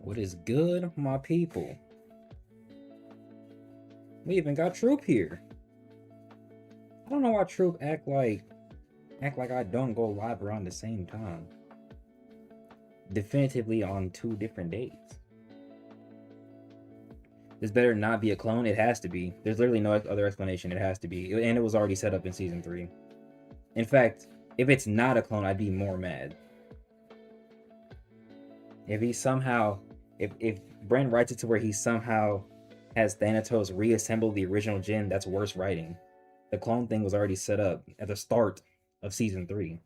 What is good, my people? We even got Troop here. I don't know why Troop act like I don't go live around the same time. Definitively on 2 different dates. This better not be a clone. It has to be. There's literally no other explanation. It has to be. And it was already set up in season 3. In fact, if it's not a clone, I'd be more mad. If he somehow, if Brent writes it to where he somehow has Thanatos reassemble the original Jin, that's worse writing. The clone thing was already set up at the start of season 3.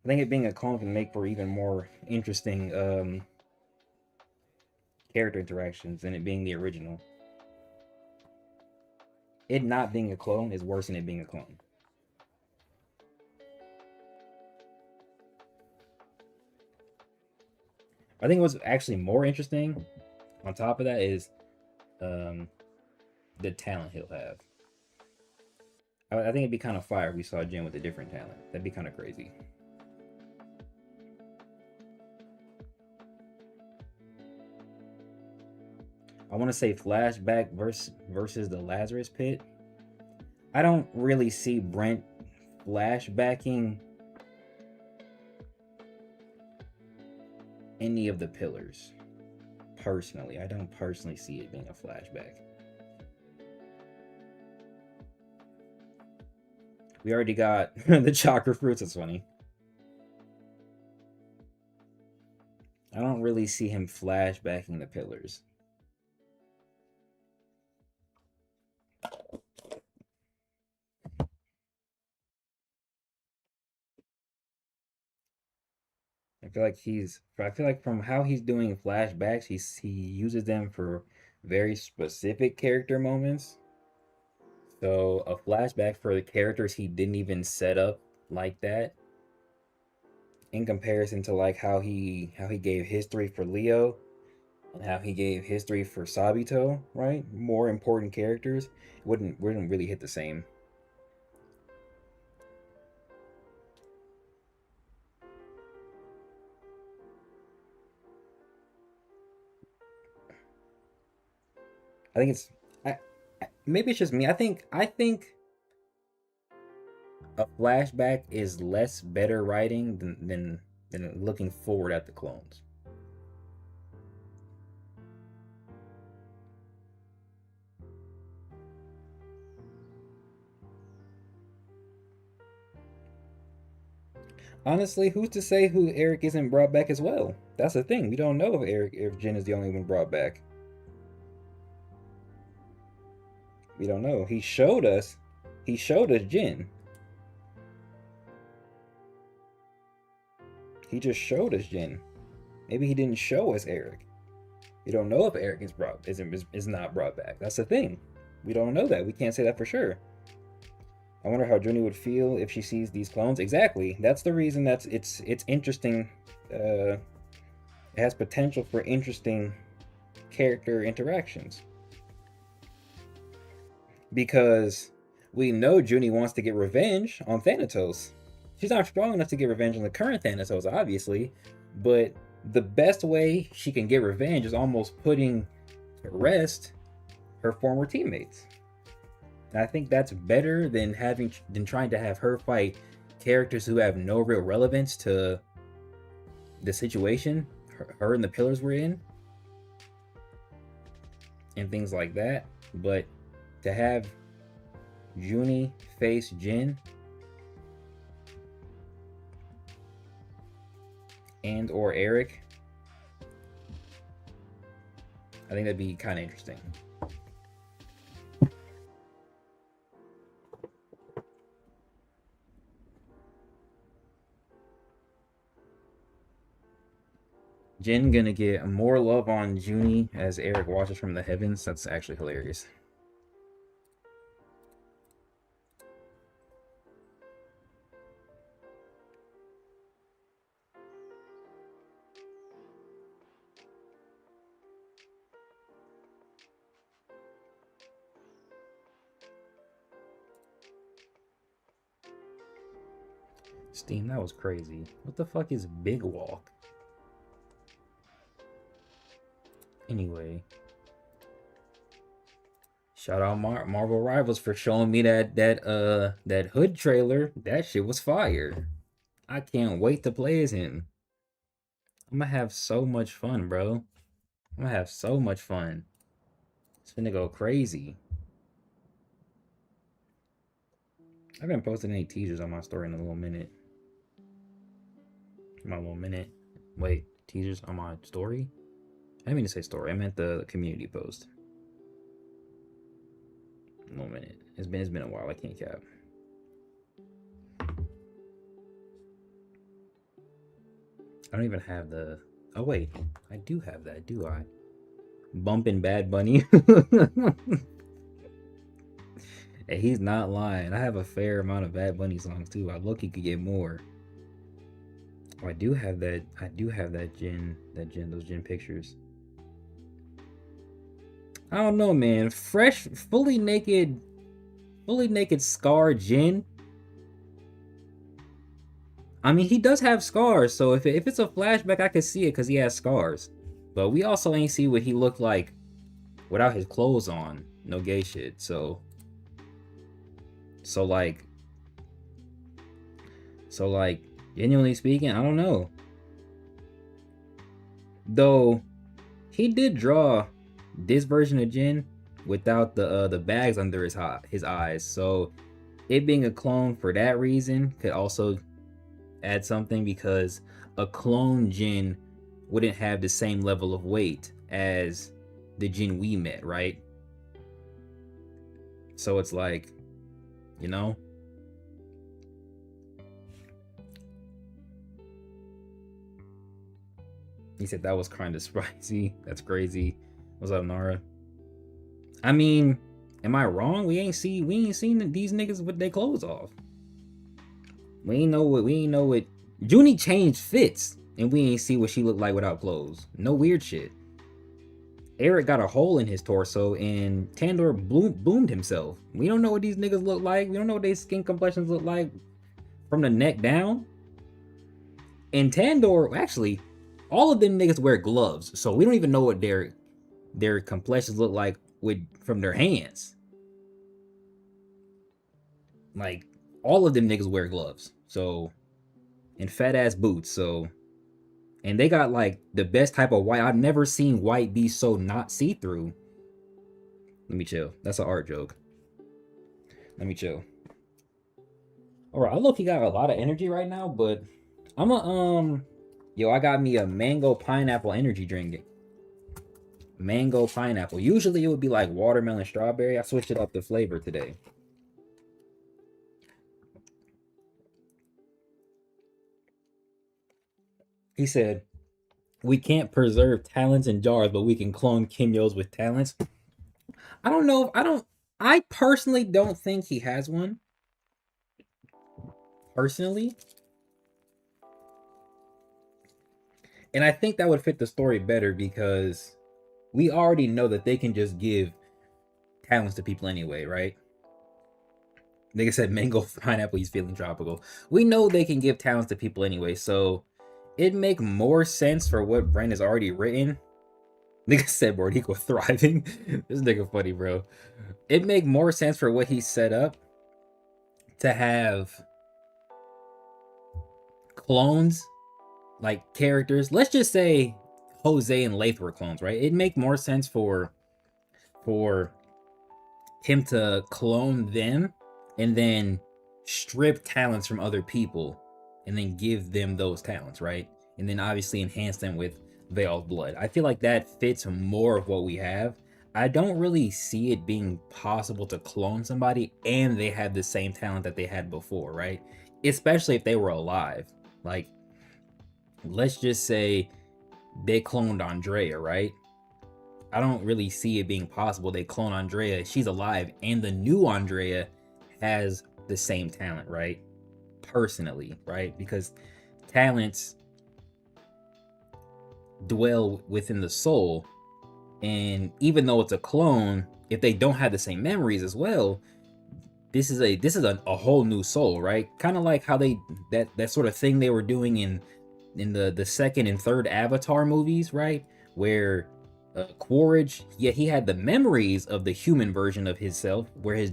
I think it being a clone can make for even more interesting character interactions than it being the original. It not being a clone is worse than it being a clone. I think what's actually more interesting on top of that is the talent he'll have. I think it'd be kind of fire if we saw Jin with a different talent. That'd be kind of crazy. I want to say flashback versus the Lazarus Pit. I don't really see Brent flashbacking any of the pillars. Personally, I don't personally see it being a flashback. We already got the chakra fruits. It's funny. I don't really see him flashbacking the pillars. I feel like from how he's doing flashbacks, he uses them for very specific character moments. So a flashback for the characters he didn't even set up like that, in comparison to like how he gave history for Leo and how he gave history for Sabito, right? More important characters wouldn't really hit the same. I think it's maybe it's just me. I think a flashback is less better writing than looking forward at the clones. Honestly, who's to say who Eric isn't brought back as well? That's the thing. We don't know if Jin is the only one brought back. We don't know. He showed us Jin. He just showed us Jin. Maybe he didn't show us Eric. We don't know if Eric is not brought back. That's the thing. We don't know that. We can't say that for sure. I wonder how Junie would feel if she sees these clones. Exactly. That's the reason it's interesting. It has potential for interesting character interactions. Because we know Junie wants to get revenge on Thanatos. She's not strong enough to get revenge on the current Thanatos, obviously, but the best way she can get revenge is almost putting to rest her former teammates. And I think that's better than trying to have her fight characters who have no real relevance to the situation her and the pillars were in and things like that. But to have Junie face Jin and or Eric, I think that'd be kind of interesting. Jin gonna get more love on Junie as Eric watches from the heavens. That's actually hilarious. Steam, that was crazy. What the fuck is Big Walk? Anyway, shout out Marvel Rivals for showing me that Hood trailer. That shit was fire. I can't wait to play as him. I'm gonna have so much fun, bro. I'm gonna have so much fun. It's gonna go crazy. I haven't posted any teasers on my story in a little minute. Wait, teasers on my story? I didn't mean to say story. I meant the community post. A little minute. It's been a while. I can't cap. I don't even have the. Oh wait, I do have that. Do I? Bumping Bad Bunny. Hey, he's not lying. I have a fair amount of Bad Bunny songs too. I look, he could get more. Oh, I do have that. I do have that those Jin pictures. I don't know, man. Fresh, fully naked Scar Jin. I mean, he does have scars, so if it's a flashback, I could see it because he has scars. But we also ain't see what he looked like without his clothes on. No gay shit. So like, genuinely speaking, I don't know. Though he did draw this version of Jin without the bags under his eyes, so it being a clone for that reason could also add something, because a clone Jin wouldn't have the same level of weight as the Jin we met, right? So it's like, you know. He said that was kind of spicy. That's crazy. What's up, Nara? I mean, am I wrong? We ain't seen these niggas with their clothes off. We ain't know what Junie changed fits, and we ain't see what she looked like without clothes. No weird shit. Eric got a hole in his torso, and Tandor boomed himself. We don't know what these niggas look like. We don't know what their skin complexions look like from the neck down. And Tandor, actually, all of them niggas wear gloves, so we don't even know what their complexions look like from their hands. Like, all of them niggas wear gloves, so, and fat ass boots, so, and they got like the best type of white. I've never seen white be so not see-through. Let me chill. That's an art joke. Let me chill. Alright, I look-y got a lot of energy right now, but I'm I got me a mango pineapple energy drink. Mango pineapple. Usually it would be like watermelon strawberry. I switched it up the flavor today. He said, we can't preserve talents in jars, but we can clone Kim Yo's with talents. I don't know. I personally don't think he has one. Personally. And I think that would fit the story better, because we already know that they can just give talents to people anyway, right? Nigga said mango pineapple, he's feeling tropical. We know they can give talents to people anyway, so it'd make more sense for what Brent has already written. Nigga said Bordico thriving. This nigga funny, bro. It'd make more sense for what he set up to have clones, like characters. Let's just say Jose and Lath were clones, right? It'd make more sense for him to clone them and then strip talents from other people and then give them those talents, right? And then obviously enhance them with Veil's blood. I feel like that fits more of what we have. I don't really see it being possible to clone somebody and they have the same talent that they had before, right? Especially if they were alive. Like, let's just say they cloned Andrea, right? I don't really see it being possible. They clone Andrea, she's alive, and the new Andrea has the same talent, right? Personally, right? Because talents dwell within the soul, and even though it's a clone, if they don't have the same memories as well, this is a whole new soul, right? Kind of like how that sort of thing they were doing in the second and third Avatar movies, right? Where Quaritch, yeah, he had the memories of the human version of himself, where his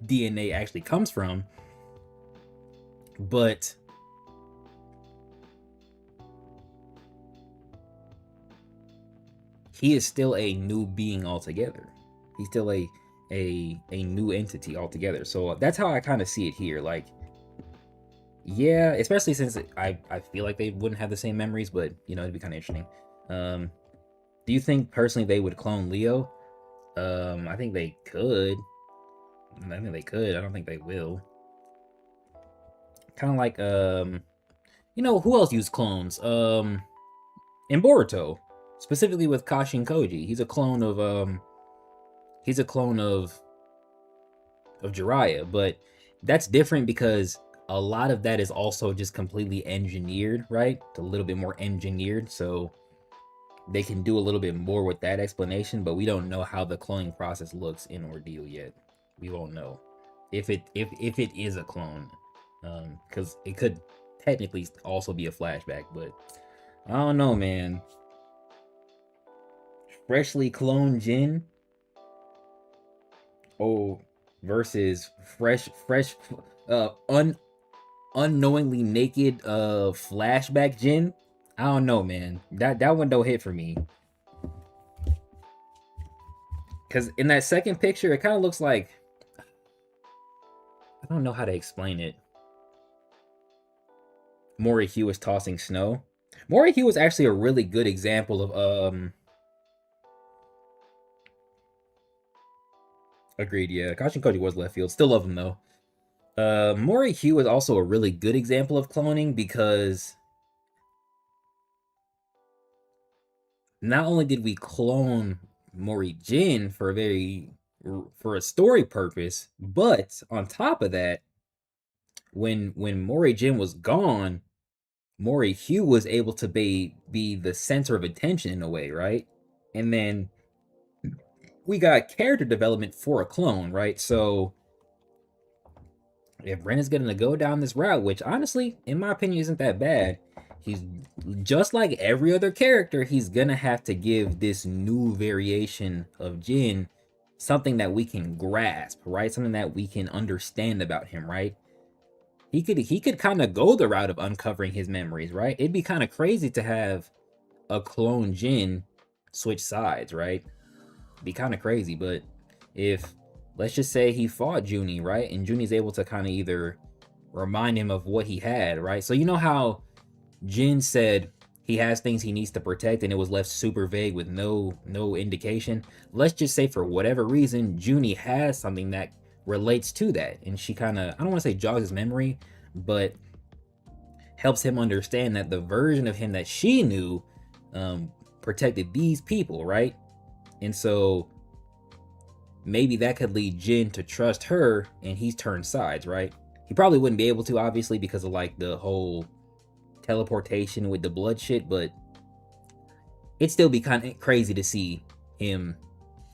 DNA actually comes from, but he is still a new being altogether. He's still a new entity altogether. So that's how I kind of see it here. Like, yeah, especially since I feel like they wouldn't have the same memories, but it'd be kind of interesting. Um, do you think personally they would clone Leo? I think they could. I think they could. I don't think they will. Kind of like who else used clones? In Boruto, specifically with Kashin Koji, he's a clone of Jiraiya, but that's different because a lot of that is also just completely engineered, right? It's a little bit more engineered, so they can do a little bit more with that explanation, but we don't know how the cloning process looks in Ordeal yet. We won't know if it is a clone, because it could technically also be a flashback, but I don't know, man. Freshly cloned Jin, oh, versus fresh, unknowingly naked flashback Jin. I don't know, man. That one don't hit for me. Cause in that second picture, it kind of looks like, I don't know how to explain it. Morihue is tossing snow. Morihue was actually a really good example of agreed, yeah. Kashin Koji was left field. Still love him though. Morihue is also a really good example of cloning because not only did we clone Mori Jin for a story purpose, but on top of that, when Mori Jin was gone, Morihue was able to be the center of attention in a way, right? And then we got character development for a clone, right? So if Ren is going to go down this route, which honestly, in my opinion, isn't that bad, he's just like every other character, he's going to have to give this new variation of Jin something that we can grasp, right? Something that we can understand about him, right? He could kind of go the route of uncovering his memories, right? It'd be kind of crazy to have a clone Jin switch sides, right? Be kind of crazy, but if, let's just say he fought Junie, right? And Junie's able to kind of either remind him of what he had, right? So you know how Jin said he has things he needs to protect and it was left super vague with no indication. Let's just say for whatever reason, Junie has something that relates to that. And she kind of, I don't want to say jogs his memory, but helps him understand that the version of him that she knew protected these people, right? And so maybe that could lead Jin to trust her and he's turned sides, right? He probably wouldn't be able to, obviously, because of like the whole teleportation with the blood shit, but it'd still be kind of crazy to see him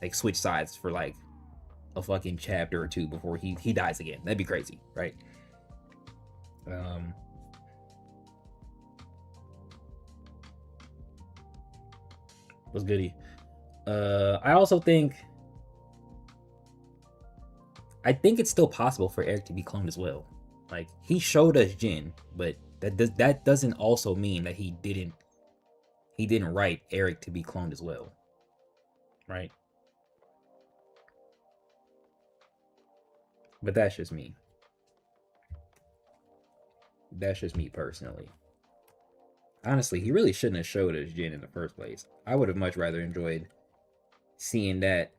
like switch sides for like a fucking chapter or two before he dies again. That'd be crazy, right? Was goody. I also think it's still possible for Eric to be cloned as well. Like, he showed us Jin, but that doesn't also mean that he didn't write Eric to be cloned as well, right? But that's just me. That's just me personally. Honestly, he really shouldn't have showed us Jin in the first place. I would have much rather enjoyed seeing that.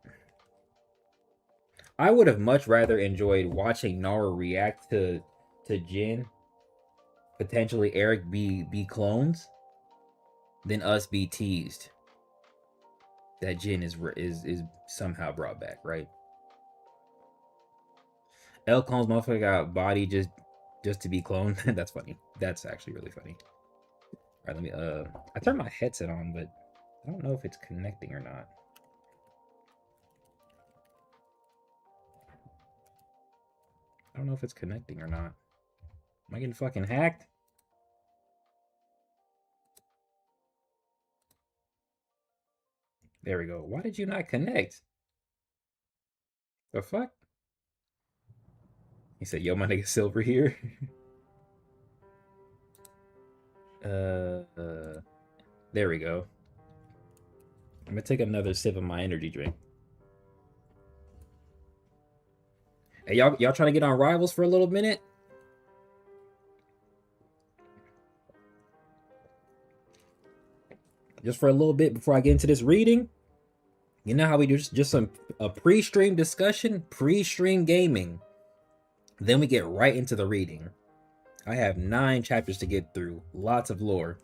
I would have much rather enjoyed watching Nara react to Jin, potentially Eric be clones, than us be teased that Jin is somehow brought back, right? L clones motherfucker got body just to be cloned. That's funny. That's actually really funny. All right, let me I turned my headset on, but I don't know if it's connecting or not. I don't know if it's connecting or not. Am I getting fucking hacked? There we go. Why did you not connect? The fuck? He said, yo, my nigga Silver here. There we go. I'm gonna take another sip of my energy drink. Hey, y'all trying to get on Rivals for a little minute? Just for a little bit before I get into this reading? You know how we do just a pre-stream discussion, pre-stream gaming. Then we get right into the reading. I have 9 chapters to get through, lots of lore.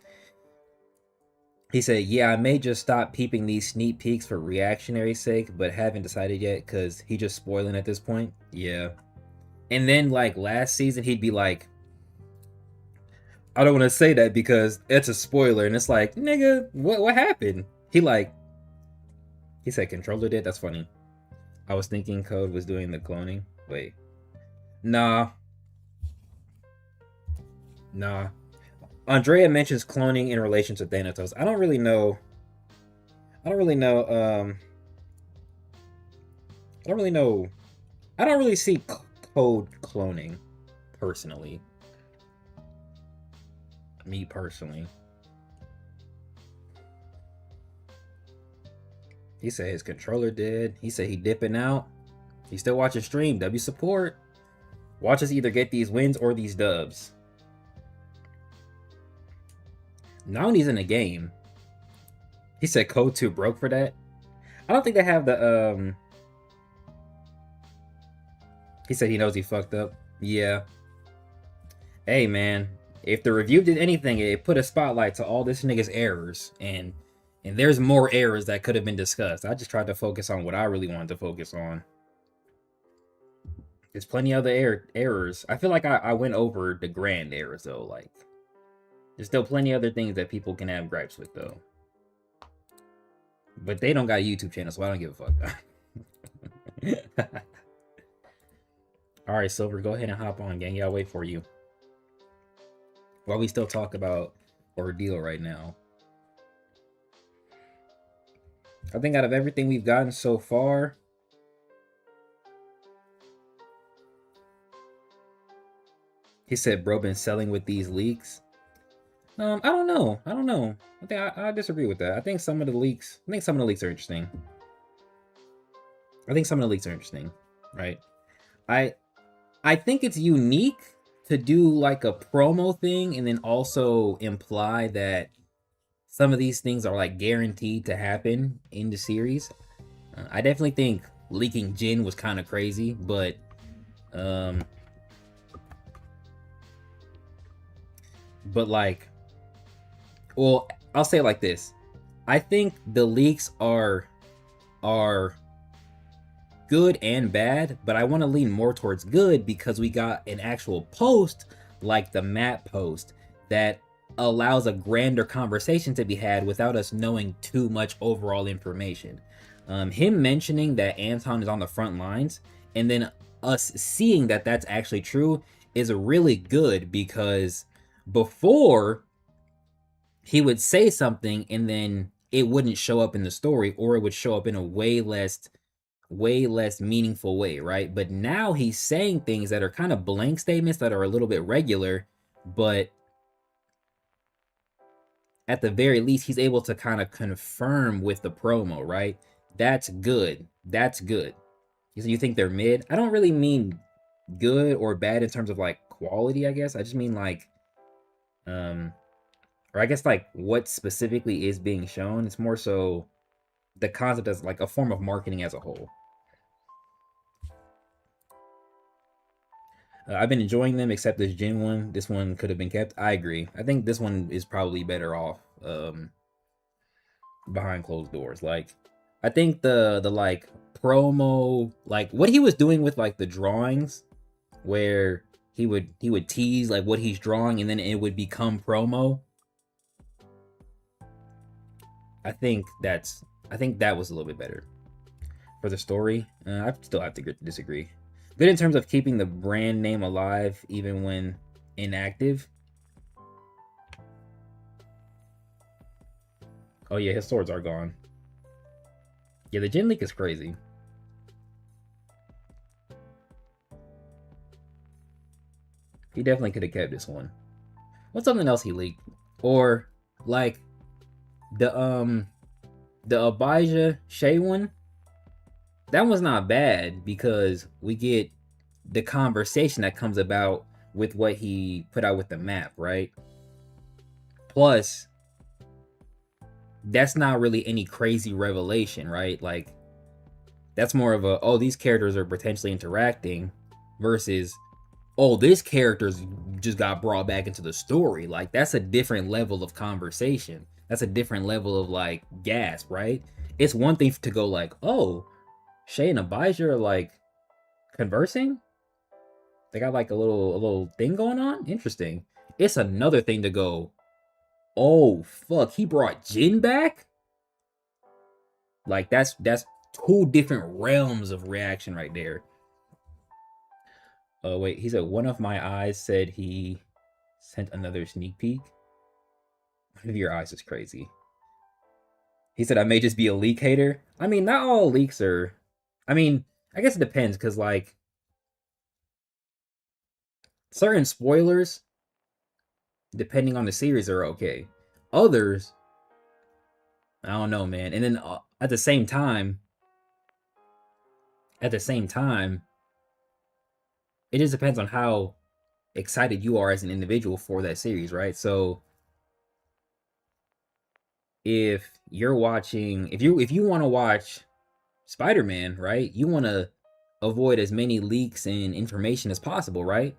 He said, yeah, I may just stop peeping these sneak peeks for reactionary sake, but haven't decided yet because he just spoiling at this point. Yeah. And then like last season, he'd be like, I don't want to say that because it's a spoiler. And it's like, nigga, what happened? He said controller did? That's funny. I was thinking Code was doing the cloning. Wait. Nah. Andrea mentions cloning in relation to Thanatos. I don't really know. I don't really see Code cloning, personally. Me personally. He said his controller did. He said he dipping out. He's still watching stream. W support. Watch us either get these wins or these dubs. Nani's in the game. He said Code 2 broke for that. I don't think they have the He said he knows he fucked up. Yeah. Hey man, if the review did anything, it put a spotlight to all this nigga's errors, and there's more errors that could have been discussed. I just tried to focus on what I really wanted to focus on. There's plenty of other errors. I feel like I went over the grand errors though. Like, there's still plenty of other things that people can have gripes with though. But they don't got a YouTube channel, so I don't give a fuck. Alright, Silver, go ahead and hop on, gang. Yeah, I'll wait for you. While we still talk about Ordeal right now. I think out of everything we've gotten so far, he said bro been selling with these leaks. I don't know. I think I disagree with that. I think some of the leaks are interesting. Right? I think it's unique to do like a promo thing and then also imply that some of these things are like guaranteed to happen in the series. I definitely think leaking Jin was kind of crazy, but like, well, I'll say it like this. I think the leaks are good and bad, but I want to lean more towards good because we got an actual post like the map post that allows a grander conversation to be had without us knowing too much overall information. Him mentioning that Anton is on the front lines and then us seeing that that's actually true is really good, because before he would say something and then it wouldn't show up in the story, or it would show up in a way less meaningful way, right? But now he's saying things that are kind of blank statements that are a little bit regular, but at the very least he's able to kind of confirm with the promo, right? That's good. So you think they're mid? I don't really mean good or bad in terms of like quality, I guess. I just mean like or I guess like what specifically is being shown. It's more so the concept as like a form of marketing as a whole. I've been enjoying them, except this Jin one. This one could have been kept. I agree. I think this one is probably better off behind closed doors. Like, I think the like promo, like what he was doing with like the drawings, where he would tease like what he's drawing and then it would become promo. I think that was a little bit better for the story. I still have to disagree. Good in terms of keeping the brand name alive even when inactive. Oh yeah, his swords are gone. Yeah, the Jin leak is crazy. He definitely could have kept this one. What's something else he leaked? Or like the Abijah Shay one? That one's not bad because we get the conversation that comes about with what he put out with the map, right? Plus, that's not really any crazy revelation, right? Like, that's more of a, oh, these characters are potentially interacting versus, oh, this character's just got brought back into the story. Like, that's a different level of conversation. That's a different level of, like, gasp, right? It's one thing to go like, oh, Shay and Abijah are, like, conversing? They got, like, a little thing going on? Interesting. It's another thing to go, oh, fuck, he brought Jin back? Like, that's two different realms of reaction right there. Oh, wait, he said, one of my eyes said he sent another sneak peek. One of your eyes is crazy. He said, I may just be a leak hater. I mean, not all leaks are... I mean, I guess it depends, because, like, certain spoilers, depending on the series, are okay. Others, I don't know, man. And then at the same time, it just depends on how excited you are as an individual for that series, right? So if you're watching, if you want to watch Spider-Man, right? You want to avoid as many leaks and information as possible, right?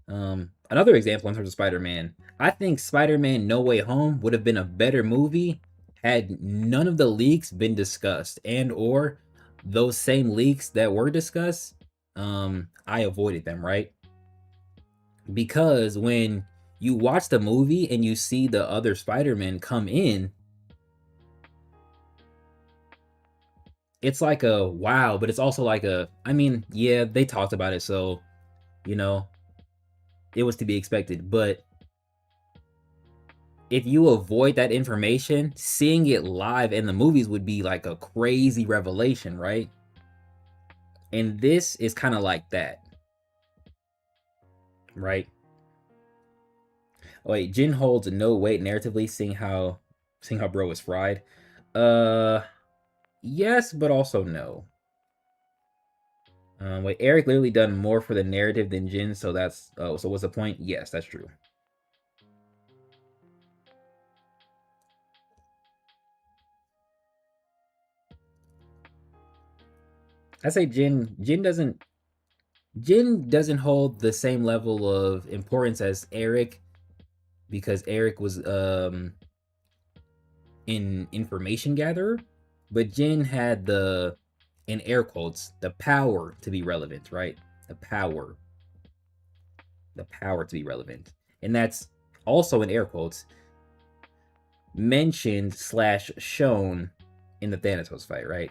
Another example in terms of Spider-Man, I think Spider-Man No Way Home would have been a better movie had none of the leaks been discussed, and or those same leaks that were discussed, I avoided them, right? Because when you watch the movie and you see the other Spider-Man come in, it's like a wow, but it's also like a, I mean, yeah, they talked about it, so, you know, it was to be expected. But if you avoid that information, seeing it live in the movies would be like a crazy revelation, right? And this is kind of like that, right? Oh, wait, Jin holds no weight narratively, seeing how bro is fried. Yes, but also no. Wait, Eric literally done more for the narrative than Jin, so that's, oh, so what's the point? Yes, that's true. I say Jin doesn't hold the same level of importance as Eric, because Eric was in information gatherer, but Jin had the, in air quotes, the power to be relevant, right? The power to be relevant. And that's also in air quotes mentioned slash shown in the Thanatos fight, right?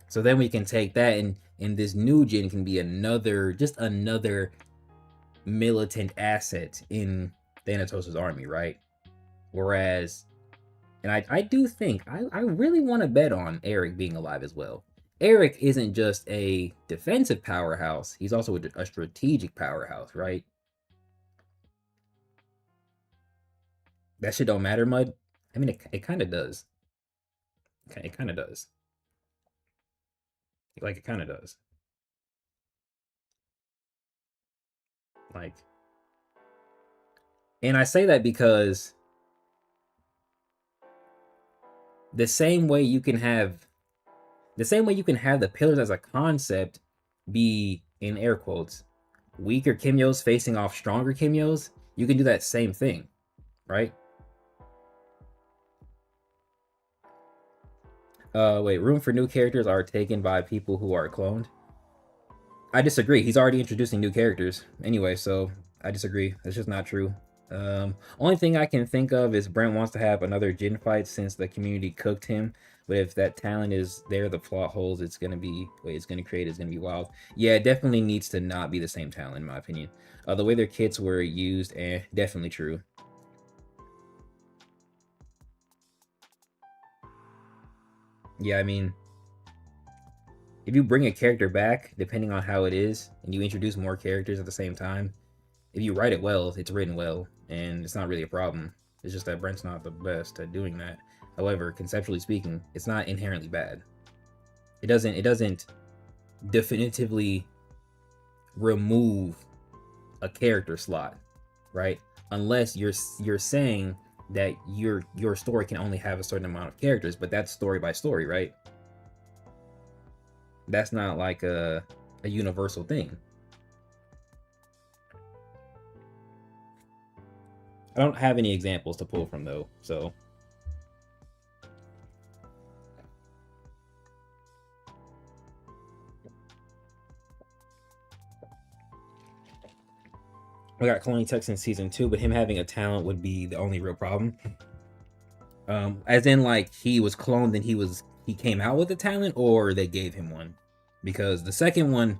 So then we can take that, and this new Jin can be another, just another militant asset in Thanatos' army, right? Whereas, and I do think, I really want to bet on Eric being alive as well. Eric isn't just a defensive powerhouse, he's also a strategic powerhouse, right? That shit don't matter, Mud? I mean, it kind of does. It kind of does. Like, it kind of does. Like, and I say that because the same way you can have the pillars as a concept be, in air quotes, weaker Kimyos facing off stronger Kimyos, you can do that same thing, right? Wait, room for new characters are taken by people who are cloned. I disagree. He's already introducing new characters anyway, so I disagree. That's just not true. Only thing I can think of is Brent wants to have another Jin fight since the community cooked him. But if that talent is there, the plot holes it's gonna create is gonna be wild. Yeah, it definitely needs to not be the same talent, in my opinion. The way their kits were used, definitely true. Yeah, I mean, if you bring a character back, depending on how it is, and you introduce more characters at the same time, if you write it well, it's written well, and it's not really a problem. It's just that Brent's not the best at doing that. However, conceptually speaking, it's not inherently bad. It doesn't definitively remove a character slot, right? Unless you're saying that your story can only have a certain amount of characters, but that's story by story, right? That's not like a universal thing. I don't have any examples to pull from though, so we got Ch126 in season 2, but him having a talent would be the only real problem. As in like he was cloned and he came out with a talent, or they gave him one, because the second one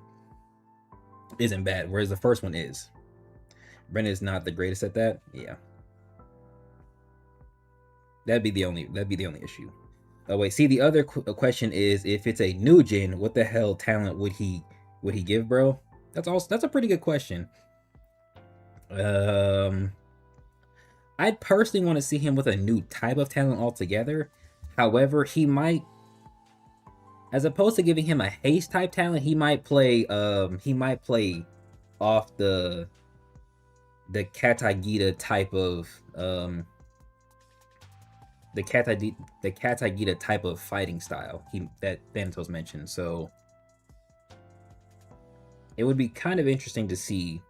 isn't bad, whereas the first one is. Brennan is not the greatest at that. Yeah, that'd be the only issue. Oh wait, see, the other question is, if it's a new gen, what the hell talent would he give, bro? That's a pretty good question. I'd personally want to see him with a new type of talent altogether. However, he might, as opposed to giving him a haste type talent, he might play off the Katagita type of the Katagita type of fighting style that Thanatos mentioned. So it would be kind of interesting to see,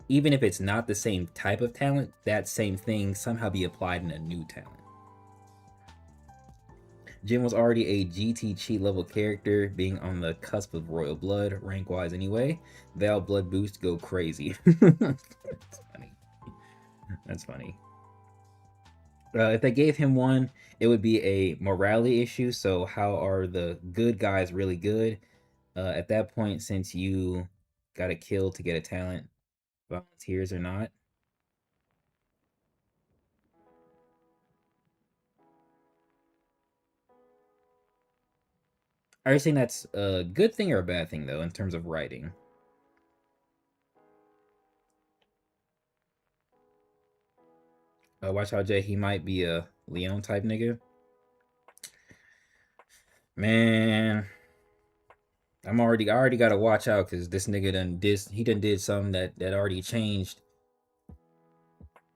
even if it's not the same type of talent, that same thing somehow be applied in a new talent. Jin was already a GT cheat level character, being on the cusp of royal blood, rank wise anyway. Val blood boost go crazy. That's funny. That's funny. If they gave him one, it would be a morality issue. So how are the good guys really good? At that point, since you got to kill to get a talent, volunteers or not. Are you saying that's a good thing or a bad thing, though, in terms of writing? Watch out, Jay. He might be a Leon type nigga. Man, I already gotta watch out, because this nigga done did something that already changed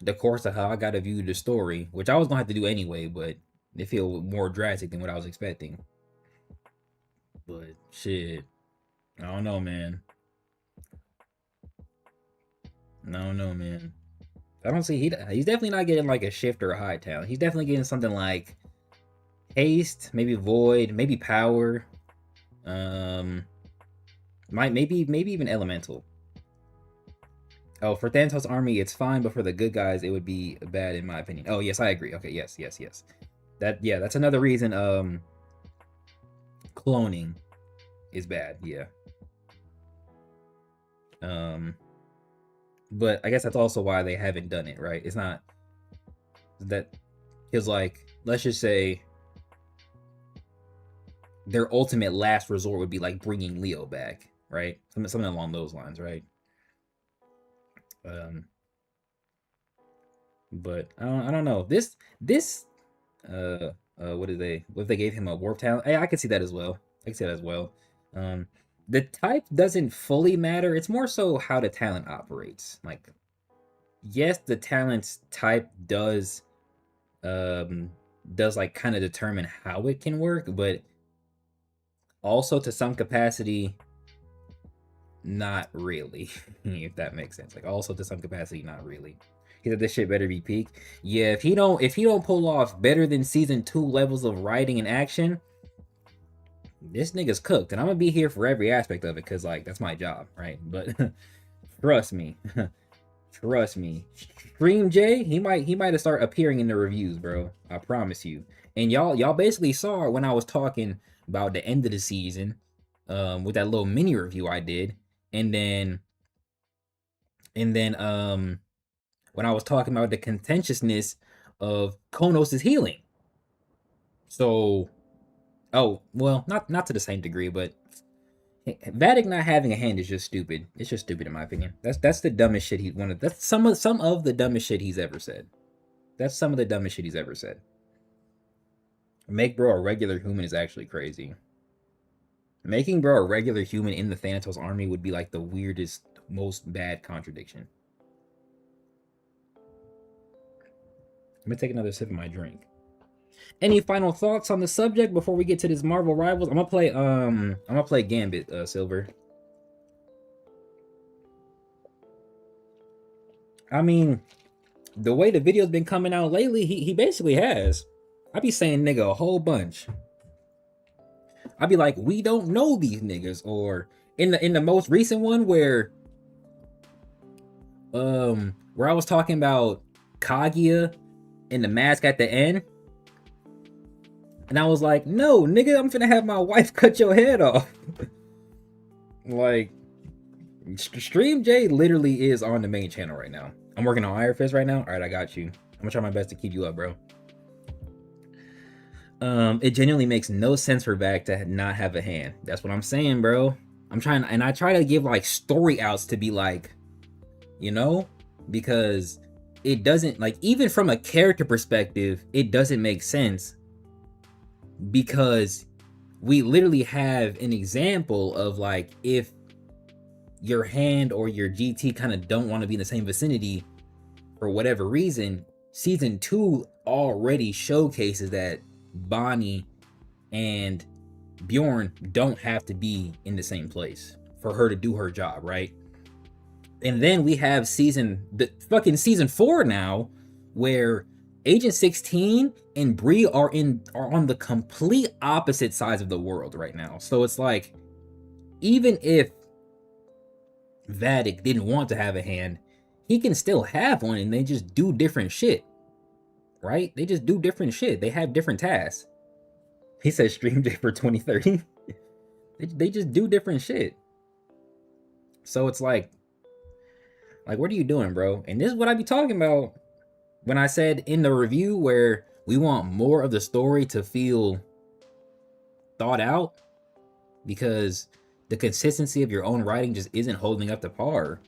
the course of how I gotta view the story, which I was gonna have to do anyway, but it feel more drastic than what I was expecting. But shit, I don't know, man. I don't know, man. I don't see he's definitely not getting like a shift or a high talent. He's definitely getting something like haste, maybe void, maybe power. Maybe even elemental. Oh, for Thanatos' army, it's fine, but for the good guys, it would be bad in my opinion. Oh, yes, I agree. Okay, yes. That's another reason cloning is bad, yeah. But I guess that's also why they haven't done it, right? It's not that, because like, let's just say their ultimate last resort would be like bringing Leo back, right? Something along those lines, right? But I don't know. What if they gave him a warp talent? Hey, I could see that as well. I could see that as well. The type doesn't fully matter. It's more so how the talent operates. Like, yes, the talent's type does like kind of determine how it can work, but also to some capacity, not really. If that makes sense. Like, also to some capacity, not really. He said this shit better be peak. Yeah, if he don't pull off better than season 2 levels of writing and action, this nigga's cooked. And I'm gonna be here for every aspect of it, because like that's my job, right? But trust me. Trust me. Stream J, he might have start appearing in the reviews, bro. I promise you. And y'all basically saw when I was talking about the end of the season, with that little mini review I did, and then when I was talking about the contentiousness of Konos' healing. So, oh well, not to the same degree, but Vatic not having a hand is just stupid. It's just stupid in my opinion. That's the dumbest shit that's some of the dumbest shit he's ever said. That's some of the dumbest shit he's ever said. Make bro a regular human is actually crazy. Making bro a regular human in the Thanatos army would be like the weirdest, most bad contradiction. I'm gonna take another sip of my drink. Any final thoughts on the subject before we get to this Marvel Rivals? I'm gonna play Gambit, Silver. I mean, the way the video's been coming out lately, he basically has. I be saying nigga a whole bunch. I be like, we don't know these niggas, or in the most recent one where I was talking about Kaguya and the mask at the end. And I was like, no, nigga, I'm finna have my wife cut your head off. Like, Stream J literally is on the main channel right now. I'm working on Iron Fist right now. All right, I got you. I'm gonna try my best to keep you up, bro. It genuinely makes no sense for Vac to not have a hand. That's what I'm saying, bro. I'm trying, and I try to give like story outs to be like, you know, because it doesn't, like, even from a character perspective, it doesn't make sense, because we literally have an example of like, if your hand or your GT kind of don't want to be in the same vicinity for whatever reason, season 2 already showcases that Bonnie and Bjorn don't have to be in the same place for her to do her job, right? And then we have season 4 now, where Agent 16 and Bree are on the complete opposite sides of the world right now. So it's like, even if Vatic didn't want to have a hand, he can still have one, and they just do different shit, right? They just do different shit. They have different tasks. He says Stream J for 2030. They just do different shit. So it's like, what are you doing, bro? And this is what I be talking about when I said in the review where we want more of the story to feel thought out, because the consistency of your own writing just isn't holding up to par.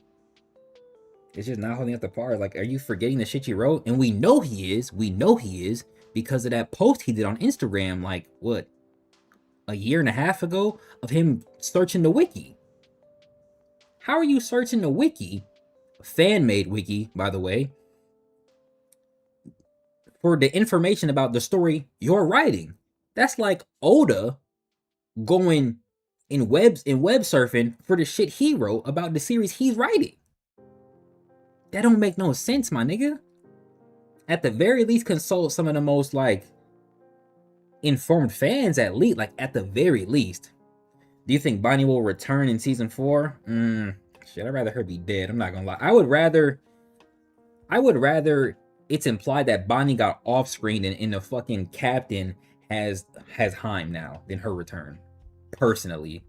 It's just not holding up to par. Like, are you forgetting the shit you wrote? And we know he is. We know he is, because of that post he did on Instagram, like, what, a year and a half ago, of him searching the wiki. How are you searching the wiki, fan-made wiki, by the way, for the information about the story you're writing? That's like Oda going in web surfing for the shit he wrote about the series he's writing. That don't make no sense, my nigga. At the very least, consult some of the most, like, informed fans, at least, like, at the very least. Do you think Bonnie will return in season 4? Shit, I'd rather her be dead. I'm not gonna lie. I would rather it's implied that Bonnie got off screen and the fucking captain has Heim now than her return. Personally.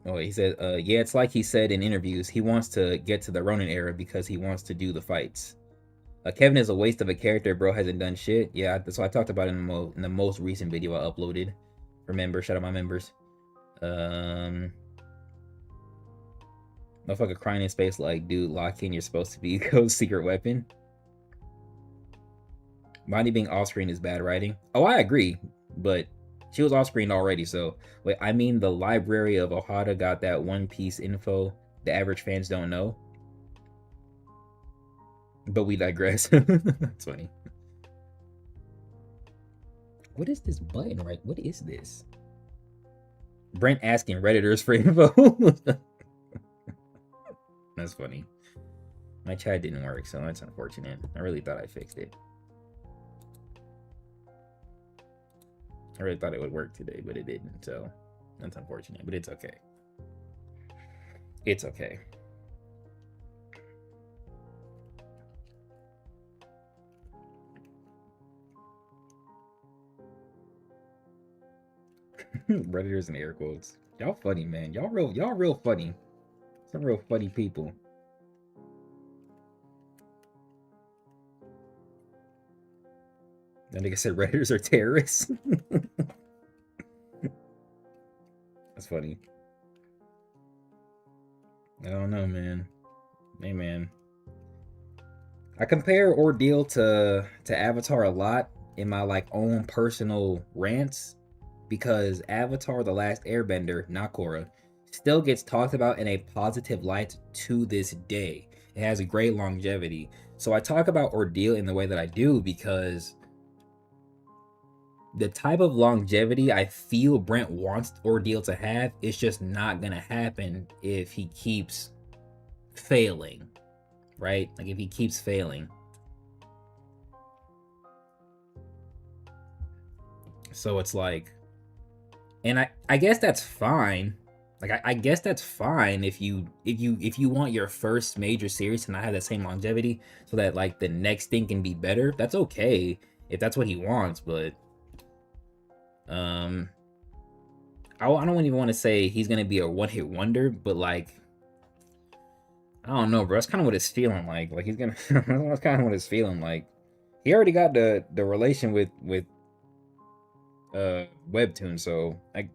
Oh, he said, yeah, it's like he said in interviews, he wants to get to the Ronin era because he wants to do the fights. Kevin is a waste of a character, bro, hasn't done shit. Yeah, that's what I talked about in the most recent video I uploaded. Remember, shout out my members. Motherfucker crying in space like, dude, Lock-in, you're supposed to be Code's secret weapon. Bonnie being off-screen is bad writing. Oh, I agree, but she was off-screen already, so... Wait, I mean the library of Ohada got that One Piece info the average fans don't know. But we digress. That's funny. What is this button, right? What is this? Brent asking Redditors for info. That's funny. My chat didn't work, so that's unfortunate. I really thought I fixed it. I really thought it would work today, but it didn't, so that's unfortunate, but it's okay. It's okay. Redditors and air quotes. Y'all funny, man. Y'all real funny. Some real funny people. That nigga said Redditors are terrorists. That's funny. I don't know, man. Hey, man. I compare Ordeal to Avatar a lot in my like own personal rants because Avatar: The Last Airbender, not Korra, still gets talked about in a positive light to this day. It has a great longevity. So I talk about Ordeal in the way that I do because the type of longevity I feel Brent wants Ordeal to have is just not gonna happen if he keeps failing, right? Like if he keeps failing. So it's like, and I guess that's fine. Like I guess that's fine if you want your first major series to not have that same longevity, so that like the next thing can be better. That's okay if that's what he wants, but I don't even want to say he's gonna be a one-hit wonder, but like I don't know, bro. That's kind of what it's feeling like. Like he's gonna. That's kind of what it's feeling like. He already got the relation with Webtoon, so like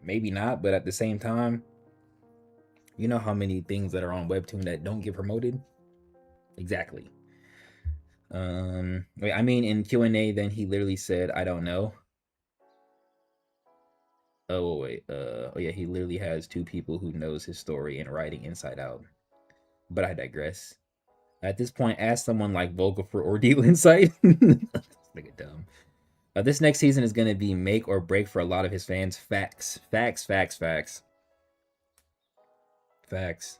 maybe not, but at the same time, you know how many things that are on Webtoon that don't get promoted? Exactly. Wait, I mean in Q&A then he literally said, I don't know. Oh wait, oh yeah, he literally has two people who knows his story and writing inside out. But I digress. At this point, ask someone like Vocal for Ordeal Insight. Nigga dumb. This next season is gonna be make or break for a lot of his fans. Facts, facts, facts, facts, facts.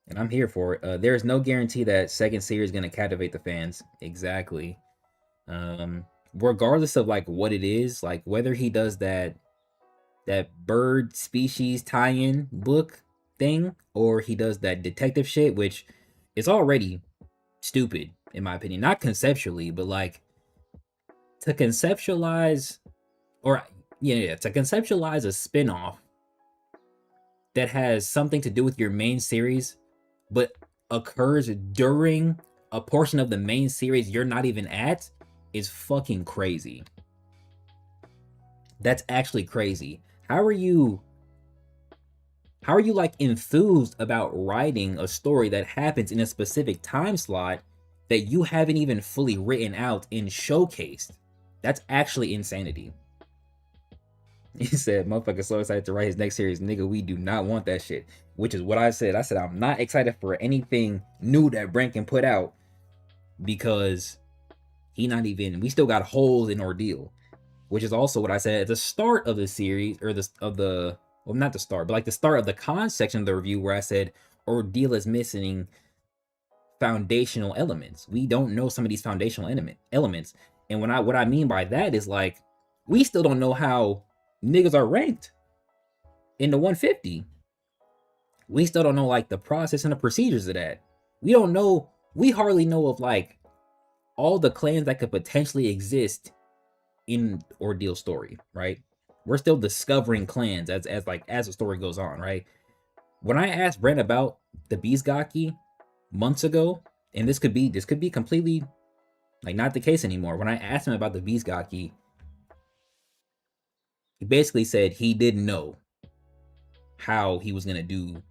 And I'm here for it. There is no guarantee that second series is gonna captivate the fans. Exactly. Regardless of like what it is, like whether he does that bird species tie-in book thing or he does that detective shit, which is already stupid in my opinion. Not conceptually, but like to conceptualize or yeah, to conceptualize a spin-off that has something to do with your main series but occurs during a portion of the main series you're not even at is fucking crazy. That's actually crazy. How are you like enthused about writing a story that happens in a specific time slot that you haven't even fully written out and showcased? That's actually insanity. He said, motherfucker so excited to write his next series. Nigga, we do not want that shit. Which is what I said. I said, I'm not excited for anything new that Brent can put out because we still got holes in Ordeal. Which is also what I said at the start of the series, or well, not the start, but like the start of the con section of the review where I said Ordeal is missing foundational elements. We don't know some of these foundational elements. And what I mean by that is like, we still don't know how niggas are ranked in the 150. We still don't know like the process and the procedures of that. We hardly know of like all the clans that could potentially exist in Ordeal story, right? We're still discovering clans as the story goes on, right? When I asked Brent about the Beastgaki months ago, and this could be completely like not the case anymore. When I asked him about the Beastgaki, he basically said he didn't know how he was gonna do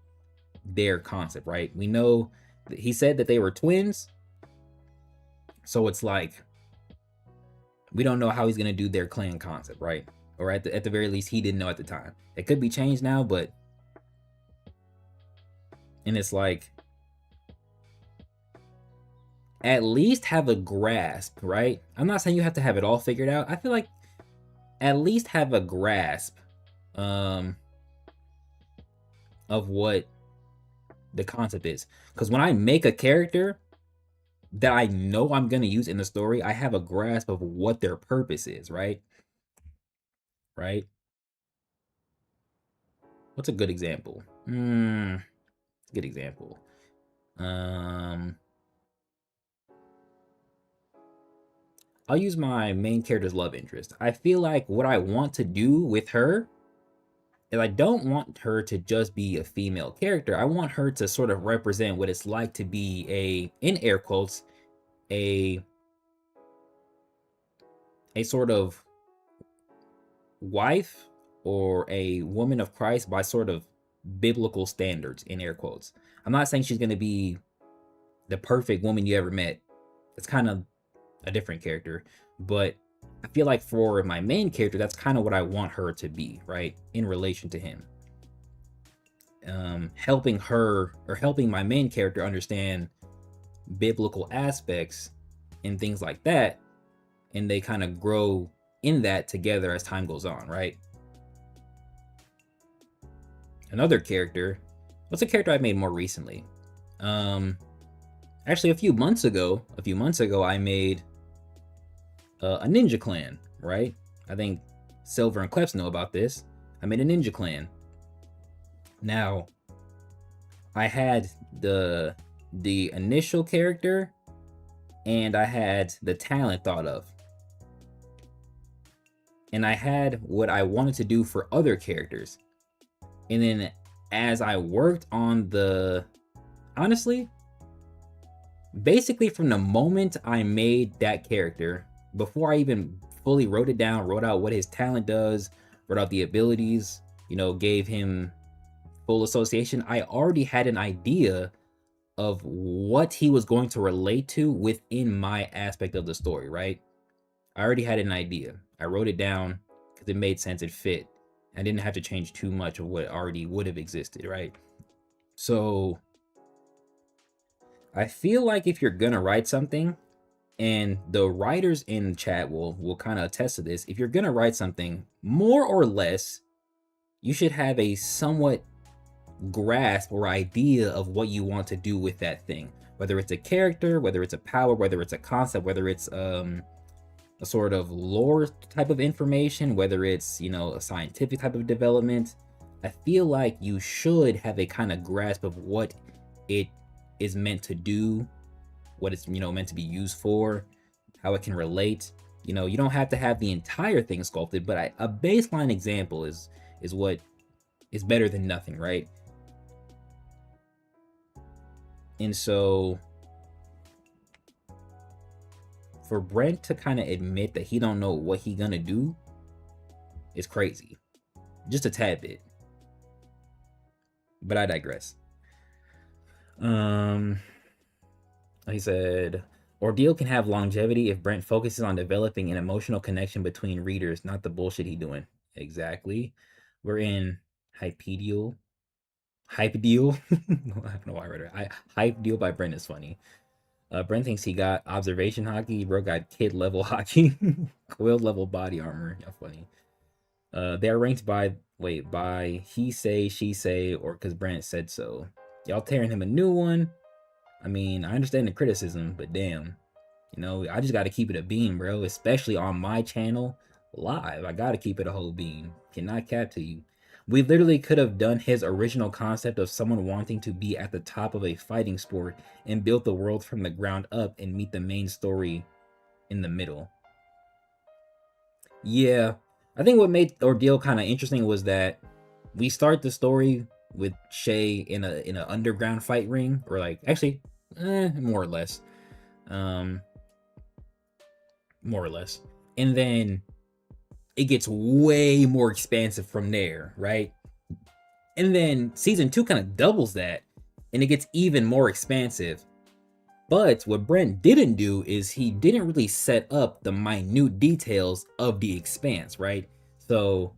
their concept, right? We know he said that they were twins, so it's like we don't know how he's gonna do their clan concept, right? Or at the very least, he didn't know at the time. It could be changed now, but and it's like at least have a grasp, right? I'm not saying you have to have it all figured out. I feel like at least have a grasp of what the concept is. Because when I make a character that I know I'm gonna use in the story, I have a grasp of what their purpose is, right? Right? What's a good example? Good example. I'll use my main character's love interest. I feel like what I want to do with her is I don't want her to just be a female character. I want her to sort of represent what it's like to be in air quotes, a sort of wife or a woman of Christ by sort of biblical standards, in air quotes. I'm not saying she's going to be the perfect woman you ever met. It's kind of a different character, but I feel like for my main character, that's kind of what I want her to be, right? In relation to him. Helping her, or helping my main character understand biblical aspects and things like that, and they kind of grow in that together as time goes on, right? Another character, what's a character I made more recently? Actually, a few months ago, I made a ninja clan, right? I think Silver and Kleps know about this. I made a ninja clan. Now, I had the initial character, and I had the talent thought of. And I had what I wanted to do for other characters. And then as I worked on honestly, basically from the moment I made that character, before I even fully wrote it down, wrote out what his talent does, wrote out the abilities, gave him full association, I already had an idea of what he was going to relate to within my aspect of the story, right? I already had an idea. I wrote it down because it made sense, it fit. I didn't have to change too much of what already would have existed, right? So I feel like if you're gonna write something, and the writers in chat will kind of attest to this, if you're gonna write something, more or less, you should have a somewhat grasp or idea of what you want to do with that thing. Whether it's a character, whether it's a power, whether it's a concept, whether it's a sort of lore type of information, whether it's, a scientific type of development. I feel like you should have a kind of grasp of what it is meant to do, what it's, meant to be used for, how it can relate. You don't have to have the entire thing sculpted, but a baseline example is what is better than nothing, right? And so for Brent to kind of admit that he don't know what he gonna do is crazy. Just a tad bit. But I digress. He said, Ordeal can have longevity if Brent focuses on developing an emotional connection between readers, not the bullshit he doing. Exactly. We're in Hype Deal. I don't know why I read it. Hype Deal by Brent is funny. Brent thinks he got observation hockey. Bro got kid level hockey. Coiled level body armor. Yeah, funny. They are ranked by he say, she say, or because Brent said so. Y'all tearing him a new one. I mean, I understand the criticism, but damn. I just got to keep it a beam, bro. Especially on my channel live. I got to keep it a whole beam. Cannot cap to you. We literally could have done his original concept of someone wanting to be at the top of a fighting sport and built the world from the ground up and meet the main story in the middle. Yeah, I think what made Ordeal kind of interesting was that we start the story with Shay in an underground fight ring, or like actually, more or less, and then it gets way more expansive from there, right? And then season 2 kind of doubles that, and it gets even more expansive. But what Brent didn't do is he didn't really set up the minute details of the expanse, right? So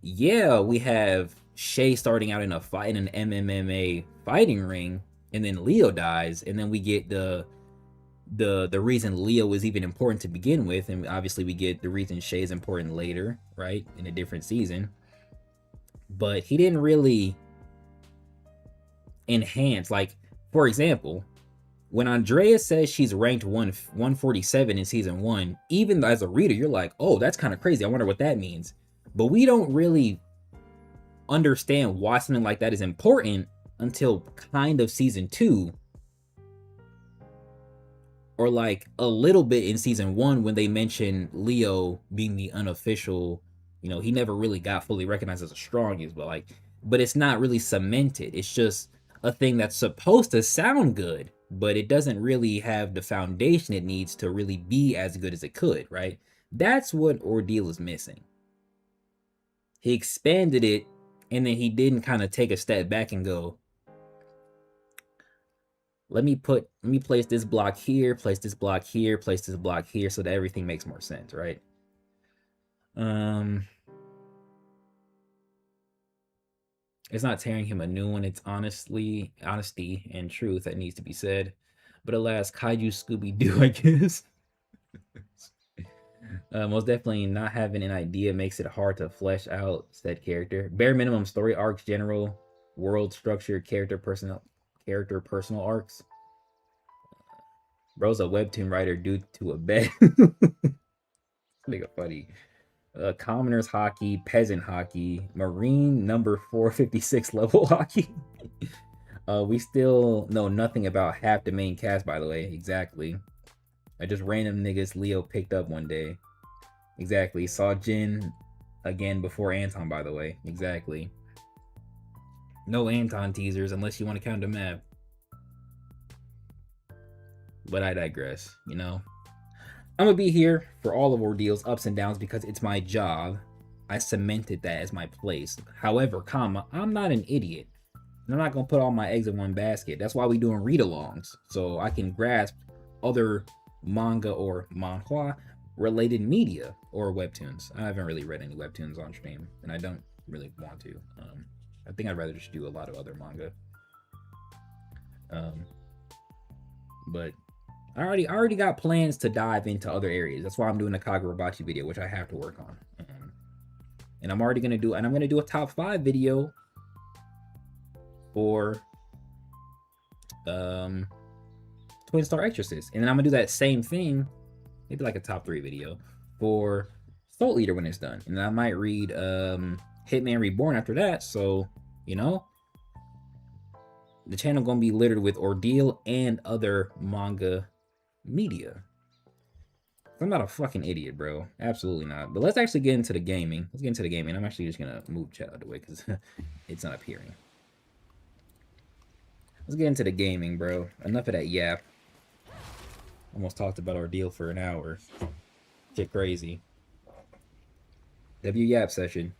yeah, we have Shay starting out in a fight in an MMA fighting ring, and then Leo dies, and then we get the reason Leo was even important to begin with, and obviously we get the reason Shay is important later, right, in a different season. But he didn't really enhance, like, for example, when Andrea says she's ranked 147 in season 1, even as a reader, you're like, oh, that's kind of crazy. I wonder what that means. But we don't really understand why something like that is important until kind of season 2, or like a little bit in season 1 when they mention Leo being the unofficial, you know, he never really got fully recognized as a strongest, but like, but it's not really cemented. It's just a thing that's supposed to sound good, but it doesn't really have the foundation it needs to really be as good as it could, right? That's what Ordeal is missing. He expanded it, and then he didn't kind of take a step back and go, let me place this block here, place this block here, place this block here, so that everything makes more sense, right? It's not tearing him a new one. It's honesty and truth that needs to be said. But alas, Kaiju Scooby-Doo, I guess. Most definitely not having an idea makes it hard to flesh out said character. Bare minimum story arcs, general world structure, character personal arcs. Bro's a webtoon writer due to a bet. Nigga funny. Commoners hockey, peasant hockey, marine number 456 level hockey. We still know nothing about half the main cast, by the way. Exactly. I just random niggas Leo picked up one day. Exactly. Saw Jin again before Anton, by the way. Exactly. No Anton teasers unless you want to count the map. But I digress, you know. I'm gonna be here for all of Ordeal's ups and downs because it's my job. I cemented that as my place. However, I'm not an idiot. And I'm not gonna put all my eggs in one basket. That's why we doing read-alongs, so I can grasp other manga or manhwa related media or webtoons. I haven't really read any webtoons on stream, and I don't really want to. I think I'd rather just do a lot of other manga. But I already got plans to dive into other areas. That's why I'm doing a Kagurabachi video, which I have to work on. And I'm already gonna do, and I'm gonna do a top 5 video for Twin Star Exorcist, and then I'm gonna do that same thing, maybe like a top 3 video for Soul Eater when it's done, and then I might read Hitman Reborn after that. So you know, the channel gonna be littered with Ordeal and other manga media. I'm not a fucking idiot, bro. Absolutely not. But let's actually get into the gaming. Let's get into the gaming. I'm actually just gonna move chat out of the way because it's not appearing. Let's get into the gaming, bro. Enough of that yap. Almost talked about Ordeal for an hour. Shit crazy. W yap session.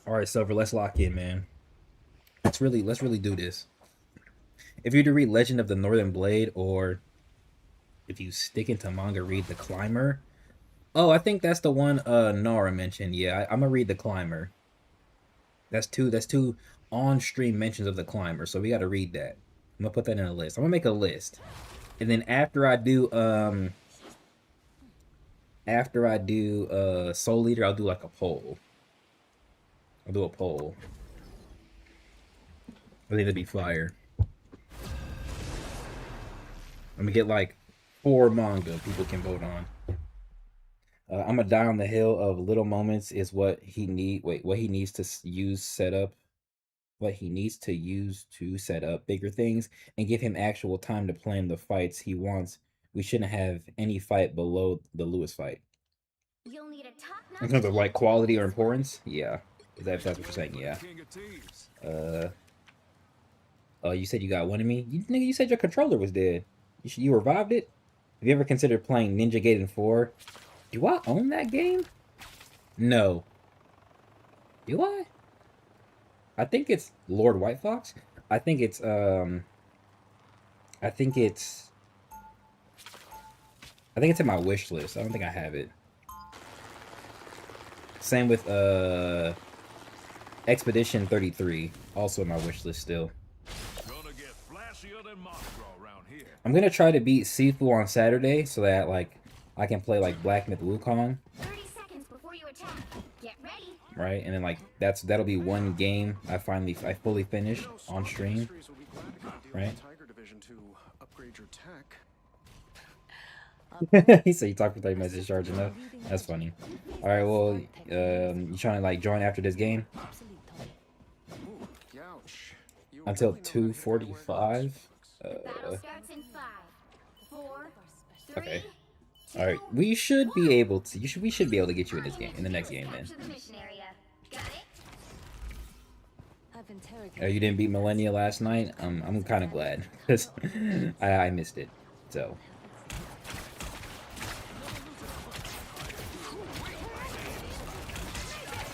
All right, Silver, let's lock in, man. Let's really do this. If you're to read Legend of the Northern Blade, or if you stick into manga, read The Climber. Oh, I think that's the one Nara mentioned. Yeah, I'm gonna read The Climber. That's two on-stream mentions of The Climber, so we gotta read that. I'm gonna put that in a list. I'm gonna make a list. And then after I do Soul Eater, I'll do like a poll. I'll do a poll. I think that'd be fire. I'm gonna get like 4 manga people can vote on. I'm gonna die on the hill of little moments is what he needs to use to set up bigger things and give him actual time to plan the fights he wants. We shouldn't have any fight below the Lewis fight. You'll need a top-notch in terms of like quality or importance, yeah. That's what you're saying, yeah. You said you got one of me? Nigga, you said your controller was dead. You revived it? Have you ever considered playing Ninja Gaiden 4? Do I own that game? No. Do I? I think it's Lord White Fox. I think it's in my wish list. I don't think I have it. Same with Expedition 33, also in my wish list still. I'm gonna try to beat Sifu on Saturday so that like I can play like Black Myth Wukong. 30 seconds before you attack. Get ready. Right, and then like that'll be one game I fully finish on stream. Right. He said you talked for 30 minutes, charge enough. That's funny. All right, well, you trying to like join after this game? Until 2:45. Okay. All right. We should be able to. We should be able to get you in this game, in the next game, then. You didn't beat Millennia last night. I'm kind of glad because I missed it. So.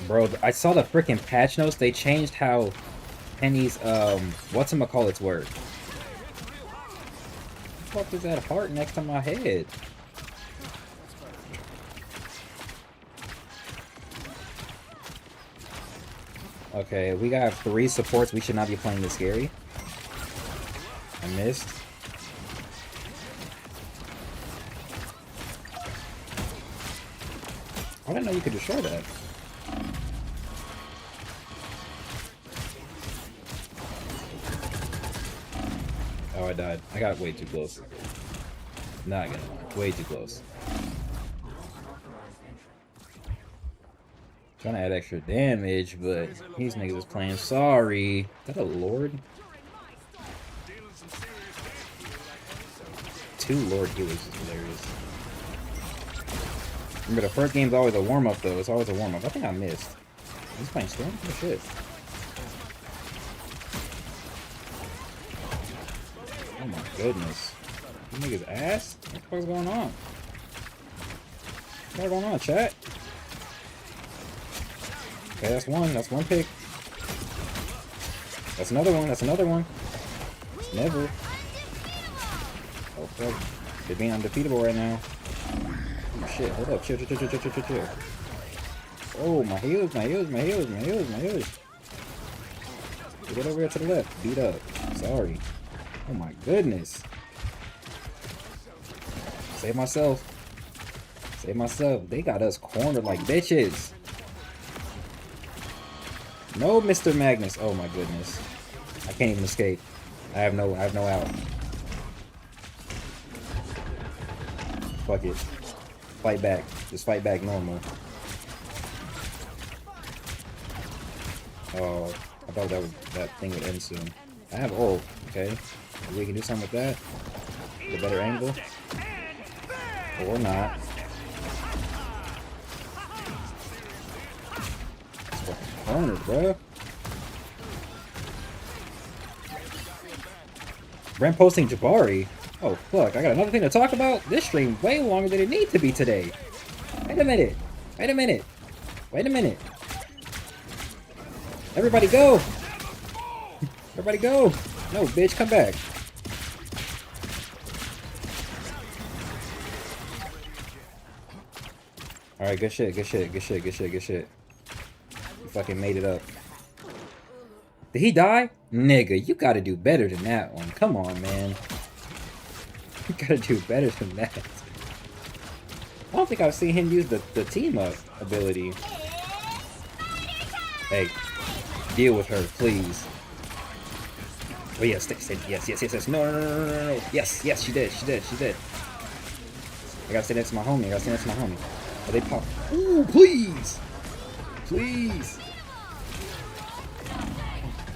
Bro, I saw the freaking patch notes. They changed how Penny's whatchamacallit's work. What the fuck is that heart next to my head? Okay, we got 3 supports. We should not be playing this scary. I missed. I didn't know you could destroy that. Oh, I died. I got way too close. Not gonna lie. Way too close. Trying to add extra damage, but these niggas is playing sorry. Is that a lord? 2 lord healers is hilarious. Remember, the first game's always a warm-up, though. It's always a warm-up. I think I missed. He's playing Storm? Oh, shit. Oh, my goodness. You niggas ass? What the fuck's going on? What's going on, chat? Okay, that's one. That's one pick. That's another one. That's another one. Never. Oh, fuck. They're being undefeatable right now. Oh, shit. Hold up. Chill. Oh, my heals. Get over here to the left. Beat up. Sorry. Oh, my goodness. Save myself. They got us cornered like bitches. No, Mr. Magnus. Oh my goodness. I can't even escape. I have no out. Fuck it. Fight back. Just fight back normal. Oh, I thought that thing would end soon. I have ult. Okay. Maybe we can do something with that. Get a better angle. Or not. Corner, bro. Brent posting Jabari. Oh fuck! I got another thing to talk about. This stream way longer than it needs to be today. Wait a minute. Everybody go. Everybody go. No, bitch, come back. All right, good shit. Fucking made it up. Did he die? Nigga, you gotta do better than that one. Come on, man. You gotta do better than that. I don't think I've seen him use the team up ability. Hey, deal with her, please. Oh yes, yes. No. Yes, she did. I gotta stay next to my homie. Oh, they pop. Ooh, please.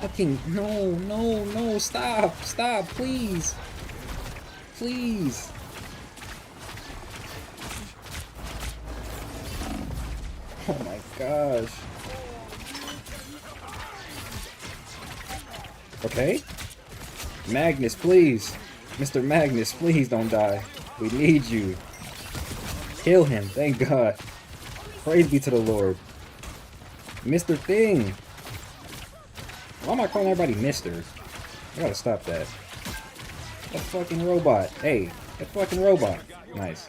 Fucking no, stop, please. Oh my gosh. Okay. Magnus, please. Mr. Magnus, please don't die. We need you. Kill him, thank God. Praise be to the Lord. Mr. Thing. Why am I calling everybody Mr.? I gotta stop that. That fucking robot. Hey, that fucking robot. Nice.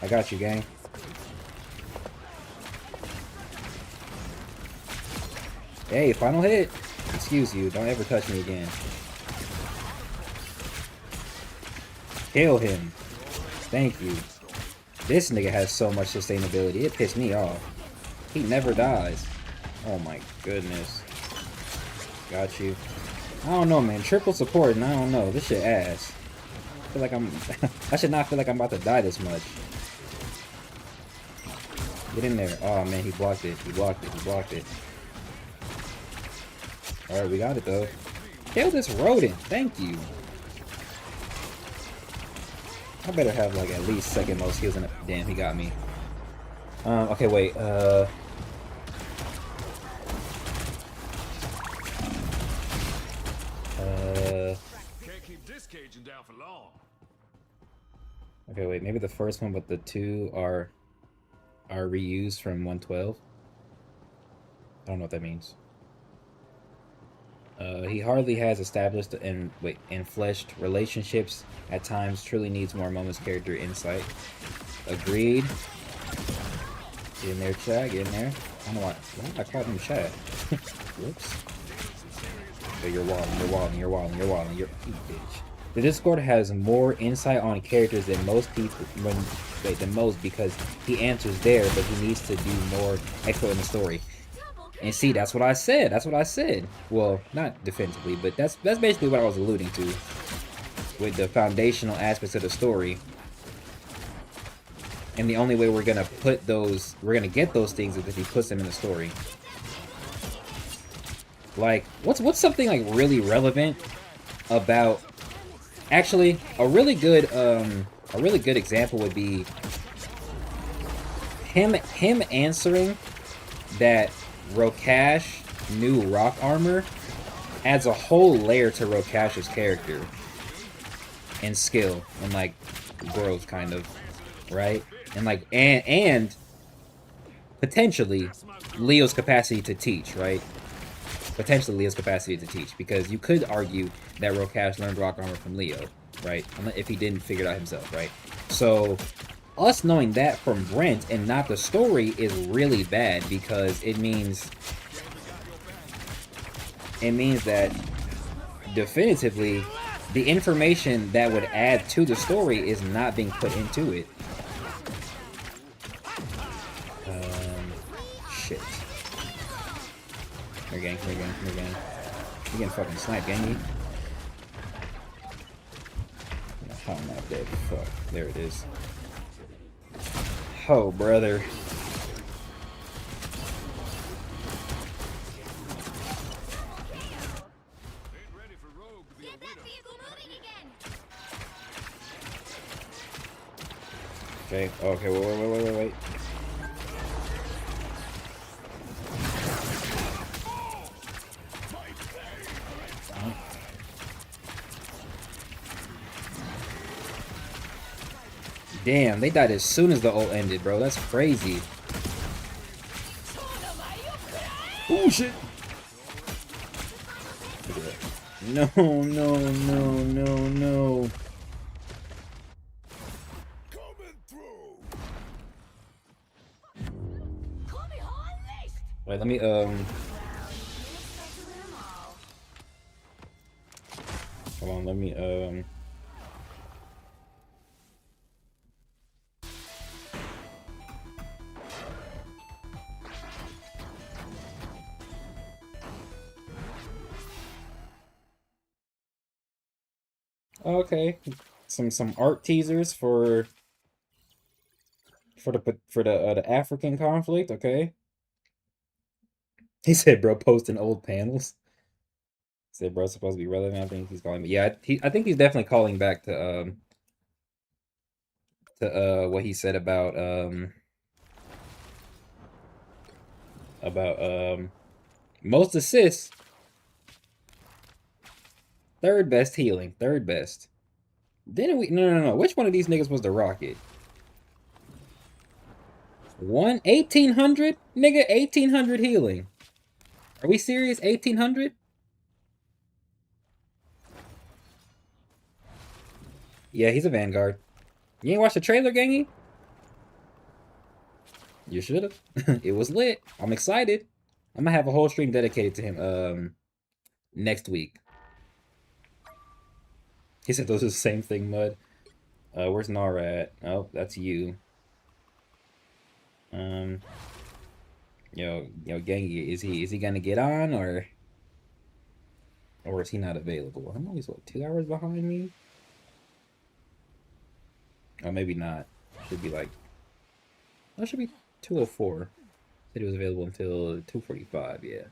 I got you, gang. Hey, final hit. Excuse you, don't ever touch me again. Kill him. Thank you. This nigga has so much sustainability, it pissed me off. He never dies. Oh my goodness. Got you. I don't know, man. Triple support, and I don't know. This shit ass. I feel like I should not feel like I'm about to die this much. Get in there. Oh man, he blocked it. Alright, we got it though. Kill this rodent. Thank you. I better have like at least second most heals in it. Damn, he got me. Okay, wait. Can't keep this caging down for long. Okay, wait. Maybe the first one, but the two are reused from 112. I don't know what that means. He hardly has established and fleshed relationships. At times, truly needs more moments character insight. Agreed. Get in there, chat. Get in there. I don't know why I called him chat. Whoops. Okay, you're walling. You're you bitch. The Discord has more insight on characters than most people than most because he answers there, but he needs to do more extra in the story. And see, that's what I said. That's what I said. Well, not defensively, but that's basically what I was alluding to with the foundational aspects of the story. And the only way we're gonna get those things is if he puts them in the story. Like, what's something like really relevant about? Actually, a really good example would be him answering that Rokash new rock armor adds a whole layer to Rokash's character and skill and like growth, kind of, right? And like and potentially Leo's capacity to teach, right? Potentially Leo's capacity to teach, because you could argue that Rokash learned rock armor from Leo, right? If he didn't figure it out himself, right? So us knowing that from Brent and not the story is really bad, because it means that definitively the information that would add to the story is not being put into it. Shit. Come here, gang. You're getting fucking sniped, gangy. Oh, I'm not dead. Fuck. There it is. Oh, brother. Okay, okay, wait. Damn, they died as soon as the ult ended, bro. That's crazy. Oh, shit. No. Wait, let me, hold on, let me, okay, some art teasers for the African conflict. Okay, he said, "Bro, posting old panels." He said, "Bro, supposed to be relevant." I think he's calling, but yeah, I think he's definitely calling back to what he said about most assists, third best healing, third best. Didn't we? No. Which one of these niggas was the Rocket? 1800? Nigga, 1800 healing. Are we serious? 1800? Yeah, he's a Vanguard. You ain't watched the trailer, gangy? You should have. It was lit. I'm excited. I'm gonna have a whole stream dedicated to him next week. He said those are the same thing, Mud. Where's Nara at? Oh, that's you. Yo, Gengi, is he gonna get on, or is he not available? I'm always, what, 2 hours behind me? Oh, maybe not. Should be like, that should be 2:04. Said he was available until 2:45. Yeah.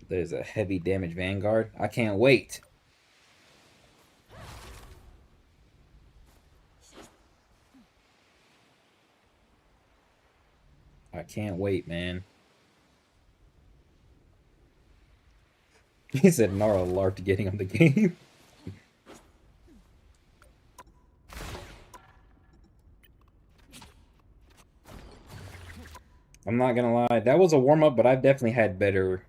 There's a heavy damage Vanguard. I can't wait. I can't wait, man. He said Nara larped getting on the game. I'm not gonna lie, that was a warm-up, but I've definitely had better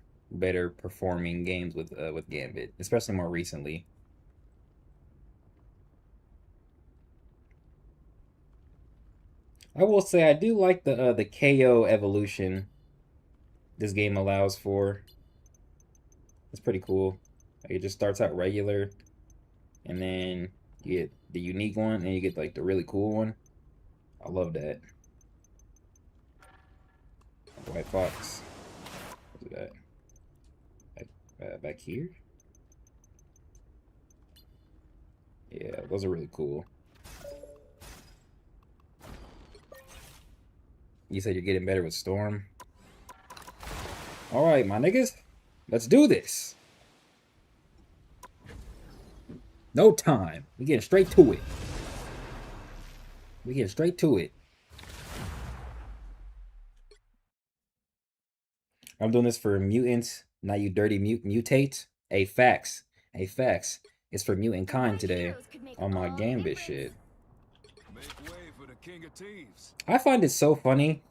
performing games with Gambit, especially more recently. I will say I do like the KO evolution this game allows for. It's pretty cool. Like, it just starts out regular, and then you get the unique one, and you get like the really cool one. I love that. White Fox. What's that? Back here? Yeah, those are really cool. You said you're getting better with Storm. Alright, my niggas. Let's do this. No time. We getting straight to it. We getting straight to it. I'm doing this for mutants, not you dirty mutate. A facts. A facts. It's for mutant kind today on my Gambit shit. Make way for the king of thieves. I find it so funny.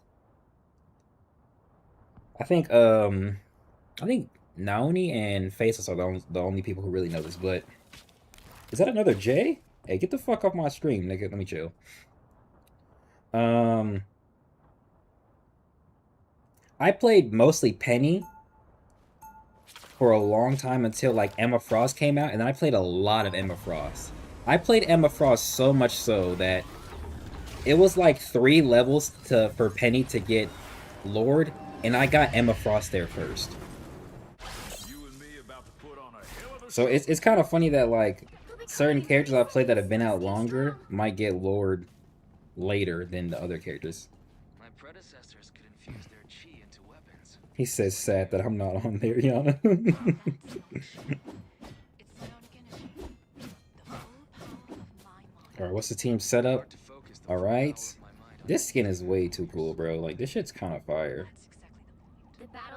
I think Naoni and Faceless are the only people who really know this, but is that another J? Hey, get the fuck off my stream, nigga. Let me chill. I played mostly Penny for a long time until like Emma Frost came out, and then I played a lot of Emma Frost. I played Emma Frost so much so that it was like 3 levels for Penny to get Lord, and I got Emma Frost there first. You and me about to put on a hell of a So it's kind of funny that like certain characters I played that have been out longer might get Lord later than the other characters. My predecessors could infuse their chi into weapons. He says sad that I'm not on there, Yana. Alright, what's the team setup? Alright. This skin is way too cool, bro. Like, this shit's kind of fire.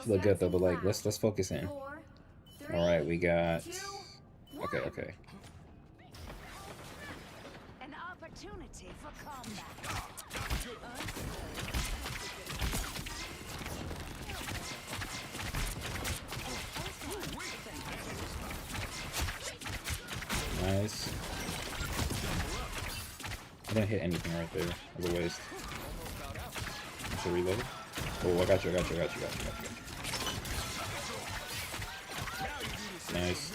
She look good though, but like, let's focus in. Alright, we got... Okay. An opportunity for combat. Nice. I didn't hit anything right there. It was a waste. I should reload. Oh, I got you. Nice.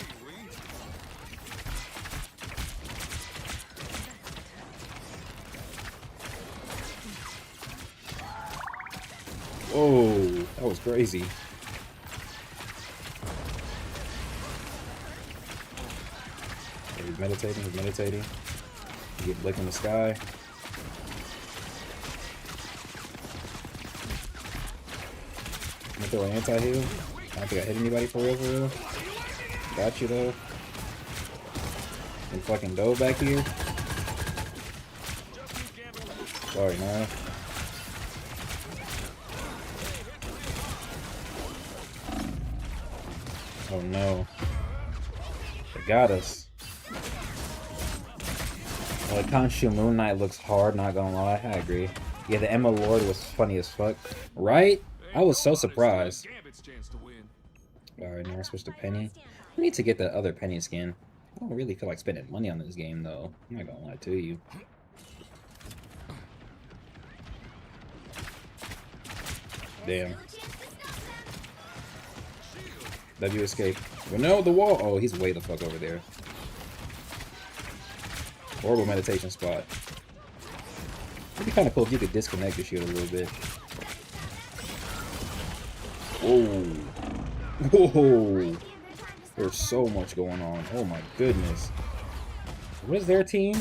Oh, that was crazy. He's meditating. You get Blake in the sky. I'm gonna throw an anti-heal. I don't think I hit anybody for real. Got you though. And fucking dove back here. Sorry, man. Oh no. They got us. Well, Khonshu Moon Knight looks hard, not gonna lie. I agree. Yeah, the Emma Lord was funny as fuck. Right? I was so surprised. Alright, now we're switch to Penny. We need to get the other Penny skin. I don't really feel like spending money on this game, though. I'm not gonna lie to you. Damn. W escape. Well, no, the wall. Oh, he's way the fuck over there. Horrible meditation spot. It'd be kind of cool if you could disconnect the shield a little bit. Whoa. There's so much going on. Oh my goodness. What is their team?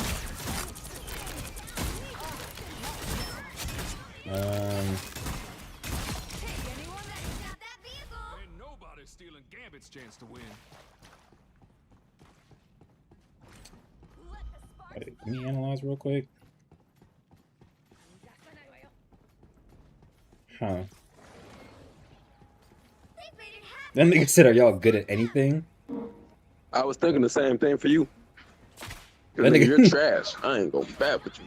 chance to win. Wait, can you analyze real quick? Huh. That nigga said, are y'all good at anything? I was thinking the same thing for you. That Nigga, nigga- you're trash. I ain't gonna bat with you.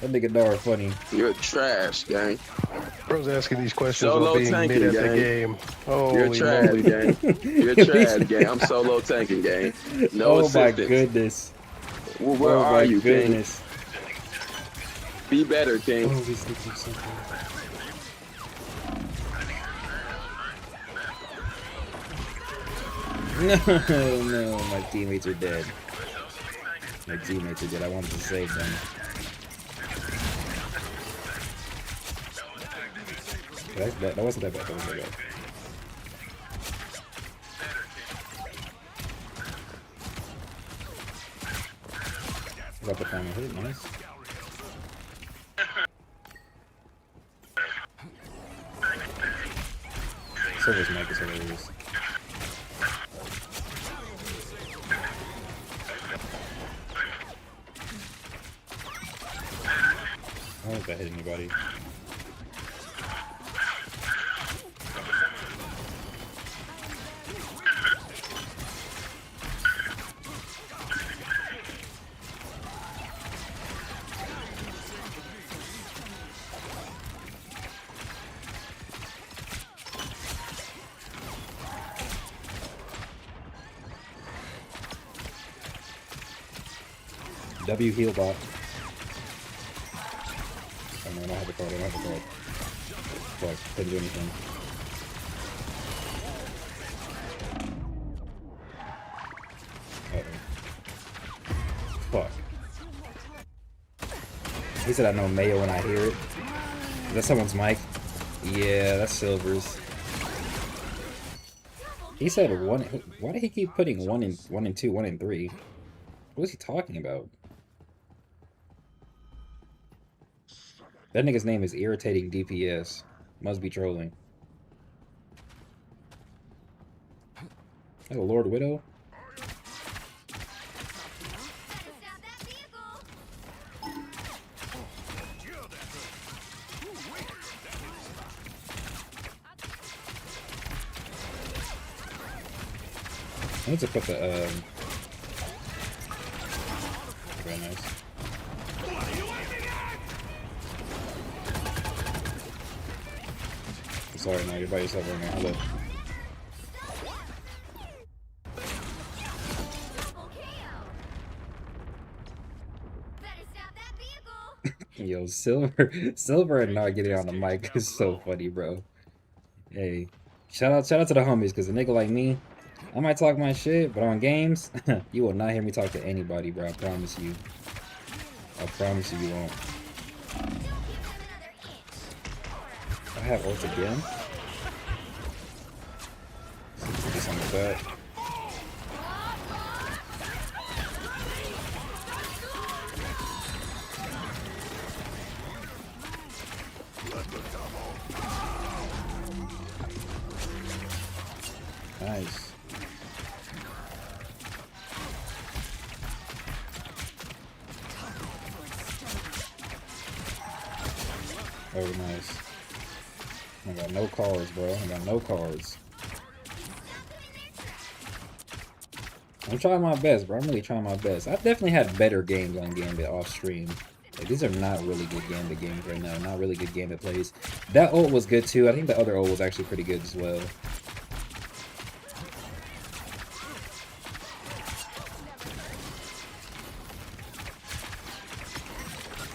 That nigga Dar funny. You're trash, gang. Bro's asking these questions Solo on being tanking, mid at the gang. game. You're Holy trash, moly. gang. You're trash, gang. I'm solo tanking, gang. No Oh my assistance. goodness. Well, where Oh are my you, goodness. King? Be better, King. Oh, these things are so good. No, no, my teammates are dead. My teammates are dead. I wanted to save them. That wasn't that bad. That wasn't that bad. Got the final hit. Nice. Silver's mic is hilarious. I don't think that hit anybody. W heal bot. Oh no, I don't have the card, I don't have the card. Fuck, couldn't do anything. Uh-oh. Fuck. He said I know Mayo when I hear it. Is that someone's mic? Yeah, that's Silver's. He said one. Why did he keep putting 1 and 2, 1 and 3? What is he talking about? That nigga's name is Irritating DPS. Must be trolling. That's a Lord Widow? I need to put the, very nice. I'm sorry, no, you're by yourself right now. Hello. Yo, Silver and not getting on the mic is so funny, bro. Hey, shout out to the homies, because a nigga like me, I might talk my shit, but on games, you will not hear me talk to anybody, bro. I promise you. I promise you, you won't. I have ult again. Let's put this on the back. Nice. Oh, nice. I got no cards, bro. I got no cards. I'm trying my best, bro. I'm really trying my best. I've definitely had better games on Gambit off stream. Like, these are not really good Gambit games right now. Not really good Gambit plays. That ult was good too. I think the other ult was actually pretty good as well.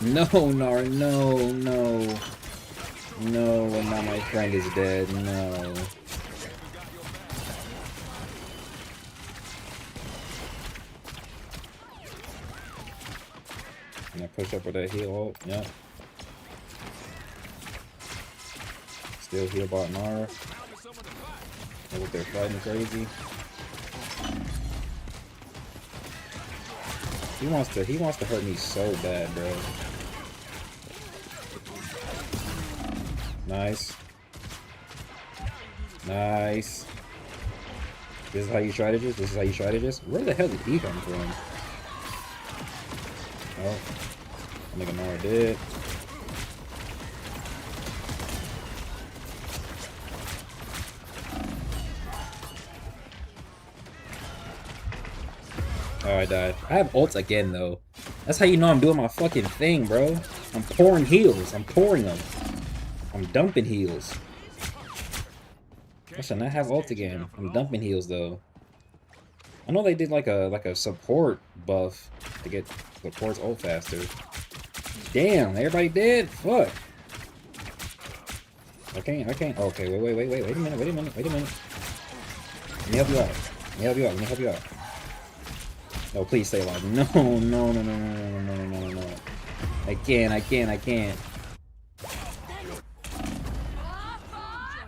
No, Nar, no, no. No, and now my friend is dead. No. Can I push up with that heal ult? Yep. Still heal bot Nara. Look at they're fighting crazy. He wants to hurt me so bad, bro. Nice. Nice. This is how you strategize? This is how you strategize? Where the hell did he come from? Oh. I think Nara did. Oh, I died. I have ults again, though. That's how you know I'm doing my fucking thing, bro. I'm pouring heals. I'm pouring them. I'm dumping heals. I should not have ult again. I'm dumping heals, though. I know they did like a support buff to get support's ult faster. Damn, everybody dead? Fuck. I can't. Okay, wait a minute. Let me help you out. Let me help you out. Oh, please stay alive. No. I can't.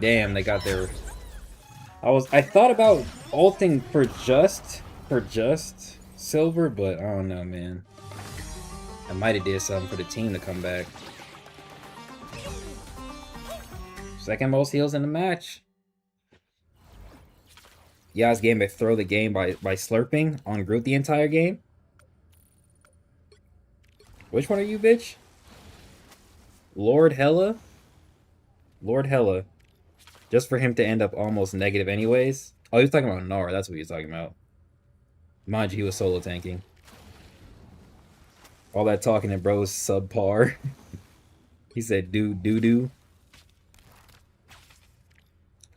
Damn, they got their... I thought about ulting for just silver, but I don't know, man. I might have did something for the team to come back. Second most heals in the match. Yas game to throw the game by slurping on Groot the entire game. Which one are you, bitch? Lord Hella? Lord Hella. Just for him to end up almost negative anyways. Oh, he was talking about Nara. That's what he was talking about. Mind you, he was solo tanking. All that talking and bro's subpar. He said doo-doo.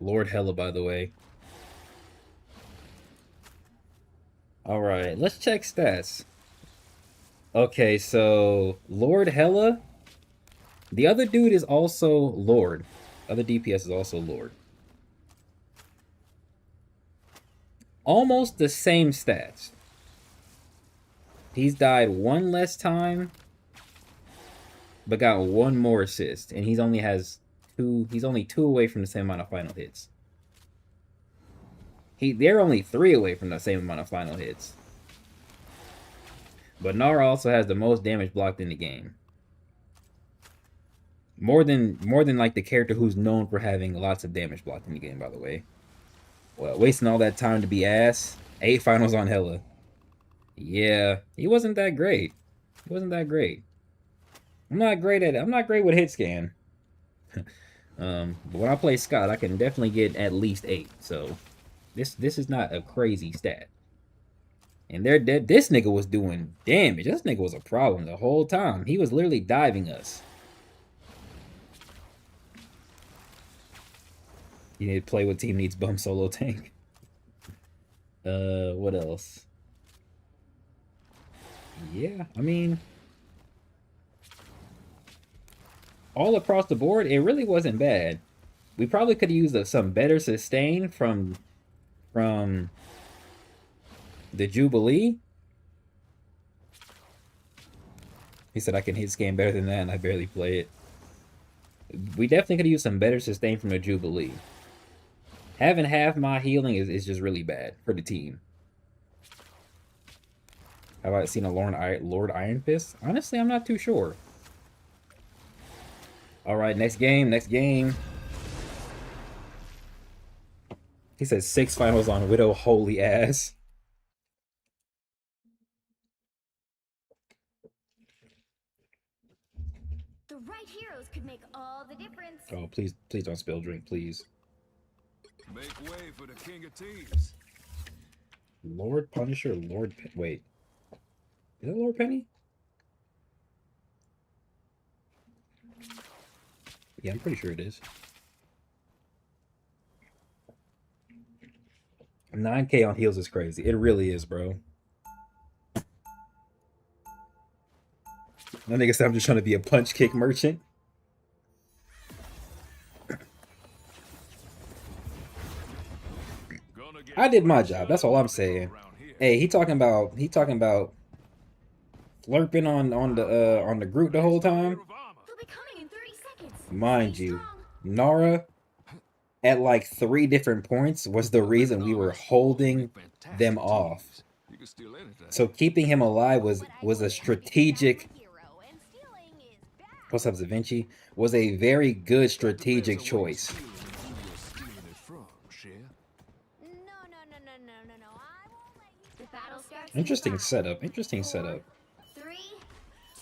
Lord Hella, by the way. Alright, let's check stats. Okay, so Lord Hella. The other dude is also Lord. Other DPS is also Lord. Almost the same stats. He's died one less time, but got one more assist, and he's only two away from the same amount of final hits. They're only 3 away from the same amount of final hits. But Nara also has the most damage blocked in the game. More than like the character who's known for having lots of damage blocked in the game, by the way. Well, wasting all that time to be ass. 8 finals on Hella. Yeah, he wasn't that great. I'm not great with hit scan. But when I play Scott, I can definitely get at least 8. So this is not a crazy stat. And this nigga was doing damage. This nigga was a problem the whole time. He was literally diving us. You need to play what team needs bum solo tank. What else? Yeah, I mean, all across the board, it really wasn't bad. We probably could have used some better sustain from the Jubilee. He said I can hit scan better than that, and I barely play it. We definitely could have used some better sustain from the Jubilee. Having half my healing is just really bad for the team. Have I seen a Lord Iron Fist? Honestly, I'm not too sure. Alright, next game. He said 6 finals on Widow, holy ass. The right heroes could make all the difference. Oh, please don't spill drink, please. Make way for the King of Tees. Lord Punisher, wait. Is that Lord Penny? Yeah, I'm pretty sure it is. 9K on heals is crazy. It really is, bro. That nigga said I'm just trying to be a punch kick merchant. I did my job. That's all I'm saying. Hey, he talking about flirting on the group the whole time. They'll be coming in 30 seconds. Mind you, Nara at like 3 different points was the reason we were holding them off. So keeping him alive was a strategic. What's up, Zavinci? Was a very good strategic choice. Interesting setup. Interesting setup. 3,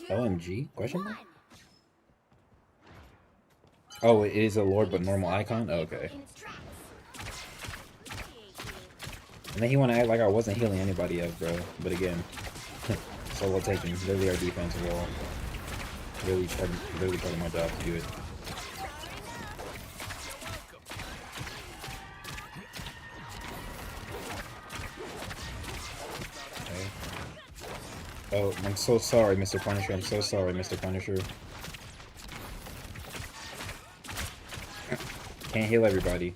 2, OMG? Question 1. mark? Oh, it is a lord but normal icon? Oh, okay. In its tracks. And then he wanna act like I wasn't healing anybody else, bro. But again, solo taking. Literally our defensive wall. Literally part of my job to do it. Okay. Oh, I'm so sorry, Mr. Punisher. I'm so sorry, Mr. Punisher. Can't heal everybody.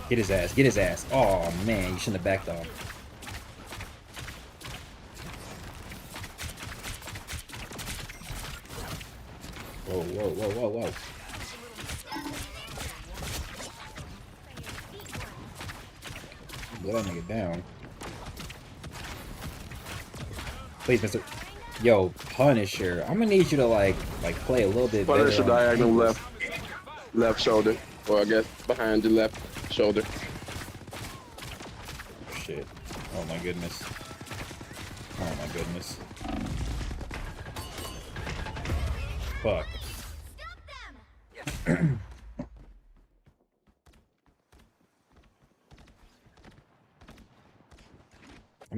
Get his ass. Get his ass. Oh, man. You shouldn't have backed off. Whoa, whoa, whoa, whoa, whoa. Let that nigga down. Please, Mr. Yo, Punisher. I'm gonna need you to like play a little bit better. Punisher on diagonal angles. left shoulder, or I guess behind the left shoulder. Shit. Oh my goodness. Oh my goodness. Fuck. I'm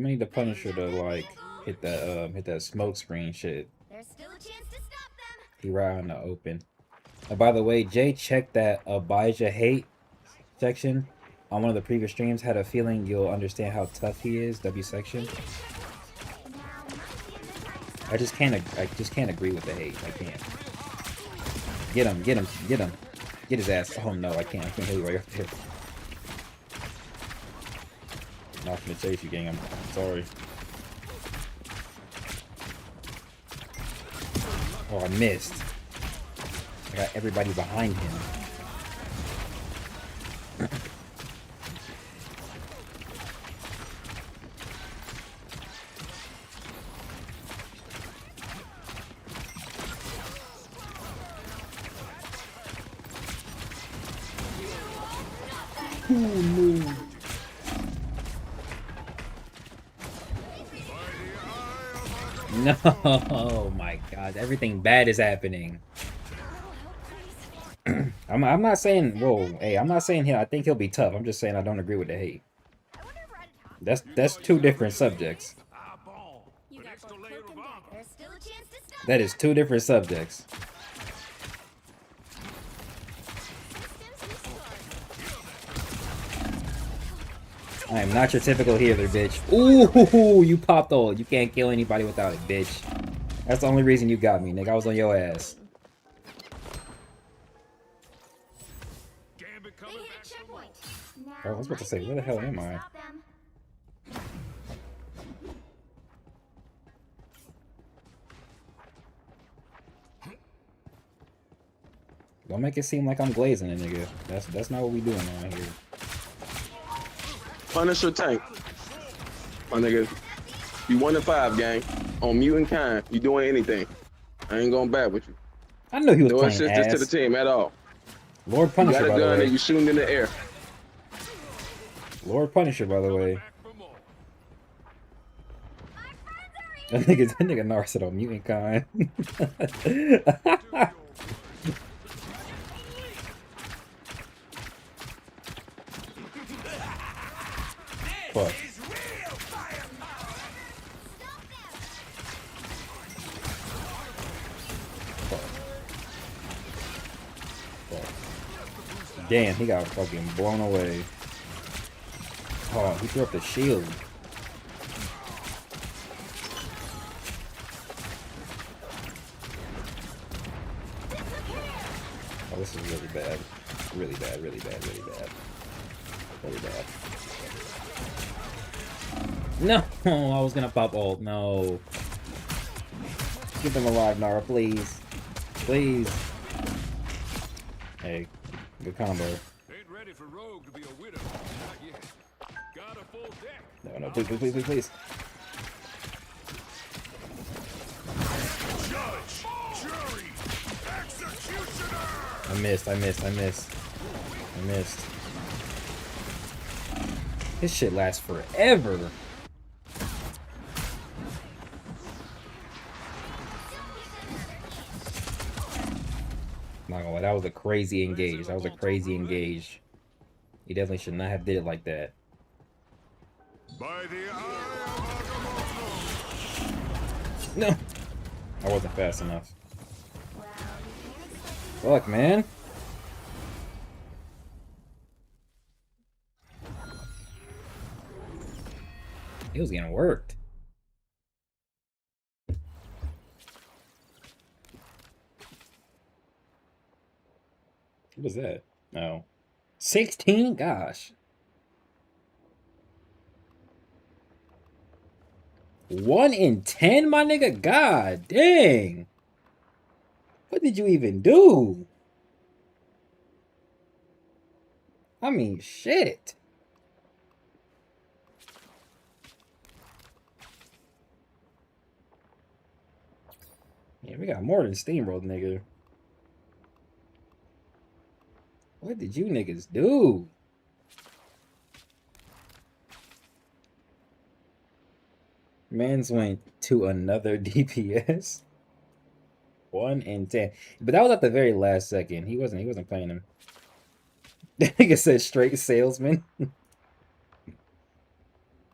gonna need the Punisher to like hit that smoke screen shit. There's still a chance to stop them. He right out in the open. And by the way, Jay checked that Abijah hate section on one of the previous streams. Had a feeling you'll understand how tough he is. W section. I just can't agree with the hate. I can't. Get him, get him, get him. Get his ass. Oh no, I can't heal you right up there. I'm not gonna chase you, gang. I'm sorry. Oh, I missed. I got everybody behind him. No, oh my god, everything bad is happening. I'm not saying, whoa, hey, I'm not saying I think he'll be tough. I'm just saying I don't agree with the hate. That's two different subjects. You got both cloak and dagger. There's still a chance to stop That is two different subjects. I am not your typical healer, bitch. Ooh, you popped old. You can't kill anybody without it, bitch. That's the only reason you got me, nigga. I was on your ass. Gambit They coming hit back for checkpoint. more. Oh, I was about to say, where the hell am I? Stop them. Don't make it seem like I'm glazing it, nigga. That's not what we doing around here. Punisher tank. My nigga, you 1 in 5, gang. On mutant kind, you doing anything. I ain't going back with you. I knew he was No playing assistance to the ass. team at all. Lord You Punisher, got a by the gun way. and you shooting in the air. Lord Punisher, by the way. Back for more. That nigga Nar said on mutant kind. Fuck. Fuck. Damn, he got fucking blown away. Oh, he threw up the shield. Oh, this is really bad. Really bad, really bad, really bad. Really bad. No! I was gonna pop ult. No. Keep them alive, Nara, please. Please. Hey, good combo. Ain't ready for Rogue to be a widow. Not yet. Got a full deck. No, please, please, please, please, please. Judge, jury, executioner. I missed. This shit lasts forever. Not gonna lie, that was a crazy engage. That was a crazy engage. He definitely should not have did it like that. By the eye of No, I wasn't fast enough. Fuck, man. He was getting worked. What was that? No. 16? Gosh. 1 in 10, my nigga? God dang. What did you even do? I mean, shit. Yeah, we got more than Steamrolled, nigga. What did you niggas do? Mans went to another DPS. 1 in 10. But that was at the very last second. He wasn't playing him. That nigga said straight salesman.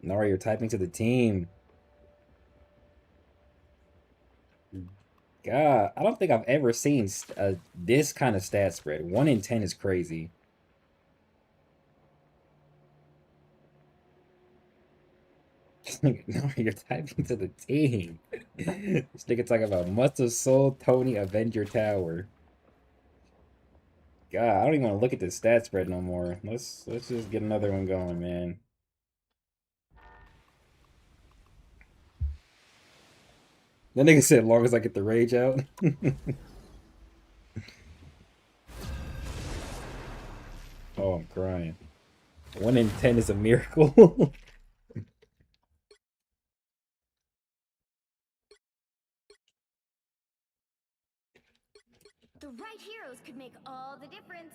Nora, you're typing to the team. God, I don't think I've ever seen this kind of stat spread. 1 in 10 is crazy. No, you're typing to the team. This nigga talking about must have sold Tony Avenger Tower. God, I don't even want to look at the stat spread no more. Let's just get another one going, man. That nigga said, long as I get the rage out. Oh, I'm crying. 1 in 10 is a miracle. The right heroes could make all the difference.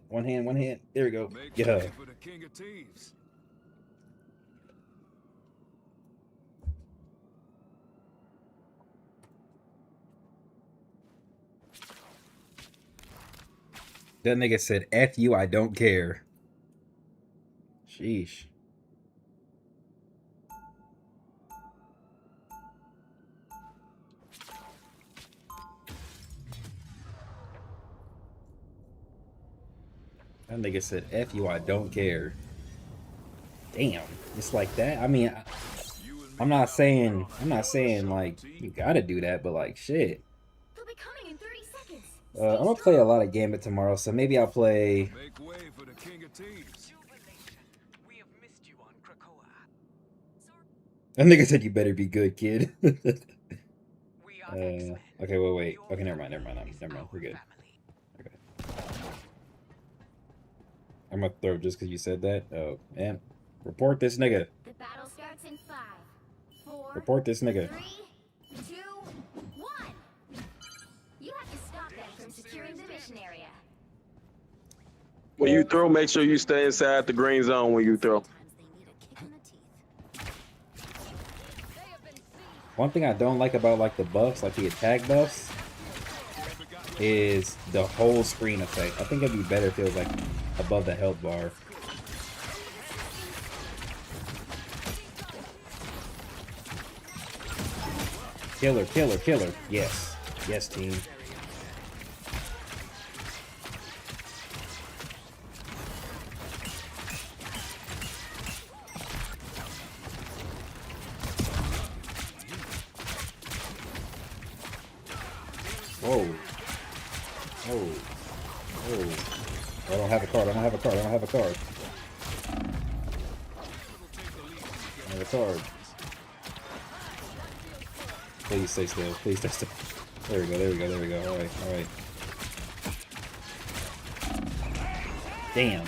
One hand, one hand. There we go. Make Get her. way for the king of thieves. That nigga said, F you, I don't care. Sheesh. That nigga said, F you, I don't care. Damn. It's like that. I mean, I'm not saying like you gotta do that, but like shit. They'll be coming in 30 seconds. I'm gonna play a lot of Gambit tomorrow, so maybe I'll play. Make way for the king of thieves. We have missed you on Krakoa. That nigga said you better be good, kid. We are X-Men. Okay, wait. Okay, never mind. We're good. Okay. I'm gonna throw just because you said that. Oh, man. Report this nigga. The battle starts in 5, 4, Report this nigga. 3, 2, 1. You have to stop them from securing the mission area. When you throw, make sure you stay inside the green zone when you throw. Sometimes they need a kick in the teeth. One thing I don't like about like the buffs, like the attack buffs, is the whole screen effect. I think it'd be better if it was like above the health bar. Killer. Yes. Yes, team. Whoa. Oh. I don't have a card. I don't have a card. Please stay still. There we go. Alright. Damn.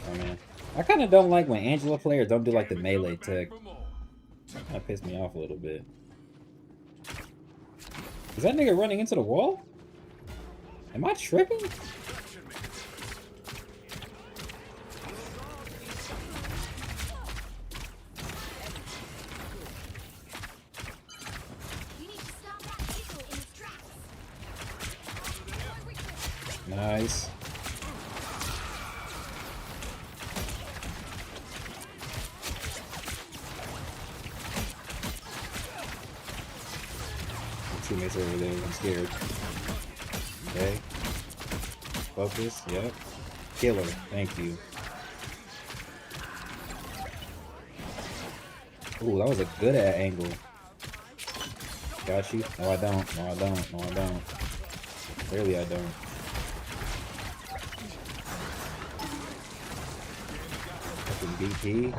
Oh man. I kinda don't like when Angela players don't do like the melee tech. That pissed me off a little bit. Is that nigga running into the wall? Am I tripping? You need to stop that vehicle in its tracks. Nice. Teammates over there, I'm scared. Okay. Focus, yep. Killer, thank you. Ooh, that was a good angle. Got you? No, I don't. No, I don't. No, I don't. Clearly, I don't. Fucking BP.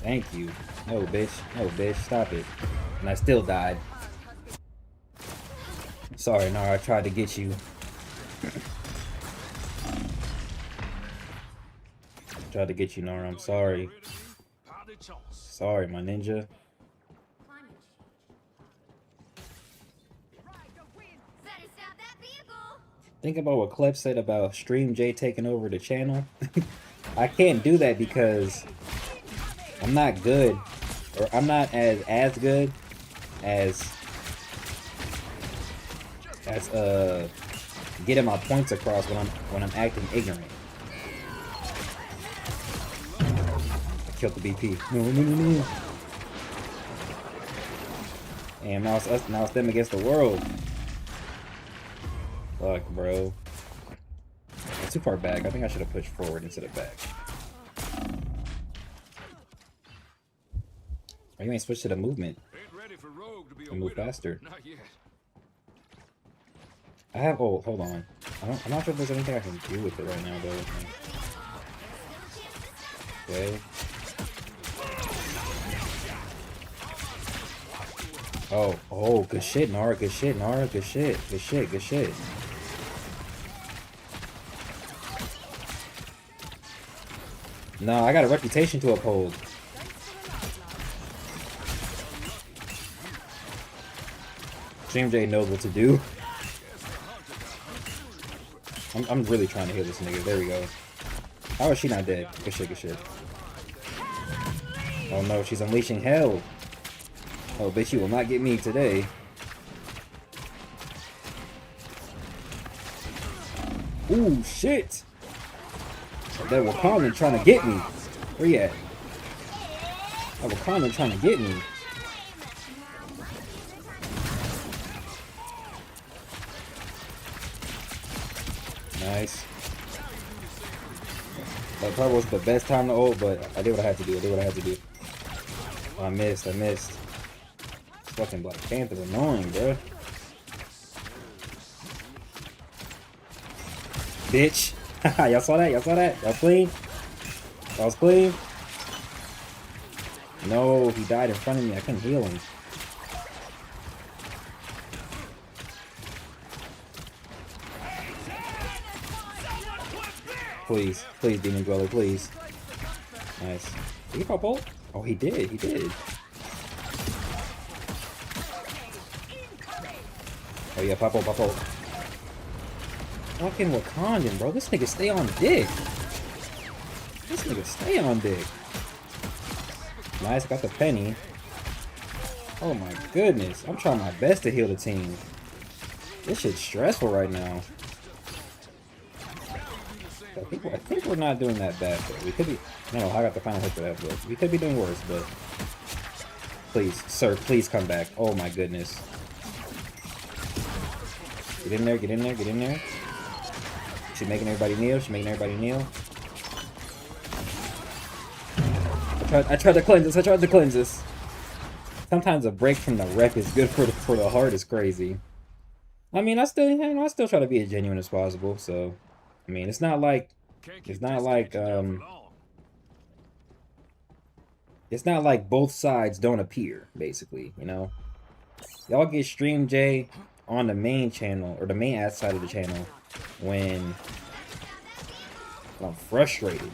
Thank you. No, bitch. No, bitch. Stop it. And I still died. Sorry, Nara. I tried to get you. Tried to get you, Nara. I'm sorry. Sorry, my ninja. Better stop that vehicle. Think about what Clep said about Stream J taking over the channel. I can't do that because I'm not good, or I'm not as good as getting my points across when I'm acting ignorant. I killed the BP. No. And now it's us. Now it's them against the world. Fuck, bro. I'm too far back. I think I should have pushed forward instead of back. Or you ain't switch to the movement Ain't ready for Rogue to be a and move widow. faster. Not yet. I have. Oh, hold on. I'm not sure if there's anything I can do with it right now, though. Okay. Oh, good shit, Nara. Good shit, Nara. Good shit. Good shit. Good shit. No, I got a reputation to uphold. Stream J knows what to do. I'm really trying to heal this nigga. There we go. How is she not dead? Good shit, good shit. Oh no, she's unleashing hell. Oh, bitch, you will not get me today. Ooh, shit! That Wakanda trying to get me. Where you at? That Wakanda trying to get me. Nice. That probably wasn't the best time to ult, but I did what I had to do. Oh, I missed. This fucking Black Panther annoying, bro. Bitch. Y'all saw that? Y'all clean? Y'all was clean? No, he died in front of me. I couldn't heal him. Please, Demon Dweller, please. Nice. Did he pop ult? Oh, he did. Oh yeah, pop ult. Fucking Wakandan, bro. This nigga stay on dick. Nice, got the penny. Oh my goodness. I'm trying my best to heal the team. This shit's stressful right now. I think we're not doing that bad, though. We could be... No, I got the final hit for that, but we could be doing worse, but... Please, sir, please come back. Oh my goodness. Get in there. She's making everybody kneel. I tried to cleanse this. Sometimes a break from the wreck is good for the heart is crazy. I mean, I still try to be as genuine as possible, so... I mean, it's not like both sides don't appear, basically, you know? Y'all get Stream J on the main channel, or the main ad side of the channel, when I'm frustrated.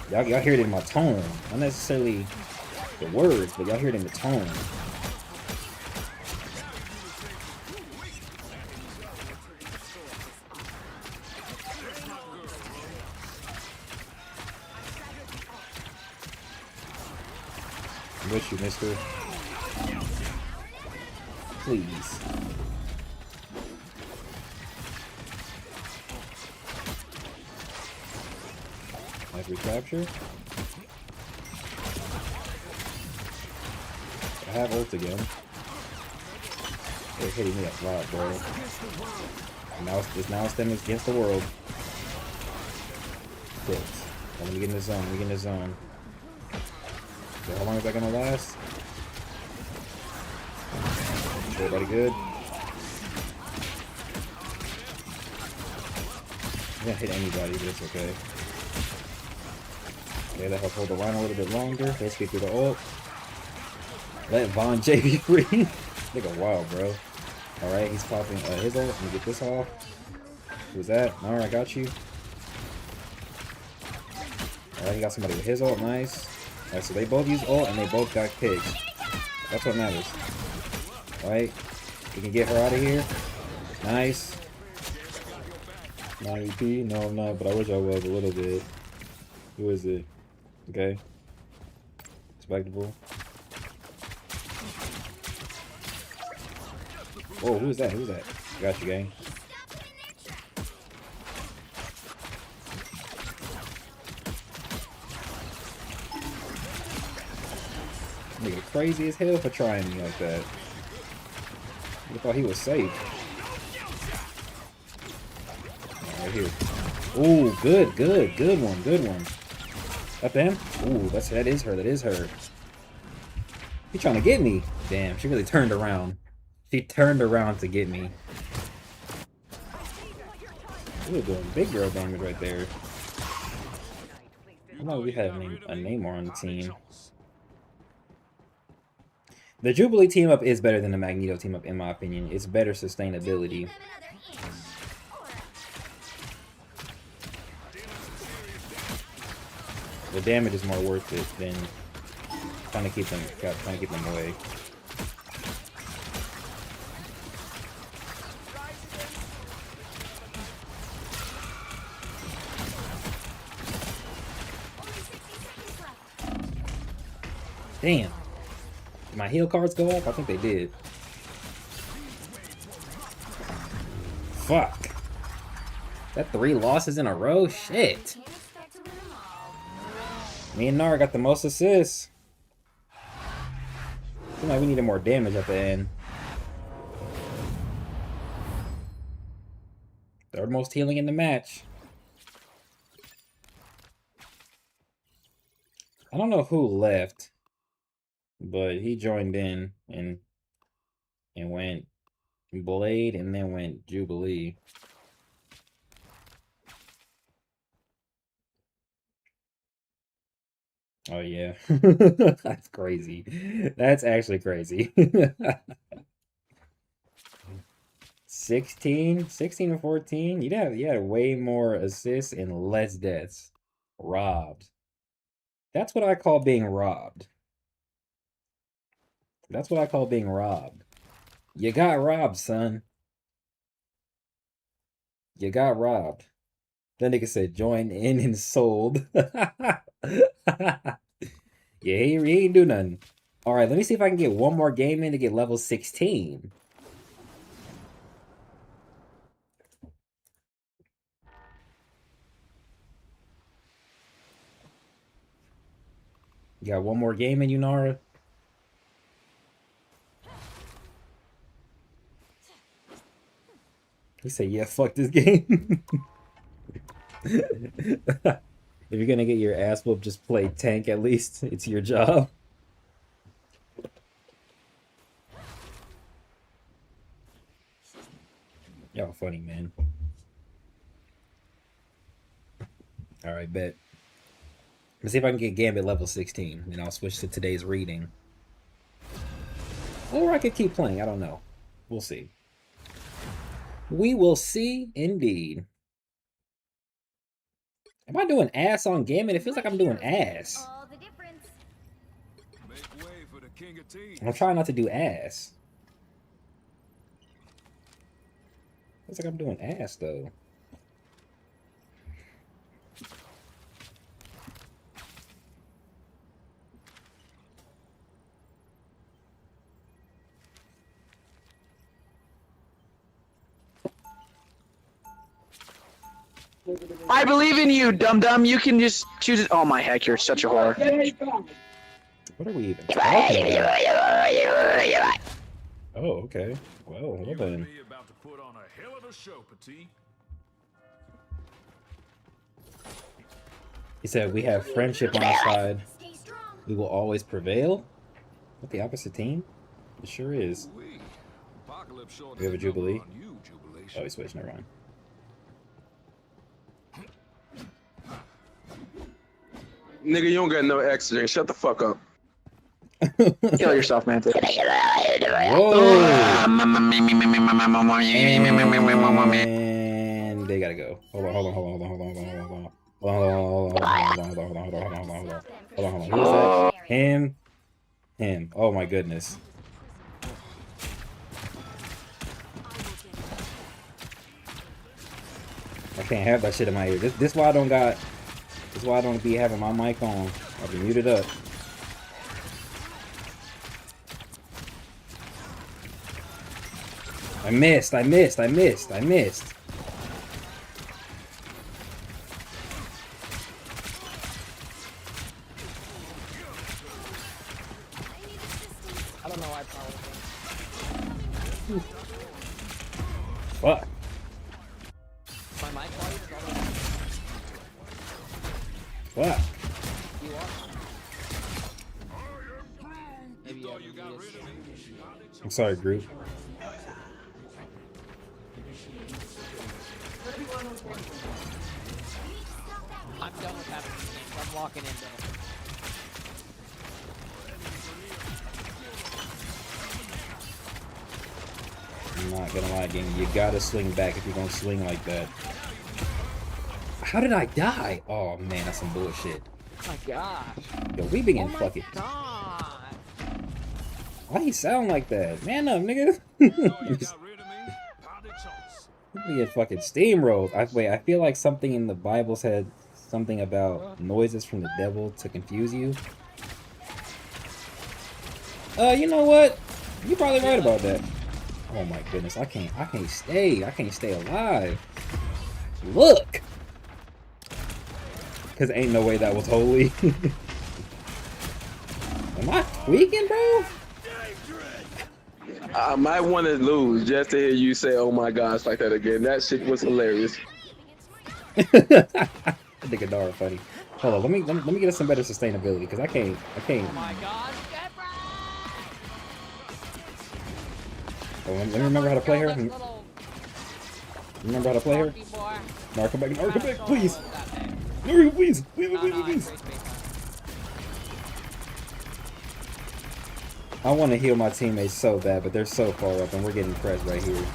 Y'all hear it in my tone. Not necessarily the words, but y'all hear it in the tone. with you, mister. Please. Nice recapture. I have ult again. They're hitting me a lot, bro. And now it's them against the world. Good. Let me get in the zone. Let me get in the zone. So how long is that gonna last? Everybody good? I'm gonna hit anybody, but it's okay. Okay, that helps hold the line a little bit longer. Let's get through the ult. Let Von J be free. Nigga wild, bro. Alright, he's popping his ult. Let me get this off. Who's that? Alright, I got you. Alright, he got somebody with his ult. Nice. Alright, so they both use ult and they both got kicks. That's what matters. Alright. We can get her out of here. Nice. Not EP? No, I'm not, but I wish I was a little bit. Who is it? Okay. Respectable. Oh, who is that? Who's that? Got you, gang. Nigga crazy as hell for trying me like that. I thought he was safe. Right here. Ooh, good one. Up to him? Ooh, that is her. He trying to get me. Damn, she really turned around. She turned around to get me. We were doing big girl damage right there. I know we have a Namor on the team. The Jubilee team up is better than the Magneto team up, in my opinion. It's better sustainability. The damage is more worth it than trying to keep them away. Damn. Did my heal cards go up? I think they did. Fuck. Is that 3 losses in a row? Shit. Me and Nara got the most assists. Seems like we needed more damage at the end. Third most healing in the match. I don't know who left, but he joined in and went Blade and then went Jubilee. Oh yeah. That's crazy. That's actually crazy. 16 and 14. You had way more assists and less deaths. Robbed. That's what I call being robbed. That's what I call being robbed. You got robbed, son. You got robbed. That nigga said joined in and sold. Yeah, he ain't do nothing. Alright, let me see if I can get one more game in to get level 16. You got one more game in you, Nara? He said, yeah, fuck this game. If you're gonna get your ass whooped, just play tank at least. It's your job. Y'all funny, man. Alright, bet. Let's see if I can get Gambit level 16, and I'll switch to today's reading. Or I could keep playing, I don't know. We'll see. We will see, indeed. Am I doing ass on Gambit? It feels like I'm doing ass. All the difference. Make way for the king of teams. I'm trying not to do ass. Feels like I'm doing ass, though. I believe in you, dum dum. You can just choose it. Oh my heck, you're such a whore. What are we even talking about? Oh, okay. Well You then. and me about to put on a hell of a show, Petit. He said we have friendship on our side. Stay strong. We will always prevail. With the opposite team? It sure is. Ooh-wee. Apocalypse sure We have a did a number Jubilee. on you, Jubilation. Oh, he switched. Never mind. Nigga, you don't got no oxygen. Shut the fuck up. Kill yourself, man. Whoa! And they gotta go. Hold on, hold on, hold on, hold on, hold on, hold on, hold on. Hold on, hold on, hold on, hold on, hold on, hold on, hold on, hold on, hold on. Hold on, hold on. Who is that? Him. Him. Oh my goodness. I can't have that shit in my ear. This why I don't got. This why I don't be having my mic on. I'll be muted up. I missed. I missed. I missed. I missed. I don't know why power. Fuck. My mic volume is all Fuck. you are. Maybe you have I'm sorry, group. I'm done with having these games. I'm walking in there. I'm not gonna lie, gang. You gotta swing back if you're gonna swing like that. How did I die? Oh man, that's some bullshit. Oh my gosh. Yo, we begin Oh my fucking. god. Why he sound like that? Man up, nigga. You got rid of me? Party chance. We get fucking steamrolled. Wait, I feel like something in the Bible said something about noises from the devil to confuse you. You know what? You're probably right about that. Oh my goodness, I can't stay alive. Look! Cause ain't no way that was holy. Am I tweaking, bro? I might want to lose just to hear you say, "Oh my gosh," like that again. That shit was hilarious. I think Adara funny. Hold on, let me get us some better sustainability because I can't. Oh my god. Oh, let me remember how to play her. Remember how to play her? Nara, come back, Nara, come back, please. Nara, please, please. I want to heal my teammates so bad, but they're so far up, and we're getting pressed right here.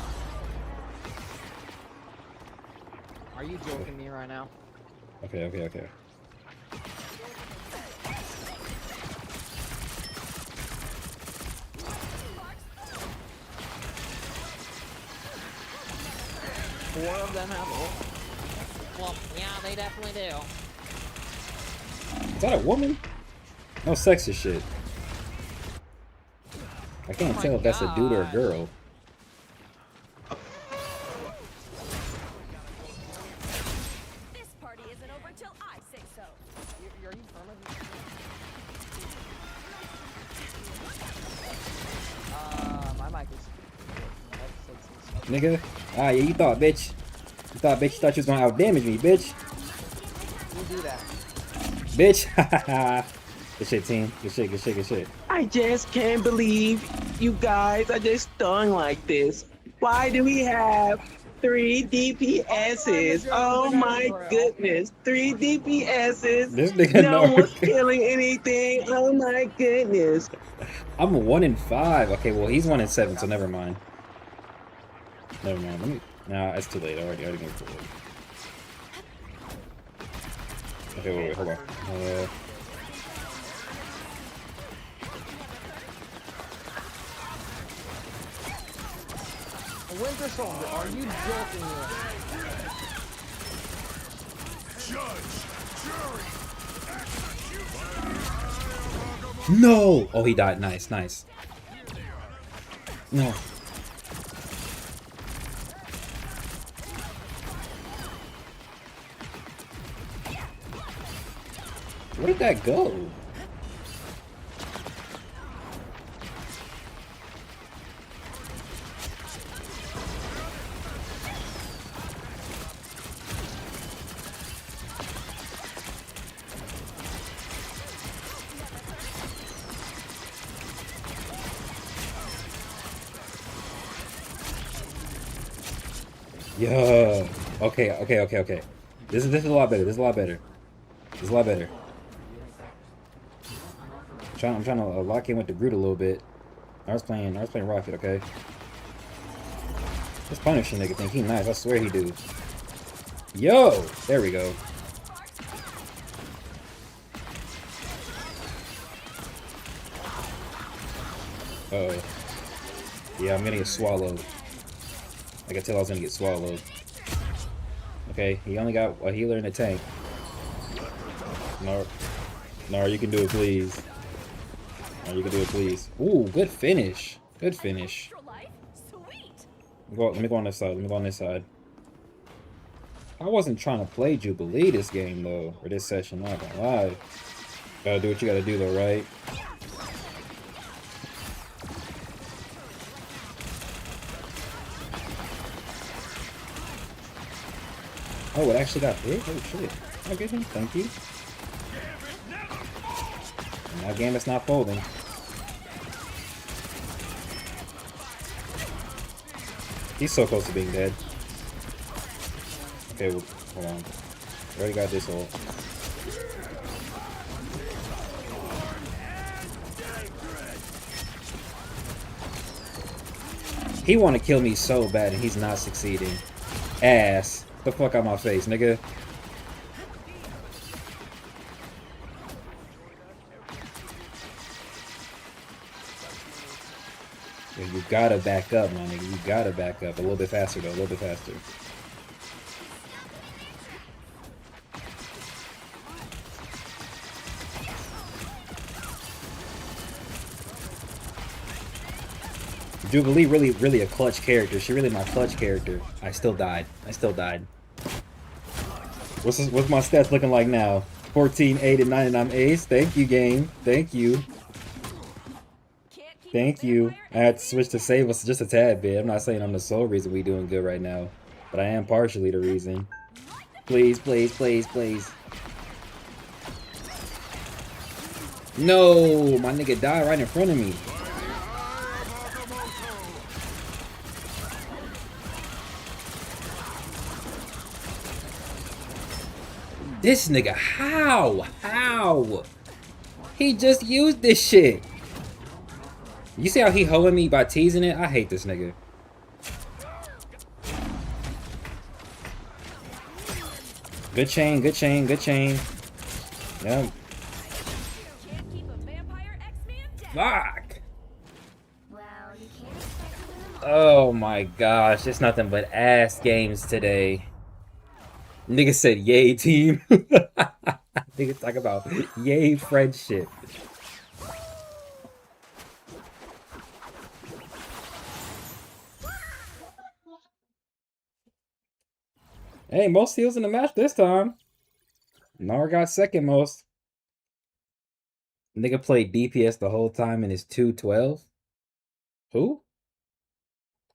Are you joking me right now? Okay. Four of them have ult. Well, yeah, they definitely do. Is that a woman? No sexist shit. I can't Oh tell my if that's a dude or a God. girl. This party isn't over till I say so. Are you permanent? My mic is. Nigga. Ah, yeah, you thought, bitch. You thought you was gonna outdamage me, bitch. You do that. Bitch. Good shit, team. Good shit. I just can't believe you guys are just stung like this. Why do we have 3 DPSs? Oh my goodness, 3 DPSs. This nigga No Narc. one's killing anything. Oh my goodness. I'm a 1 in 5. Okay, well he's 1 in 7, so never mind. Let me. Nah, it's too late. I already moved forward. Okay, wait, hold on. Winter Soldier, are you joking me? No! Oh, he died. Nice. No. Where did that go? Yeah. Okay. This is a lot better. This is a lot better. This is a lot better. I'm trying to lock in with the Groot a little bit. I was playing Rocket, okay? This Punisher nigga think he nice. I swear he do. Yo! There we go. Uh-oh. Yeah, I'm gonna get swallowed. I could tell I was gonna get swallowed. Okay, he only got a healer and a tank. No, you can do it, please. No, you can do it, please. Ooh, good finish. Good finish. Let me go on this side. Let me go on this side. I wasn't trying to play Jubilee this game, though. Or this session, not gonna lie. Gotta do what you gotta do, though, right? Oh, it actually got hit? Oh, shit. I'll get him. Thank you. And now Gambit's not folding. He's so close to being dead. Okay, well, hold on. I already got this ult. He want to kill me so bad and he's not succeeding. Ass. The fuck out my face, nigga. Yeah, you gotta back up, my nigga. You gotta back up. A little bit faster, though. A little bit faster. Jubilee really a clutch character. She really my clutch character. I still died. What's my stats looking like now? 14, 8, and 9, and I'm ace. Thank you, game. Thank you. Thank you. I had to switch to save us just a tad bit. I'm not saying I'm the sole reason we doing good right now, but I am partially the reason. Please. No, my nigga died right in front of me. This nigga, how? He just used this shit. You see how he holding me by teasing it? I hate this nigga. Good chain. Yep. Fuck. Oh my gosh, it's nothing but ass games today. Nigga said yay team. Nigga talk about yay friendship. Hey, most steals in the match this time. Nar got second most. Nigga played DPS the whole time and is 212. Who?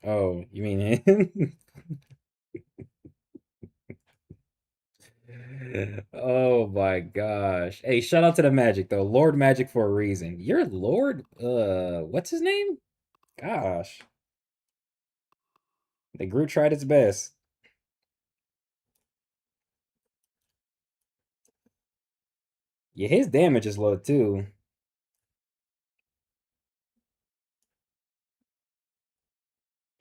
Oh, you mean him? Oh my gosh. Hey, shout out to the Magic though. Lord Magic for a reason. You're Lord what's his name? Gosh. The Groot tried its best. Yeah, his damage is low too.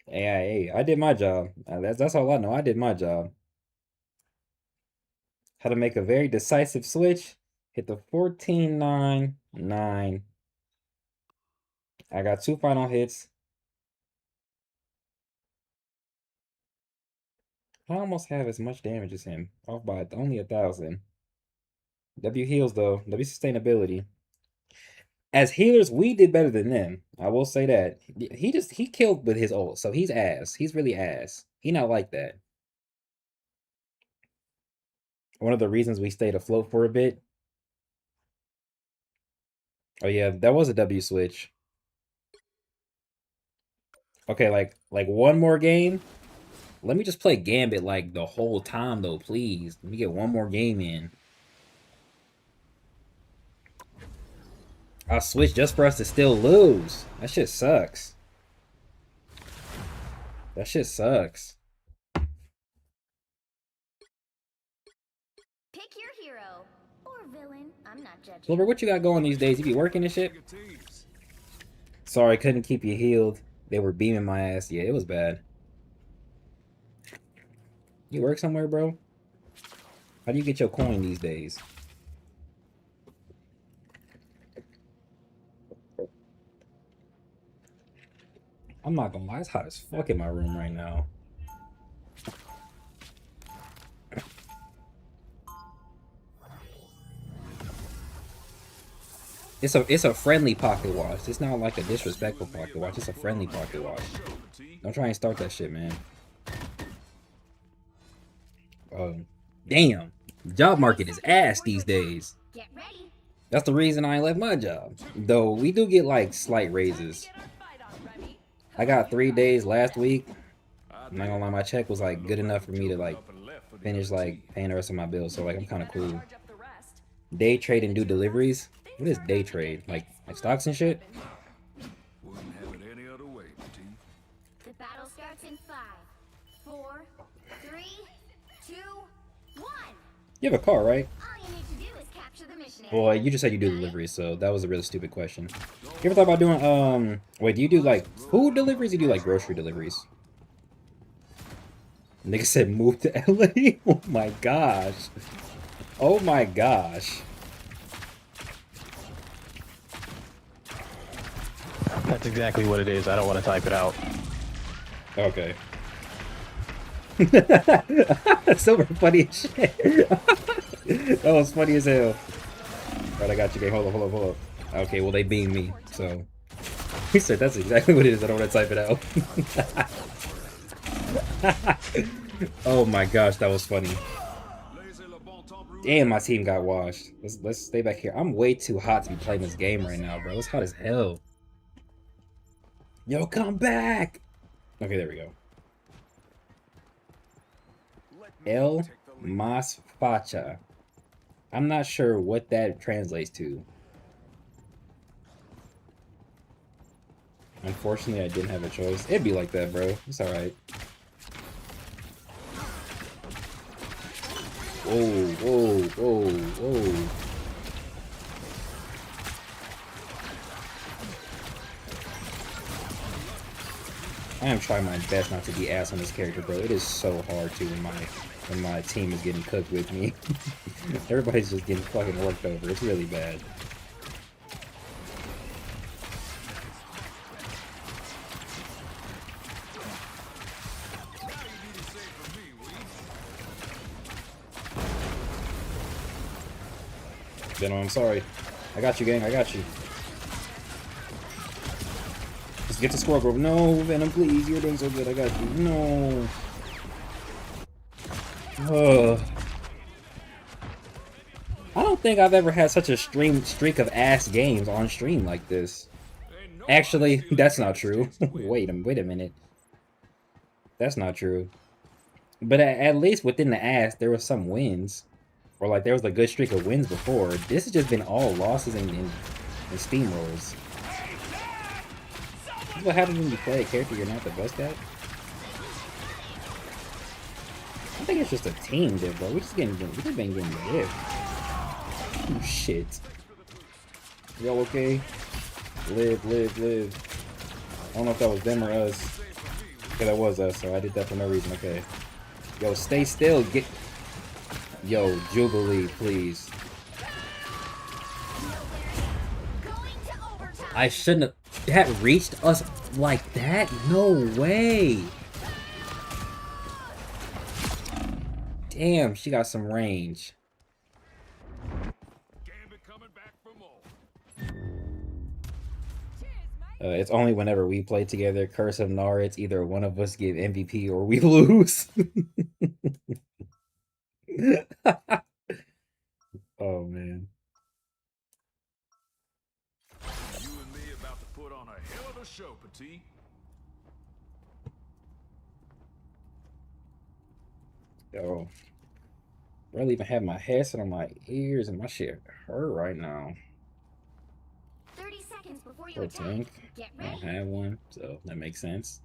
Hey, I did my job. That's all I know. I did my job. How to make a very decisive switch. Hit the 14-9, 9. I got 2 final hits. I almost have as much damage as him. Off by only 1,000. W heals though. W sustainability. As healers, we did better than them. I will say that. He killed with his ult, so he's ass. He's really ass. He not like that. One of the reasons we stayed afloat for a bit Oh yeah, that was a W switch. Okay, like one more game. Let me just play Gambit like the whole time though, please. Let me get one more game in. I'll switch just for us to still lose. That shit sucks. That shit sucks. Pick your hero or villain. I'm not judging. Silver, what you got going these days? You be working and shit? Sorry, couldn't keep you healed. They were beaming my ass. Yeah, it was bad. You work somewhere, bro? How do you get your coin these days? I'm not gonna lie, it's hot as fuck in my room right now. It's a friendly pocket watch. It's not like a disrespectful pocket watch. It's a friendly pocket watch. Don't try and start that shit, man. Damn. The job market is ass these days. Get ready. That's the reason I left my job. Though we do get like slight raises. I got 3 days last week. I'm not gonna lie, my check was like good enough for me to like finish like paying the rest of my bills. So like I'm kind of cool. Day trade and do deliveries. What is day trade? Like stocks and shit? Wouldn't have it any other way, T. The battle starts in 5, 4, 3, 2, 1. You have a car, right? All you need to do is capture the mission. Boy, you just said you do deliveries, so that was a really stupid question. You ever thought about doing wait, do you do like food deliveries or do you do like grocery deliveries? Nigga said move to LA. Oh my gosh. Oh my gosh. That's exactly what it is. I don't want to type it out. Okay. Silver funny as shit. That was funny as hell. Alright, I got you. Okay, hold up. Okay, well they beamed me, so he said that's exactly what it is. I don't want to type it out. Oh my gosh, that was funny. Damn, my team got washed. Let's stay back here. I'm way too hot to be playing this game right now, bro. It's hot as hell. Yo, come back! Okay, there we go. El Mas Facha. I'm not sure what that translates to. Unfortunately, I didn't have a choice. It'd be like that, bro. It's alright. Whoa. I am trying my best not to be ass on this character, bro. It is so hard to when my team is getting cooked with me. Everybody's just getting fucking worked over. It's really bad. Venom, I'm sorry. I got you, gang. I got you. Let's get the squirrel grove. No, Venom, please. You're doing so good. I got you. No. I don't think I've ever had such a streak of ass games on stream like this. Actually, that's not true. Wait a minute. That's not true. But at least within the ass, there was some wins. Or like there was a good streak of wins before. This has just been all losses and steamrolls. This is what happens when you play a character you're not the best at. I think it's just a team dip, bro. We've just been getting ripped. Oh shit. Y'all okay? Live. I don't know if that was them or us. Okay, that was us, so I did that for no reason. Okay. Yo, stay still. Yo, Jubilee, please. I shouldn't have... That reached us like that? No way. Damn, she got some range. It's only whenever we play together, Curse of Nara, it's either one of us get MVP or we lose. Oh, man. See? Yo, barely even have my headset on my ears, and my shit hurt right now. 30 seconds before you Or attack. tank. Get I don't ready. have one, so that makes sense.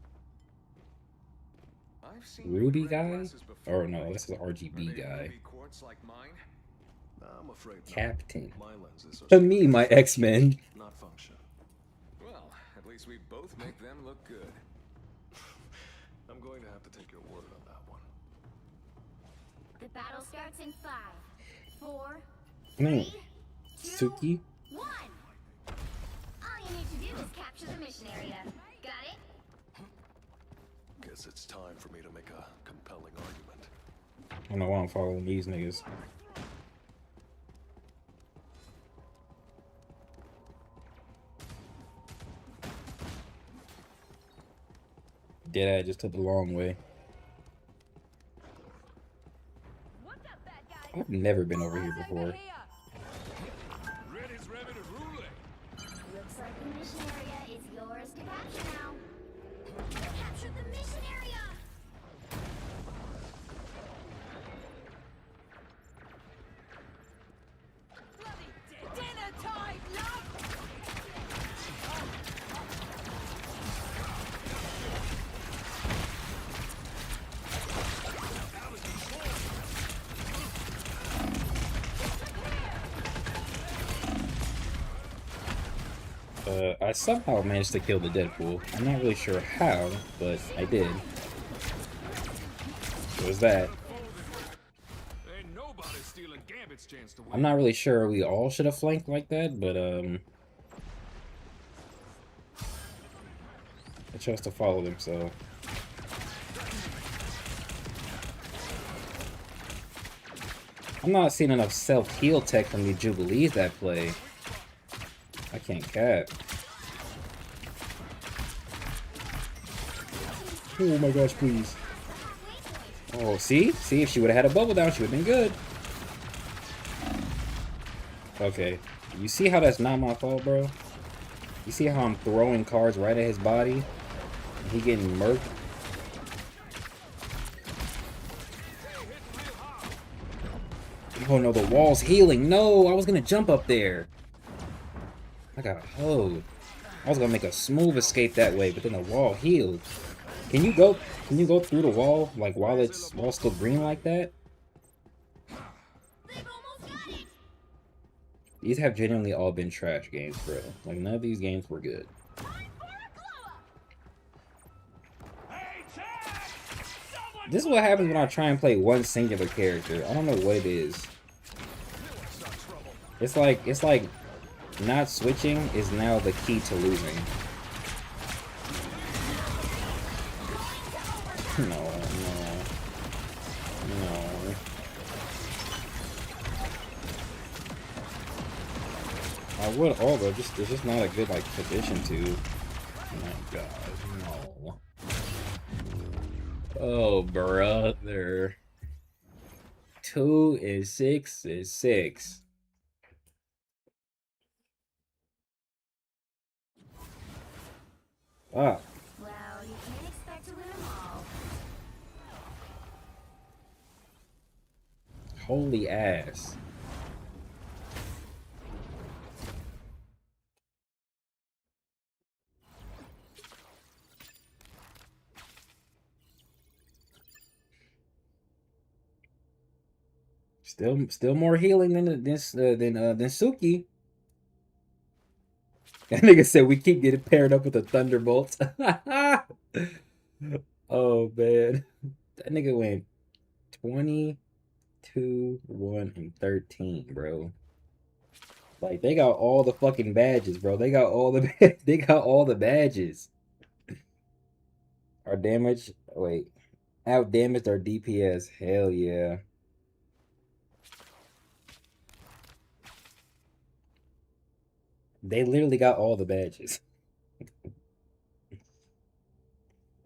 I've seen Ruby you guy? glasses before, Or no, right? this is Are RGB they guy. ruby quartz like mine? I'm afraid not. Captain. My lenses are To me, my X-Men. not function. Well, at least we both make them look good. I'm going to have to take your word on that one. The battle starts in 5, 4, Mm. 3, 2, Suki? 1. All you need to do is capture the mission area. Got it? Guess it's time for me to make a compelling argument. I don't know why I'm following these niggas. Dead, I just took the long way. What's up, bad guy? I've never been over here before. Ready's ready to rule it. Looks like the mission area is yours to capture now. Capture the mission area! Bloody dinner time, love! I somehow managed to kill the Deadpool. I'm not really sure how, but I did. What was that? Ain't nobody stealing Gambit's chance to win. I'm not really sure we all should have flanked like that, but I chose to follow them, so. I'm not seeing enough self-heal tech from the Jubilees that play. I can't cap. Oh my gosh, please. Oh, see? See, if she would have had a bubble down, she would have been good. Okay. You see how that's not my fault, bro? You see how I'm throwing cards right at his body? And he getting murked? Oh no, the wall's healing. No, I was gonna jump up there. I got hoed. I was gonna make a smooth escape that way, but then the wall healed. Can you go through the wall like while it's still green like that? They've almost got it! These have genuinely all been trash games, bro. Like none of these games were good. This is what happens when I try and play one singular character. I don't know what it is. It's like not switching is now the key to losing. No. I would all, but it's just not a good like position to. Oh my god, no. Oh brother. 2 and 6 is 6. Ah. Well, you can't expect to win them all. Holy ass. Still more healing than Suki. That nigga said we keep getting paired up with the Thunderbolts. Oh man. That nigga went 22, 1, and 13, bro. Like they got all the fucking badges, bro. They got all the badges. Our damage, wait. Out damaged our DPS. Hell yeah. They literally got all the badges.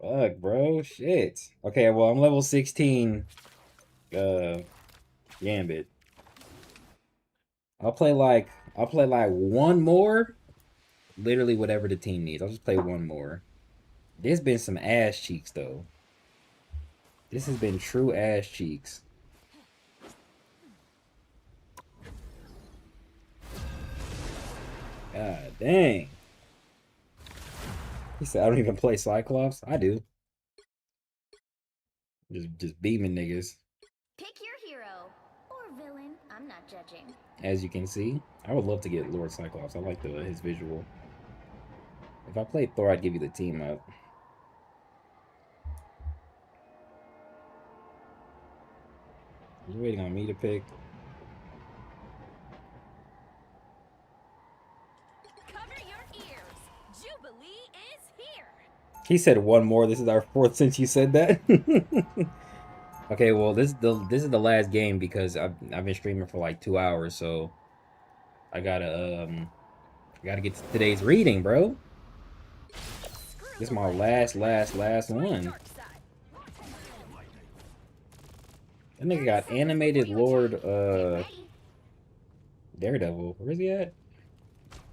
Fuck, bro. Shit. Okay, well, I'm level 16. Gambit. I'll play like one more. Literally whatever the team needs. I'll just play one more. There's been some ass cheeks though. This has been true ass cheeks. God dang. He said I don't even play Cyclops. I do. Just beaming niggas. Pick your hero or villain. I'm not judging. As you can see, I would love to get Lord Cyclops. I like his visual. If I played Thor, I'd give you the team up. You're waiting on me to pick. Cover your ears. Jubilee is here. He said one more. This is our fourth since you said that. Okay, well this is the last game because I've been streaming for like 2 hours, so I gotta get to today's reading, bro. This is my last one. That nigga got animated Lord Daredevil. Where's he at?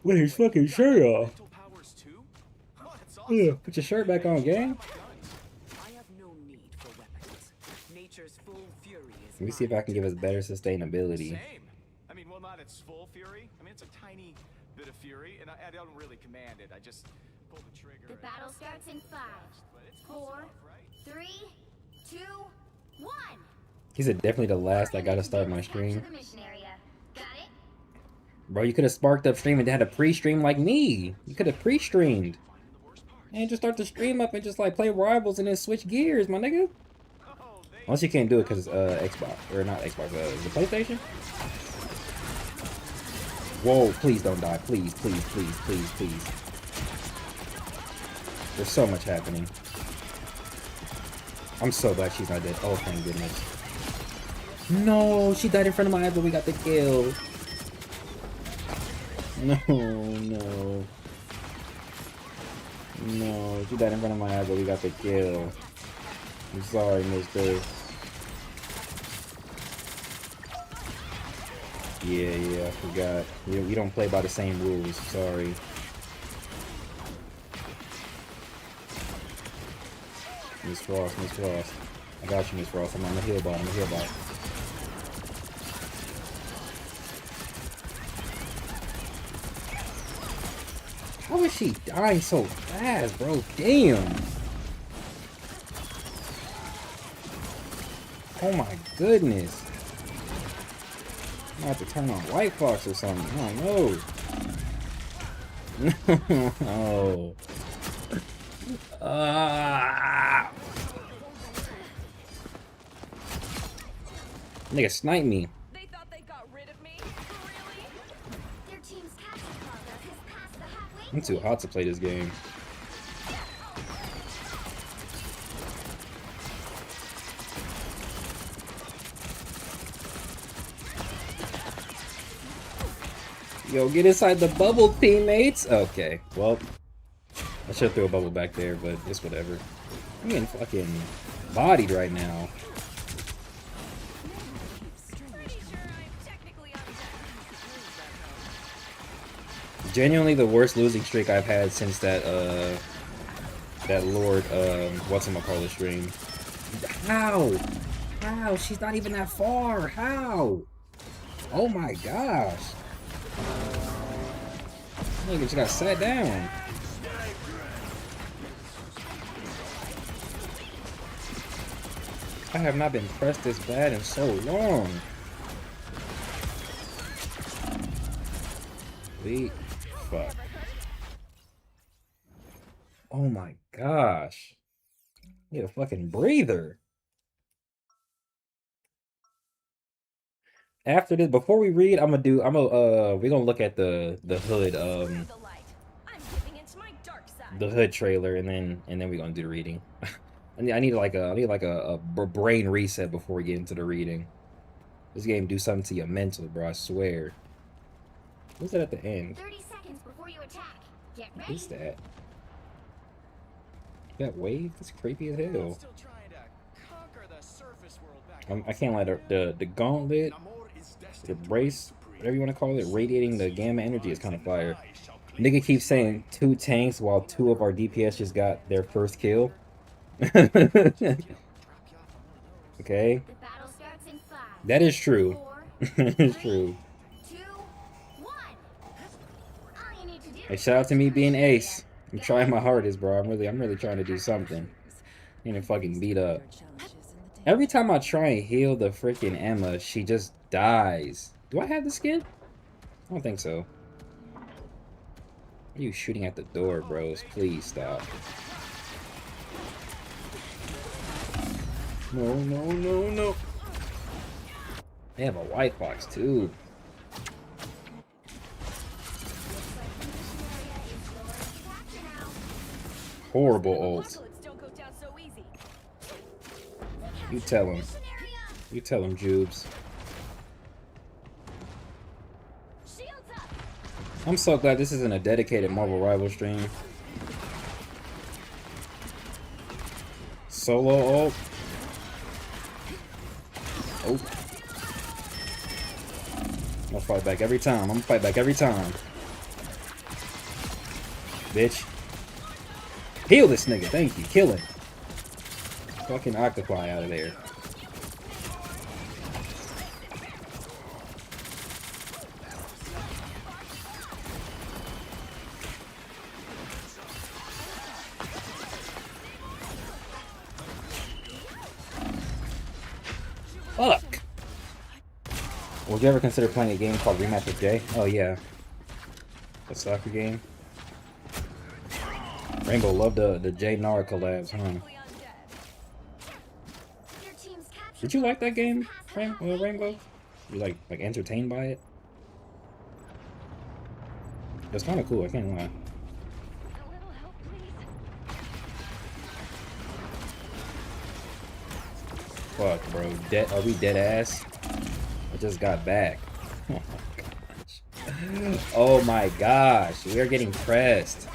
With his fucking shirt off. Yeah, put your shirt back on, gang. I have no need for weapons. Nature's full fury is Let me see if I can give us better sustainability. Same. I mean, well, not its full fury. I mean, it's a tiny bit of fury, and I don't really command it. I just pull the trigger. The battle starts in 5, 4, 3, 2, 1. He said definitely the last I gotta start my stream. Bro, you could have sparked up stream and had a pre-stream like me. You could have pre-streamed. And just start the stream up and just like play rivals and then switch gears, my nigga. Unless you can't do it because Xbox, or not Xbox, the PlayStation. Whoa, please don't die. Please, please, please, please, please. There's so much happening. I'm so glad she's not dead. Oh, thank goodness. No, she died in front of my eyes, but we got the kill. No, no. No, she died in front of my eyes, but we got the kill. I'm sorry, mister. Yeah, I forgot. We don't play by the same rules. Sorry. Miss Frost, Miss Frost. I got you, Miss Frost. I'm on the heal bot. I'm on the heal bot. How is she dying so fast, bro? Damn. Oh my goodness. I have to turn on White Fox or something. I don't know. No. Nigga snipe me. They thought they got rid of me? Really? Their team's capture progress has passed the halfway I'm too hot to play this game. Yo, get inside the bubble, teammates! Okay, well, I should throw a bubble back there, but it's whatever. I'm getting fucking bodied right now. Genuinely the worst losing streak I've had since that Lord whatchamacallit stream. How? How? She's not even that far. How? Oh my gosh. Nigga just got sat down. I have not been pressed this bad in so long. Wait. Fuck. Oh my gosh. Need a fucking breather. After this, before we read, we're gonna look at the hood the hood trailer, and then we're gonna do the reading. I need like a brain reset before we get into the reading. This game do something to your mental, bro. I swear. What's that at the end? 30 seconds before you attack. Get What ready. is that? That wave? That's creepy as hell. I can't lie. The gauntlet, the brace, whatever you want to call it, radiating the gamma energy is kind of fire. Nigga keeps saying 2 tanks while 2 of our DPS just got their first kill. Okay. The battle starts in 5. That is true. 4, That is 3, true. 2, 1. All you need to do Hey, shout out to me being ace. I'm trying my hardest, bro. I'm really trying to do something. I'm gonna fucking beat up. Every time I try and heal the freaking Emma, she just dies. Do I have the skin? I don't think so. Why are you shooting at the door, bros? Please stop. No, no, no, no. They have a white box too. Horrible ult. You tell him. You tell him, Jubes. I'm so glad this isn't a dedicated Marvel Rival stream. Solo ult. Oh. I'll fight back every time. I'm gonna fight back every time. Bitch. Heal this nigga. Thank you. Kill him. Fucking octopi out of there. Fuck. Would you ever consider playing a game called Rematch with Jay? Oh yeah. A soccer game. Rainbow loved the Jay Nara collabs, huh? Did you like that game, Rainbow? You like entertained by it? It's kind of cool. I can't lie. Fuck, bro. Are we dead ass? I just got back. Oh my gosh. We are getting pressed.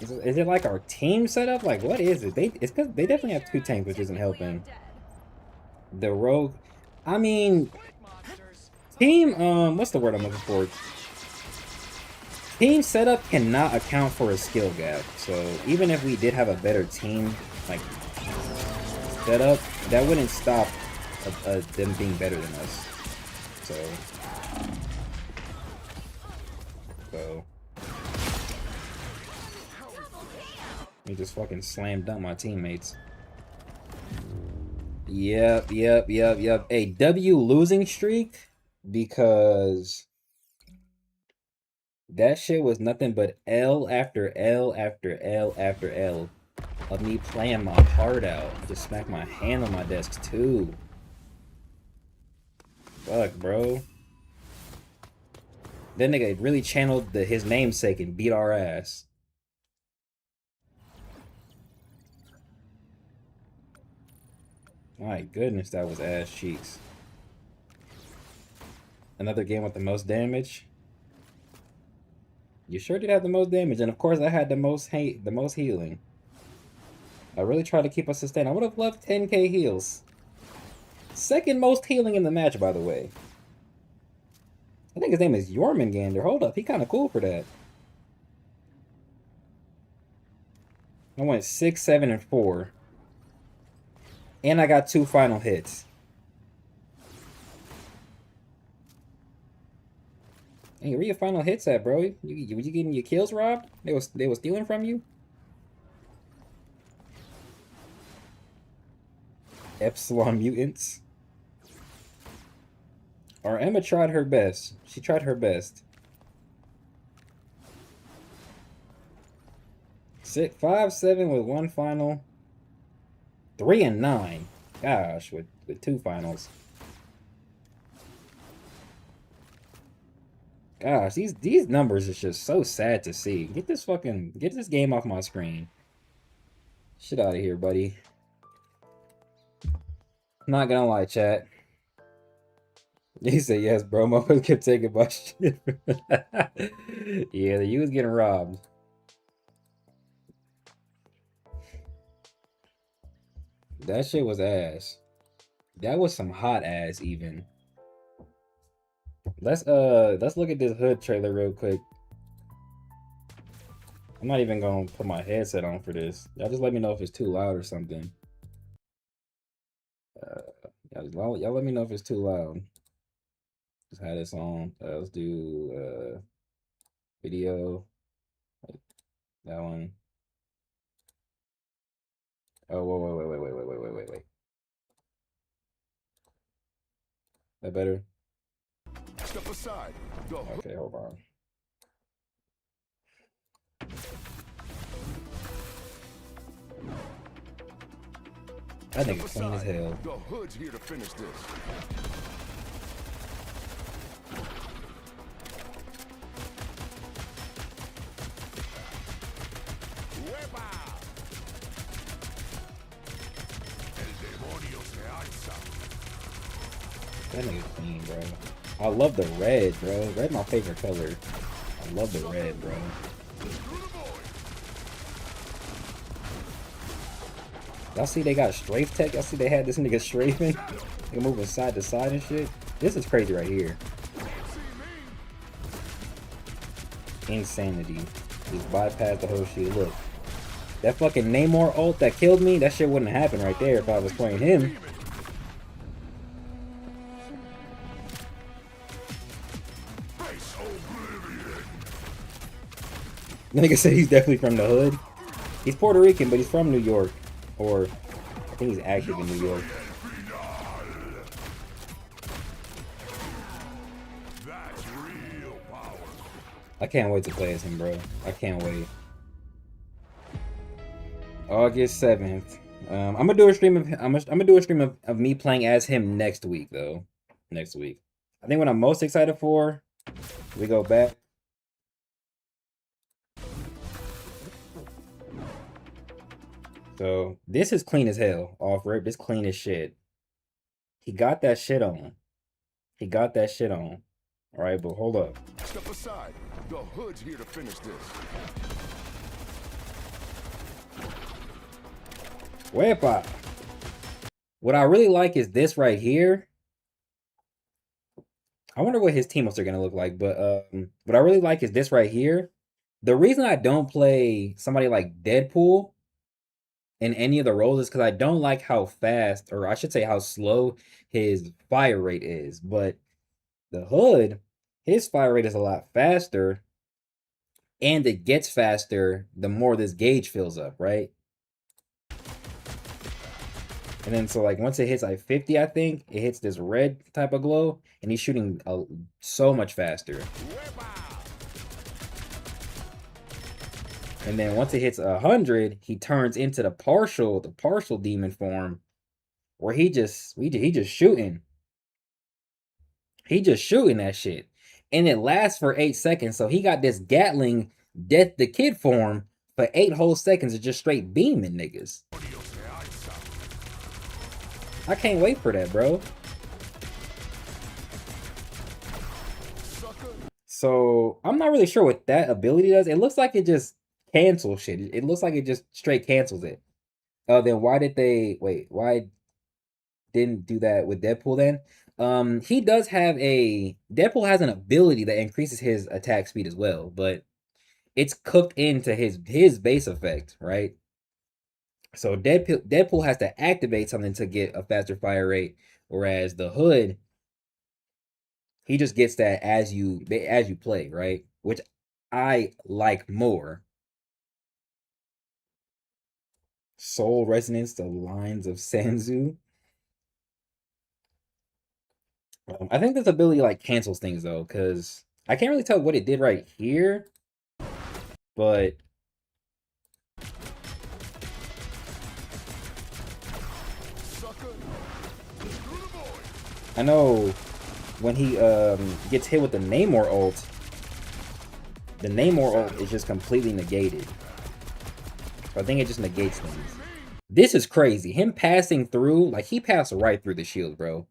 Is it like our team setup? Like, what is it? It's because they definitely have 2 tanks, which isn't helping. The rogue. I mean, team. What's the word I'm looking for? Team setup cannot account for a skill gap. So even if we did have a better team, like setup, that wouldn't stop them being better than us. So. He just fucking slammed dunk my teammates. Yep. A W losing streak because that shit was nothing but L after L after L after L of me playing my heart out. I just smacked my hand on my desk too. Fuck, bro. That nigga really channeled his namesake and beat our ass. My goodness, that was ass cheeks. Another game with the most damage. You sure did have the most damage, and of course I had the most healing. I really tried to keep us sustained. I would have loved 10k heals. Second most healing in the match, by the way. I think his name is Jormungandr. Hold up, he kind of cool for that. I went 6, 7, and 4. And I got 2 final hits. Hey, where your final hits at, bro? You getting your kills robbed? They was stealing from you? Epsilon mutants. Our Emma tried her best. She tried her best. 5, 7 with 1 final. 3 and 9. Gosh, with 2 finals. Gosh, these numbers is just so sad to see. Get this game off my screen. Shit out of here, buddy. Not gonna lie, chat. He said yes, bro. Motherfuckers kept taking my shit. Yeah, you was getting robbed. That shit was ass. That was some hot ass even. Let's look at this hood trailer real quick. I'm not even gonna put my headset on for this. Y'all just let me know if it's too loud or something. Y'all let me know if it's too loud. Just have this on. Let's do video. That one. Oh, wait. That better? Step aside. Go. Okay, hold on. That nigga clean as hell. The hood's here to finish this. That nigga clean, bro. I love the red, bro. Red my favorite color. I love the red, bro. Y'all see they got strafe tech? Y'all see they had this nigga strafing? They moving side to side and shit. This is crazy right here. Insanity. Just bypass the whole shit. Look. That fucking Namor ult that killed me, that shit wouldn't happen right there if I was playing him. The nigga said he's definitely from the hood. He's Puerto Rican, but he's from New York. Or, I think he's active in New York. I can't wait to play as him, bro. I can't wait. August 7th. I'm gonna do a stream of I'm gonna do a stream of me playing as him next week, though. Next week. I think what I'm most excited for, we go back. So this is clean as hell. Off rip, this clean as shit. He got that shit on. He got that shit on. All right, but hold up. Step aside. The hood's here to finish this. Wepa. What I really like is this right here. I wonder what his team-ups are gonna look like, but what I really like is this right here. The reason I don't play somebody like Deadpool in any of the roles is because I don't like how fast, or I should say how slow his fire rate is. But the hood, his fire rate is a lot faster, and it gets faster the more this gauge fills up, right? And then so like once it hits like 50, I think, it hits this red type of glow, and he's shooting so much faster. And then once it hits 100, he turns into the partial demon form, where he just shooting. He just shooting that shit. And it lasts for 8 seconds. So he got this Gatling Death the Kid form for 8 whole seconds of just straight beaming niggas. I can't wait for that, bro. So I'm not really sure what that ability does. It looks like it just cancels shit. It looks like it just straight cancels it. Then why did they wait? Why didn't do that with Deadpool then? He does have Deadpool has an ability that increases his attack speed as well, but it's cooked into his base effect, right? So Deadpool has to activate something to get a faster fire rate, whereas the hood, he just gets that as you play, right? Which I like more. Soul Resonance, the Lines of Sanzu. I think this ability like cancels things though, because I can't really tell what it did right here, but I know when he gets hit with the Namor ult, the Namor ult is just completely negated. So I think it just negates things. This is crazy. Him passing through, like he passed right through the shield, bro.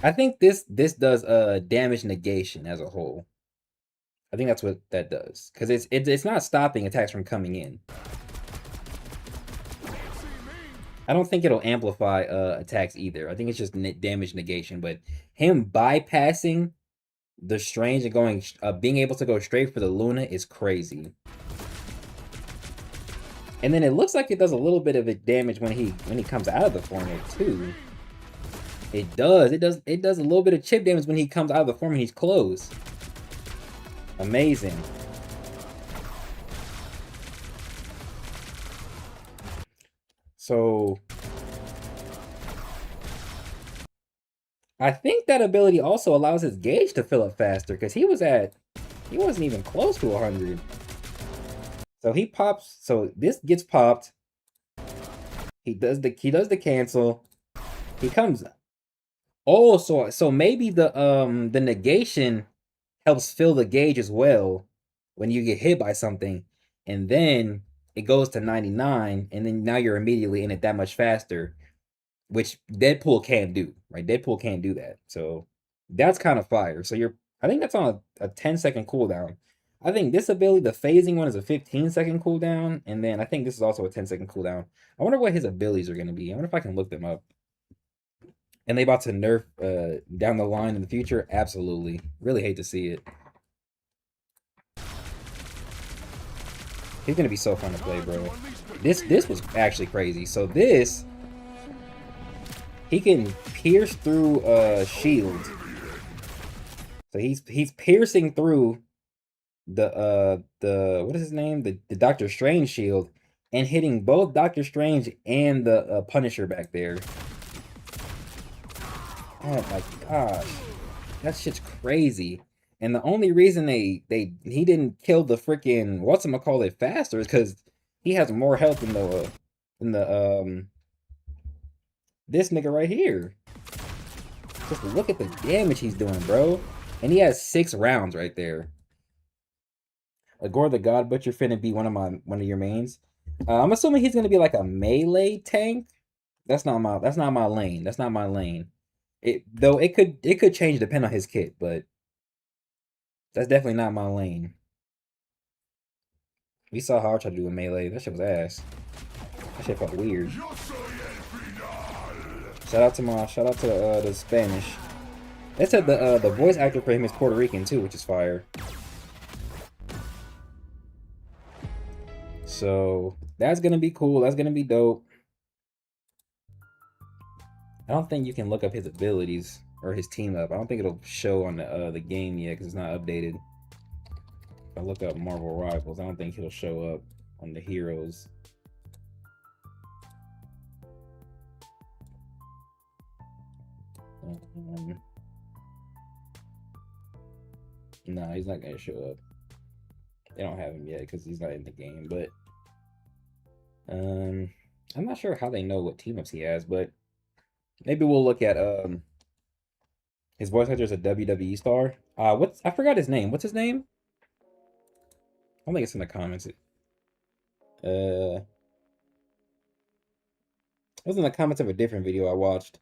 I think this does damage negation as a whole. I think that's what that does, because it's not stopping attacks from coming in. I don't think it'll amplify attacks either. I think it's just damage negation. But him bypassing the strange and going being able to go straight for the Luna is crazy. And then it looks like it does a little bit of a damage when he comes out of the format too. It does a little bit of chip damage when he comes out of the form and he's closed. Amazing. So I think that ability also allows his gauge to fill up faster because he wasn't even close to 100. So he pops, so this gets popped. He does the cancel. He comes. Oh, so maybe the negation helps fill the gauge as well when you get hit by something, and then it goes to 99, and then now you're immediately in it that much faster, which Deadpool can't do, right? Deadpool can't do that. So that's kind of fire. So I think that's on a 10-second cooldown. I think this ability, the phasing one, is a 15-second cooldown, and then I think this is also a 10-second cooldown. I wonder what his abilities are going to be. I wonder if I can look them up. And they about to nerf down the line in the future? Absolutely. Really hate to see it. He's going to be so fun to play, bro. This was actually crazy. So this, he can pierce through shield. So he's piercing through the what is his name? The Doctor Strange shield, and hitting both Doctor Strange and the Punisher back there. Oh my gosh. That shit's crazy. And the only reason he didn't kill the freaking whatchamacallit faster is because he has more health than this nigga right here. Just look at the damage he's doing, bro. And he has 6 rounds right there. Agor the God Butcher finna be one of your mains. I'm assuming he's gonna be like a melee tank. That's not my lane. That's not my lane. It could change depending on his kit, but that's definitely not my lane. We saw how I tried to do a melee. That shit was ass. That shit felt weird. Shout out to the Spanish. They said the voice actor for him is Puerto Rican too, which is fire. So that's gonna be cool. That's gonna be dope. I don't think you can look up his abilities or his team up. I don't think it'll show on the game yet because it's not updated. If I look up Marvel Rivals, I don't think he'll show up on the heroes. No, he's not gonna show up. They don't have him yet because he's not in the game. But I'm not sure how they know what team ups he has, but maybe we'll look at his voice actor is a WWE star. I forgot his name. What's his name? I don't think it's in the comments. It was in the comments of a different video I watched.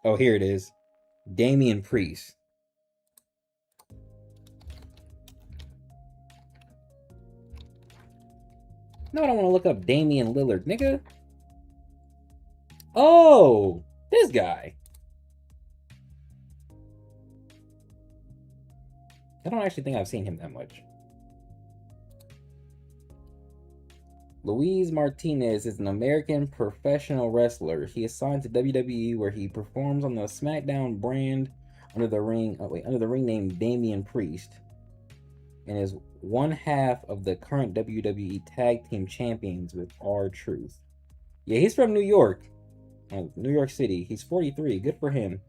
Oh, here it is. Damian Priest. No, I don't want to look up Damian Lillard, nigga. Oh, this guy. I don't actually think I've seen him that much. Luis Martinez is an American professional wrestler. He is signed to WWE where he performs on the SmackDown brand under the ring name Damian Priest, and is one half of the current WWE Tag Team Champions with R-Truth. Yeah, he's from New York. New York City. He's 43. Good for him.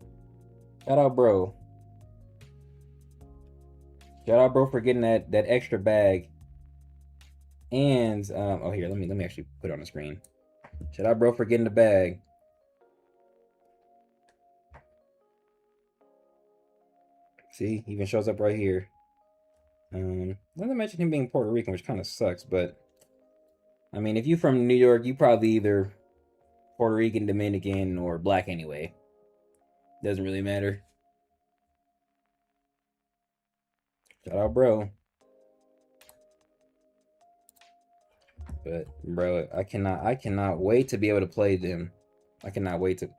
Shout out, bro. Shout out, bro, for getting that extra bag. And oh, here, let me actually put it on the screen. Shout out, bro, for getting the bag. See, even shows up right here. Not to mention him being Puerto Rican, which kind of sucks, but I mean, if you're from New York, you probably either Puerto Rican, Dominican, or black anyway. Doesn't really matter. Shout out, bro. But bro, I cannot wait to be able to play them. I cannot wait to.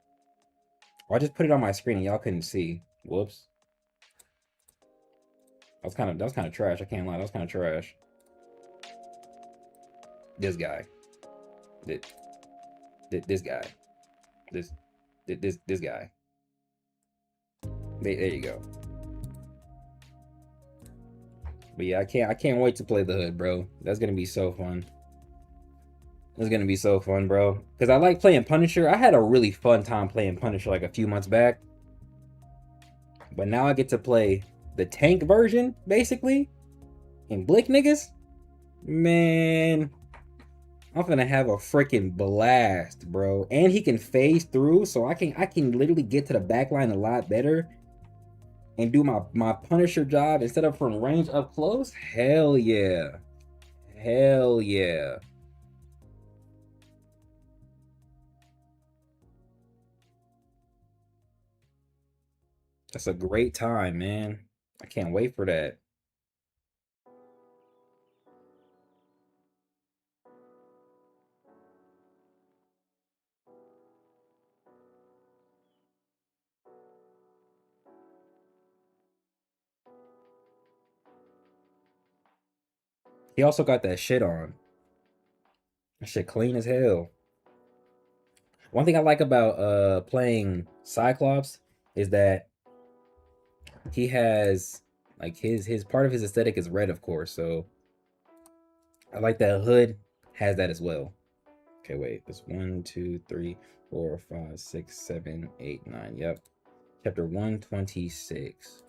Oh, I just put it on my screen and y'all couldn't see. Whoops. That was kind of trash. I can't lie. That was kind of trash. This guy. This guy. This guy. There you go. But yeah, I can't wait to play the hood, bro. That's gonna be so fun. That's gonna be so fun, bro. Because I like playing Punisher. I had a really fun time playing Punisher like a few months back. But now I get to play the tank version, basically. And Blick niggas. Man. I'm gonna have a freaking blast, bro. And he can phase through, so I can literally get to the back line a lot better. And do my Punisher job instead of from range up close. Hell yeah. Hell yeah. That's a great time, man. I can't wait for that. He also got that shit on. That shit clean as hell. One thing I like about playing Cyclops is that he has like his part of his aesthetic is red, of course, so I like that hood has that as well. Okay, wait, there's 1, 2, 3, 4, 5, 6, 7, 8, 9. Yep. Chapter 126.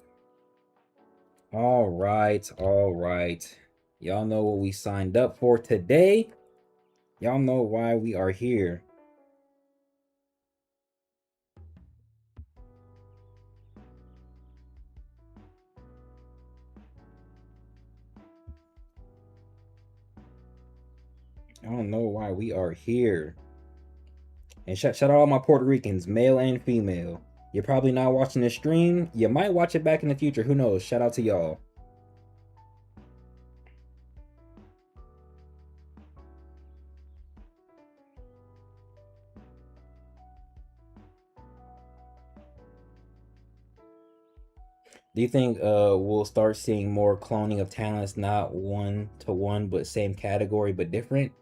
All right, all right. Y'all know what we signed up for today. Y'all know why we are here. I don't know why we are here. And shout out all my Puerto Ricans, male and female. You're probably not watching this stream. You might watch it back in the future. Who knows? Shout out to y'all. Do you think we'll start seeing more cloning of talents, not one to one, but same category but different?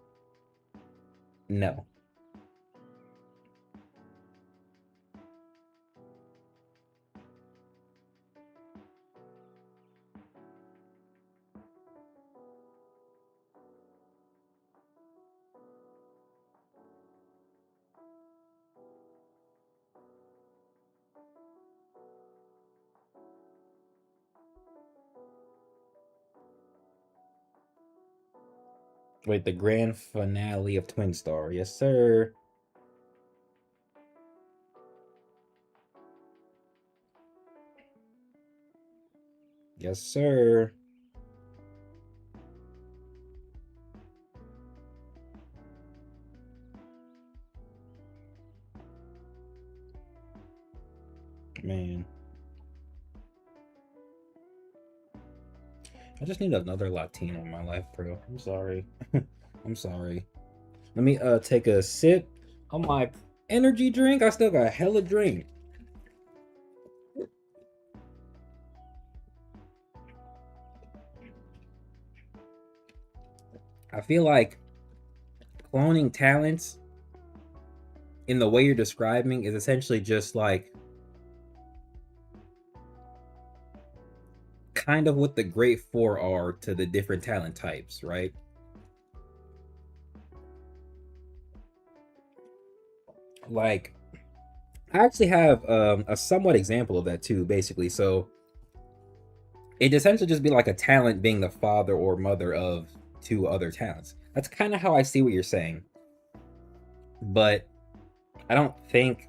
No. Wait, the grand finale of Twin Star. Yes, sir. Yes, sir. Man. I just need another Latino in my life, bro. I'm sorry. I'm sorry. Let me take a sip on my energy drink. I still got hella drink. I feel like cloning talents in the way you're describing is essentially just like kind of what the Great Four are to the different talent types, right? Like, I actually have a somewhat example of that too, basically. So it essentially just be like a talent being the father or mother of two other talents. That's kind of how I see what you're saying. But I don't think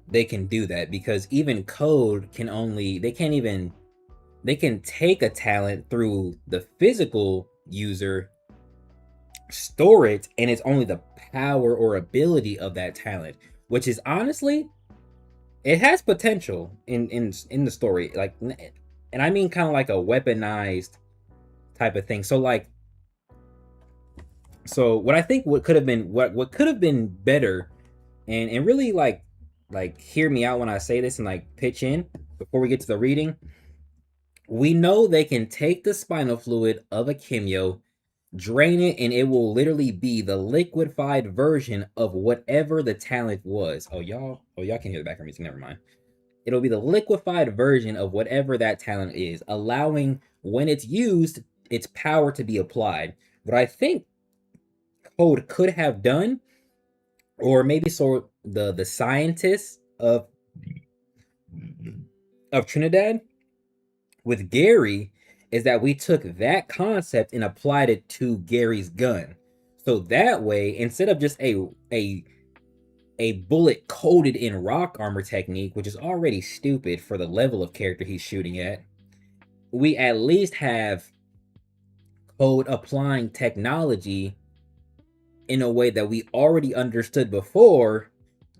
they can do that because even code can only, they can take a talent through the physical user, store it, and it's only the power or ability of that talent, which is honestly, it has potential in the story. Like, And I mean kind of like a weaponized type of thing. So like, so what I think what could have been better, and really like hear me out when I say this and like pitch in before we get to the reading. We know they can take the spinal fluid of a Kimyo, drain it, and it will literally be the liquefied version of whatever the talent was. Y'all can hear the background music, never mind. It'll be the liquefied version of whatever that talent is, allowing, when it's used, its power to be applied. What I think Code could have done, or maybe so the scientists of Trinidad with Gary, is that we took that concept and applied it to Gary's gun. So that way, instead of just a bullet coated in rock armor technique, which is already stupid for the level of character he's shooting at, we at least have Code applying technology in a way that we already understood before,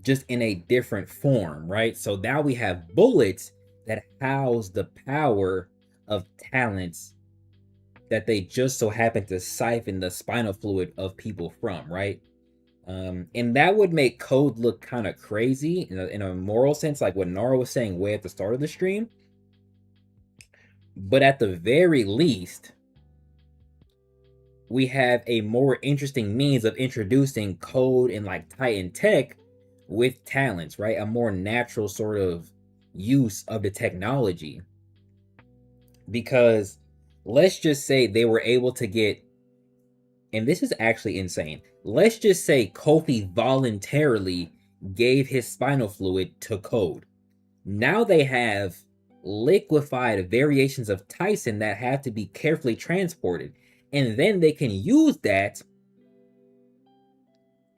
just in a different form, right? So now we have bullets that house the power of talents that they just so happen to siphon the spinal fluid of people from, right? And that would make Code look kind of crazy in a moral sense, like what Nara was saying way at the start of the stream. But at the very least, we have a more interesting means of introducing Code and like Titan tech with talents, right? A more natural sort of use of the technology. Because let's just say they were able to get, and this is actually insane, let's just say Kofi voluntarily gave his spinal fluid to Code. Now they have liquefied variations of Tyson that have to be carefully transported. And then they can use that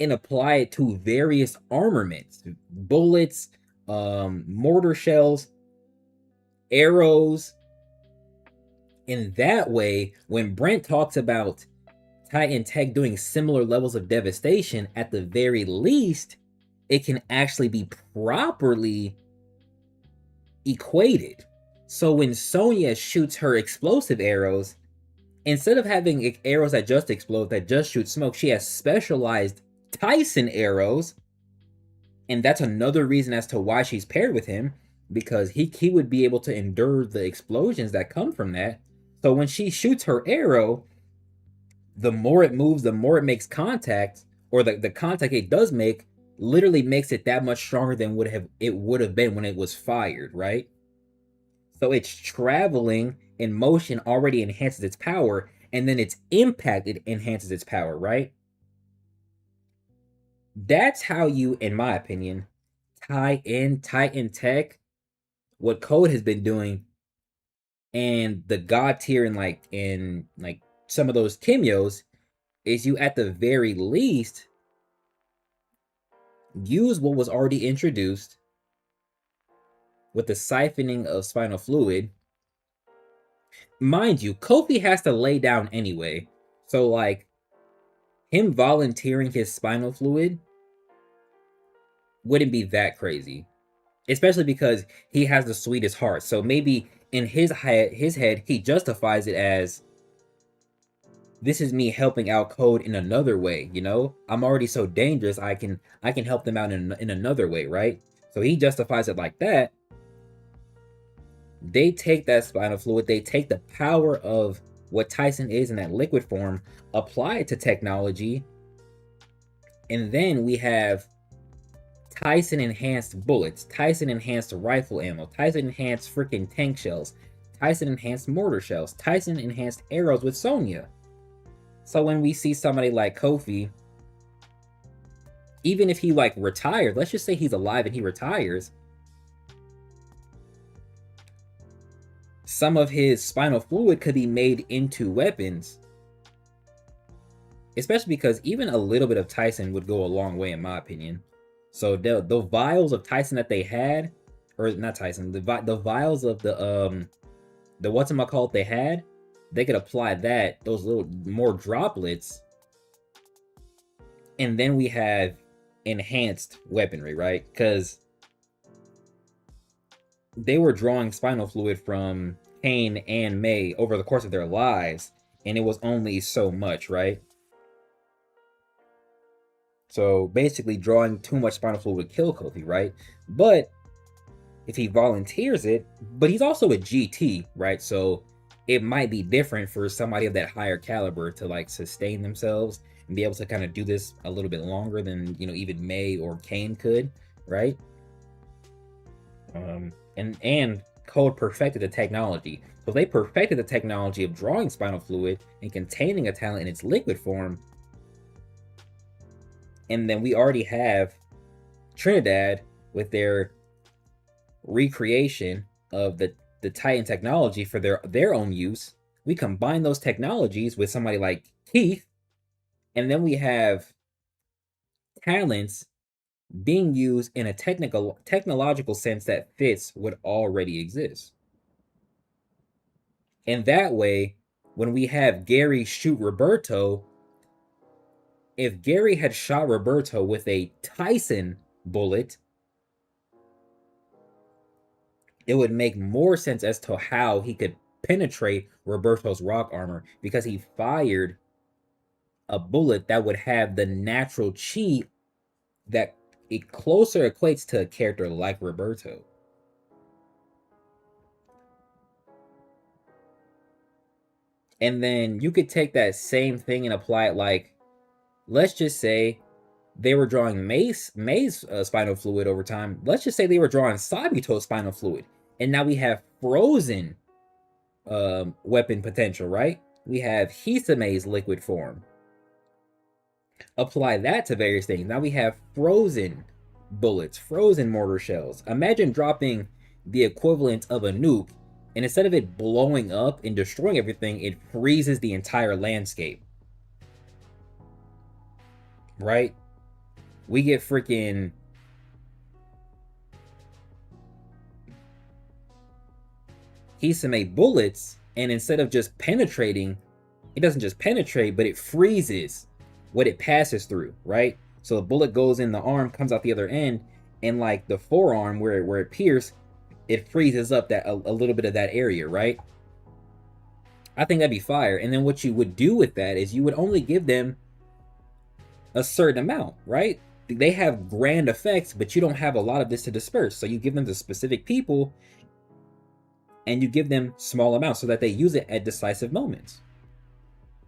and apply it to various armaments, bullets, mortar shells, arrows. In that way, when Brent talks about Titan tech doing similar levels of devastation, at the very least, it can actually be properly equated. So when Sonya shoots her explosive arrows, instead of having arrows that just explode, that just shoot smoke, she has specialized Tyson arrows. And that's another reason as to why she's paired with him, because he would be able to endure the explosions that come from that. So when she shoots her arrow, the more it moves, the more it makes contact, or the contact it does make literally makes it that much stronger than it would have been when it was fired, right? So its traveling in motion already enhances its power, and then its impact, it enhances its power, right? That's how you, in my opinion, tie in Titan tech, what Code has been doing, and the god tier in like some of those Kimyos, is you at the very least use what was already introduced with the siphoning of spinal fluid. Mind you, Kofi has to lay down anyway. So like him volunteering his spinal fluid wouldn't be that crazy. Especially because he has the sweetest heart. So maybe in his head he justifies it as, this is me helping out Code in another way, you know? I'm already so dangerous, I can help them out in another way, right? So he justifies it like that. They take that spinal fluid, they take the power of what Tyson is in that liquid form, apply it to technology, and then we have Tyson enhanced bullets, Tyson enhanced rifle ammo, Tyson enhanced freaking tank shells, Tyson enhanced mortar shells, Tyson enhanced arrows with Sonya. So when we see somebody like Kofi, even if he like retired, let's just say he's alive and he retires, some of his spinal fluid could be made into weapons. Especially because even a little bit of Tyson would go a long way in my opinion. So the vials of Tyson that they had, or not Tyson, the vials of the whatchamacallit they had, they could apply that, those little more droplets, and then we have enhanced weaponry, right? Because they were drawing spinal fluid from Kane and May over the course of their lives, and it was only so much, right? So basically, drawing too much spinal fluid would kill Kofi, right? But if he volunteers it, but he's also a GT, right? So it might be different for somebody of that higher caliber to like sustain themselves and be able to kind of do this a little bit longer than, you know, even May or Kane could, right? And Code perfected the technology. So they perfected the technology of drawing spinal fluid and containing a talent in its liquid form. And then we already have Trinidad with their recreation of the Titan technology for their own use. We combine those technologies with somebody like Keith, and then we have talents being used in a technological sense that fits what already exists. And that way, when we have Gary shoot Roberto, if Gary had shot Roberto with a Tyson bullet, it would make more sense as to how he could penetrate Roberto's rock armor, because he fired a bullet that would have the natural chi that it closer equates to a character like Roberto. And then you could take that same thing and apply it, like, let's just say they were drawing May's spinal fluid over time. Let's just say they were drawing Sabito's spinal fluid. And now we have frozen weapon potential, right? We have Hisame's liquid form. Apply that to various things. Now we have frozen bullets, frozen mortar shells. Imagine dropping the equivalent of a nuke, and instead of it blowing up and destroying everything, it freezes the entire landscape. Right? We get freaking Hisame bullets, and instead of just penetrating, it doesn't just penetrate, but it freezes what it passes through, right? So the bullet goes in the arm, comes out the other end, and like the forearm where it pierces, it freezes up that a little bit of that area, right? I think that'd be fire. And then what you would do with that is you would only give them a certain amount, right? They have grand effects, but you don't have a lot of this to disperse. So you give them to specific people, and you give them small amounts so that they use it at decisive moments.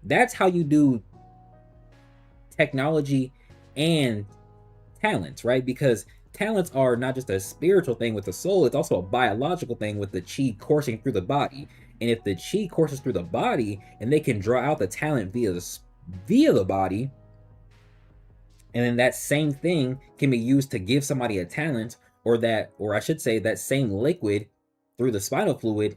That's how you do technology and talents, right? Because talents are not just a spiritual thing with the soul, it's also a biological thing with the chi coursing through the body. And if the chi courses through the body and they can draw out the talent via the body, and then that same thing can be used to give somebody a talent, or I should say that same liquid through the spinal fluid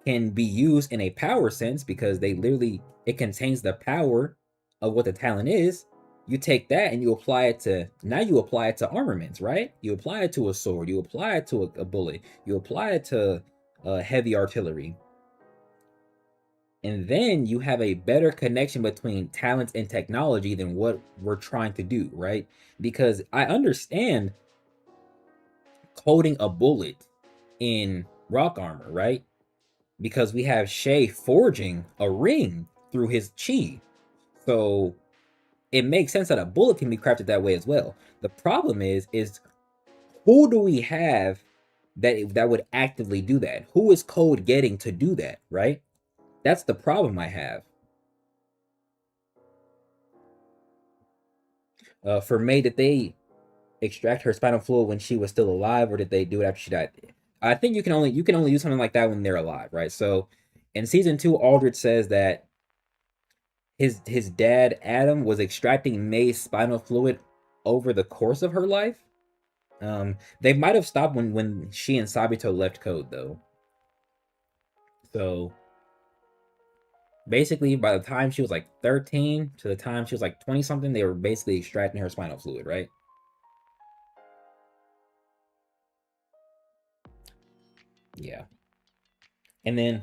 can be used in a power sense, because it contains the power of what the talent is. You take that and you apply it to armaments, right? You apply it to a sword, you apply it to a bullet, you apply it to heavy artillery. And then you have a better connection between talents and technology than what we're trying to do, right? Because I understand coding a bullet in rock armor, right? Because we have Shay forging a ring through his chi. So it makes sense that a bullet can be crafted that way as well. The problem is who do we have that would actively do that? Who is Code getting to do that, right? That's the problem I have. For May, did they extract her spinal fluid when she was still alive, or did they do it after she died? I think you can only do something like that when they're alive, right? So in season 2, Aldrich says that his dad Adam was extracting May's spinal fluid over the course of her life. They might have stopped when she and Sabito left Code, though. So basically, by the time she was like 13 to the time she was like 20 something, they were basically extracting her spinal fluid, right? Yeah. And then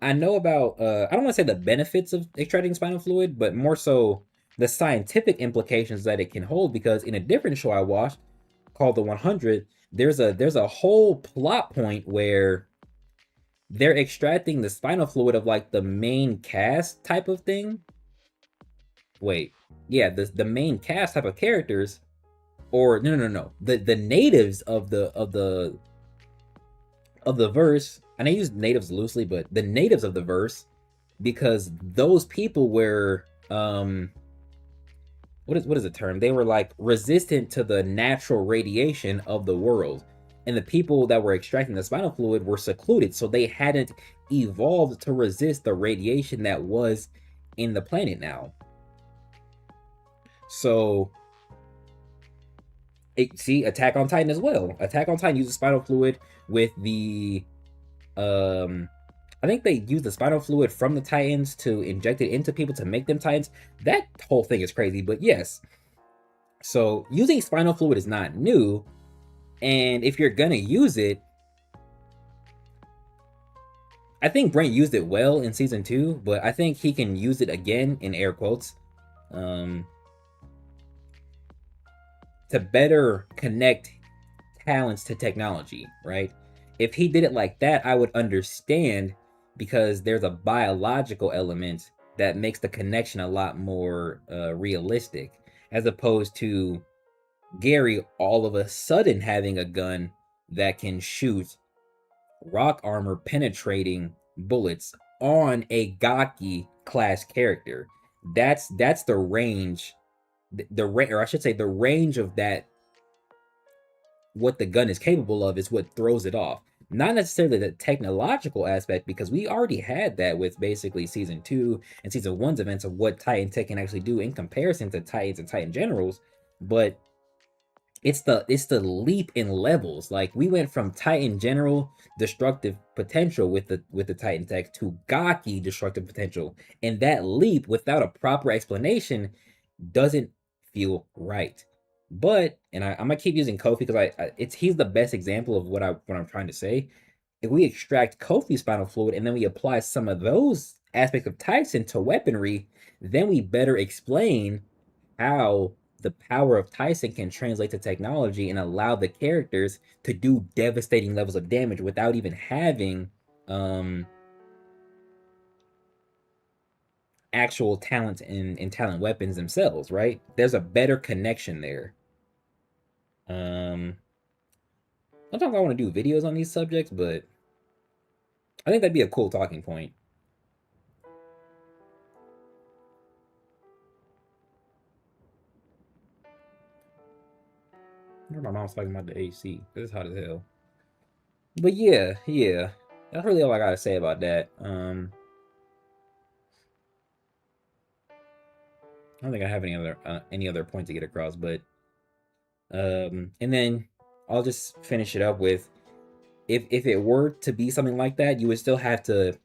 I know about I don't want to say the benefits of extracting spinal fluid, but more so the scientific implications that it can hold, because in a different show I watched called The 100, there's a whole plot point where they're extracting the spinal fluid of like the main cast type of thing. Wait, yeah, the main cast type of characters, or no, the natives of the verse. And I use natives loosely, but the natives of the verse, because those people were what is the term? They were like resistant to the natural radiation of the world. And the people that were extracting the spinal fluid were secluded, so they hadn't evolved to resist the radiation that was in the planet now. So, see, Attack on Titan as well. Attack on Titan uses spinal fluid with the, I think they use the spinal fluid from the Titans to inject it into people to make them Titans. That whole thing is crazy, but yes. So, using spinal fluid is not new. And if you're gonna use it, I think Brent used it well in season 2, but I think he can use it again, in air quotes, to better connect talents to technology, right? If he did it like that, I would understand, because there's a biological element that makes the connection a lot more realistic, as opposed to Gary all of a sudden having a gun that can shoot rock armor penetrating bullets on a Gaki class character. That's the range, or I should say the range of that, what the gun is capable of is what throws it off. Not necessarily the technological aspect, because we already had that with basically season 2 and season 1's events of what Titan Tech can actually do in comparison to Titans and Titan Generals, but it's the leap in levels. Like, we went from Titan General destructive potential with the Titan Tech to Gaki destructive potential, and that leap without a proper explanation doesn't feel right. But, and I'm gonna keep using Kofi because he's the best example of what I'm trying to say. If we extract Kofi's spinal fluid and then we apply some of those aspects of Tyson to weaponry, then we better explain how the power of Tyson can translate to technology and allow the characters to do devastating levels of damage without even having actual talent in talent weapons themselves, right? There's a better connection there. Sometimes I want to do videos on these subjects, but I think that'd be a cool talking point. My mom's talking about the AC. This is hot as hell. But yeah, that's really all I gotta say about that. I don't think I have any other point to get across, but and then I'll just finish it up with, if it were to be something like that, you would still have to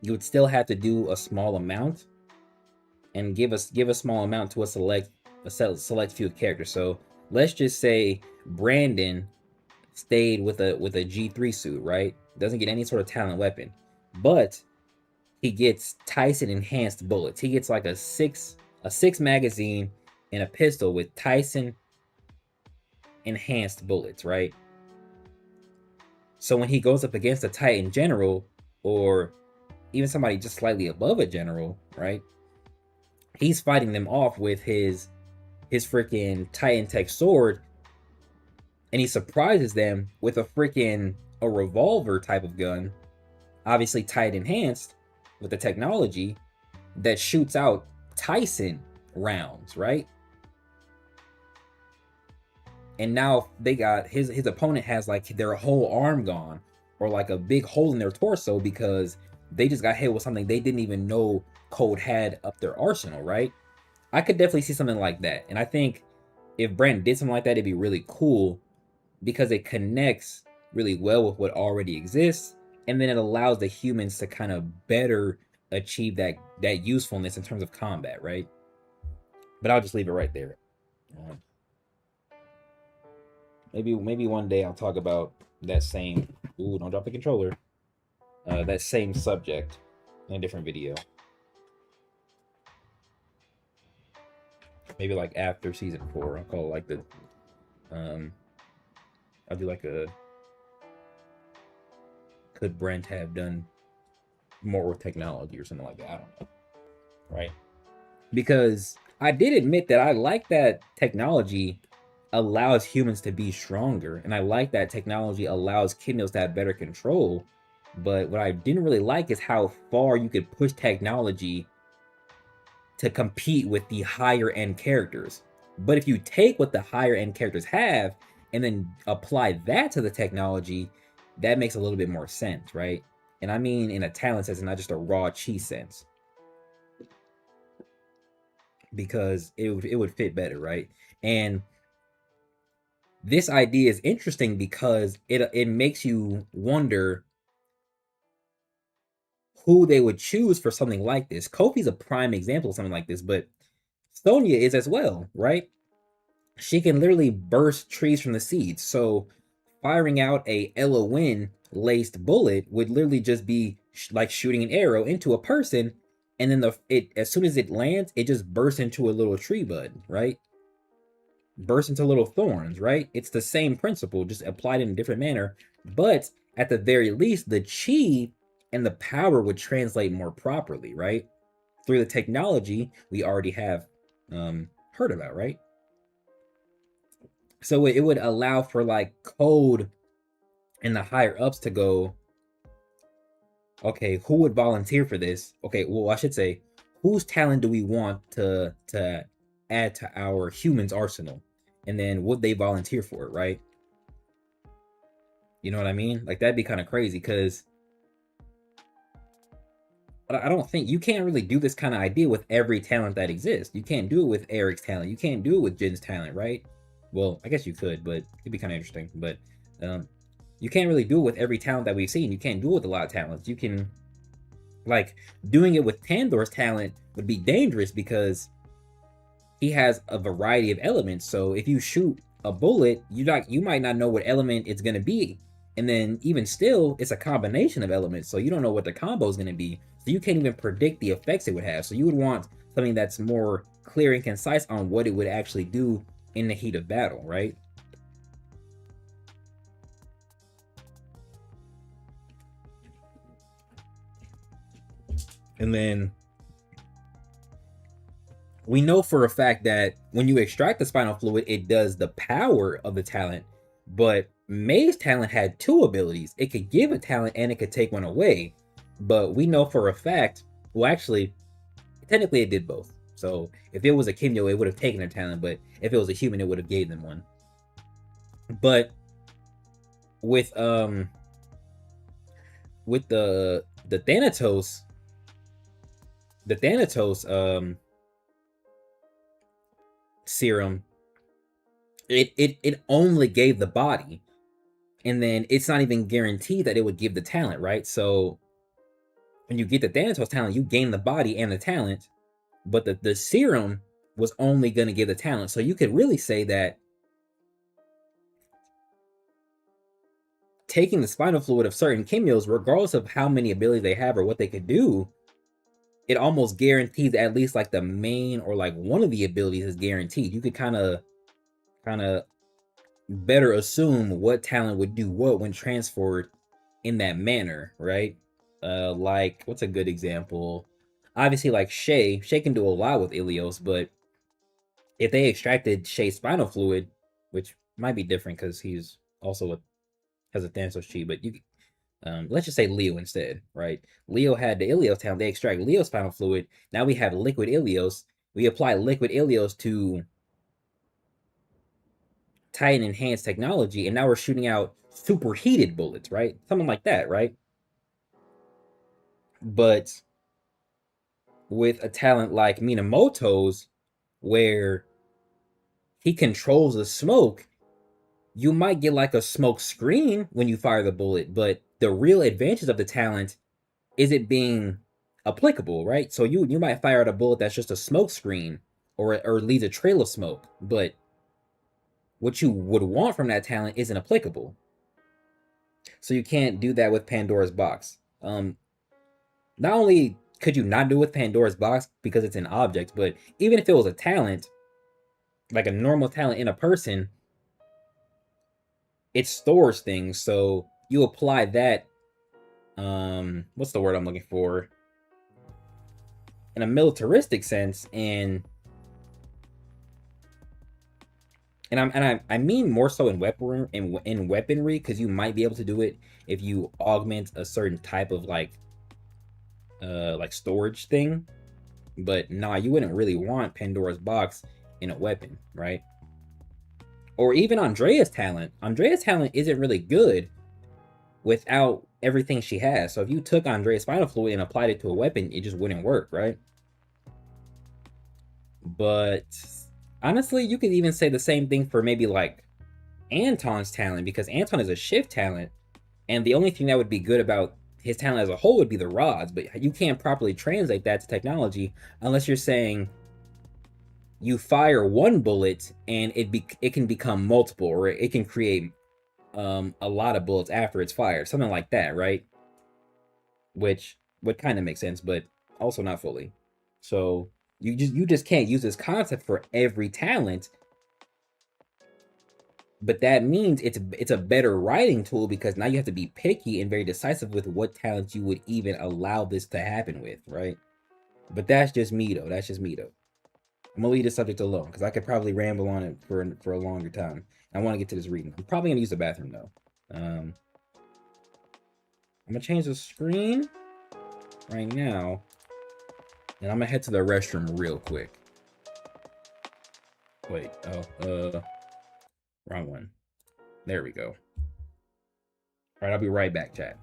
do a small amount and give a small amount to a select few characters. So let's just say Brandon stayed with a G3 suit, right? Doesn't get any sort of talent weapon, but he gets Tyson enhanced bullets. He gets like a six magazine and a pistol with Tyson enhanced bullets, right? So when he goes up against a Titan General, or even somebody just slightly above a General, right? He's fighting them off with his freaking Titan Tech sword, and he surprises them with a revolver type of gun, obviously Titan enhanced with the technology that shoots out Tyson rounds, right? And now they got his opponent has like their whole arm gone, or like a big hole in their torso, because they just got hit with something they didn't even know Code had up their arsenal, right? I could definitely see something like that. And I think if Brandon did something like that, it'd be really cool, because it connects really well with what already exists, and then it allows the humans to kind of better achieve that usefulness in terms of combat, right? But I'll just leave it right there. Maybe one day I'll talk about that same, ooh, don't drop the controller, that same subject in a different video. Maybe like after season 4, I'll call it like the, I'll do like a could Brent have done more with technology or something like that? I don't know. Right? Because I did admit that I like that technology allows humans to be stronger, and I like that technology allows Kindles to have better control. But what I didn't really like is how far you could push technology to compete with the higher end characters. But if you take what the higher end characters have and then apply that to the technology, that makes a little bit more sense, right? And I mean in a talent sense and not just a raw cheese sense. Because it would fit better, right? And this idea is interesting because it makes you wonder who they would choose for something like this. Kofi's a prime example of something like this, but Sonya is as well, right? She can literally burst trees from the seeds. So firing out a Elowen laced bullet would literally just be like shooting an arrow into a person, and then as soon as it lands, it just bursts into a little tree bud, right? Bursts into little thorns, right? It's the same principle, just applied in a different manner. But at the very least, the chi and the power would translate more properly, right? Through the technology we already have heard about, right? So it would allow for like code and the higher ups to go, okay, who would volunteer for this? Okay, well, I should say, whose talent do we want to add to our humans arsenal? And then would they volunteer for it, right? You know what I mean? Like, that'd be kind of crazy, because I don't think you can't really do this kind of idea with every talent that exists. You can't do it with Eric's talent. You can't do it with Jin's talent, right? Well, I guess you could, but it'd be kind of interesting. But you can't really do it with every talent that we've seen. You can't do it with a lot of talents. You can, like, doing it with Tandor's talent would be dangerous because he has a variety of elements. So if you shoot a bullet, you might not know what element it's gonna be. And then even still, it's a combination of elements. So you don't know what the combo is gonna be. So you can't even predict the effects it would have. So you would want something that's more clear and concise on what it would actually do in the heat of battle, right? And then we know for a fact that when you extract the spinal fluid, it does the power of the talent. But May's talent had two abilities. It could give a talent and it could take one away. But we know for a fact, well, actually, technically it did both. So if it was a Kimyo, it would have taken a talent. But if it was a human, it would have gave them one. But with the Thanatos, serum, it only gave the body, and then it's not even guaranteed that it would give the talent, right? So when you get the Thanatos talent, you gain the body and the talent, but the serum was only going to give the talent. So you could really say that taking the spinal fluid of certain Kimyos, regardless of how many abilities they have or what they could do, it almost guarantees at least like the main or like one of the abilities is guaranteed. You could kind of better assume what talent would do what when transferred in that manner, right? Like, what's a good example? Obviously, like Shay can do a lot with Ilios, but if they extracted Shay's spinal fluid, which might be different because he's also has a Thanatos chi, but you let's just say Leo instead, right? Leo had the Ilios talent. They extract Leo's spinal fluid. Now we have liquid Ilios. We apply liquid Ilios to Titan enhanced technology, and now we're shooting out superheated bullets, right? Something like that, right? But with a talent like Minamoto's, where he controls the smoke, you might get like a smoke screen when you fire the bullet, but the real advantage of the talent is it being applicable, right? So you might fire out a bullet that's just a smoke screen or leaves a trail of smoke, but what you would want from that talent isn't applicable. So you can't do that with Pandora's box. Not only could you not do it with Pandora's box because it's an object, but even if it was a talent, like a normal talent in a person, it stores things. So you apply that what's the word I'm looking for? In a militaristic sense, and I mean more so in weaponry, because you might be able to do it if you augment a certain type of like storage thing. But nah, you wouldn't really want Pandora's box in a weapon, right? Or even Andrea's talent. Andrea's talent isn't really good without everything she has. So if you took Andrea's spinal fluid and applied it to a weapon, it just wouldn't work, right? But honestly, you could even say the same thing for maybe like Anton's talent, because Anton is a shift talent, and the only thing that would be good about his talent as a whole would be the rods, but you can't properly translate that to technology unless you're saying you fire one bullet and it can become multiple, or it can create a lot of bullets after it's fired, something like that, right? Which would kind of make sense, but also not fully. So you just can't use this concept for every talent. But that means it's a better writing tool, because now you have to be picky and very decisive with what talents you would even allow this to happen with, right? But that's just me though. That's just me though. I'm gonna leave this subject alone because I could probably ramble on it for a longer time. I want to get to this reading. I'm probably gonna use the bathroom though. I'm gonna change the screen right now, and I'm gonna head to the restroom real quick. Wait, wrong one. There we go. All right, I'll be right back, chat.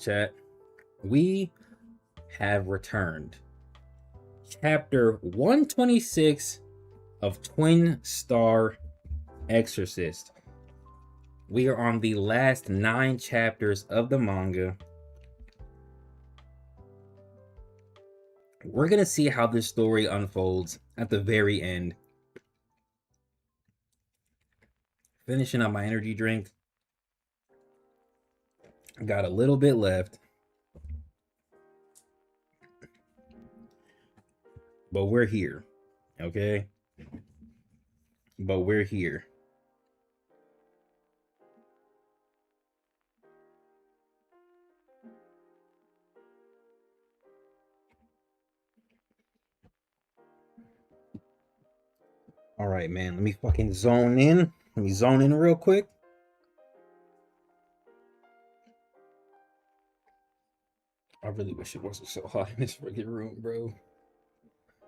Chat, we have returned. Chapter 126 of Twin Star Exorcist. We are on the last 9 chapters of the manga. We're gonna see how this story unfolds at the very end. Finishing up my energy drink. Got a little bit left. But we're here. Okay? But we're here. All right, man. Let me fucking zone in. Let me zone in real quick. I really wish it wasn't so hot in this freaking room, bro.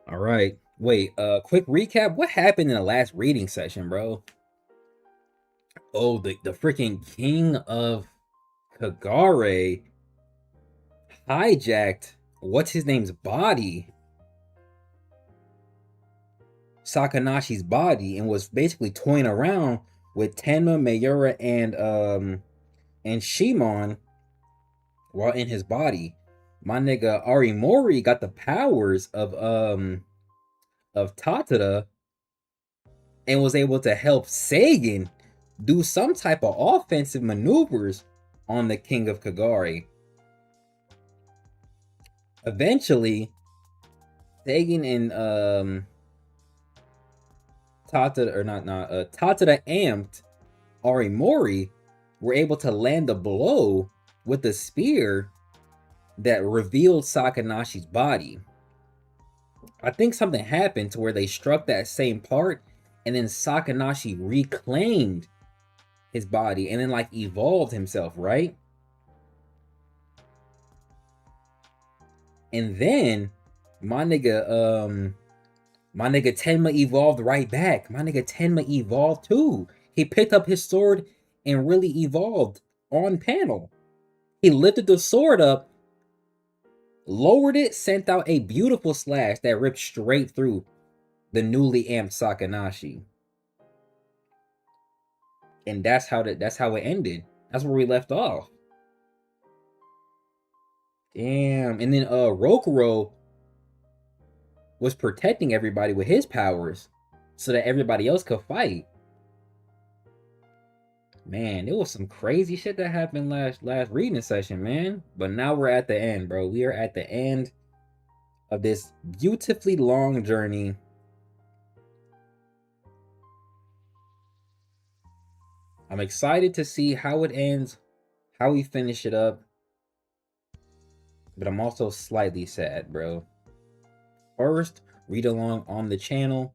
All right. Wait, quick recap. What happened in the last reading session, bro? Oh, the freaking King of Kagare hijacked what's his name's body, Sakanashi's body, and was basically toying around with Tenma, Mayura, and Shimon while in his body. My nigga Arimori got the powers of Tatada and was able to help Sagan do some type of offensive maneuvers on the King of Kagare. Eventually, Sagan and Tatada amped Arimori were able to land a blow with the spear that revealed Sakanashi's body. I think something happened to where they struck that same part, and then Sakanashi reclaimed his body and then like evolved himself, right? And then my nigga Tenma evolved right back. My nigga Tenma evolved too. He picked up his sword and really evolved on panel. He lifted the sword up, lowered it, sent out a beautiful slash that ripped straight through the newly amped Sakanashi. And that's how it ended. That's where we left off. Damn. And then Rokuro was protecting everybody with his powers so that everybody else could fight. Man, it was some crazy shit that happened last reading session, man. But now we're at the end, bro. We are at the end of this beautifully long journey. I'm excited to see how it ends, how we finish it up. But I'm also slightly sad, bro. First, read along on the channel.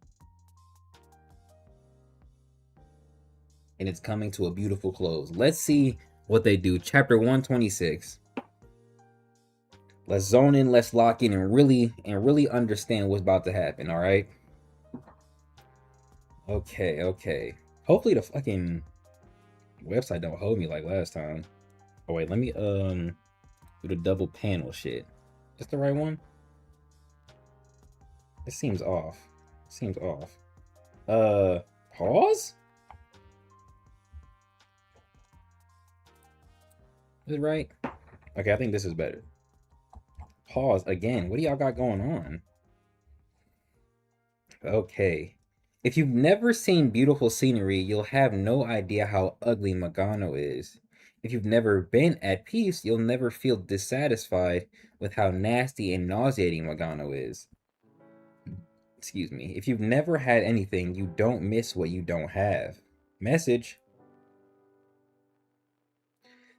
And it's coming to a beautiful close. Let's see what they do. Chapter 126. Let's zone in, let's lock in, and really understand what's about to happen, all right? Okay. Hopefully the fucking website don't hold me like last time. Oh wait, let me do the double panel shit. Is the right one? It seems off. Pause? Is it right? Okay, I think this is better. Pause again. What do y'all got going on? Okay. If you've never seen beautiful scenery, you'll have no idea how ugly Magano is. If you've never been at peace, you'll never feel dissatisfied with how nasty and nauseating Magano is. Excuse me. If you've never had anything, you don't miss what you don't have. Message.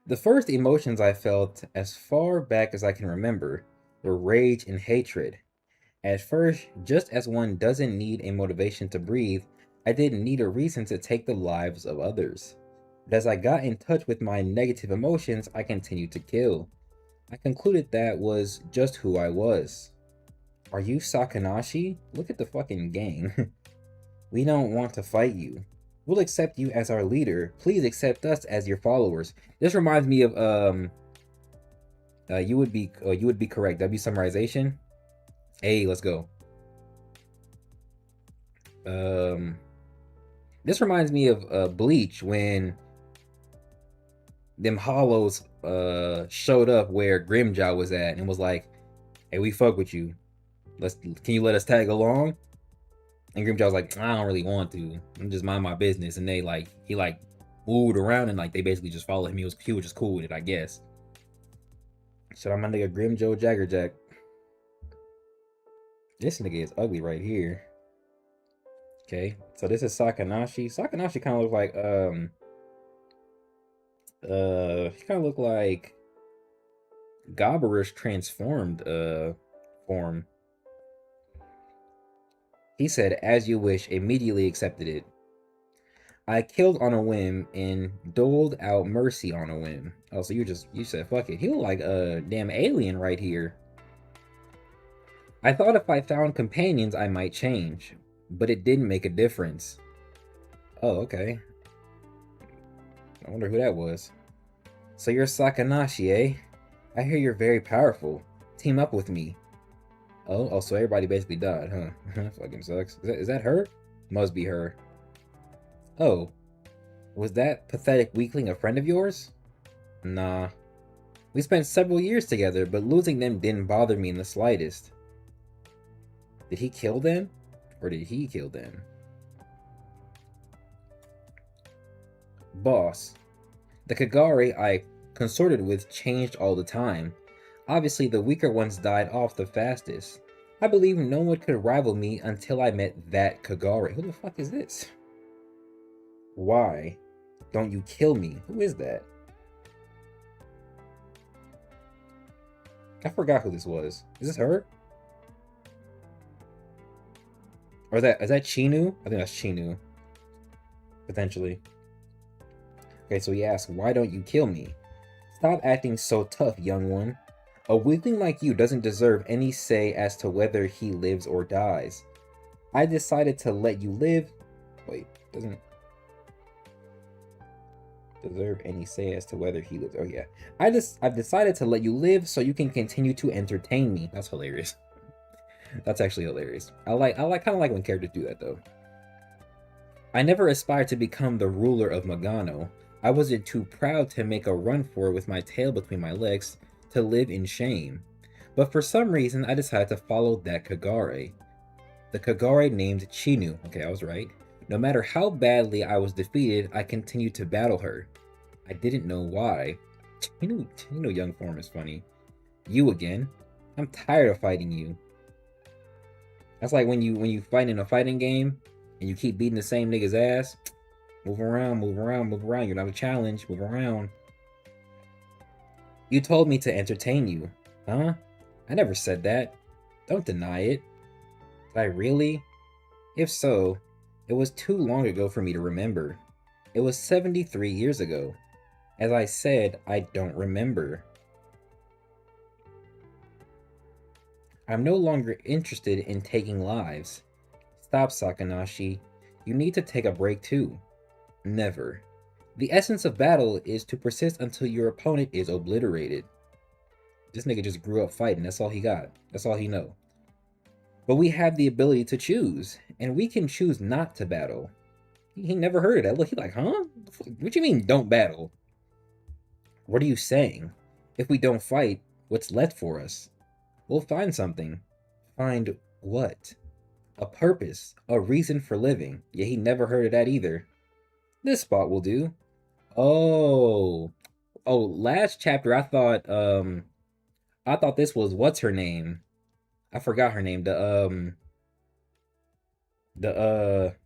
The first emotions I felt, as far back as I can remember, were rage and hatred. At first, just as one doesn't need a motivation to breathe, I didn't need a reason to take the lives of others. But as I got in touch with my negative emotions, I continued to kill. I concluded that was just who I was. Are you Sakanashi? Look at the fucking gang. We don't want to fight you. We'll accept you as our leader. Please accept us as your followers. This reminds me of You would be correct. W summarization. Hey, let's go. This reminds me of Bleach when them hollows showed up where Grimjaw was at and was like, "Hey, we fuck with you. Can you let us tag along?" And Grimjaw was like, "I don't really want to. I'm just mind my business." And he moved around and like they basically just followed him. He was just cool with it, I guess. Shout out my nigga Grimjaw Jaggerjack. This nigga is ugly right here. Okay, so this is Sakanashi. Sakanashi kind of look like he kind of look like Gobber's transformed form. He said, "As you wish," immediately accepted it. I killed on a whim and doled out mercy on a whim. Oh, so you said fuck it. He look like a damn alien right here. I thought if I found companions I might change, but it didn't make a difference. Oh, okay. I wonder who that was. So you're Sakanashi, eh? I hear you're very powerful. Team up with me. Oh, so everybody basically died, huh? Fucking sucks. Is that her? Must be her. Oh, was that pathetic weakling a friend of yours? Nah. We spent several years together, but losing them didn't bother me in the slightest. Did he kill them? Or did he kill them? Boss. The Kagari I consorted with changed all the time. Obviously, the weaker ones died off the fastest. I believe no one could rival me until I met that Kagari. Who the fuck is this? Why don't you kill me? Who is that? I forgot who this was. Is this her? Or is that Chinu? I think that's Chinu. Potentially. Okay, so he asks, why don't you kill me? Stop acting so tough, young one. A weakling like you doesn't deserve any say as to whether he lives or dies. I decided to let you live. Wait, doesn't deserve any say as to whether he lives. Oh yeah. I've decided to let you live so you can continue to entertain me. That's hilarious. That's actually hilarious. I kind of like when characters do that though. I never aspired to become the ruler of Magano. I wasn't too proud to make a run for it with my tail between my legs to live in shame. But for some reason, I decided to follow that Kagare. The Kagare named Chinu. Okay, I was right. No matter how badly I was defeated, I continued to battle her. I didn't know why. Chinu young form is funny. You again? I'm tired of fighting you. That's like when you fight in a fighting game and you keep beating the same nigga's ass. Move around, move around, move around. You're not a challenge. Move around. You told me to entertain you. Huh? I never said that. Don't deny it. Did I really? If so, it was too long ago for me to remember. It was 73 years ago. As I said, I don't remember. I'm no longer interested in taking lives. Stop, Sakanashi. You need to take a break too. Never. The essence of battle is to persist until your opponent is obliterated. This nigga just grew up fighting. That's all he got. That's all he know. But we have the ability to choose, and we can choose not to battle. He never heard of that. Look, he like, huh? What you mean, don't battle? What are you saying? If we don't fight, what's left for us? We'll find something. Find what? A purpose, a reason for living. Yeah, he never heard of that either. This spot will do. Oh, last chapter I thought this was what's her name? I forgot her name. The other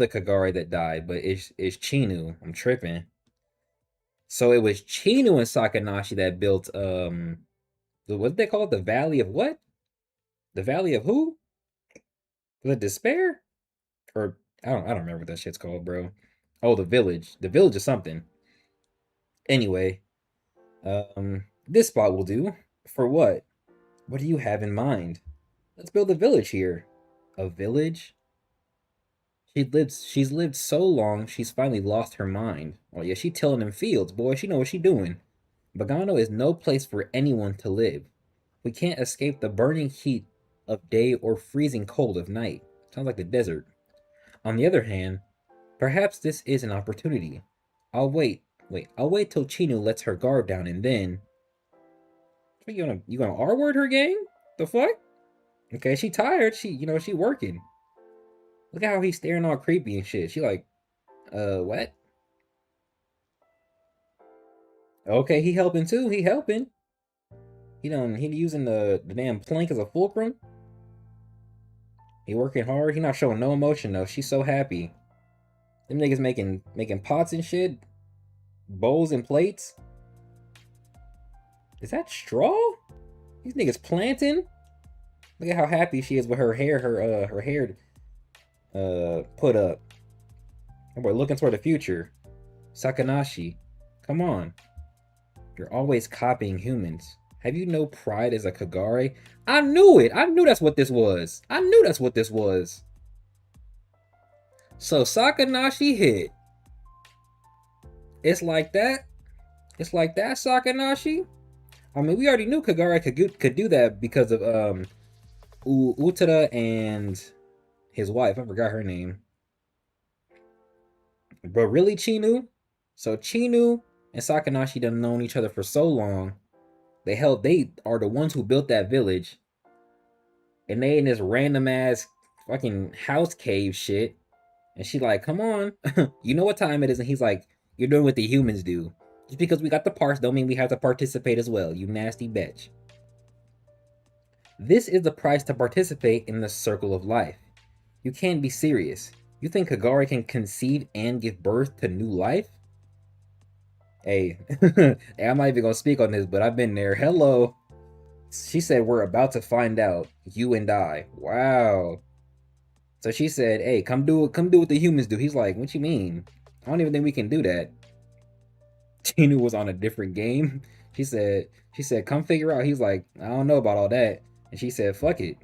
Kagari that died, but it's Chinu. I'm tripping. So it was Chinu and Sakanashi that built what did they call it? The Valley of what? The Valley of who? The Despair? Or I don't remember what that shit's called, bro. Oh, the Village. The Village is something. Anyway, this spot will do. For what? What do you have in mind? Let's build a village here. A village? She's lived so long, she's finally lost her mind. Oh yeah, she tilling them fields, boy. She know what she doing. Bogano is no place for anyone to live. We can't escape the burning heat of day or freezing cold of night. Sounds like the desert. On the other hand, perhaps this is an opportunity. I'll wait. I'll wait till Chinu lets her guard down and then... You gonna R-word her, gang? The fuck? Okay, she tired. She working. Look at how he's staring all creepy and shit. She like, what? Okay, he helping too. He helping. He using the damn plank as a fulcrum. He working hard. He not showing no emotion though. She's so happy. Them niggas making pots and shit. Bowls and plates. Is that straw? These niggas planting. Look at how happy she is with her hair. Her hair put up. And we're looking toward the future. Sakanashi, come on. You're always copying humans. Have you no pride as a Kagare? I knew it. I knew that's what this was. I knew that's what this was. So Sakanashi hit. It's like that. It's like that, Sakanashi. I mean, we already knew Kagare could do that because of Utada and his wife. I forgot her name. But really, Chinu? So Chinu and Sakanashi done known each other for so long. They are the ones who built that village. And they in this random ass fucking house cave shit. And she like, come on. You know what time it is? And he's like, you're doing what the humans do. Just because we got the parts don't mean we have to participate as well, you nasty bitch. This is the price to participate in the circle of life. You can't be serious. You think Kagare can conceive and give birth to new life? Hey, I'm not even gonna speak on this, but I've been there. Hello. She said, we're about to find out. You and I. Wow. So she said, hey, come do what the humans do. He's like, what you mean? I don't even think we can do that. Chinu was on a different game. She said, come figure out. He's like, I don't know about all that. And she said, fuck it.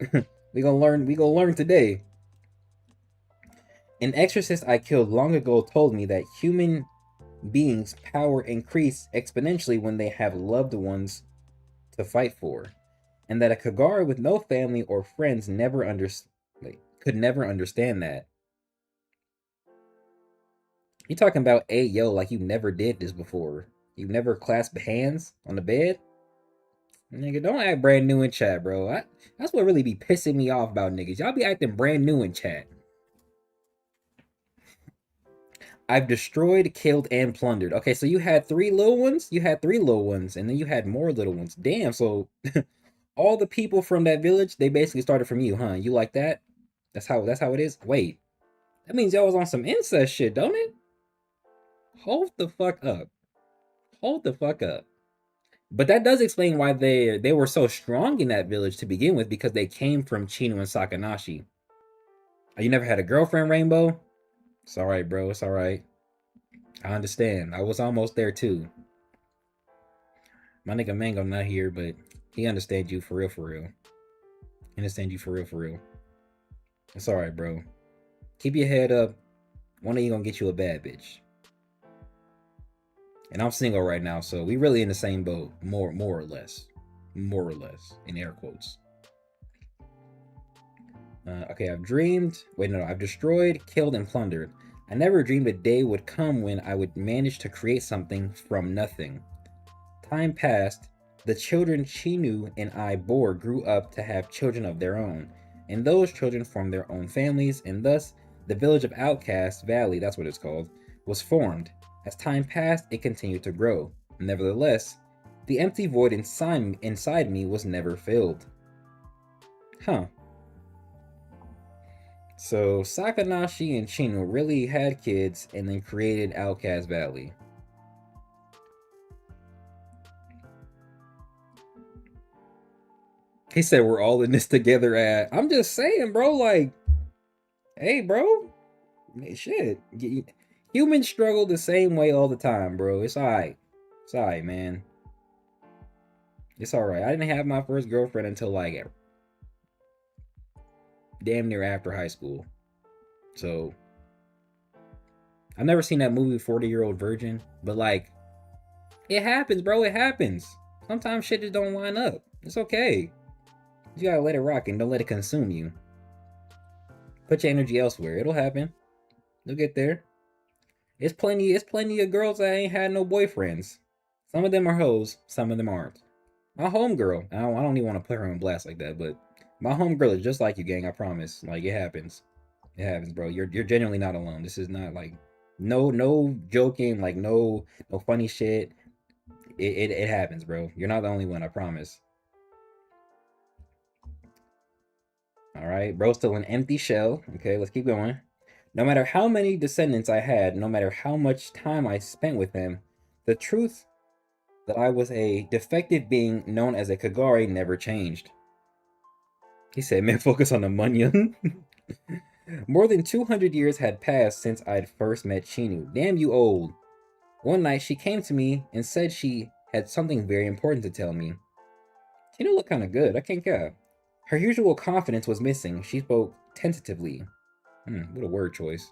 we gonna learn today. An exorcist I killed long ago told me that human beings' power increase exponentially when they have loved ones to fight for. And that a Kagare with no family or friends could never understand that. You talking about, hey, yo, like you never did this before. You never clasped hands on the bed? Nigga, don't act brand new in chat, bro. That's what really be pissing me off about niggas. Y'all be acting brand new in chat. I've destroyed, killed, and plundered. Okay, so you had 3 little ones? You had 3 little ones, and then you had more little ones. Damn, so all the people from that village, they basically started from you, huh? You like that? That's how it is? Wait. That means y'all was on some incest shit, don't it? Hold the fuck up. Hold the fuck up. But that does explain why they were so strong in that village to begin with, because they came from Chinu and Sakanashi. Oh, you never had a girlfriend, Rainbow? It's alright, bro. It's alright. I understand. I was almost there too. My nigga Mango not here, but he understands you for real, for real. He understands you for real, for real. It's alright, bro. Keep your head up. One of you gonna get you a bad bitch. And I'm single right now, so we really in the same boat, more or less. More or less, in air quotes. Okay, I've destroyed, killed, and plundered. I never dreamed a day would come when I would manage to create something from nothing. Time passed. The children Chinu and I bore grew up to have children of their own, and those children formed their own families, and thus the village of Outcast Valley, that's what it's called, was formed. As time passed, it continued to grow. Nevertheless, the empty void inside me was never filled. Huh. So Sakanashi and Chinu really had kids and then created Outcast Valley. He said we're all in this together I'm just saying, bro, like, hey, bro. Shit. Humans struggle the same way all the time, bro. It's alright. It's alright, man. It's alright. I didn't have my first girlfriend until like damn near after high school. So I've never seen that movie 40-Year-Old Virgin, but like It happens, bro. It happens. Sometimes shit just don't line up. It's okay. You gotta let it rock and don't let it consume you. Put your energy elsewhere. It'll happen. You'll get there. It's plenty of girls that ain't had no boyfriends. Some of them are hoes, some of them aren't. My homegirl, I don't even want to put her on blast like that, but my homegirl is just like you, gang. I promise. Like, it happens. It happens, bro. You're genuinely not alone. This is not like no joking, like no funny shit. It happens, bro. You're not the only one, I promise. Alright, bro's still an empty shell. Okay, let's keep going. No matter how many descendants I had, no matter how much time I spent with him, the truth that I was a defective being known as a Kagari never changed. He said, man, focus on the Munyon. More than 200 years had passed since I'd first met Chinu. Damn, you old. One night, she came to me and said she had something very important to tell me. Chinu looked kind of good, I can't care. Her usual confidence was missing. She spoke tentatively. What a word choice.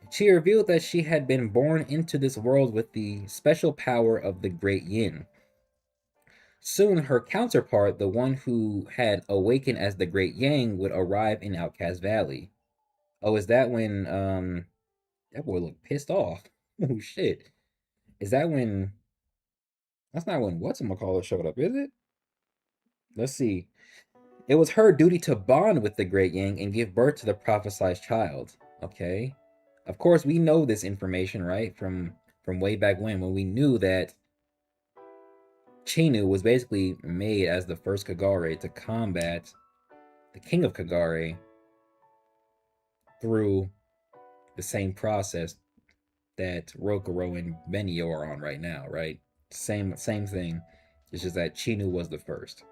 She revealed that she had been born into this world with the special power of the Great Yin. Soon, her counterpart, the one who had awakened as the Great Yang, would arrive in Outcast Valley. Oh, is that when, that boy looked pissed off. Oh, shit. Is that when, that's not when whatchamacallit showed up, is it? Let's see. It was her duty to bond with the Great Yang and give birth to the prophesized child. Okay. Of course, we know this information, right? From way back when we knew that Chinu was basically made as the first Kagare to combat the King of Kagare through the same process that Rokuro and Benio are on right now, right? Same thing. It's just that Chinu was the first,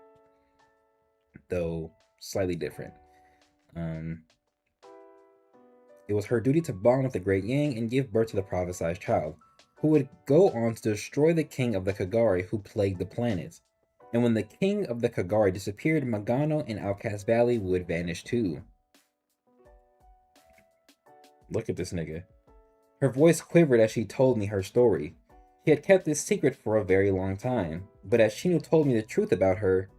though slightly different. It was her duty to bond with the Great Yang and give birth to the prophesized child, who would go on to destroy the king of the Kagari who plagued the planet. And when the king of the Kagari disappeared, Magano and Outcast Valley would vanish too. Look at this nigga. Her voice quivered as she told me her story. She had kept this secret for a very long time, but as Chinu told me the truth about her,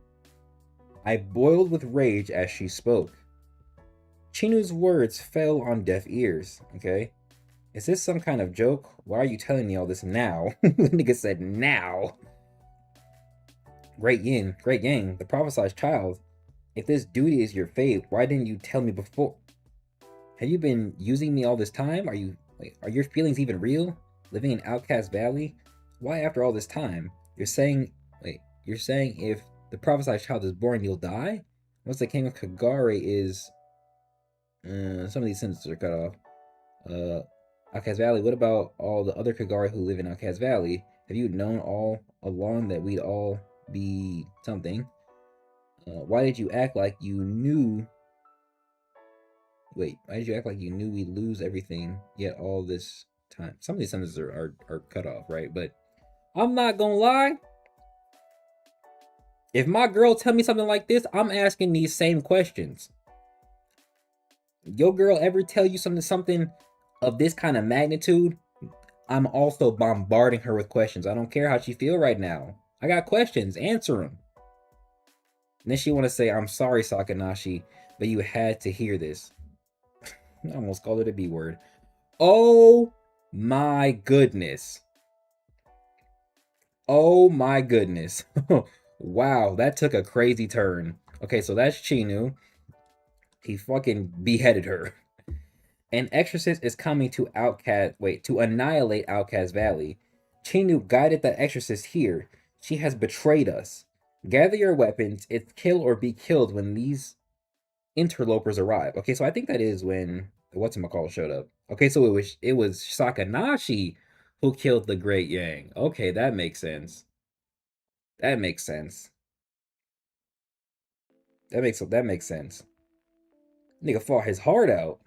I boiled with rage as she spoke. Chinu's words fell on deaf ears, okay? Is this some kind of joke? Why are you telling me all this now? The nigga said now. Great Yin, Great Yang, the prophesized child. If this duty is your fate, why didn't you tell me before? Have you been using me all this time? Are your feelings even real? Living in Outcast Valley? Why after all this time? You're saying if the prophesized child is born, you'll die? Once the king of Kagare is... some of these sentences are cut off. Outcast Valley, what about all the other Kagare who live in Outcast Valley? Have you known all along that we'd all be something? Why did you act like you knew... Wait, why did you act like you knew we'd lose everything yet all this time? Some of these sentences are cut off, right? But I'm not gonna lie. If my girl tell me something like this, I'm asking these same questions. Your girl ever tell you something of this kind of magnitude, I'm also bombarding her with questions. I don't care how she feel right now. I got questions. Answer them. And then she want to say, I'm sorry, Sakanashi, but you had to hear this. I almost called it a B word. Oh my goodness. Oh my goodness. Wow, that took a crazy turn. Okay, so that's Chinu. He fucking beheaded her. An exorcist is coming to annihilate Outcast Valley. Chinu guided the exorcist here. She has betrayed us. Gather your weapons. It's kill or be killed when these interlopers arrive. Okay, so I think that is when whatchamacallit showed up. Okay, so it was Sakanashi who killed the Great Yang. Okay, that makes sense. That makes sense. That makes sense. Nigga fought his heart out.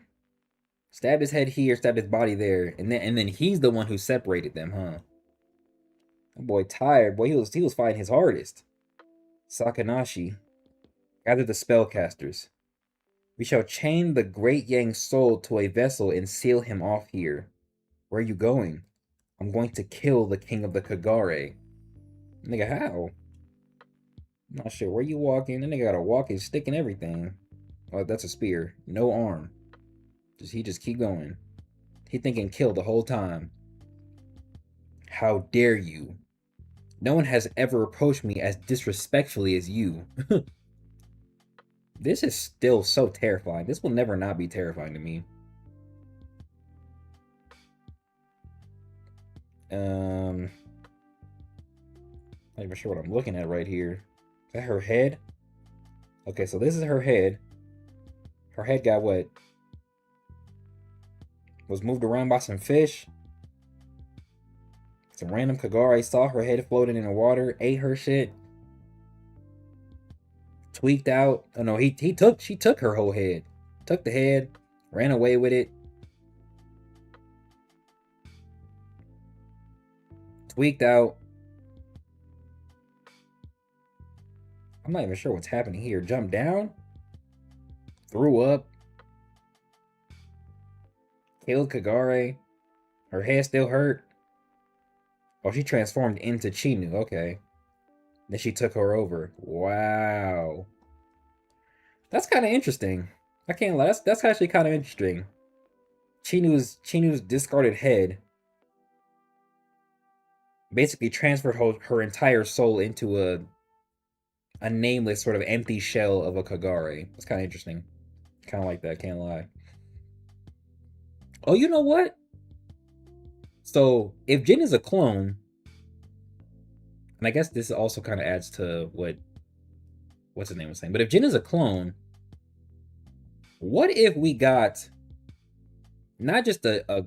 Stabbed his head here, stabbed his body there, and then he's the one who separated them, huh? That boy tired. Boy, he was fighting his hardest. Sakanashi, gather the spellcasters. We shall chain the Great Yang's soul to a vessel and seal him off here. Where are you going? I'm going to kill the king of the Kagare. Nigga, how? I'm not sure where you walking. That nigga got a walking stick and everything. Oh, that's a spear. No arm. He just keep going. He thinking kill the whole time. How dare you? No one has ever approached me as disrespectfully as you. This is still so terrifying. This will never not be terrifying to me. Not even sure what I'm looking at right here. Is that her head? Okay, so this is her head. Her head got what? Was moved around by some fish. Some random Kagare saw her head floating in the water, ate her shit. Tweaked out. Oh no, she took her whole head. Took the head, ran away with it. Tweaked out. I'm not even sure what's happening here. Jumped down. Threw up. Killed Kagare. Her head still hurt. Oh, she transformed into Chinu. Okay. Then she took her over. Wow. That's kind of interesting. I can't lie. That's actually kind of interesting. Chinu's discarded head basically transferred her entire soul into a nameless sort of empty shell of a Kagare. It's kind of interesting. Kind of like that, can't lie. Oh, you know what? So, if Jin is a clone, and I guess this also kind of adds to what's his name was saying, but if Jin is a clone, what if we got not just a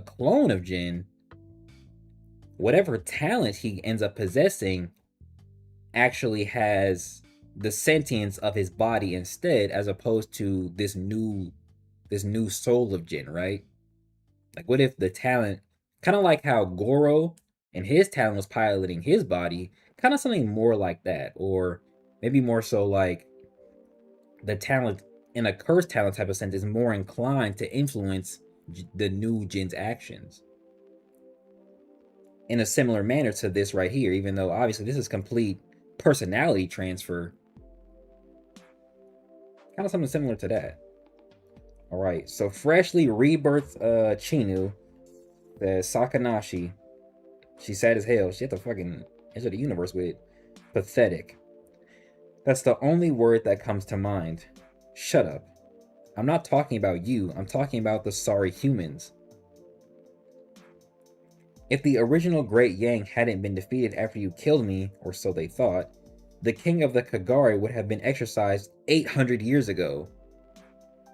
clone of Jin, whatever talent he ends up possessing actually has the sentience of his body instead, as opposed to this new soul of Jin, right? Like, what if the talent, kind of like how Goro and his talent was piloting his body, kind of something more like that, or maybe more so like the talent in a cursed talent type of sense is more inclined to influence the new Jin's actions in a similar manner to this right here, even though obviously this is complete personality transfer. Kind of something similar to that. All right, so freshly rebirthed Chinu, the Sakanashi. She's sad as hell. She had the fucking edge of the universe with pathetic. That's the only word that comes to mind. Shut up. I'm not talking about you. I'm talking about the sorry humans. If the original Great Yang hadn't been defeated after you killed me, or so they thought, the king of the Kagare would have been exorcised 800 years ago.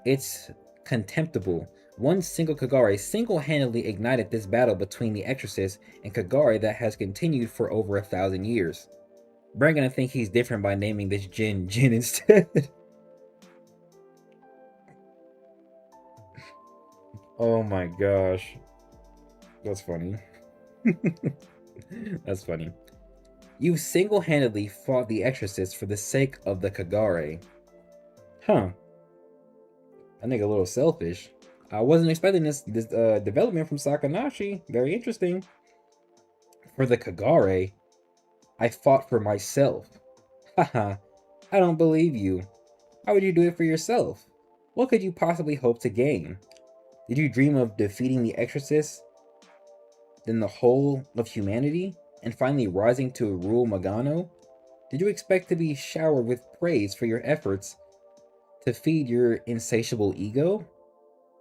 It's contemptible. One single Kagare single-handedly ignited this battle between the Exorcist and Kagare that has continued for over 1,000 years. Brent gonna think he's different by naming this Jin instead. Oh my gosh. That's funny. That's funny. You single-handedly fought the Exorcist for the sake of the Kagare. Huh. I think a little selfish. I wasn't expecting this development from Sakanashi. Very interesting. For the Kagare, I fought for myself. Haha, I don't believe you. Why would you do it for yourself? What could you possibly hope to gain? Did you dream of defeating the Exorcist, then the whole of humanity, and finally rising to rule Magano? Did you expect to be showered with praise for your efforts to feed your insatiable ego?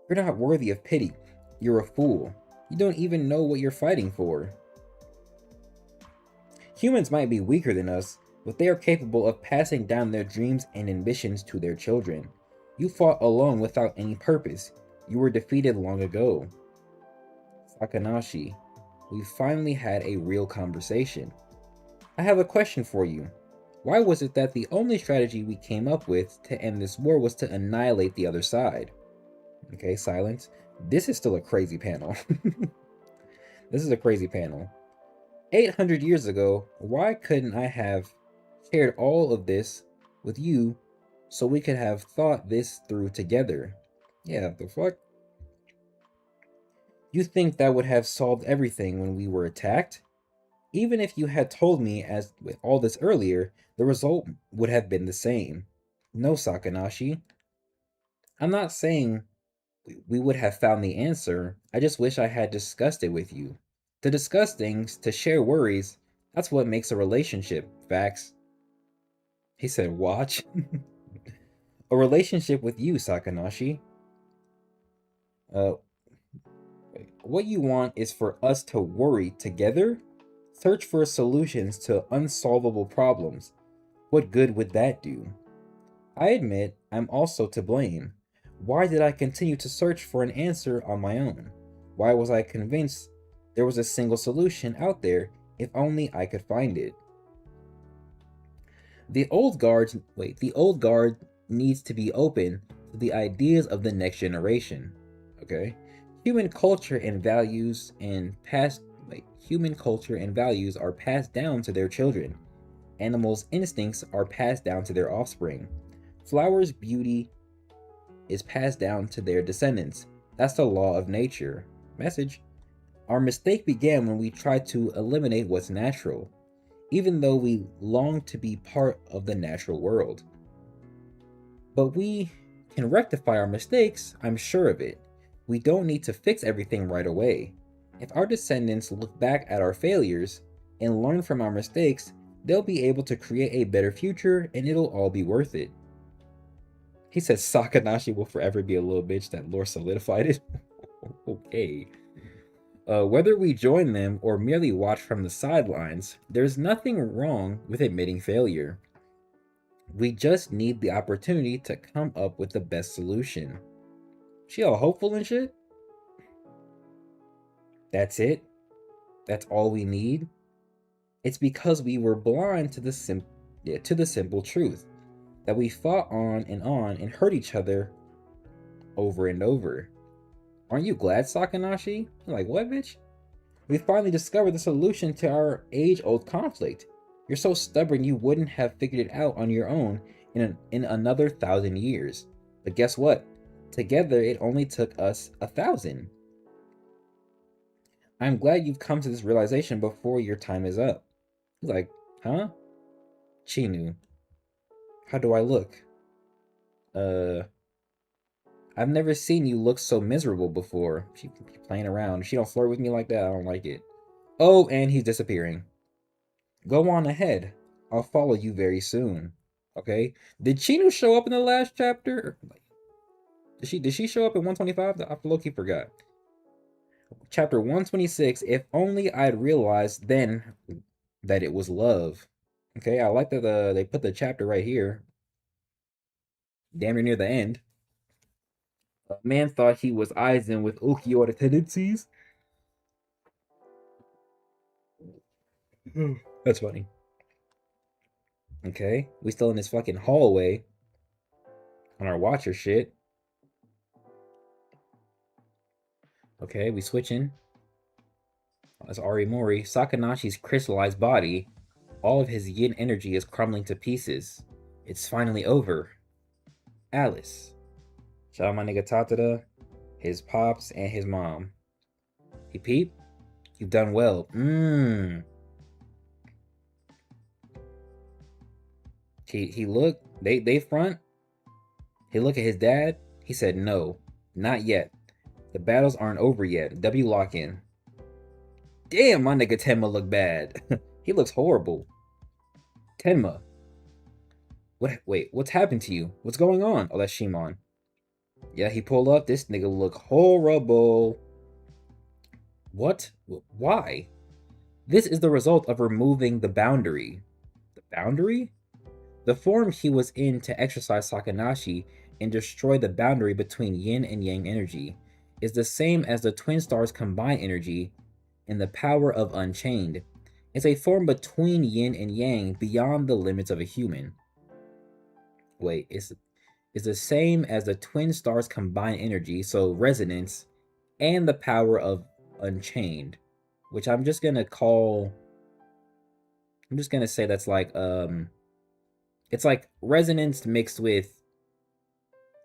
You're not worthy of pity. You're a fool. You don't even know what you're fighting for. Humans might be weaker than us, but they are capable of passing down their dreams and ambitions to their children. You fought alone without any purpose. You were defeated long ago. Sakanashi, we finally had a real conversation. I have a question for you. Why was it that the only strategy we came up with to end this war was to annihilate the other side? Okay, silence. This is still a crazy panel. This is a crazy panel. 800 years ago, why couldn't I have shared all of this with you so we could have thought this through together? Yeah, the fuck? You think that would have solved everything when we were attacked? Even if you had told me as with all this earlier, the result would have been the same. No, Sakanashi. I'm not saying we would have found the answer. I just wish I had discussed it with you. To discuss things, to share worries, that's what makes a relationship. Facts. He said, watch. A relationship with you, Sakanashi. What you want is for us to worry together? Search for solutions to unsolvable problems. What good would that do? I admit I'm also to blame. Why did I continue to search for an answer on my own? Why was I convinced there was a single solution out there if only I could find it? The old guard needs to be open to the ideas of the next generation. Okay? Human culture and values are passed down to their children. Animals' instincts are passed down to their offspring. Flowers' beauty is passed down to their descendants. That's the law of nature. Message. Our mistake began when we tried to eliminate what's natural, even though we long to be part of the natural world. But we can rectify our mistakes, I'm sure of it. We don't need to fix everything right away. If our descendants look back at our failures and learn from our mistakes, they'll be able to create a better future and it'll all be worth it. He says Sakanashi will forever be a little bitch. That lore solidified it. Okay. Whether we join them or merely watch from the sidelines, there's nothing wrong with admitting failure. We just need the opportunity to come up with the best solution. She all hopeful and shit? That's it? That's all we need? It's because we were blind to the simple truth that we fought on and hurt each other over and over. Aren't you glad, Sakanashi? Like, what, bitch? We finally discovered the solution to our age-old conflict. You're so stubborn you wouldn't have figured it out on your own in another 1,000 years. But guess what? Together, it only took us 1,000. I'm glad you've come to this realization before your time is up. He's like, huh? Chinu. How do I look? I've never seen you look so miserable before. She playing around. She don't flirt with me like that. I don't like it. Oh, and he's disappearing. Go on ahead. I'll follow you very soon. Okay? Did Chinu show up in the last chapter? Did she show up in 125? I low-key forgot. Chapter 126. If only I'd realized then that it was love. Okay, I like that they put the chapter right here. Damn near the end. A man thought he was Aizen with ukiyo-e tendencies. That's funny. Okay, we still in this fucking hallway on our watcher shit. Okay, we switching. That's Arimori. Sakanashi's crystallized body. All of his yin energy is crumbling to pieces. It's finally over. Alice. Shout out my nigga Tatada, his pops, and his mom. He peep? You've done well. He looked, they front. He looked at his dad. He said, no, not yet. The battles aren't over yet. W lock in. Damn, my nigga Tenma look bad. He looks horrible. Tenma. Wait, what's happened to you? What's going on? Oh, that's Shimon. Yeah, he pulled up. This nigga look horrible. What? Why? This is the result of removing the boundary. The boundary? The form he was in to exercise Sakanashi and destroy the boundary between yin and yang energy is the same as the twin stars' combined energy in the power of Unchained. It's a form between yin and yang beyond the limits of a human. Wait, it's the same as the twin stars' combined energy, so resonance, and the power of Unchained, which I'm just gonna say that's like it's like resonance mixed with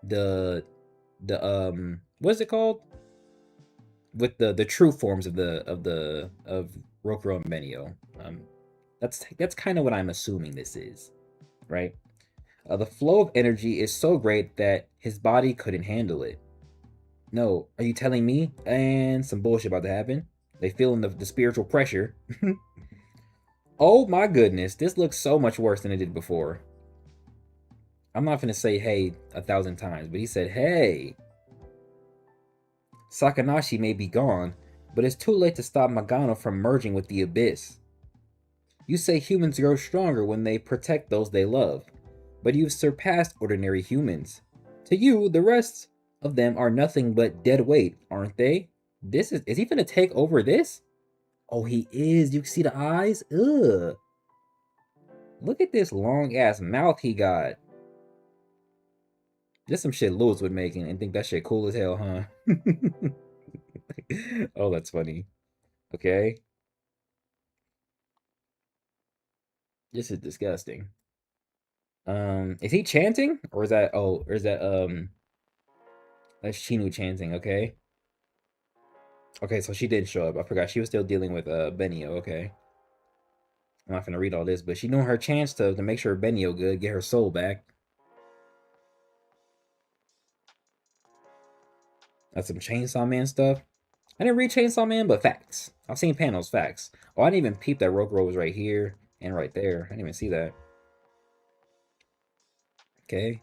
the what's it called? With the true forms of Rokuro and Benio. That's kind of what I'm assuming this is, right? The flow of energy is so great that his body couldn't handle it. No, are you telling me? And some bullshit about to happen. They feeling the spiritual pressure. Oh my goodness, this looks so much worse than it did before. I'm not gonna say hey 1,000 times, but he said hey. Sakanashi may be gone, but it's too late to stop Magano from merging with the Abyss. You say humans grow stronger when they protect those they love, but you've surpassed ordinary humans. To you, the rest of them are nothing but dead weight, aren't they? Is he gonna take over this? Oh, he is. You can see the eyes? Ugh. Look at this long ass mouth he got. Just some shit Lewis would make and think that shit cool as hell, huh? Oh, that's funny. Okay. This is disgusting. Is he chanting? Or is that that's Chinu chanting, okay? Okay, so she did show up. I forgot she was still dealing with Benio, okay. I'm not gonna read all this, but she knew her chance to make sure Benio good, get her soul back. That's some Chainsaw Man stuff. I didn't read Chainsaw Man, but facts. I've seen panels, facts. Oh, I didn't even peep that Rokuro was right here and right there. I didn't even see that. Okay.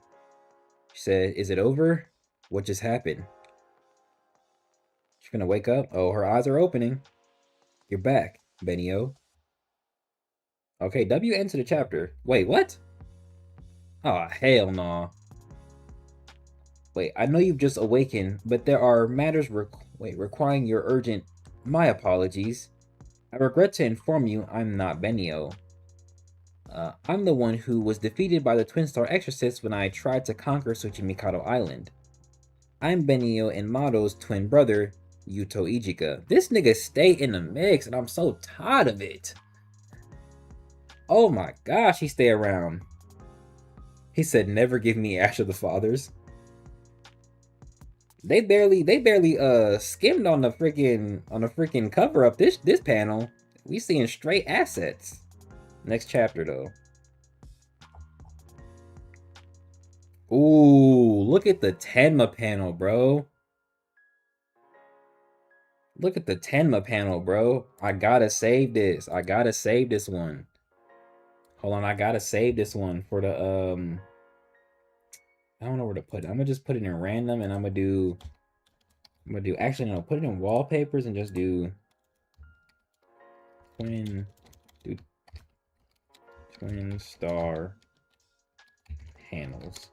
She said, is it over? What just happened? She's gonna wake up. Oh, her eyes are opening. You're back, Benio. Okay, W ends the chapter. Wait, what? Oh, hell no. Wait, I know you've just awakened, but there are matters requiring your urgent... My apologies. I regret to inform you I'm not Benio. I'm the one who was defeated by the Twin Star Exorcist when I tried to conquer Tsuchimikado Island. I'm Benio and Mado's twin brother, Yuto Ijika. This nigga stay in the mix, and I'm so tired of it. Oh my gosh, he stay around. He said, never give me Ash of the Fathers. They barely skimmed on the freaking cover up this panel. We seeing straight assets. Next chapter though. Ooh, look at the Tenma panel, bro. Look at the Tenma panel, bro. I gotta save this. I gotta save this one. Hold on, I gotta save this one for the I don't know where to put it. I'm gonna just put it in random, and I'm gonna do actually no, put it in wallpapers and just do twin star panels.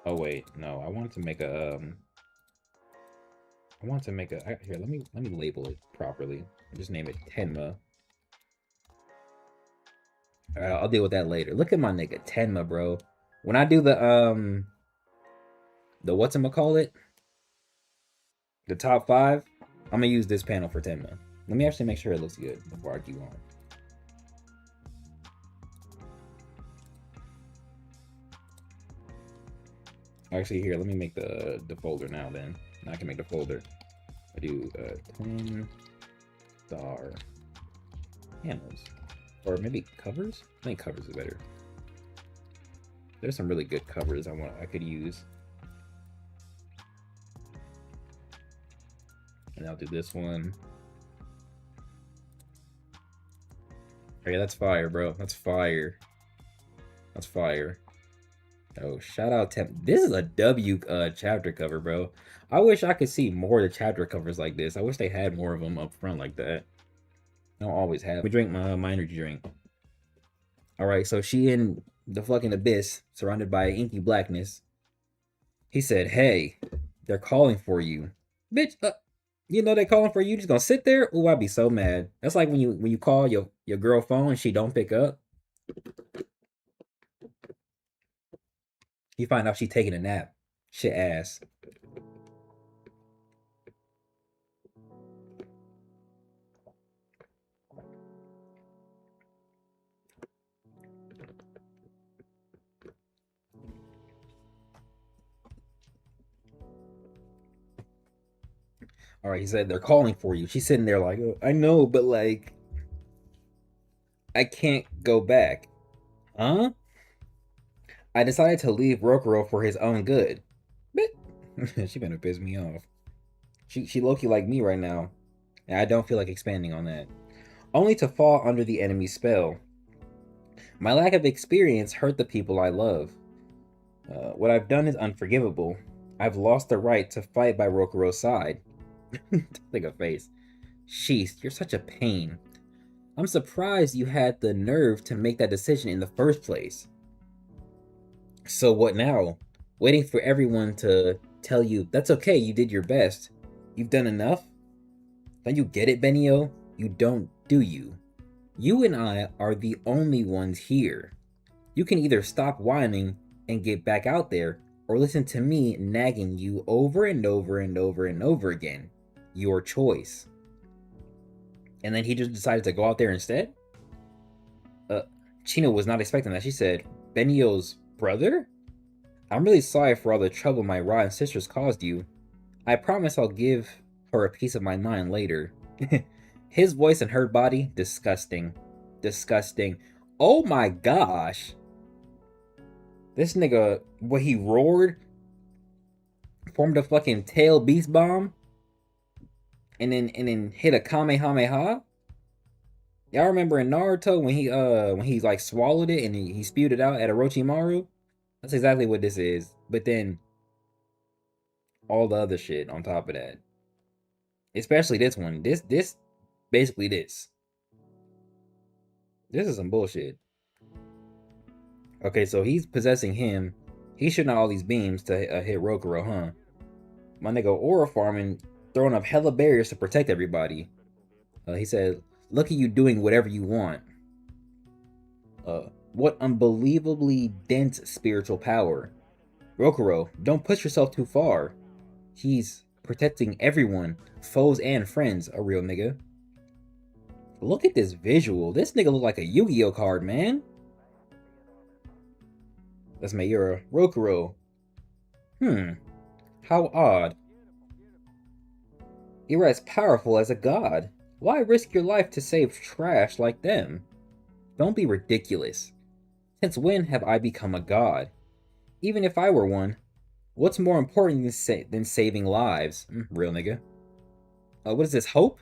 Oh wait, no, I wanted to make a here, let me label it properly. Just name it Tenma. Alright, I'll deal with that later. Look at my nigga Tenma, bro. When I do the whatchamacallit, the top 5, I'm gonna use this panel for Tenma. Let me actually make sure it looks good before I keep on. Actually, here, let me make the folder now then. Now I can make the folder. I do twin star panels. Or maybe covers? I think covers is better. There's some really good covers I could use. And I'll do this one. Okay, that's fire, bro. That's fire. That's fire. Oh, shout out Temp. This is a W chapter cover, bro. I wish I could see more of the chapter covers like this. I wish they had more of them up front like that. I don't always have. We drink my energy drink. Alright, so she in the fucking abyss, surrounded by inky blackness. He said, hey, they're calling for you. Bitch, you know they calling for you, just gonna sit there? Ooh, I'd be so mad. That's like when you call your girl phone and she don't pick up. You find out she taking a nap. Shit ass. All right, he said they're calling for you. She's sitting there like, "Oh, I know, but like, I can't go back." Huh? I decided to leave Rokuro for his own good. But she gonna piss me off. She low-key like me right now, and I don't feel like expanding on that. Only to fall under the enemy's spell. My lack of experience hurt the people I love. What I've done is unforgivable. I've lost the right to fight by Rokuro's side. Like a face. Sheesh, you're such a pain. I'm surprised you had the nerve to make that decision in the first place. So what now? Waiting for everyone to tell you, that's okay, you did your best. You've done enough? Don't you get it, Benio? You don't, do you? You and I are the only ones here. You can either stop whining and get back out there, or listen to me nagging you over and over and over and over again. Your choice. And then he just decided to go out there instead? Chino was not expecting that. She said, Benio's brother? I'm really sorry for all the trouble my rotten sisters caused you. I promise I'll give her a piece of my mind later. His voice and her body, disgusting. Disgusting. Oh my gosh. This nigga, what he roared, formed a fucking tail beast bomb, and then hit a Kamehameha. Y'all remember in Naruto when he like swallowed it and he spewed it out at Orochimaru? That's exactly what this is. But then all the other shit on top of that. Especially this one. This basically this. This is some bullshit. Okay, so he's possessing him. He's shooting out all these beams to hit Rokuro, huh? My nigga Aura farming, throwing up hella barriers to protect everybody. He said, look at you doing whatever you want. What unbelievably dense spiritual power. Rokuro, don't push yourself too far. He's protecting everyone, foes and friends, a real nigga. Look at this visual. This nigga look like a Yu-Gi-Oh card, man. That's Mayura. Rokuro. How odd. You're as powerful as a god. Why risk your life to save trash like them? Don't be ridiculous. Since when have I become a god? Even if I were one, what's more important than saving lives? Real nigga. What is this, hope?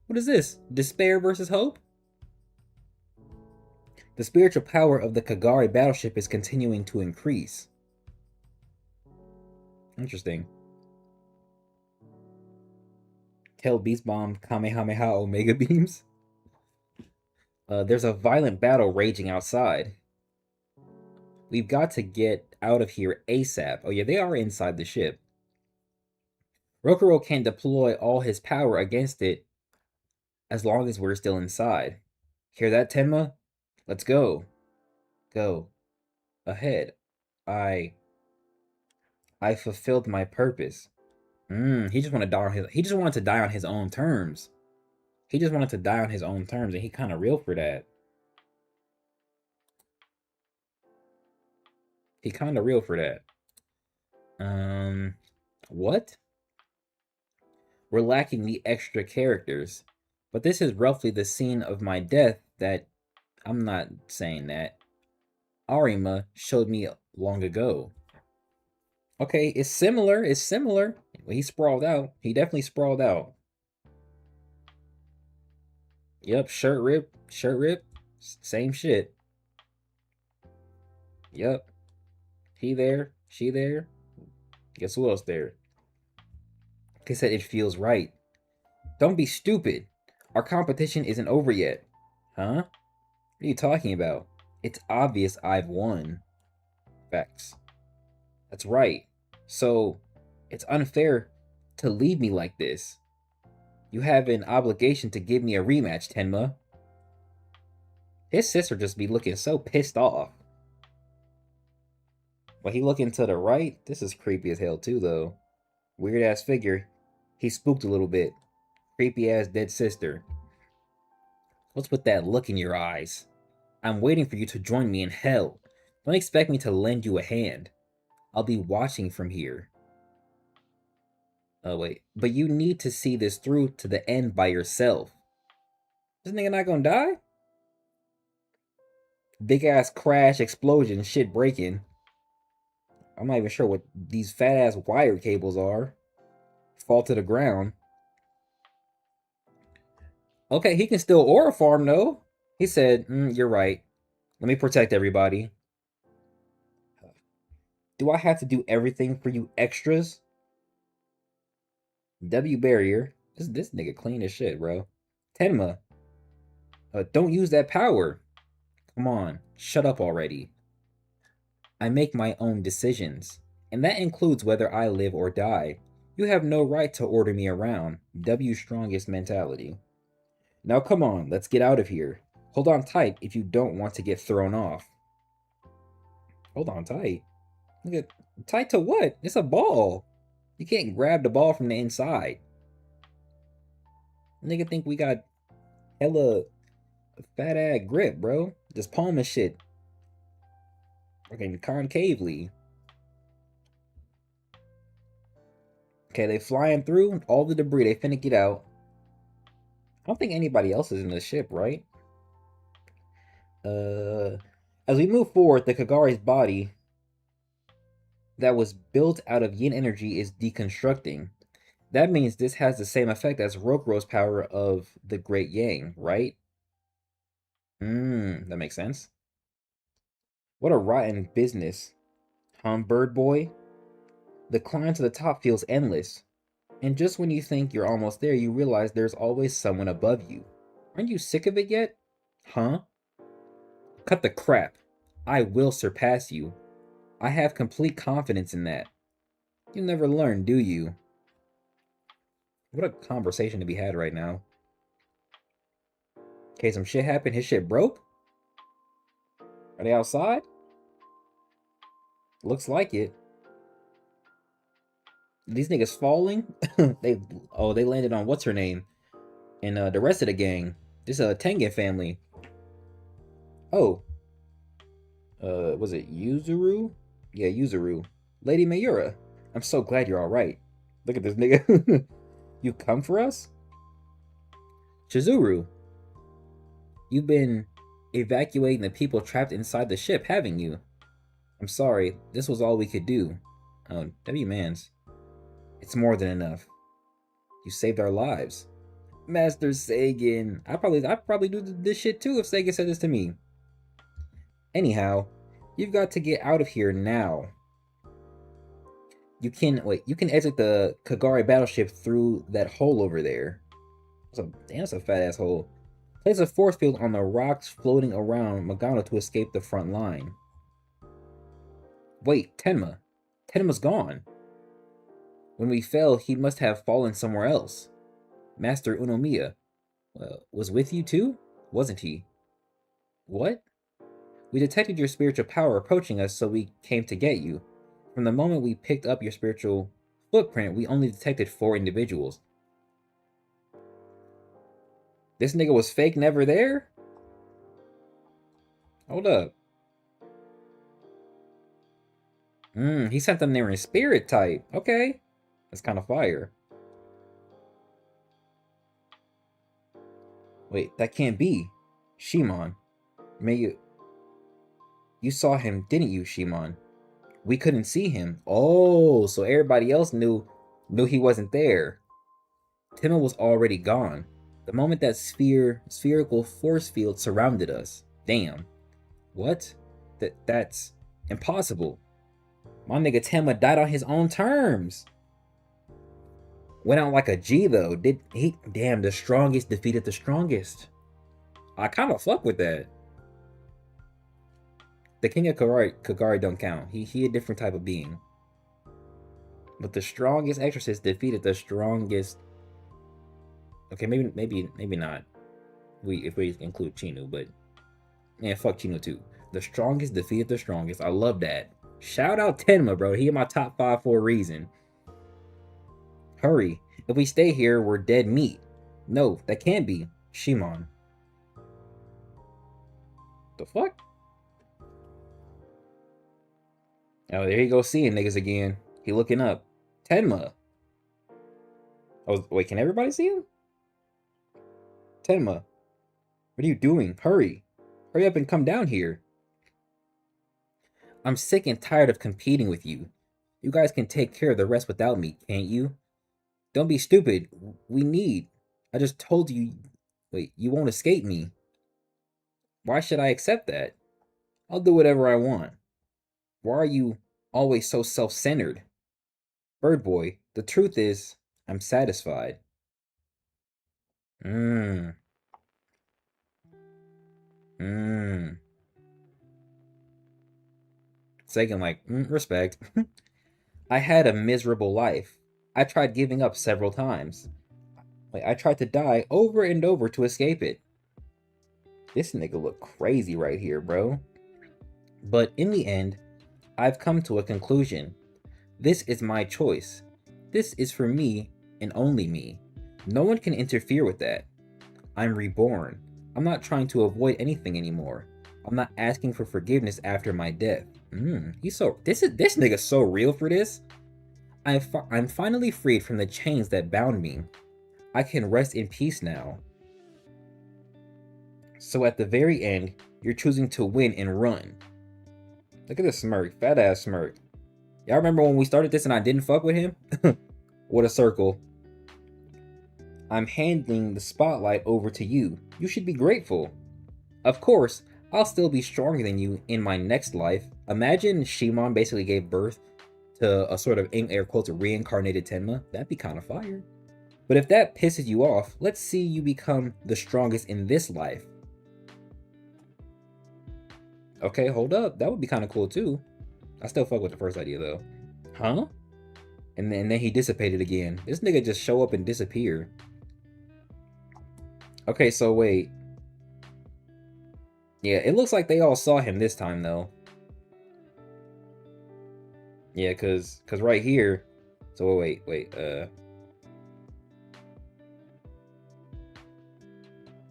What is this? Despair versus hope? The spiritual power of the Kagari battleship is continuing to increase. Interesting. Tail Beast Bomb, Kamehameha Omega Beams. There's a violent battle raging outside. We've got to get out of here ASAP. Oh yeah, they are inside the ship. Rokuro can deploy all his power against it as long as we're still inside. Hear that, Tenma? Let's go. Go. Ahead. I fulfilled my purpose. He just wanted to die on his own terms. He just wanted to die on his own terms, and he kind of real for that. He kind of real for that. What? We're lacking the extra characters. But this is roughly the scene of my death that... I'm not saying that. Arima showed me long ago. Okay, it's similar. It's similar. He sprawled out. He definitely sprawled out. Yep, shirt rip. Shirt rip. Same shit. Yep. He there. She there. Guess who else there? He said it feels right. Don't be stupid. Our competition isn't over yet. Huh? What are you talking about? It's obvious I've won. Facts. That's right. So, it's unfair to leave me like this. You have an obligation to give me a rematch, Tenma. His sister just be looking so pissed off. But he looking to the right? This is creepy as hell too, though. Weird ass figure. He spooked a little bit. Creepy ass dead sister. What's with that look in your eyes? I'm waiting for you to join me in hell. Don't expect me to lend you a hand. I'll be watching from here. Oh, wait. But you need to see this through to the end by yourself. This nigga not gonna die? Big ass crash, explosion, shit breaking. I'm not even sure what these fat ass wire cables are. Fall to the ground. Okay, he can still aura farm though. He said, you're right. Let me protect everybody. Do I have to do everything for you extras? W barrier. This nigga clean as shit, bro. Tenma. Don't use that power. Come on, shut up already. I make my own decisions, and that includes whether I live or die. You have no right to order me around. W strongest mentality. Now come on, let's get out of here. Hold on tight if you don't want to get thrown off. Hold on tight? Look at tight to what? It's a ball. You can't grab the ball from the inside. Nigga think we got hella fat ass grip, bro. Just palm and shit. Fucking concavely. Okay, they flying through all the debris. They finna get out. I don't think anybody else is in the ship, right? As we move forward, the Kagari's body that was built out of yin energy is deconstructing. That means this has the same effect as Rokuro's power of the Great Yang, right? That makes sense. What a rotten business. Bird boy? The climb to the top feels endless. And just when you think you're almost there, you realize there's always someone above you. Aren't you sick of it yet? Huh? Cut the crap. I will surpass you. I have complete confidence in that. You never learn, do you? What a conversation to be had right now. Okay, some shit happened. His shit broke? Are they outside? Looks like it. These niggas falling? they landed on what's her name? And the rest of the gang. This is a Tengen family. Oh. Was it Yuzuru? Yeah, Yuzuru. Lady Mayura. I'm so glad you're alright. Look at this nigga. You come for us? Chizuru. You've been evacuating the people trapped inside the ship, haven't you? I'm sorry, this was all we could do. Oh, W-Mans. It's more than enough. You saved our lives. Master Sagan. I'd probably do this shit too if Sagan said this to me. Anyhow, you've got to get out of here now. You can exit the Kagari battleship through that hole over there. That's a fat ass hole. Place a force field on the rocks floating around Magano to escape the front line. Wait, Tenma. Tenma's gone. When we fell, he must have fallen somewhere else. Master Unomiya was with you too, wasn't he? What? We detected your spiritual power approaching us, so we came to get you. From the moment we picked up your spiritual footprint, we only detected 4 individuals. This nigga was fake, never there? Hold up. He sent them there in spirit type. Okay. That's kind of fire. Wait, that can't be. Shimon. You saw him, didn't you, Shimon? We couldn't see him. Oh, so everybody else knew he wasn't there. Tenma was already gone. The moment that spherical force field surrounded us. Damn. What? That's impossible. My nigga Tenma died on his own terms. Went out like a G though. Damn, the strongest defeated the strongest. I kind of fuck with that. The King of Kagari don't count. He a different type of being. But the strongest Exorcist defeated the strongest. Okay, maybe not. If we include Chinu, but yeah, fuck Chinu too. The strongest defeated the strongest. I love that. Shout out Tenma, bro. He in my top 5 for a reason. Hurry. If we stay here, we're dead meat. No, that can't be. Shimon. The fuck? Oh, there you go seeing niggas again. He looking up. Tenma. Oh, wait, can everybody see him? Tenma, what are you doing? Hurry. Hurry up and come down here. I'm sick and tired of competing with you. You guys can take care of the rest without me, can't you? Don't be stupid. We need. I just told you. Wait, you won't escape me. Why should I accept that? I'll do whatever I want. Why are you always so self-centered? Bird boy, the truth is, I'm satisfied. Mmm. Mmm. Second, like, respect. I had a miserable life. I tried giving up several times. Like, I tried to die over and over to escape it. This nigga look crazy right here, bro. But in the end, I've come to a conclusion. This is my choice. This is for me and only me. No one can interfere with that. I'm reborn. I'm not trying to avoid anything anymore. I'm not asking for forgiveness after my death. This nigga's so real for this. I'm finally freed from the chains that bound me. I can rest in peace now. So at the very end, you're choosing to win and run. Look at this smirk, fat ass smirk. Y'all remember when we started this and I didn't fuck with him? What a circle. I'm handing the spotlight over to you. You should be grateful. Of course, I'll still be stronger than you in my next life. Imagine Shimon basically gave birth to a sort of, in air quotes, reincarnated Tenma. That'd be kind of fire. But if that pisses you off, let's see you become the strongest in this life. Okay, hold up. That would be kind of cool too. I still fuck with the first idea though. Huh? And then he dissipated again. This nigga just show up and disappear. Okay, so wait. Yeah, it looks like they all saw him this time though. Yeah, cause right here. So wait.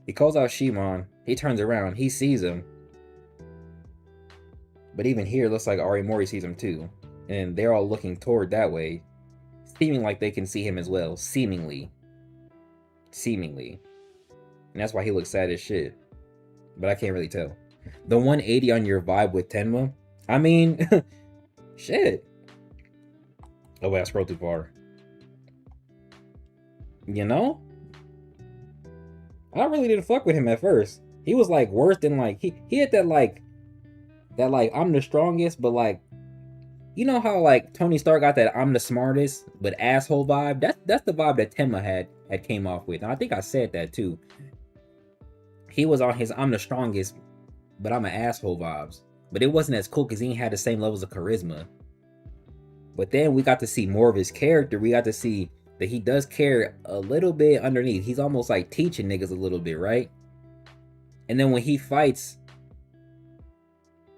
He calls out Shimon. He turns around. He sees him. But even here, it looks like Arimori sees him too. And they're all looking toward that way. Seeming like they can see him as well. Seemingly. And that's why he looks sad as shit. But I can't really tell. The 180 on your vibe with Tenma? I mean, shit. Oh wait, I scrolled too far. You know? I really didn't fuck with him at first. He was like worse than like, he had that like I'm the strongest, but like, you know how like Tony Stark got that I'm the smartest, but asshole vibe? That's the vibe that Tenma had came off with. And I think I said that too. He was on his I'm the strongest, but I'm an asshole vibes. But it wasn't as cool because he ain't had the same levels of charisma. But then we got to see more of his character. We got to see that he does care a little bit underneath. He's almost like teaching niggas a little bit, right? And then when he fights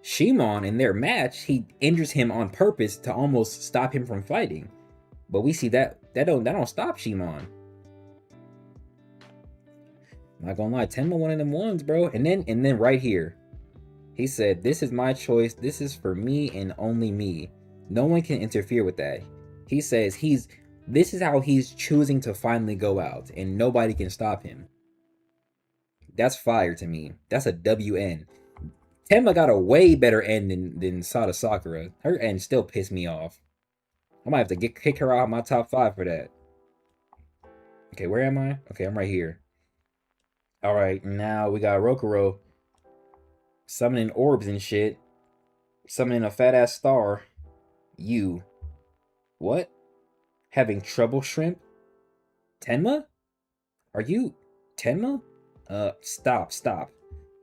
Shimon in their match, he injures him on purpose to almost stop him from fighting. But we see that don't stop Shimon. Not gonna lie, Tenma one of them ones, bro. And then right here, he said, "This is my choice. This is for me and only me. No one can interfere with that." He says this is how he's choosing to finally go out, and nobody can stop him. That's fire to me. That's a WN. Tenma got a way better end than Sada Sakura. Her end still pissed me off. I might have to kick her out of my top 5 for that. Okay, where am I? Okay, I'm right here. Alright, now we got Rokuro summoning orbs and shit. Summoning a fat ass star. You. What? Having trouble, Shrimp? Tenma? Are you Tenma? Stop.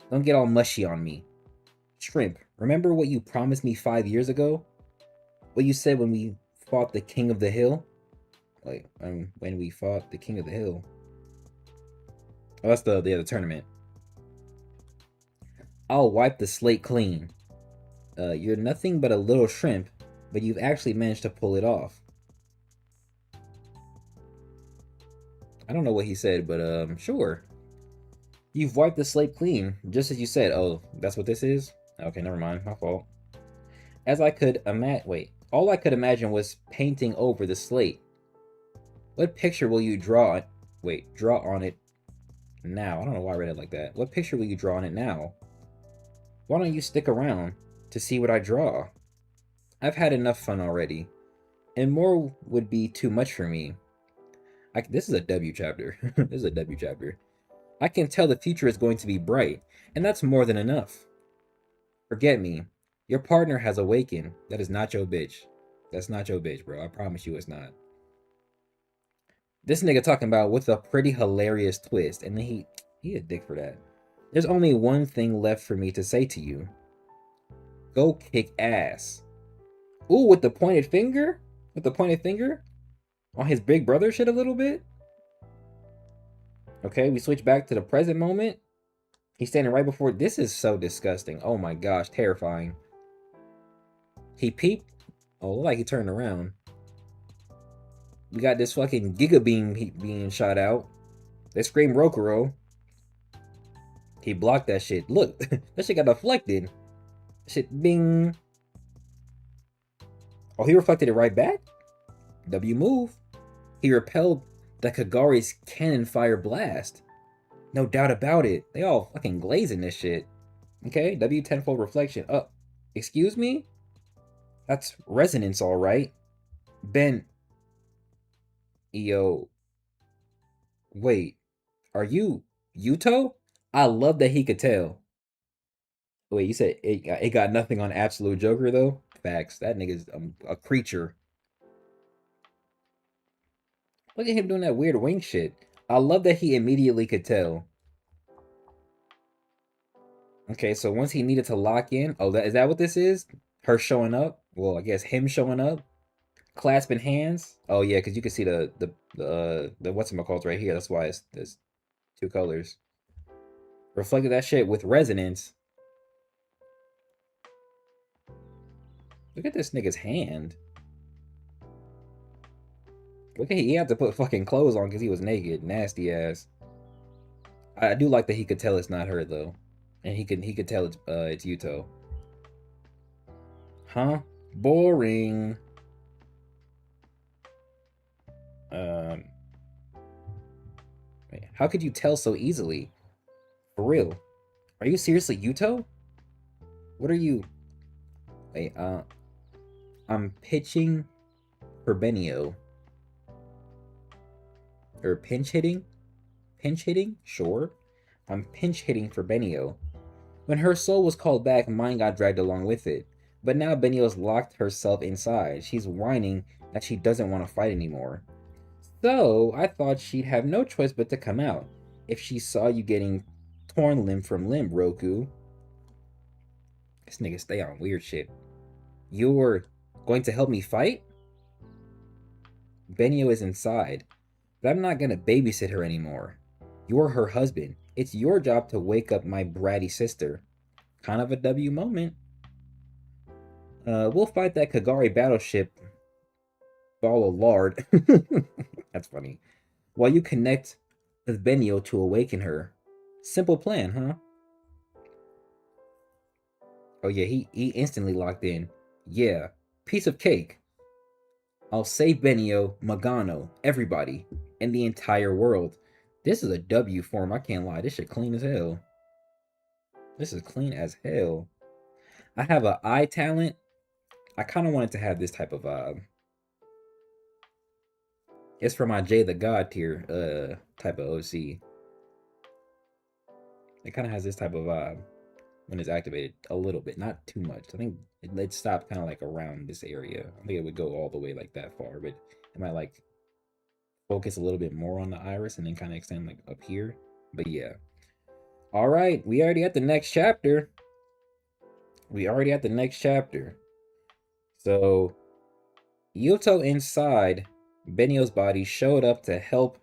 Don't get all mushy on me. Shrimp, remember what you promised me 5 years ago? What you said when we fought the King of the Hill? Like, when we fought the King of the Hill. Oh, that's the tournament. I'll wipe the slate clean. You're nothing but a little shrimp, but you've actually managed to pull it off. I don't know what he said, but sure. You've wiped the slate clean, just as you said. Oh, that's what this is? Okay, never mind. My fault. All I could imagine was painting over the slate. What picture will you draw? Wait, draw on it now. I don't know why I read it like that. What picture will you draw on it now? Why don't you stick around to see what I draw? I've had enough fun already, and more would be too much for me. This is a W chapter. This is a W chapter. I can tell the future is going to be bright, and that's more than enough. Forget me. Your partner has awakened. That is not your bitch. That's not your bitch, bro. I promise you it's not. This nigga talking about with a pretty hilarious twist, and then he a dick for that. There's only one thing left for me to say to you. Go kick ass. Ooh, with the pointed finger? With the pointed finger? On his big brother shit a little bit? Okay, we switch back to the present moment. He's standing right before. This is so disgusting. Oh my gosh, terrifying. He peeped. Oh, look like he turned around. We got this fucking Giga Beam being shot out. They scream Rokuro. He blocked that shit. Look, that shit got deflected. Shit, bing. Oh, he reflected it right back? W move. He repelled the Kagari's cannon fire blast. No doubt about it. They all fucking glazing this shit. Okay, W tenfold reflection. Excuse me? That's resonance, alright. Ben. Yo. Wait. Are you Yuto? I love that he could tell. Wait, you said it got nothing on Absolute Joker, though? Facts. That nigga's a creature. Look at him doing that weird wing shit. I love that he immediately could tell. Okay, so once he needed to lock in... Oh, is that what this is? Her showing up? Well, I guess him showing up. Clasping hands. Oh, yeah, because you can see the whatchamacallit right here. That's why there's two colors. Reflected that shit with resonance. Look at this nigga's hand. Look at he had to put fucking clothes on because he was naked. Nasty ass. I do like that he could tell it's not her though. And he could tell it's Yuto. Huh? Boring. Wait, how could you tell so easily? For real. Are you seriously Yuto? What are you? Wait, I'm pitching for Benio. Or pinch hitting? Pinch hitting? Sure. I'm pinch hitting for Benio. When her soul was called back, mine got dragged along with it. But now Benio's locked herself inside. She's whining that she doesn't want to fight anymore. So, I thought she'd have no choice but to come out. If she saw you getting torn limb from limb, Roku. This nigga stay on weird shit. You're going to help me fight? Benio is inside. But I'm not gonna babysit her anymore. You're her husband. It's your job to wake up my bratty sister. Kind of a W moment. We'll fight that Kagari battleship ball of lard. That's funny. While you connect with Benio to awaken her. Simple plan, huh? Oh yeah, he instantly locked in. Yeah, piece of cake. I'll save Benio, Magano, everybody, and the entire world. This is a W form, I can't lie. This shit clean as hell. This is clean as hell. I have an eye talent. I kind of wanted to have this type of vibe. It's for my J the God tier type of OC. It kind of has this type of vibe when it's activated a little bit, not too much. I think it stopped kind of like around this area. I think it would go all the way like that far, but it might like focus a little bit more on the iris and then kind of extend like up here. But yeah. All right, we already at the next chapter. So Yuto inside Benio's body showed up to help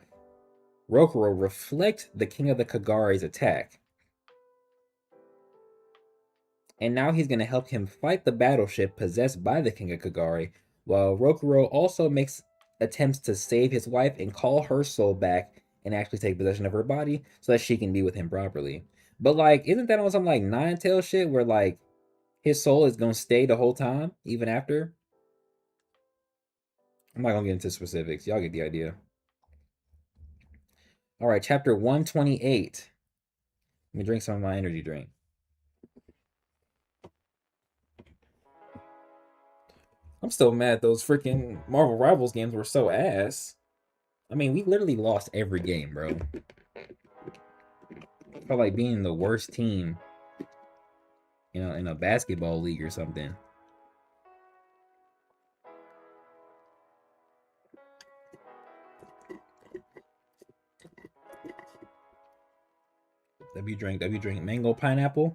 Rokuro reflect the King of the Kagari's attack. And now he's going to help him fight the battleship possessed by the King of Kagari, while Rokuro also makes attempts to save his wife and call her soul back and actually take possession of her body so that she can be with him properly. But like, isn't that on some like Nine-Tail shit where like his soul is going to stay the whole time, even after? I'm not going to get into specifics. Y'all get the idea. All right, chapter 128. Let me drink some of my energy drink. I'm still mad those freaking Marvel Rivals games were so ass. I mean, we literally lost every game, bro. Felt like being the worst team, you know, in a basketball league or something. W drink mango pineapple.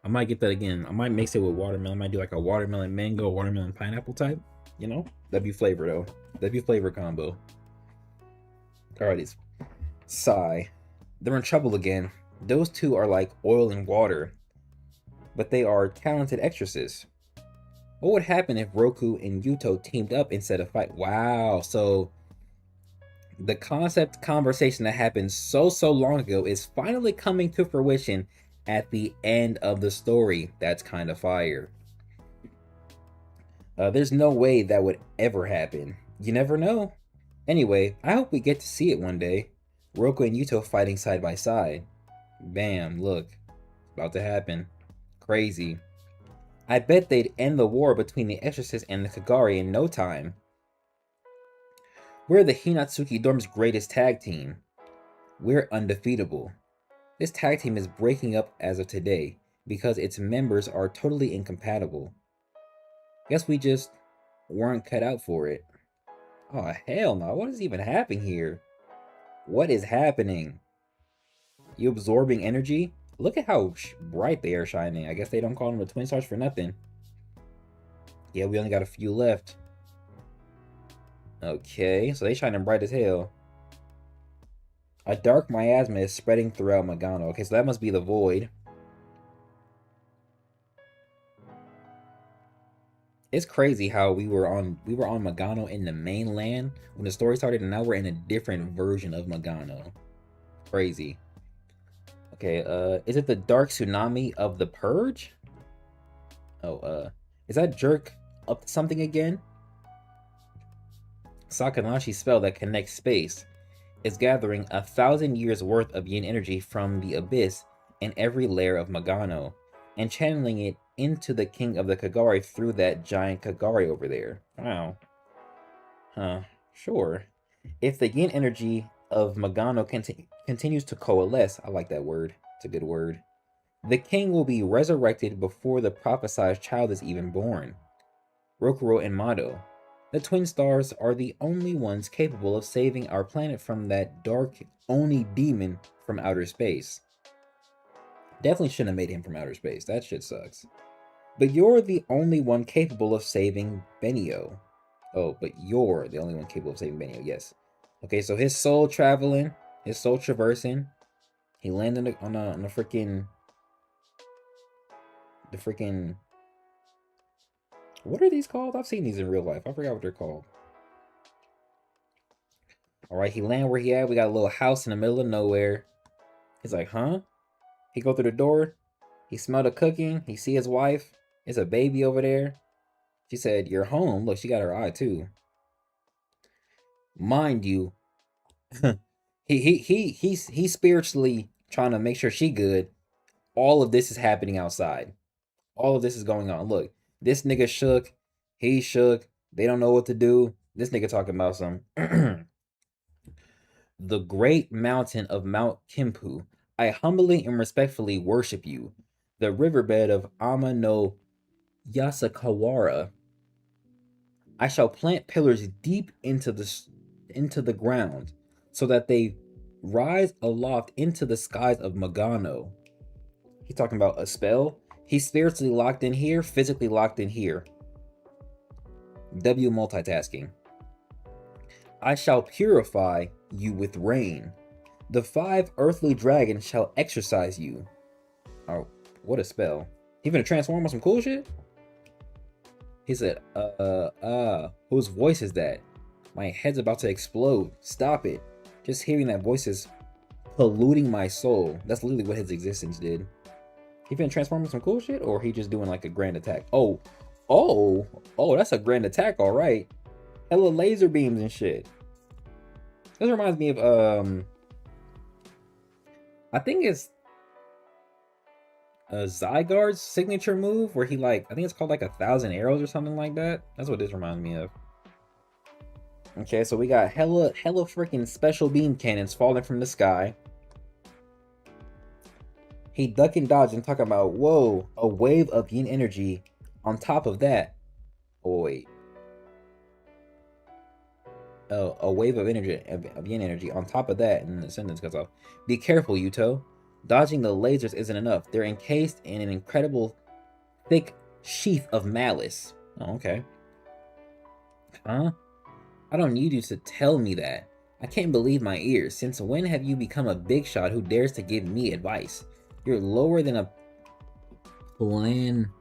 I might get that again. I might mix it with watermelon. I might do like a watermelon mango, watermelon pineapple type. You know, W flavor though. W flavor combo. Alrighty. Sigh. They're in trouble again. Those two are like oil and water, but they are talented exorcists. What would happen if Roku and Yuto teamed up instead of fight? Wow. So the concept conversation that happened so long ago is finally coming to fruition at the end of the story. That's kind of fire. There's no way that would ever happen. You never know. Anyway, I hope we get to see it one day. Roku and Yuto fighting side by side. Bam, look. It's about to happen. Crazy. I bet they'd end the war between the Exorcist and the Kagari in no time. We're the Hinatsuki Dorm's greatest tag team. We're undefeatable. This tag team is breaking up as of today because its members are totally incompatible. Guess we just weren't cut out for it. Oh, hell no. What is even happening here? What is happening? You absorbing energy? Look at how bright they are shining. I guess they don't call them the twin stars for nothing. Yeah, we only got a few left. Okay, so they shining bright as hell. A dark miasma is spreading throughout Magano. Okay, so that must be the void. It's crazy how we were on Magano in the mainland when the story started, and now we're in a different version of Magano. Crazy. Okay, is it the dark tsunami of the purge? Oh, is that jerk up to something again? Sakanashi's spell that connects space is gathering 1,000 years worth of yin energy from the abyss in every layer of Magano and channeling it into the king of the Kagari through that giant Kagari over there. Wow. Huh. Sure. If the yin energy of Magano continues to coalesce, I like that word. It's a good word. The king will be resurrected before the prophesied child is even born. Rokuro and Mado. The twin stars are the only ones capable of saving our planet from that dark Oni demon from outer space. Definitely shouldn't have made him from outer space. That shit sucks. But you're the only one capable of saving Benio. Oh, but you're the only one capable of saving Benio. Yes. Okay, so his soul traveling, his soul traversing. He landed on the freaking. What are these called? I've seen these in real life. I forgot what they're called. Alright, he landed where he at. We got a little house in the middle of nowhere. He's like, huh? He go through the door. He smelled the cooking. He see his wife. There's a baby over there. She said, you're home. Look, she got her eye too. Mind you, he's spiritually trying to make sure she good. All of this is happening outside. All of this is going on. Look. This nigga shook. He shook. They don't know what to do. This nigga talking about some. The great mountain of Mount Kimpu. I humbly and respectfully worship you. The riverbed of Ama no Yasakawara. I shall plant pillars deep into the ground so that they rise aloft into the skies of Magano. He's talking about a spell. He's spiritually locked in here, physically locked in here. W multitasking. I shall purify you with rain. The 5 earthly dragons shall exorcise you. Oh, what a spell. He gonna transform on some cool shit? He said, whose voice is that? My head's about to explode. Stop it. Just hearing that voice is polluting my soul. That's literally what his existence did. He finna transform into some cool shit, or he just doing like a grand attack? Oh, that's a grand attack, all right. Hella laser beams and shit. This reminds me of I think it's Zygarde's signature move where he like, I think it's called like 1,000 arrows or something like that. That's what this reminds me of. Okay, so we got hella freaking special beam cannons falling from the sky. He duck and dodge and talking about, whoa, a wave of yin energy on top of that. Oh wait. Oh, a wave of energy of yin energy on top of that, and the sentence goes off. Be careful, Yuto. Dodging the lasers isn't enough. They're encased in an incredible thick sheath of malice. Oh, okay. Huh? I don't need you to tell me that. I can't believe my ears. Since when have you become a big shot who dares to give me advice? You're lower than a Planaranian?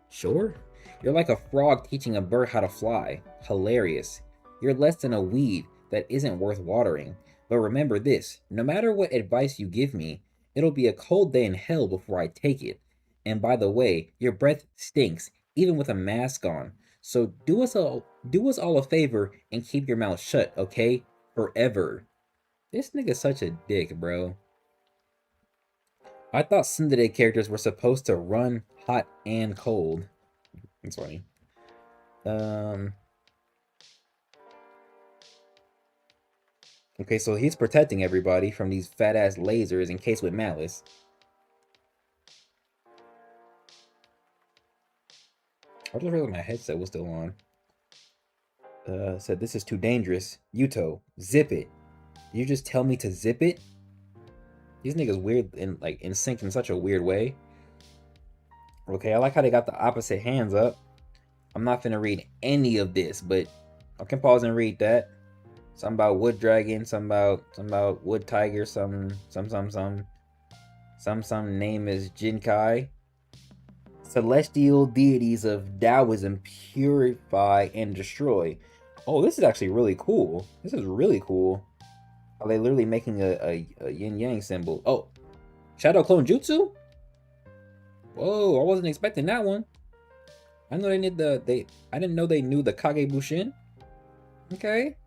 Sure. You're like a frog teaching a bird how to fly. Hilarious. You're less than a weed that isn't worth watering. But remember this, no matter what advice you give me, it'll be a cold day in hell before I take it. And by the way, your breath stinks, even with a mask on. So do us all a favor and keep your mouth shut, okay? Forever. This nigga's such a dick, bro. I thought Tsundere characters were supposed to run hot and cold. That's funny. Okay, so he's protecting everybody from these fat ass lasers encased with malice. I just realized my headset was still on. Said this is too dangerous. Yuto, zip it. Did you just tell me to zip it? These niggas weird and like in sync in such a weird way. Okay, I like how they got the opposite hands up. I'm not finna read any of this, but I can pause and read that. Something about wood dragon, something about wood tiger, some name is Jinkai. Celestial deities of Taoism purify and destroy. Oh, this is actually really cool. This is really cool. Are they literally making a yin yang symbol? Oh, Shadow Clone Jutsu? Whoa, I wasn't expecting that one. I know they need I didn't know they knew the Kage Bushin. Okay.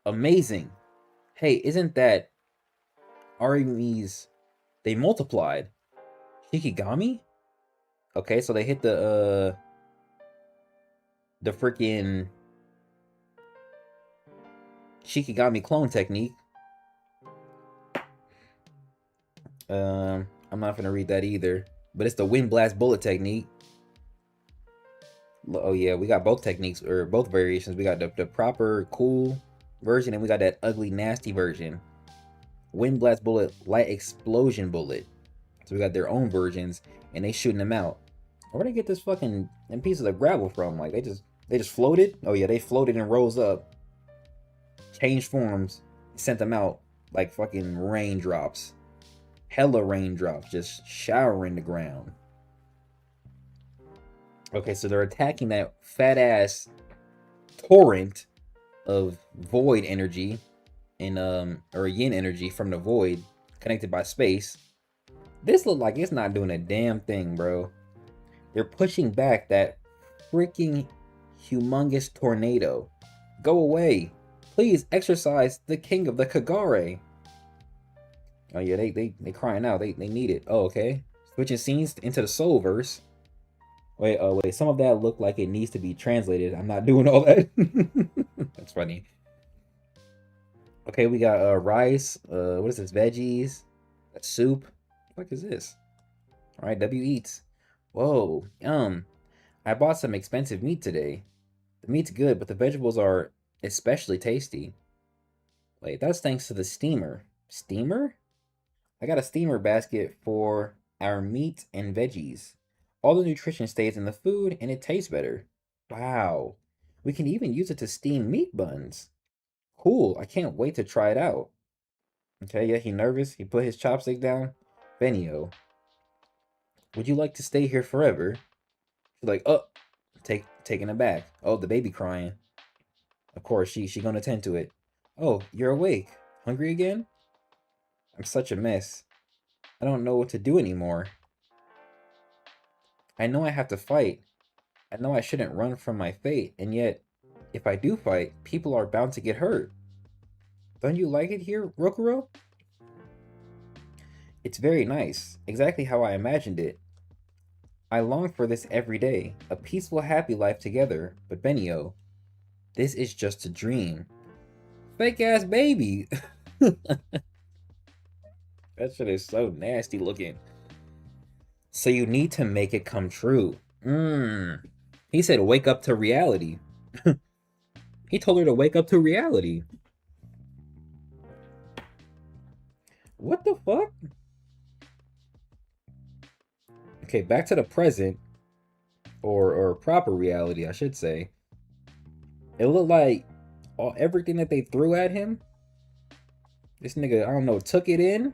Amazing. Hey, isn't that Arimi's? They multiplied. Shikigami? Okay, so they hit the freaking Shikigami clone technique. I'm not gonna read that either, but it's the Wind Blast Bullet technique. Oh yeah, we got both techniques, or both variations. We got the proper cool version, and we got that ugly nasty version. Wind Blast Bullet, Light Explosion Bullet. So we got their own versions, and they shooting them out. Where'd they get this fucking them pieces of gravel from? Like they just floated? Oh yeah, they floated and rose up, changed forms, sent them out like fucking raindrops. Hella raindrops just showering the ground. Okay, so they're attacking that fat ass torrent of void energy and or yin energy from the void connected by space. This look like it's not doing a damn thing, bro. They're pushing back that freaking humongous tornado. Go away. Please exorcise the king of the Kagare. Oh yeah, they crying out. They need it. Oh, okay. Switching scenes into the Soulverse. Wait, some of that look like it needs to be translated. I'm not doing all that. That's funny. Okay, we got rice. What is this? Veggies. Soup. What is this? All right, W eats. Whoa, I bought some expensive meat today. The meat's good, but the vegetables are especially tasty. Wait, that's thanks to the steamer. Steamer? I got a steamer basket for our meat and veggies. All the nutrition stays in the food and it tastes better. Wow. We can even use it to steam meat buns. Cool, I can't wait to try it out. Okay, yeah, he nervous. He put his chopstick down. Benio. Would you like to stay here forever? She's like, oh, taking it back. Oh, the baby crying. Of course, she gonna tend to it. Oh, you're awake. Hungry again? I'm such a mess. I don't know what to do anymore. I know I have to fight. I know I shouldn't run from my fate, and yet, if I do fight, people are bound to get hurt. Don't you like it here, Rokuro? It's very nice, exactly how I imagined it. I long for this every day, a peaceful, happy life together, but Benio, this is just a dream. Fake ass baby! That shit is so nasty looking. So you need to make it come true. He said wake up to reality. He told her to wake up to reality. What the fuck? Okay, back to the present. Or proper reality, I should say. It looked like everything that they threw at him, this nigga, I don't know, took it in,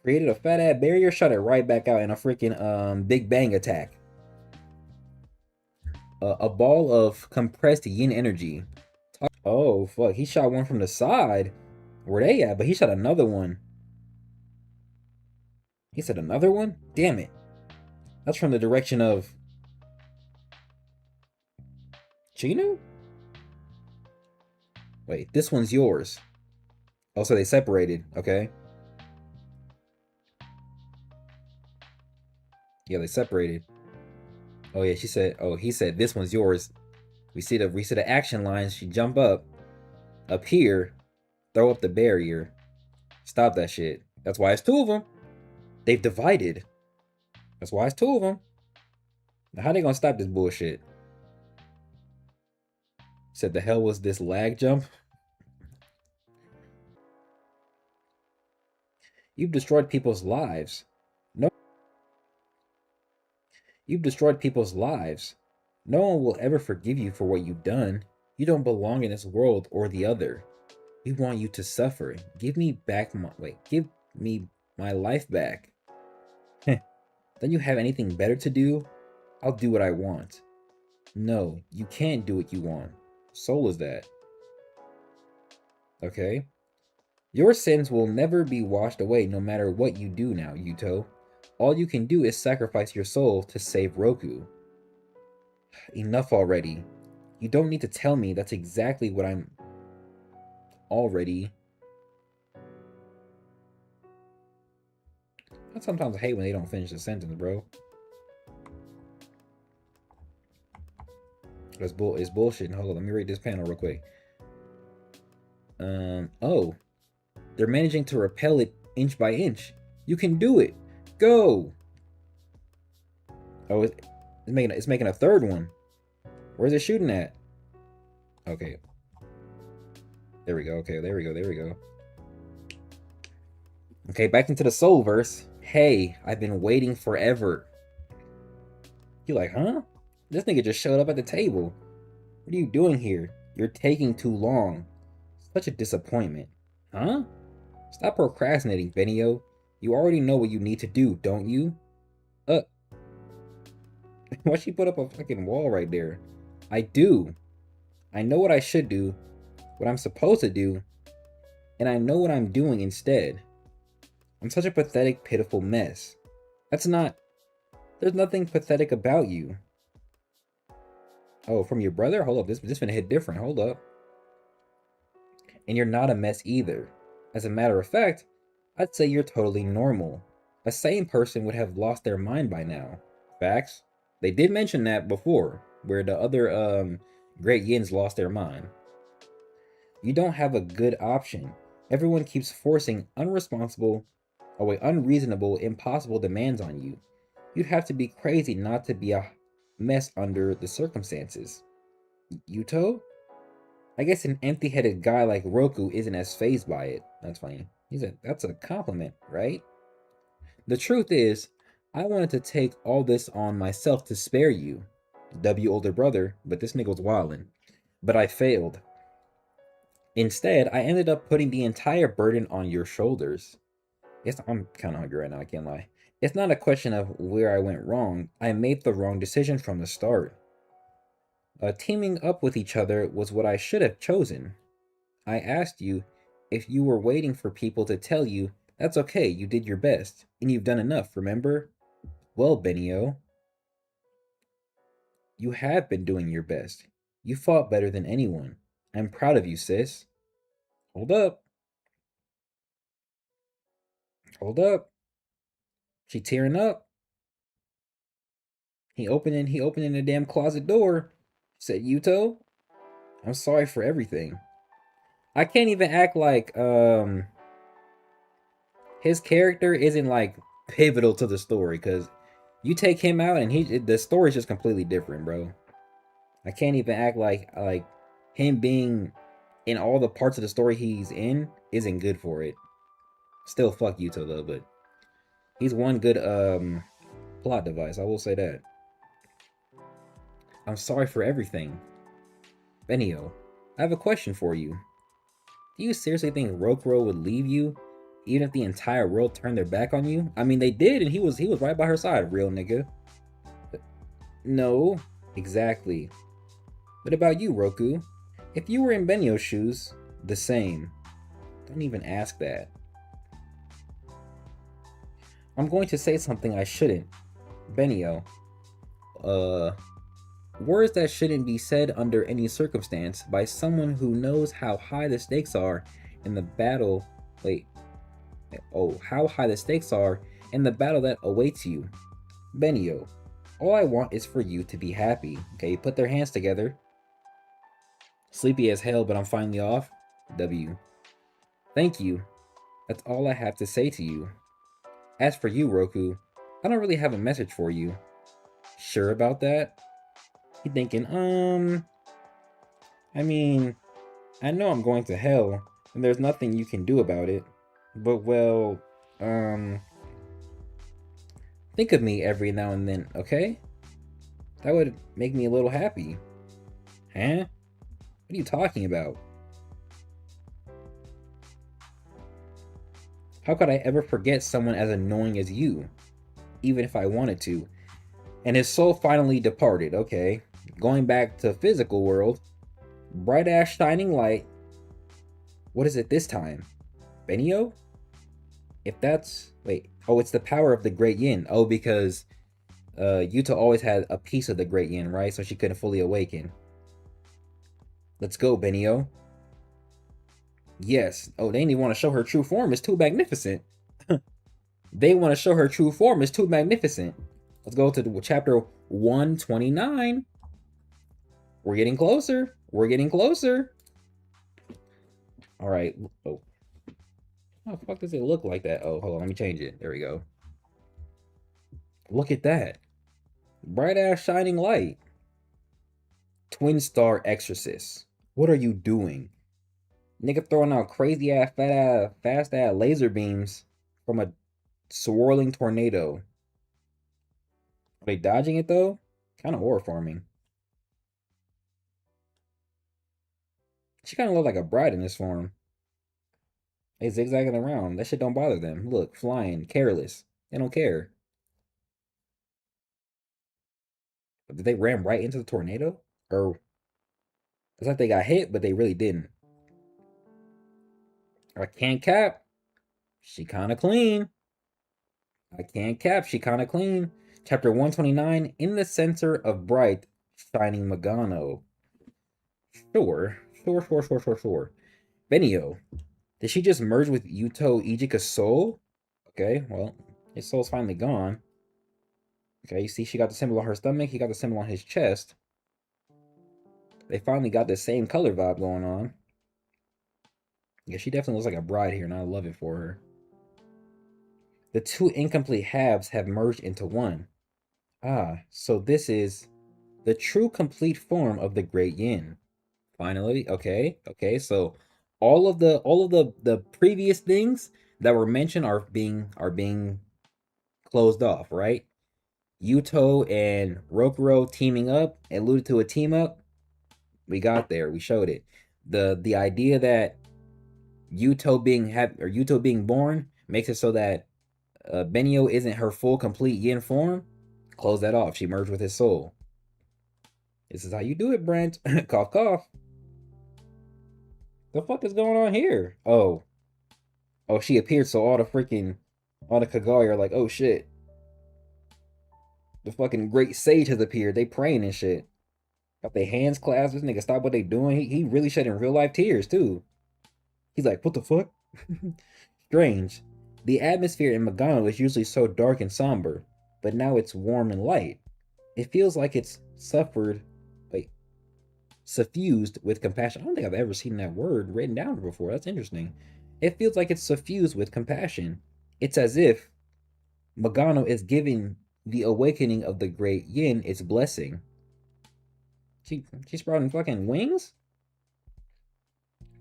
created a fat ass barrier, shot it right back out in a freaking Big Bang attack. A ball of compressed yin energy. Oh fuck, he shot one from the side. Where they at? But he shot another one. He said another one? Damn it. That's from the direction of Chinu? Wait, this one's yours. Oh, so they separated. Okay. Yeah, they separated. Oh yeah, she said. Oh, he said this one's yours. We see the action lines. She jump up here, throw up the barrier, stop that shit. That's why it's two of them. They've divided. That's why it's two of them. Now how they gonna stop this bullshit? Said the hell was this lag jump? You've destroyed people's lives. No. You've destroyed people's lives. No one will ever forgive you for what you've done. You don't belong in this world or the other. We want you to suffer. Give me my life back. Don't you have anything better to do? I'll do what I want. No, you can't do what you want. Soul is that. Okay. Your sins will never be washed away no matter what you do now, Yuto. All you can do is sacrifice your soul to save Roku. Enough already. You don't need to tell me that's exactly what I'm already. I sometimes hate when they don't finish the sentence, bro. It's bullshit. Hold on, let me read this panel real quick. Oh. They're managing to repel it inch by inch. You can do it. Go. Oh, it's making a third one. Where's it shooting at? Okay. There we go. Okay, there we go. Okay, back into the soul verse. Hey, I've been waiting forever. You like, huh? This nigga just showed up at the table. What are you doing here? You're taking too long. Such a disappointment. Huh? Stop procrastinating, Benio. You already know what you need to do, don't you? Why'd she put up a fucking wall right there? I do. I know what I should do, what I'm supposed to do, and I know what I'm doing instead. I'm such a pathetic, pitiful mess. There's nothing pathetic about you. Oh, from your brother? Hold up, this gonna hit different, hold up. And you're not a mess either. As a matter of fact, I'd say you're totally normal. A sane person would have lost their mind by now. Facts? They did mention that before, where the other Great Yins lost their mind. You don't have a good option. Everyone keeps forcing unreasonable, impossible demands on you. You'd have to be crazy not to be a mess under the circumstances. Yuto? I guess an empty-headed guy like Roku isn't as fazed by it. That's funny. He said, that's a compliment, right? The truth is, I wanted to take all this on myself to spare you. W older brother, but this nigga was wildin'. But I failed. Instead, I ended up putting the entire burden on your shoulders. Yes, I'm kind of hungry right now, I can't lie. It's not a question of where I went wrong. I made the wrong decision from the start. Teaming up with each other was what I should have chosen. I asked you if you were waiting for people to tell you, that's okay, you did your best, and you've done enough, remember? Well, Benio, you have been doing your best. You fought better than anyone. I'm proud of you, sis. Hold up. Hold up. She tearing up. He opening the damn closet door. Said, Yuto, I'm sorry for everything. I can't even act like his character isn't like pivotal to the story, because you take him out and the story's just completely different, bro. I can't even act like him being in all the parts of the story he's in isn't good for it. Still fuck Yuto though, but he's one good plot device, I will say that. I'm sorry for everything. Benio, I have a question for you. Do you seriously think Rokuro would leave you even if the entire world turned their back on you? I mean, they did, and he was right by her side, real nigga. No, exactly. What about you, Roku? If you were in Benio's shoes, the same. Don't even ask that. I'm going to say something I shouldn't. Benio. Words that shouldn't be said under any circumstance by someone who knows how high the stakes are in the battle. How high the stakes are in the battle that awaits you. Benio, all I want is for you to be happy. Okay, put their hands together. Sleepy as hell, but I'm finally off. W. Thank you. That's all I have to say to you. As for you, Roku, I don't really have a message for you. Sure about that? You thinking, I mean, I know I'm going to hell, and there's nothing you can do about it. But, well, think of me every now and then, okay? That would make me a little happy. Huh? What are you talking about? How could I ever forget someone as annoying as you? Even if I wanted to. And his soul finally departed, okay. Going back to physical world. Bright ass shining light. What is it this time? Benio? If that's... Wait. Oh, it's the power of the Great Yin. Oh, because Yuta always had a piece of the Great Yin, right? So she couldn't fully awaken. Let's go, Benio. Yes. Oh, they didn't want to show her true form. It's too magnificent. They want to show her true form. It's too magnificent. Let's go to chapter 129. We're getting closer. We're getting closer. All right. Oh. How the fuck does it look like that? Oh, hold on. Let me change it. There we go. Look at that. Bright ass shining light. Twin star Exorcist. What are you doing? Nigga throwing out crazy ass, fat ass, fast ass laser beams from a swirling tornado. Are they dodging it though? Kind of horrifying. She kind of look like a bride in this form. They zigzagging around. That shit don't bother them. Look, flying, careless. They don't care. But did they ram right into the tornado? Or it's like they got hit, but they really didn't. I can't cap. She kind of clean. I can't cap. She kind of clean. Chapter 129. In the center of bright, shining Magano. Sure. Benio. Did she just merge with Yuto Ijika's soul? Okay, well, his soul's finally gone. Okay, you see she got the symbol on her stomach. He got the symbol on his chest. They finally got the same color vibe going on. Yeah, she definitely looks like a bride here, and I love it for her. The two incomplete halves have merged into one. Ah, so this is the true complete form of the Great Yin. Finally, okay, so all of the previous things that were mentioned are being closed off, right? Yuto and Rokuro teaming up, alluded to a team up. We got there, we showed it. The idea that Yuto being born makes it so that Benio isn't her full complete yin form. Close that off. She merged with his soul. This is how you do it, Brent. Cough, cough. The fuck is going on here? Oh, she appeared, so all the Kagari are like, oh shit. The fucking great sage has appeared. They praying and shit. Got their hands clasped. This nigga stop what they doing. He really shedding real life tears too. He's like, what the fuck? Strange. The atmosphere in Magano is usually so dark and somber, but now it's warm and light. It feels like it's suffused with compassion. I don't think I've ever seen that word written down before. That's interesting. It feels like it's suffused with compassion. It's as if Magano is giving the awakening of the great yin its blessing. She's sprouting fucking wings?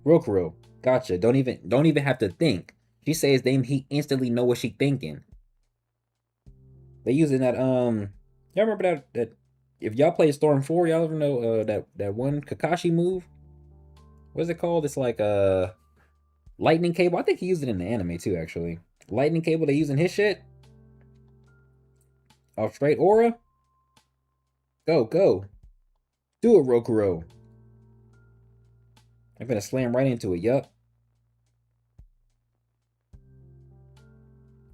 Rokuro, gotcha. Don't even have to think. She says he instantly know what she thinking. They using that y'all remember that if y'all play Storm 4, y'all ever know that one Kakashi move? What's it called? It's like lightning cable. I think he used it in the anime too, actually. Lightning cable they using his shit. Off straight aura. Go. Do it, Rokuro. I'm gonna slam right into it, yup.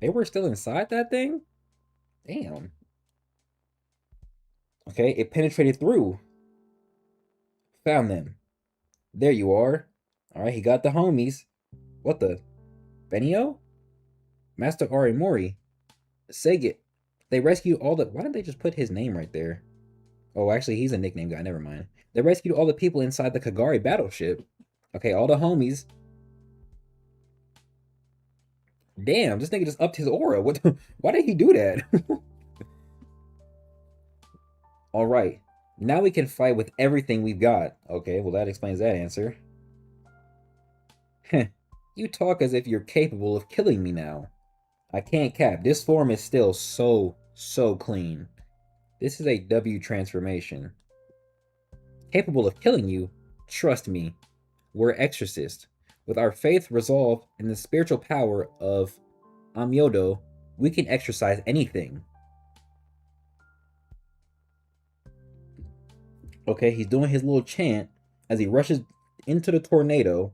They were still inside that thing? Damn. Okay, it penetrated through. Found them. There you are. Alright, he got the homies. What the? Benio? Master Arimori. Segit. They rescued all the... Why didn't they just put his name right there? Oh, actually, he's a nickname guy. Never mind. They rescued all the people inside the Kagari battleship. Okay, all the homies. Damn, this nigga just upped his aura. What? Why did he do that? Alright. Now we can fight with everything we've got. Okay, well that explains that answer. Heh. You talk as if you're capable of killing me now. I can't cap. This form is still so clean. This is a W transformation. Capable of killing you? Trust me. We're Exorcist. With our faith, resolve, and the spiritual power of Amyodo, we can exorcise anything. Okay, he's doing his little chant as he rushes into the tornado.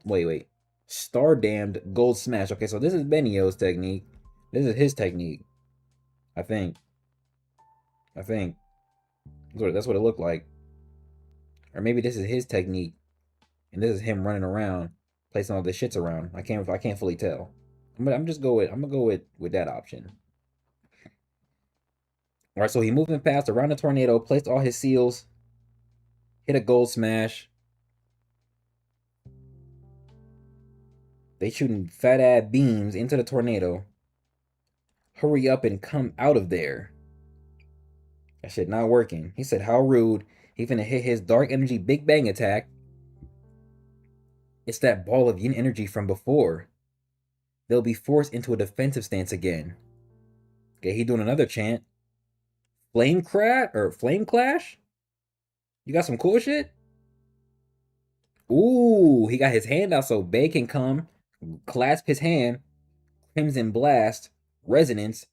Wait. Star damned gold smash. Okay, so this is Benio's technique. This is his technique. I think. That's what it looked like. Or maybe this is his technique. And this is him running around, placing all the shits around. I can't fully tell. I'm gonna go with that option. Alright, so he moving fast around the tornado, placed all his seals, hit a gold smash. They shooting fat ass beams into the tornado. Hurry up and come out of there. That shit not working. He said, how rude. He finna hit his dark energy big bang attack. It's that ball of yin energy from before. They'll be forced into a defensive stance again. Okay, he doing another chant. Flame clash? You got some cool shit? Ooh, he got his hand out so Bay can come, clasp his hand, Crimson Blast, Resonance,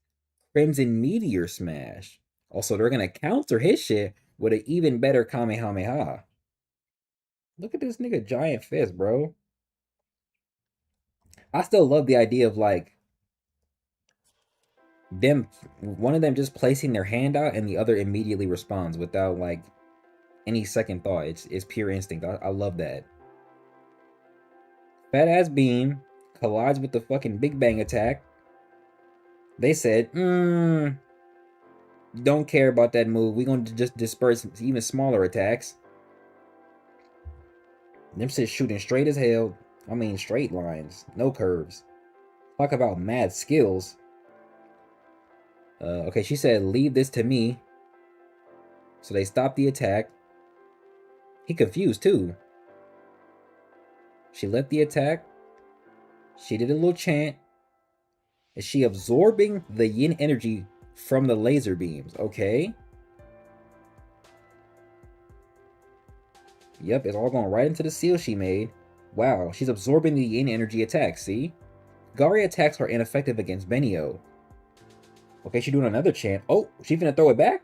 Crimson Meteor Smash. Also, they're gonna counter his shit with an even better Kamehameha. Look at this nigga giant fist, bro. I still love the idea of like one of them just placing their hand out and the other immediately responds without like any second thought. It's pure instinct. I love that. Fat ass beam collides with the fucking Big Bang attack. They said, don't care about that move. We're going to just disperse even smaller attacks. Them shit shooting straight as hell. I mean, straight lines, no curves. Talk about mad skills. Okay, she said, leave this to me. So they stopped the attack. He confused too. She left the attack. She did a little chant. Is she absorbing the yin energy from the laser beams? Okay. Yep, it's all going right into the seal she made. Wow, she's absorbing the yin energy attack, see? Gari attacks are ineffective against Benio. Okay, she's doing another chant. Oh, she finna throw it back?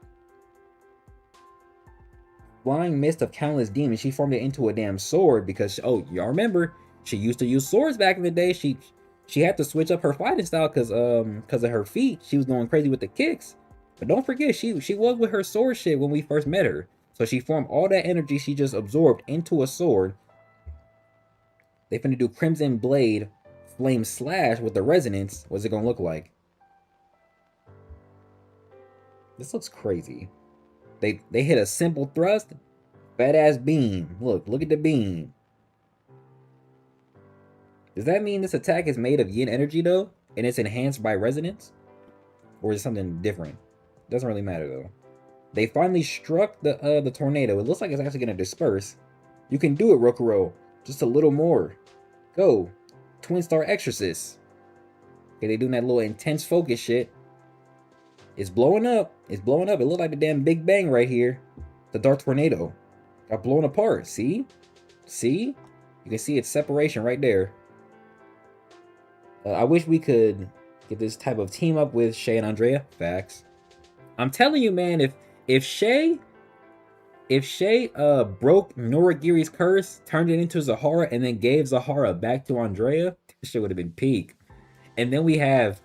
Flying mist of countless demons. She formed it into a damn sword because, oh, y'all remember, she used to use swords back in the day. She She had to switch up her fighting style because of her feet. She was going crazy with the kicks. But don't forget, she was with her sword shit when we first met her. So she formed all that energy she just absorbed into a sword. They finna do Crimson Blade Flame Slash with the resonance. What's it gonna look like? This looks crazy. They hit a simple thrust, fat ass beam. Look at the beam. Does that mean this attack is made of yin energy though, and it's enhanced by resonance, or is it something different? Doesn't really matter though. They finally struck the tornado. It looks like it's actually gonna disperse. You can do it, Rokuro. Just a little more. Go, Twin Star Exorcist. Okay, they doing that little intense focus shit. It's blowing up. It's blowing up. It looked like the damn Big Bang right here. The Dark Tornado got blown apart. See? See? You can see its separation right there. I wish we could get this type of team up with Shay and Andrea. Facts. I'm telling you, man, if Shay broke Noragiri's curse, turned it into Zahara, and then gave Zahara back to Andrea, this shit would have been peak. And then we have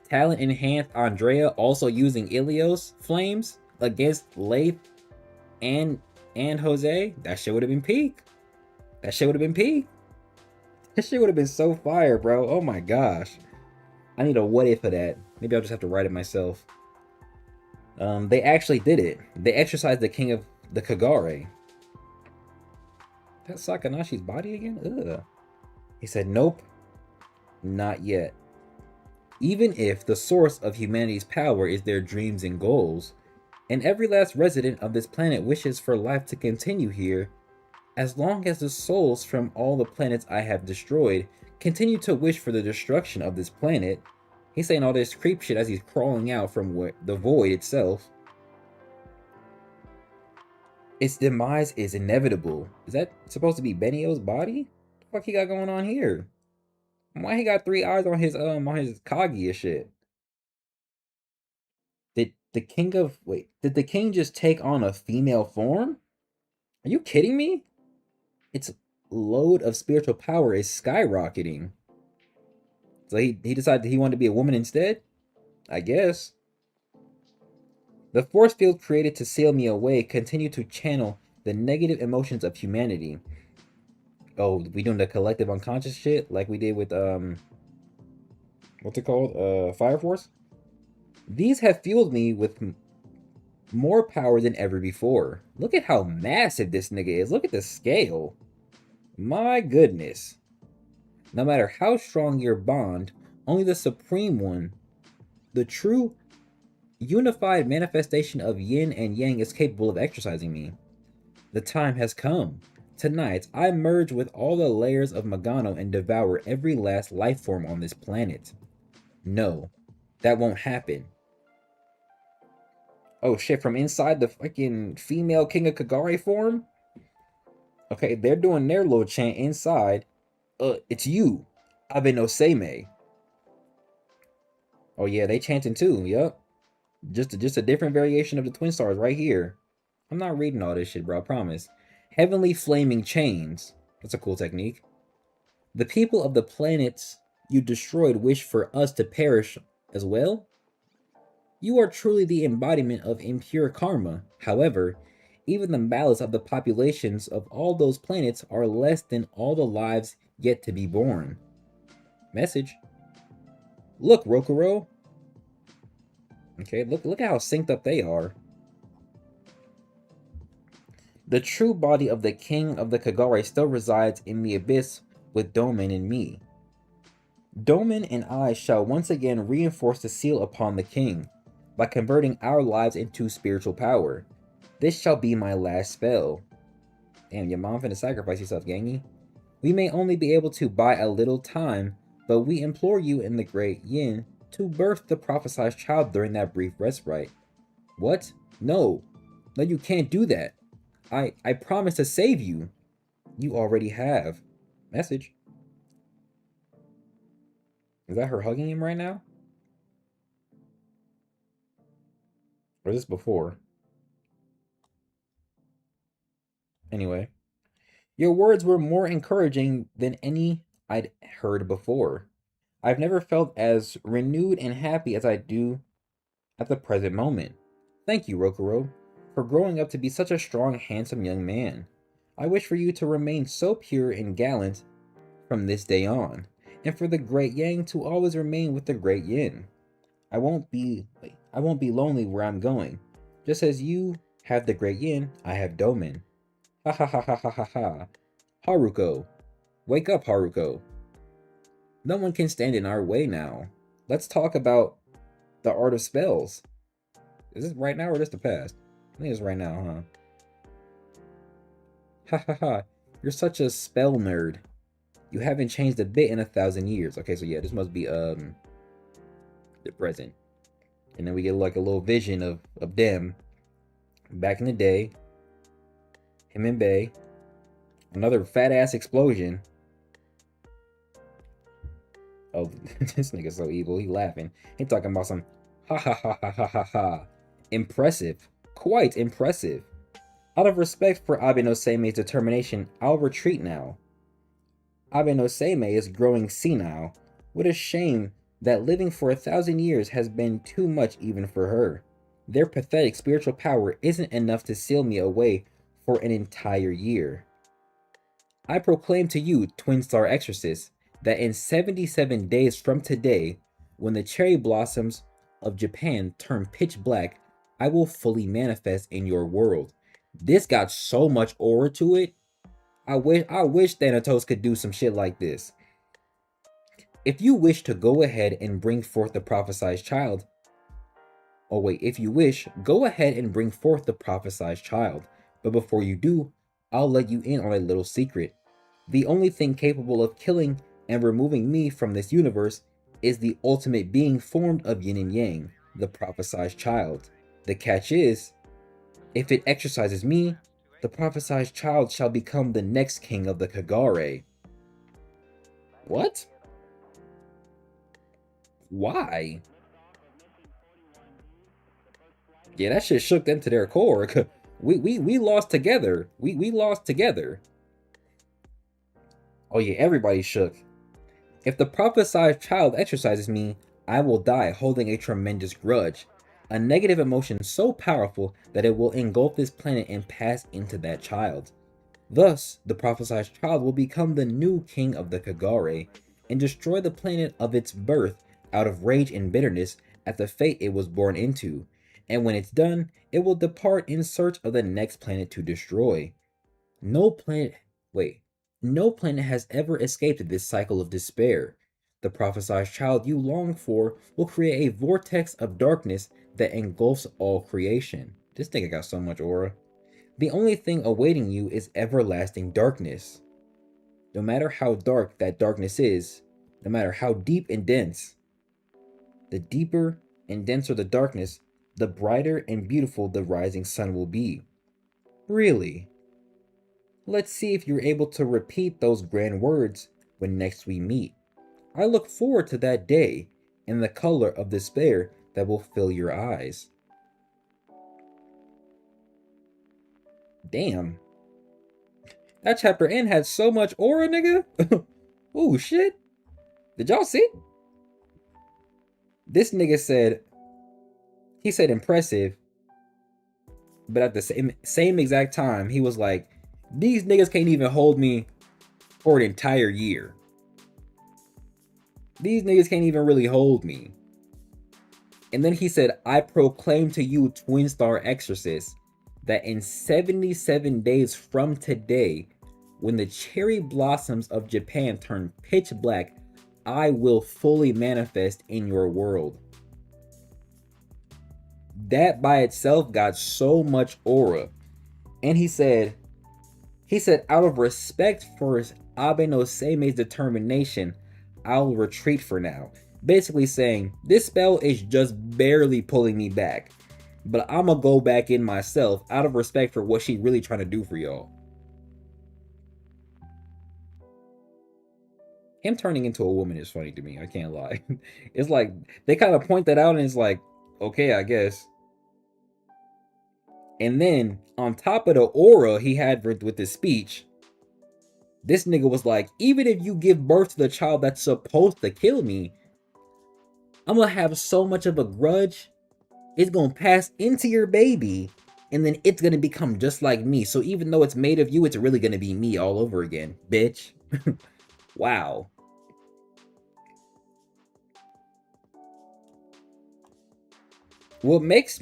talent enhanced Andrea also using Ilios flames against Leif and Jose. That shit would have been peak. That shit would have been peak. That shit would have been so fire, bro. Oh my gosh. I need a what if for that. Maybe I'll just have to write it myself. They actually did it. They exercised the king of the Kagare. That's Sakanashi's body again? Ugh. He said, nope. Not yet. Even if the source of humanity's power is their dreams and goals, and every last resident of this planet wishes for life to continue here, as long as the souls from all the planets I have destroyed continue to wish for the destruction of this planet. He's saying all this creep shit as he's crawling out from the void itself. Its demise is inevitable. Is that supposed to be Benio's body? What the fuck he got going on here? Why he got 3 eyes on his Kaguya shit? Did the king just take on a female form? Are you kidding me? Its load of spiritual power is skyrocketing. So he decided he wanted to be a woman instead? I guess. The force field created to sail me away continued to channel the negative emotions of humanity. Oh, we doing the collective unconscious shit like we did with what's it called? Fire Force? These have fueled me with more power than ever before. Look at how massive this nigga is. Look at the scale. My goodness. No matter how strong your bond, only the supreme one, the true unified manifestation of yin and yang, is capable of exercising me. The time has come. Tonight, I merge with all the layers of Magano and devour every last life form on this planet. No, that won't happen. Oh shit, from inside the fucking female King of Kagare form? Okay, they're doing their little chant inside. It's you, Abe no Seimei. Oh yeah, they chanting too, yup. Just a different variation of the Twin Stars right here. I'm not reading all this shit, bro, I promise. Heavenly Flaming Chains. That's a cool technique. The people of the planets you destroyed wish for us to perish as well? You are truly the embodiment of impure karma. However, even the malice of the populations of all those planets are less than all the lives yet to be born. Message. Look, Rokuro. Okay, look how synced up they are. The true body of the king of the Kagare still resides in the abyss with Doman and me. Doman and I shall once again reinforce the seal upon the king by converting our lives into spiritual power. This shall be my last spell. Damn, your mom finna sacrifice yourself, gangy. We may only be able to buy a little time, but we implore you in the great Yin to birth the prophesied child during that brief respite. What? No. No, you can't do that. I promise to save you. You already have. Message. Is that her hugging him right now? Or is this before? Anyway. Your words were more encouraging than any I'd heard before. I've never felt as renewed and happy as I do at the present moment. Thank you, Rokuro, for growing up to be such a strong, handsome young man. I wish for you to remain so pure and gallant from this day on, and for the great Yang to always remain with the great Yin. I won't be lonely where I'm going. Just as you have the great Yin, I have Domin. Ha ha ha ha ha ha ha. Haruko. Wake up, Haruko. No one can stand in our way now. Let's talk about the art of spells. Is this right now or just the past? I think it's right now, huh? Ha ha ha. You're such a spell nerd. You haven't changed a bit in 1,000 years. Okay, so yeah, this must be the present. And then we get like a little vision of them back in the day. Him and Bay. Another fat ass explosion. Oh, this nigga's so evil. He laughing. He talking about some ha ha ha ha ha ha ha. Impressive. Quite impressive. Out of respect for Abe no Seimei's determination, I'll retreat now. Abe no Seimei is growing senile. What a shame that living for 1,000 years has been too much even for her. Their pathetic spiritual power isn't enough to seal me away for an entire year. I proclaim to you, Twin Star Exorcist, that in 77 days from today, when the cherry blossoms of Japan turn pitch black, I will fully manifest in your world. This got so much aura to it. I wish Thanatos could do some shit like this. If you wish to go ahead and bring forth the prophesied child. Oh wait, if you wish, go ahead and bring forth the prophesied child. But before you do, I'll let you in on a little secret. The only thing capable of killing and removing me from this universe is the ultimate being formed of yin and yang, the prophesied child. The catch is, if it exorcises me, the prophesied child shall become the next king of the Kagare. What? Why? Yeah, that shit shook them to their core. We lost together. We lost together. Oh yeah, everybody shook. If the prophesied child exorcises me, I will die holding a tremendous grudge. A negative emotion so powerful that it will engulf this planet and pass into that child. Thus, the prophesied child will become the new king of the Kagare and destroy the planet of its birth out of rage and bitterness at the fate it was born into. And when it's done, it will depart in search of the next planet to destroy. No planet has ever escaped this cycle of despair. The prophesied child you long for will create a vortex of darkness that engulfs all creation. This nigga got so much aura. The only thing awaiting you is everlasting darkness. No matter how dark that darkness is, no matter how deep and dense, the deeper and denser the darkness, the brighter and beautiful the rising sun will be. Really? Let's see if you're able to repeat those grand words when next we meet. I look forward to that day and the color of despair that will fill your eyes. Damn. That chapter end had so much aura, nigga. Oh shit. Did y'all see? This nigga said, he said impressive, but at the same exact time, he was like, these niggas can't even hold me for an entire year. These niggas can't even really hold me. And then he said, I proclaim to you, Twin Star Exorcist, that in 77 days from today, when the cherry blossoms of Japan turn pitch black, I will fully manifest in your world. That by itself got so much aura. And he said, out of respect for Abe no Seimei's determination, I'll retreat for now. Basically saying, this spell is just barely pulling me back. But I'm gonna go back in myself out of respect for what she's really trying to do for y'all. Him turning into a woman is funny to me, I can't lie. It's like, they kind of point that out and it's like, okay, I guess. And then, on top of the aura he had with his speech, This nigga was like, even if you give birth to the child that's supposed to kill me, I'm gonna have so much of a grudge, it's gonna pass into your baby, and then it's gonna become just like me. So even though it's made of you, it's really gonna be me all over again, bitch. Wow. What makes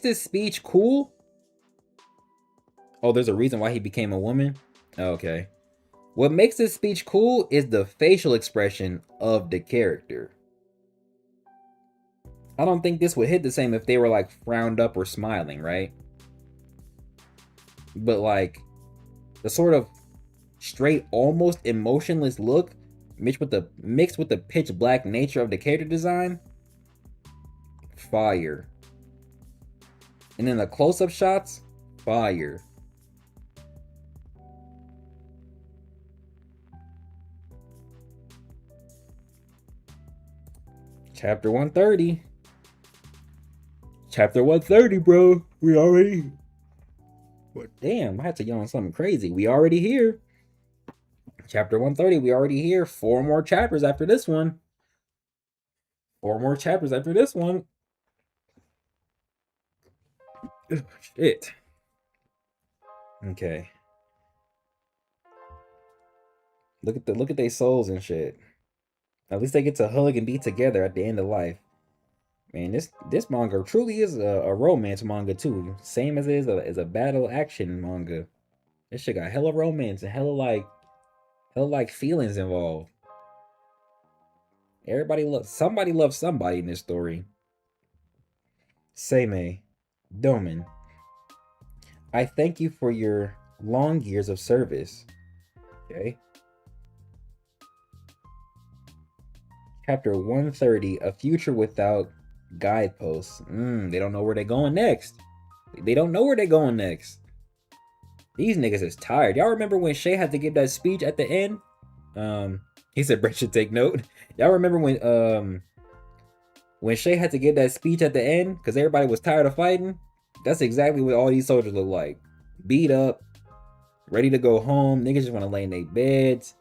this speech cool? Oh, there's a reason why he became a woman? Okay. What makes this speech cool is the facial expression of the character. I don't think this would hit the same if they were like frowned up or smiling, right? But like the sort of straight, almost emotionless look mixed with the pitch black nature of the character design, fire. And then the close-up shots, fire. Chapter 130. Chapter 130, bro. We already... What? Damn, I had to yawn something crazy. We already here. Chapter 130, we already here. 4 more chapters after this one. 4 more chapters after this one. Shit. Okay. Look at their souls and shit. At least they get to hug and be together at the end of life. Man, this manga truly is a romance manga too. Same as it is a battle action manga. This shit got hella romance and hella like feelings involved. Somebody loves somebody in this story. Seimei, Domen, I thank you for your long years of service. Okay. Chapter 130, A Future Without Guideposts. They don't know where they're going next. They don't know where they're going next. These niggas is tired. Y'all remember when Shay had to give that speech at the end? He said Brett should take note. Y'all remember when Shay had to give that speech at the end because everybody was tired of fighting? That's exactly what all these soldiers look like. Beat up, ready to go home. Niggas just want to lay in their beds.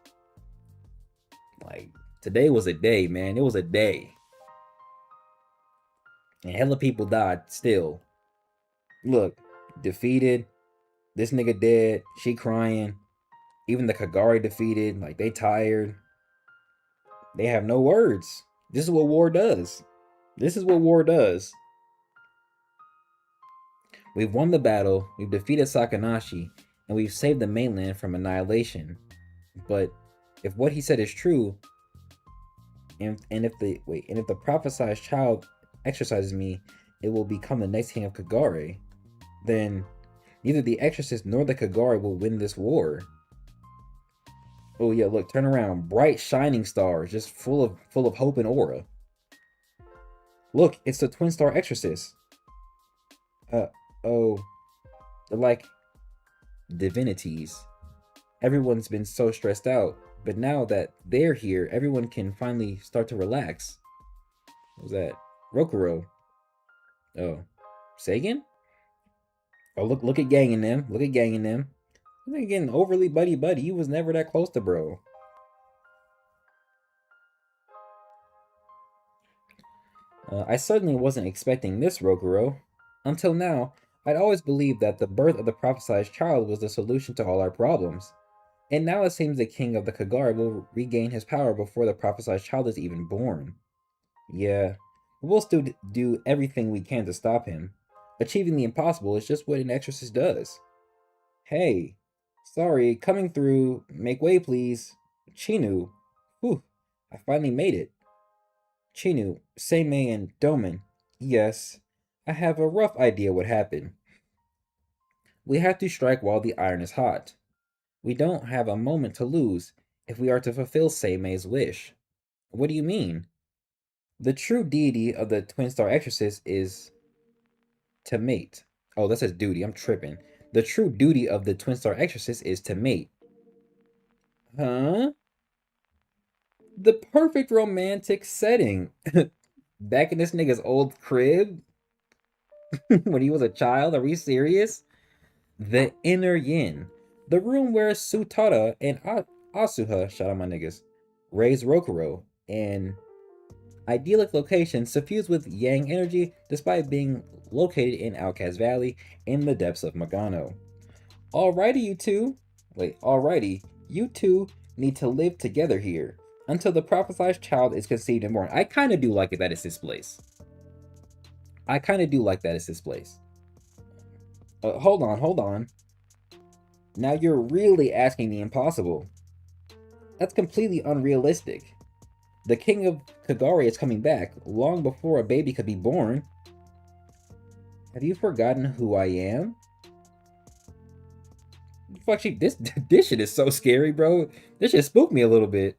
Like, today was a day, man. It was a day. And hella people died still. Look, defeated. This nigga dead. She crying. Even the Kagari defeated. Like, they tired. They have no words. This is what war does. This is what war does. We've won the battle. We've defeated Sakanashi. And we've saved the mainland from annihilation. But if what he said is true, and if the prophesized child exercises me, it will become the next king of Kagare, then neither the Exorcist nor the Kagare will win this war. Oh yeah, look, turn around. Bright shining stars, just full of hope and aura. Look, it's the twin star Exorcist. Oh, they're like divinities. Everyone's been so stressed out, but now that they're here, everyone can finally start to relax. What was that? Rokuro. Oh, Sagan? Oh, look at Gang in them. Look at Gang in them. They're getting overly buddy-buddy. He was never that close to bro. I certainly wasn't expecting this, Rokuro. Until now, I'd always believed that the birth of the prophesized child was the solution to all our problems. And now it seems the king of the Kagare will regain his power before the prophesized child is even born. Yeah, we'll still do everything we can to stop him. Achieving the impossible is just what an exorcist does. Hey, sorry, coming through. Make way, please. Chinu. Whew, I finally made it. Chinu, Seimei, and Domen. Yes, I have a rough idea what happened. We have to strike while the iron is hot. We don't have a moment to lose if we are to fulfill Seimei's wish. What do you mean? The true deity of the Twin Star Exorcist is to mate. Oh, that says duty. I'm tripping. The true duty of the Twin Star Exorcist is to mate. Huh? The perfect romantic setting. Back in this nigga's old crib? When he was a child? Are we serious? The inner yin. The room where Sutara and Asuha, shout out my niggas, raised Rokuro in idyllic location suffused with yang energy despite being located in Outcast Valley in the depths of Magano. Alrighty, you two need to live together here until the prophesied child is conceived and born. I kind of do like it that it's his place. Hold on. Now you're really asking the impossible. That's completely unrealistic. The king of Kagare is coming back long before a baby could be born. Have you forgotten who I am? Fuck, this shit is so scary, bro. This shit spooked me a little bit.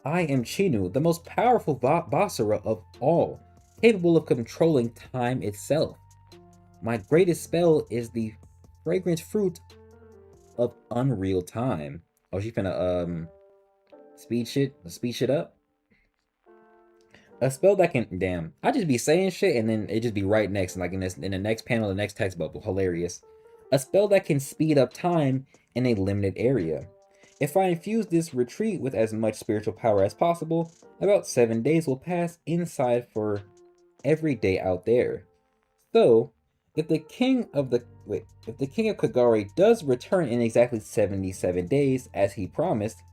I am Chinu, the most powerful Basara of all, capable of controlling time itself. My greatest spell is the fragrant fruit of unreal time. Oh, she finna speed shit up. A spell that can I just be saying shit and then it just be right next, like in the next panel, the next text bubble. Hilarious. A spell that can speed up time in a limited area. If I infuse this retreat with as much spiritual power as possible, about 7 days will pass inside for every day out there. So, if the king of Kagare does return in exactly 77 days as he promised,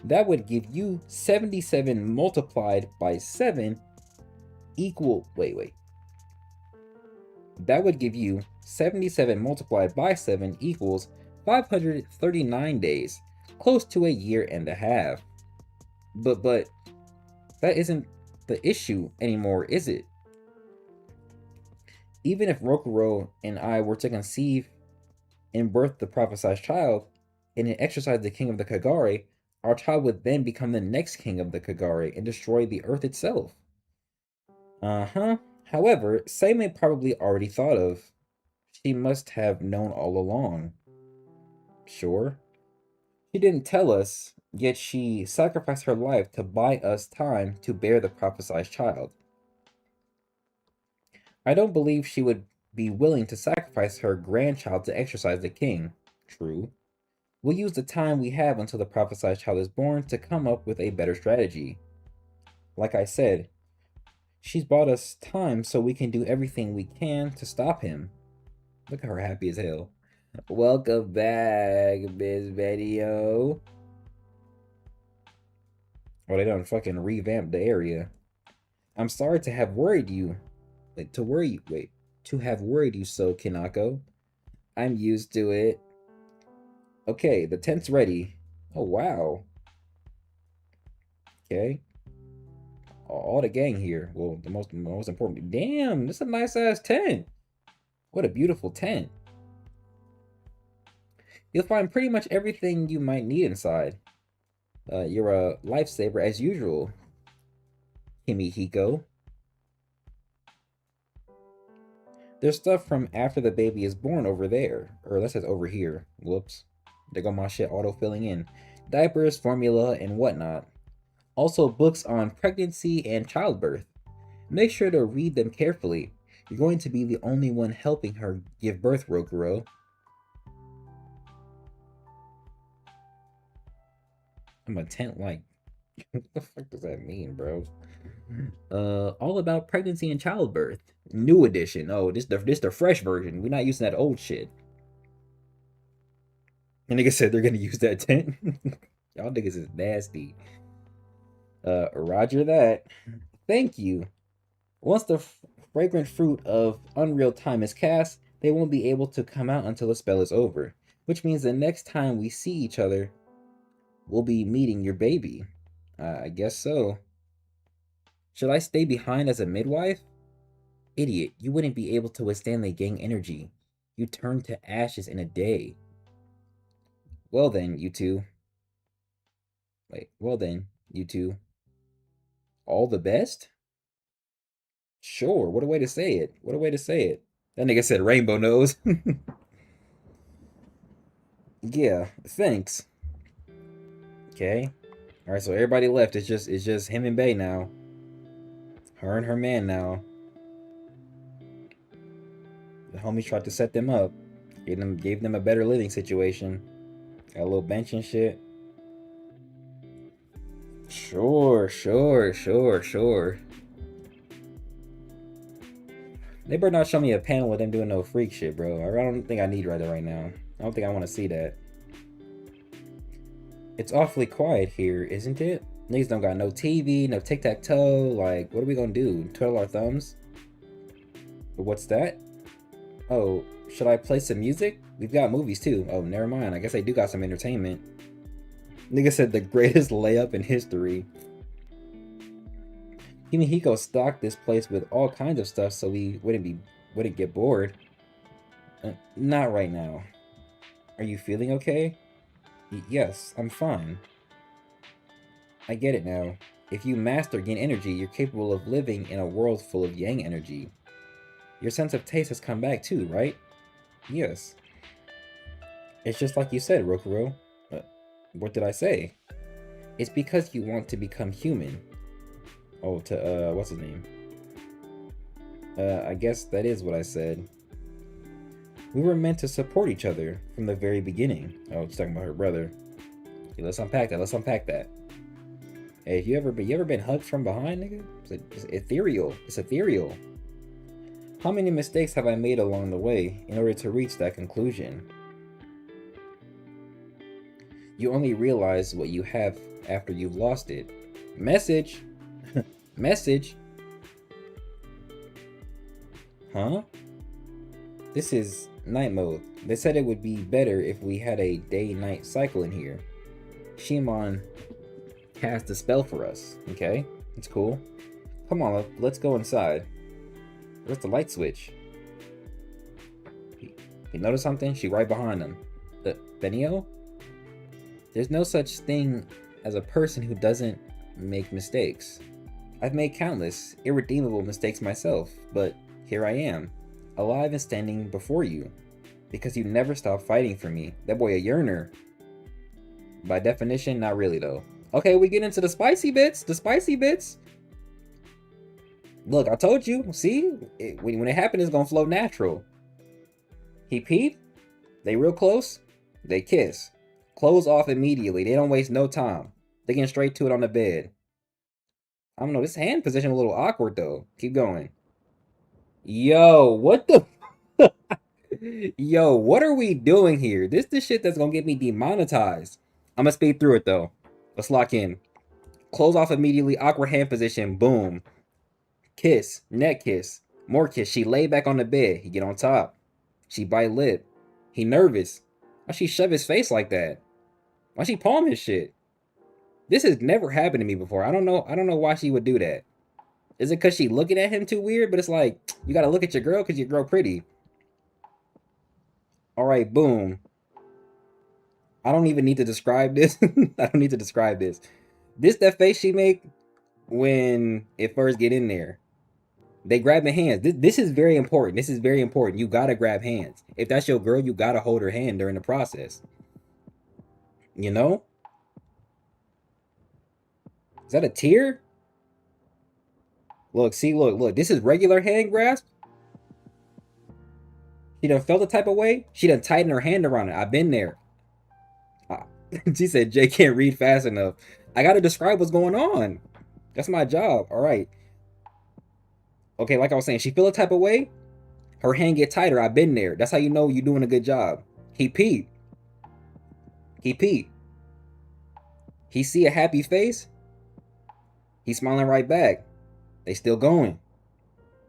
that would give you 77 multiplied by 7 equal That would give you 77 multiplied by 7 equals 539 days, close to a year and a half. But that isn't the issue anymore, is it? Even if Rokuro and I were to conceive and birth the prophesied child, and then exercise the king of the Kagare, our child would then become the next king of the Kagare and destroy the earth itself. However, Seimei probably already thought of. She must have known all along. Sure. She didn't tell us, yet she sacrificed her life to buy us time to bear the prophesied child. I don't believe she would be willing to sacrifice her grandchild to exercise the king. True. We'll use the time we have until the prophesied child is born to come up with a better strategy. Like I said, she's bought us time so we can do everything we can to stop him. Look at her happy as hell. Welcome back, Miss Video. Oh, they done fucking revamped the area. I'm sorry to have worried you. To have worried you so, Kinako. I'm used to it. Okay, the tent's ready. Oh, wow. Okay. All the gang here. Well, the most important. Damn, this is a nice ass tent. What a beautiful tent. You'll find pretty much everything you might need inside. You're a lifesaver as usual, Himihiko. There's stuff from after the baby is born over there. Or that says over here. Whoops. There go my shit auto-filling in. Diapers, formula, and whatnot. Also books on pregnancy and childbirth. Make sure to read them carefully. You're going to be the only one helping her give birth, Rokuro. I'm a tent like. What the fuck does that mean, bro? All about pregnancy and childbirth. New edition. Oh, this the fresh version. We're not using that old shit. And nigga said they're gonna use that tent. Y'all niggas is nasty. Roger that. Thank you. Once the fragrant fruit of unreal time is cast, they won't be able to come out until the spell is over. Which means the next time we see each other, we'll be meeting your baby. I guess so. Should I stay behind as a midwife? Idiot, you wouldn't be able to withstand the gang energy. You turn to ashes in a day. Well then, you two. All the best? Sure, what a way to say it. That nigga said rainbow nose. Yeah, thanks. Okay. Alright, so everybody left. It's just him and Bae now. Her and her man now. The homies tried to set them up. Gave them a better living situation. Got a little bench and shit. Sure. They better not show me a panel with them doing no freak shit, bro. I don't think I need that right now. I don't think I want to see that. It's awfully quiet here, isn't it? Niggas don't got no TV, no tic-tac-toe. Like, what are we gonna do? Twiddle our thumbs? What's that? Oh, should I play some music? We've got movies too. Oh, never mind. I guess I do got some entertainment. Nigga said the greatest layup in history. Himihiko stocked this place with all kinds of stuff so we wouldn't get bored. Not right now. Are you feeling okay? Yes, I'm fine. I get it now. If you master yin energy, you're capable of living in a world full of yang energy. Your sense of taste has come back too, right? Yes. It's just like you said, Rokuro. What did I say? It's because you want to become human. Oh, what's his name? I guess that is what I said. We were meant to support each other from the very beginning. Oh, she's talking about her brother. Okay, let's unpack that. Hey, you ever been hugged from behind, nigga? It's ethereal. It's ethereal. How many mistakes have I made along the way in order to reach that conclusion? You only realize what you have after you've lost it. Message. Message. Huh? This is night mode. They said it would be better if we had a day-night cycle in here. Shimon cast a spell for us. Okay, it's cool. Come on, let's go inside. Where's the light switch? You notice something? She right behind him. Benio? There's no such thing as a person who doesn't make mistakes. I've made countless, irredeemable mistakes myself, but here I am, alive and standing before you, because you never stopped fighting for me. That boy a yearner. By definition, not really though. Okay, we get into the spicy bits. Look, I told you. See? When it happens, it's gonna flow natural. He peeped. They real close. They kiss. Clothes off immediately. They don't waste no time. They get straight to it on the bed. I don't know. This hand position a little awkward though. Keep going. Yo, what the? Yo, what are we doing here? This the shit that's gonna get me demonetized. I'm gonna speed through it though. Let's lock in. Close off immediately. Awkward hand position. Boom. Kiss. Neck kiss. More kiss. She lay back on the bed. He get on top. She bite lip. He nervous. Why she shove his face like that? Why she palm his shit? This has never happened to me before. I don't know why she would do that. Is it because she looking at him too weird? But it's like, you gotta look at your girl because your girl pretty. Alright, boom. I don't even need to describe this. I don't need to describe this. This that face she make when it first get in there. They grab the hands. This is very important. This is very important. You gotta grab hands. If that's your girl, you gotta hold her hand during the process. You know? Is that a tear? Look, see, look. This is regular hand grasp. She done felt the type of way. She done tightened her hand around it. I've been there. She said Jay can't read fast enough. I gotta describe what's going on. That's my job. All right. Okay, like I was saying, she feel a type of way. Her hand get tighter. I've been there. That's how you know you're doing a good job. He peeped. He peeped. He see a happy face. He's smiling right back. They still going.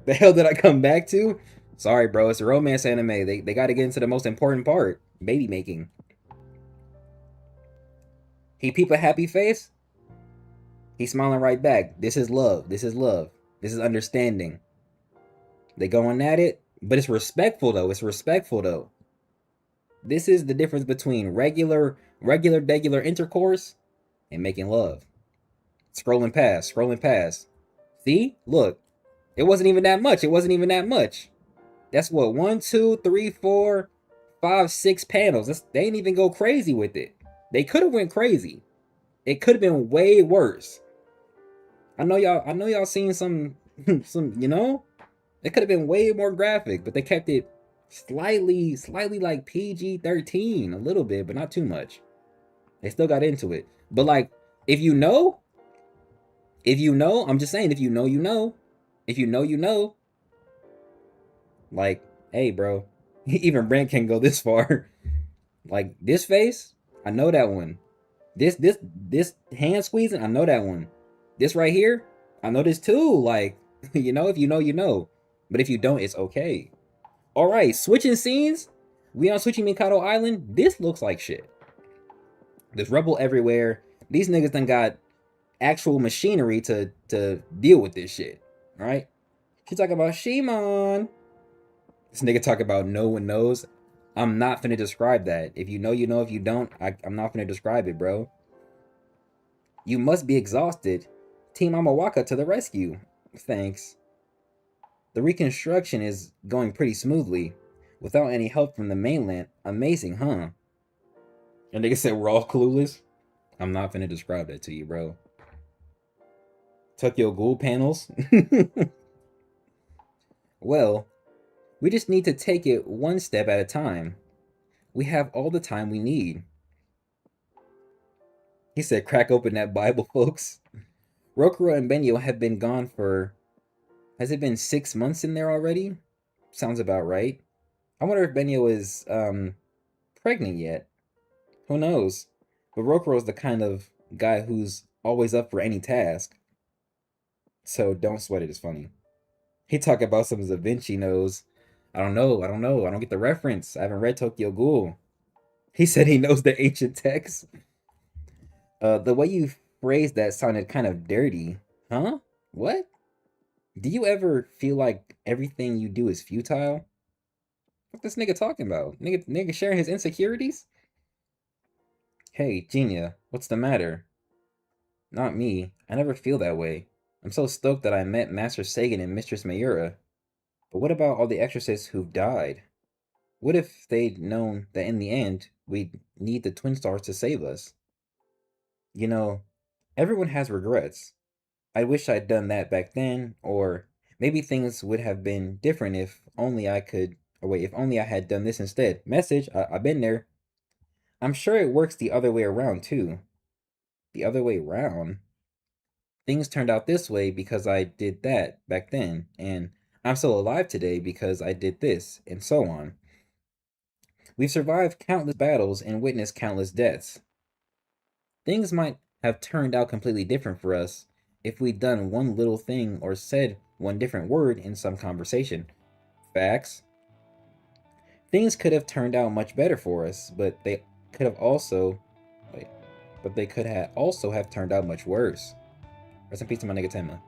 The hell did I come back to? Sorry, bro. It's a romance anime. They got to get into the most important part. Baby making. He peep a happy face. He's smiling right back. This is love. This is love. This is understanding. They going at it. But it's respectful, though. It's respectful, though. This is the difference between regular intercourse and making love. Scrolling past. See? Look. It wasn't even that much. That's what? 1, 2, 3, 4, 5, 6 panels. They didn't even go crazy with it. They could have went crazy. It could have been way worse. I know y'all seen some, you know? It could have been way more graphic, but they kept it slightly like PG-13, a little bit, but not too much. They still got into it. But like, if you know, If you know, I'm just saying, if you know, you know. If you know, you know. Like, hey, bro. Even Brent can go this far. Like, this face, I know that one. This hand squeezing, I know that one. This right here, I know this too. Like, you know, if you know, you know. But if you don't, it's okay. All right, switching scenes. We on Switching Mikado Island. This looks like shit. There's rubble everywhere. These niggas done got actual machinery to deal with this shit. All right. She talk about Shimon. This nigga talk about no one knows. I'm not finna describe that. If you know, you know. If you don't, I'm not finna describe it, bro. You must be exhausted. Team Amawaka to the rescue. Thanks. The reconstruction is going pretty smoothly. Without any help from the mainland. Amazing, huh? And nigga said we're all clueless. I'm not finna describe that to you, bro. Tokyo Ghoul panels. Well, we just need to take it one step at a time. We have all the time we need. He said, crack open that Bible, folks. Rokuro and Benyo have been gone for... Has it been 6 months in there already? Sounds about right. I wonder if Benyo is, pregnant yet. Who knows? But Rokuro's the kind of guy who's always up for any task. So don't sweat it, it's funny. He talk about some Da Vinci knows. I don't know. I don't get the reference. I haven't read Tokyo Ghoul. He said he knows the ancient text. The way you phrased that sounded kind of dirty. Huh? What? Do you ever feel like everything you do is futile? What this nigga talking about? Nigga sharing his insecurities? Hey, Genia, what's the matter? Not me. I never feel that way. I'm so stoked that I met Master Sagan and Mistress Mayura. But what about all the exorcists who've died? What if they'd known that in the end, we'd need the Twin Stars to save us? You know, everyone has regrets. I wish I'd done that back then, or maybe things would have been different if only I could... Or wait, if only I had done this instead. Message, I've been there. I'm sure it works the other way around, too. The other way around? Things turned out this way because I did that back then, and I'm still alive today because I did this, and so on. We've survived countless battles and witnessed countless deaths. Things might have turned out completely different for us if we'd done one little thing or said one different word in some conversation. Facts. Things could have turned out much better for us, but they could have also... Wait. But they could have also have turned out much worse. Rest in peace to my nigga Tenma.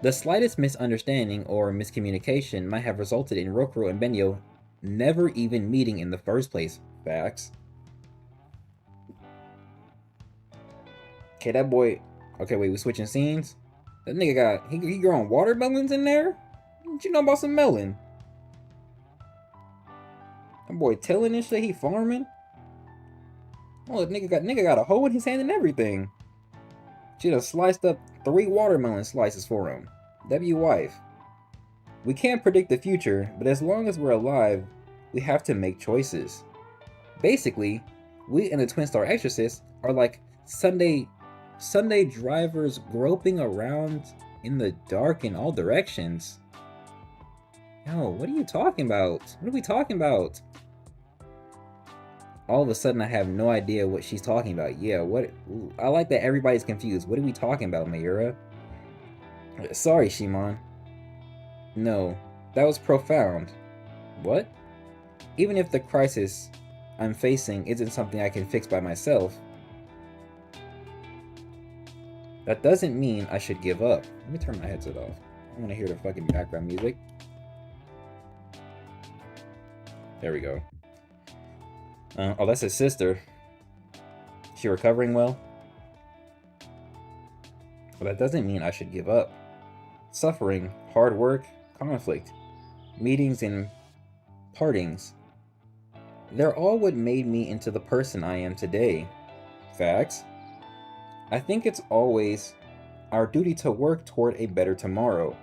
The slightest misunderstanding or miscommunication might have resulted in Rokuro and Benyo never even meeting in the first place. Facts. Okay, that boy... Okay, wait, we switching scenes? That nigga got... He growing watermelons in there? What you know about some melon? That boy tilling and shit, he farming? Oh, nigga got a hoe in his hand and everything. She done sliced up 3 watermelon slices for him. W wife. We can't predict the future, but as long as we're alive, we have to make choices. Basically, we and the Twin Star Exorcists are like Sunday drivers groping around in the dark in all directions. Yo, what are you talking about? What are we talking about? All of a sudden, I have no idea what she's talking about. Yeah, what? I like that everybody's confused. What are we talking about, Mayura? Sorry, Shimon. No, that was profound. What? Even if the crisis I'm facing isn't something I can fix by myself, that doesn't mean I should give up. Let me turn my headset off. I want to hear the fucking background music. There we go. Oh, that's his sister. She recovering well? But that doesn't mean I should give up. Suffering, hard work, conflict, meetings and partings. They're all what made me into the person I am today. Facts. I think it's always our duty to work toward a better tomorrow.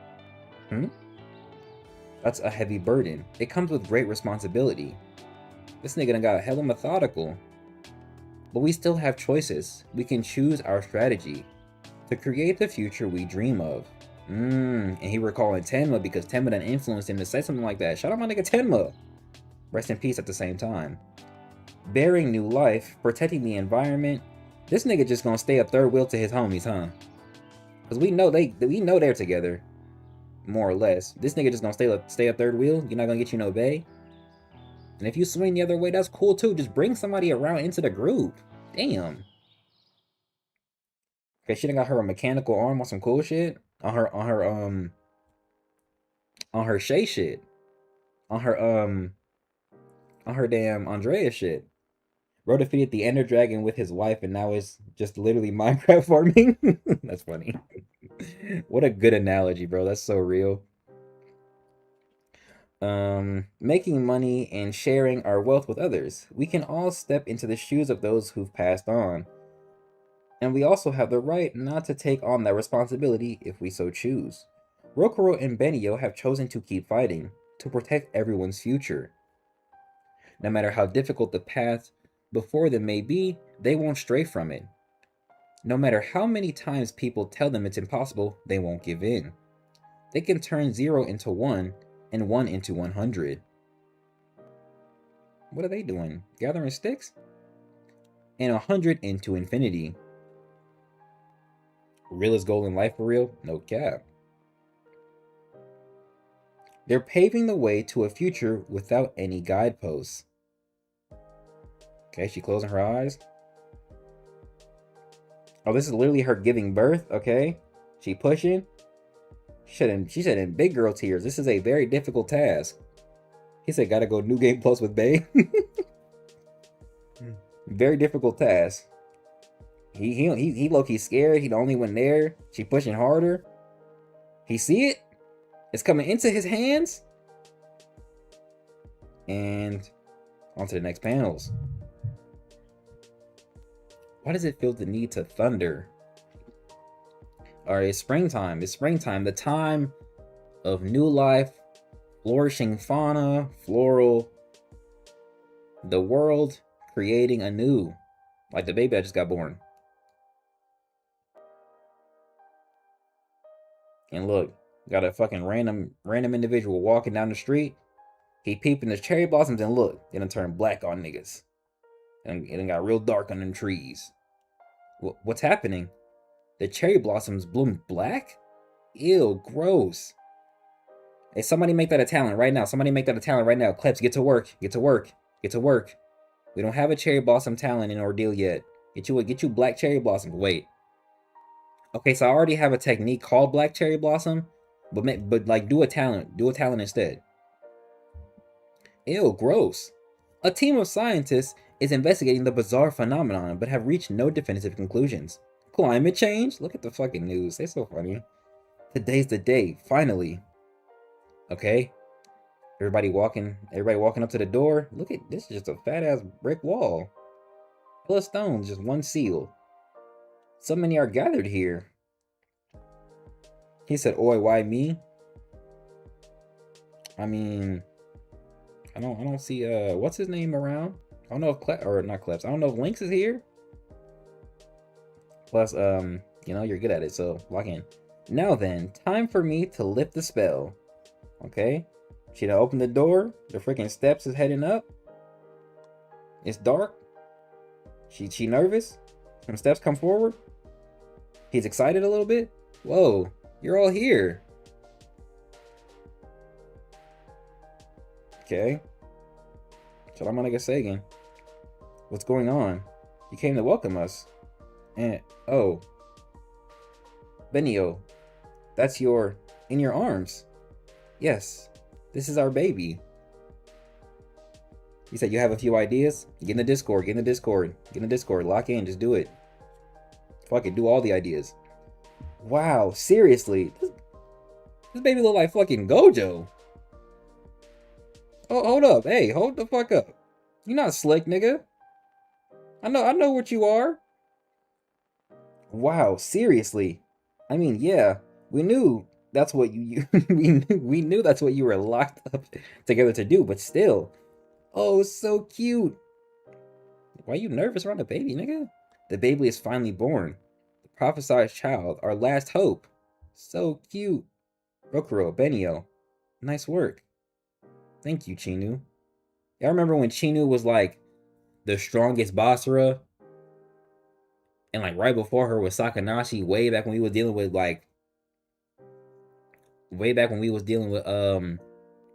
That's a heavy burden. It comes with great responsibility. This nigga done got hella methodical. But we still have choices. We can choose our strategy. to create the future we dream of. And he recalling Tenma because Tenma done influenced him to say something like that. Shout out my nigga Tenma. Rest in peace at the same time. Bearing new life, protecting the environment. This nigga just gonna stay a third wheel to his homies, huh? Cause we know they're together, more or less. This nigga just gonna stay a third wheel. You're not gonna get you no bae. And if you swing the other way, that's cool too. Just bring somebody around into the group. Damn. Okay, she done got her a mechanical arm on some cool shit. On her Shay shit. On her damn Andrea shit. Bro defeated the Ender Dragon with his wife, and now it's just literally Minecraft farming. That's funny. What a good analogy, bro. That's so real. Making money and sharing our wealth with others. We can all step into the shoes of those who've passed on. And we also have the right not to take on that responsibility if we so choose. Rokuro and Benio have chosen to keep fighting, to protect everyone's future. No matter how difficult the path before them may be, they won't stray from it. No matter how many times people tell them it's impossible, they won't give in. They can turn 0 into 1 and 1 into 100. What are they doing? Gathering sticks? And 100 into infinity. Realest goal in life for real? No cap. They're paving the way to a future without any guideposts. Okay, she closing her eyes. Oh, this is literally her giving birth, okay? She pushing. She said in big girl tears, this is a very difficult task. He said, gotta go New Game Plus with Bae. Very difficult task. He low-key scared. He the only one there. She pushing harder. He see it? It's coming into his hands. And on to the next panels. Why does it feel the need to thunder? Alright, it's springtime. It's springtime. The time of new life, flourishing fauna, floral, the world creating anew. Like the baby that just got born. And look, got a fucking random individual walking down the street. He peeping the cherry blossoms and look, it done turned black on niggas. And it done got real dark on them trees. What's happening? The cherry blossoms bloom black? Ew, gross. Hey, somebody make that a talent right now. Somebody make that a talent right now. Kleps, get to work. Get to work. Get to work. We don't have a cherry blossom talent in Ordeal yet. Get you black cherry blossoms. Wait. Okay, so I already have a technique called Black Cherry Blossom, but like do a talent instead. Ew, gross. A team of scientists is investigating the bizarre phenomenon, but have reached no definitive conclusions. Climate change? Look at the fucking news. They're so funny. Today's the day, finally. Okay. Everybody walking up to the door. Look at this, is just a fat ass brick wall. Full of stones, just one seal. So many are gathered here. He said, "Oi, why me?" I mean, I don't see what's his name around. I don't know if not Kleps. I don't know if Lynx is here. Plus, you know, you're good at it, so lock in. Now then, time for me to lift the spell. Okay? She done opened the door. The freaking steps is heading up. It's dark. She nervous. Some steps come forward. He's excited a little bit. Whoa, you're all here. Okay. Ch126 Sagan. What's going on? You came to welcome us. And oh. Benio. That's in your arms. Yes. This is our baby. You said you have a few ideas? Get in the Discord, lock in, just do it. Fuck it, do all the ideas. Wow, seriously. This baby look like fucking Gojo. Oh, hold up. Hey, hold the fuck up. You're not slick, nigga. I know what you are. Wow, seriously. I mean, yeah, we knew that's what we knew that's what you were locked up together to do, but still. Oh, so cute. Why are you nervous around the baby, nigga? The baby is finally born. The prophesied child, our last hope. So cute. Rokuro, Benio, nice work. Thank you, Chinu. Y'all remember when Chinu was like the strongest Basara? And like right before her was Sakanashi, way back when we was dealing with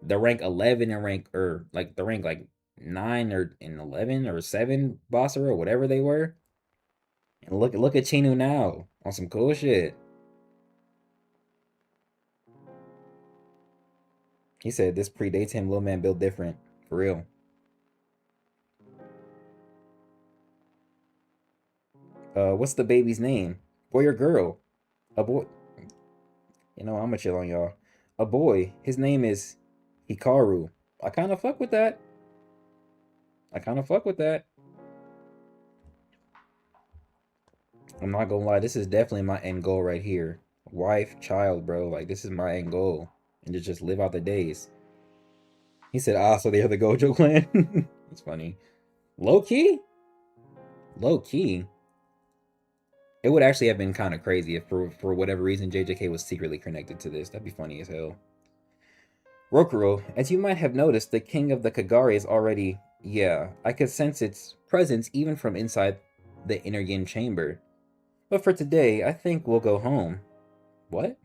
the rank 11 and rank or like the rank like 9 or 11 or 7 Basara or whatever they were. And look at Chinu now on some cool shit. He said this predates him, little man built different. For real. What's the baby's name? Boy or girl? A boy. You know, I'ma chill on y'all. A boy. His name is Hikaru. I kind of fuck with that. I'm not gonna lie, this is definitely my end goal right here. Wife, child, bro. Like, this is my end goal. And to just live out the days. He said, so they are the Gojo clan? That's funny. Low key? Low key. It would actually have been kind of crazy if for whatever reason JJK was secretly connected to this. That'd be funny as hell. Rokuro, as you might have noticed, the king of the Kagari is already... Yeah, I could sense its presence even from inside the inner yin chamber. But for today, I think we'll go home. What?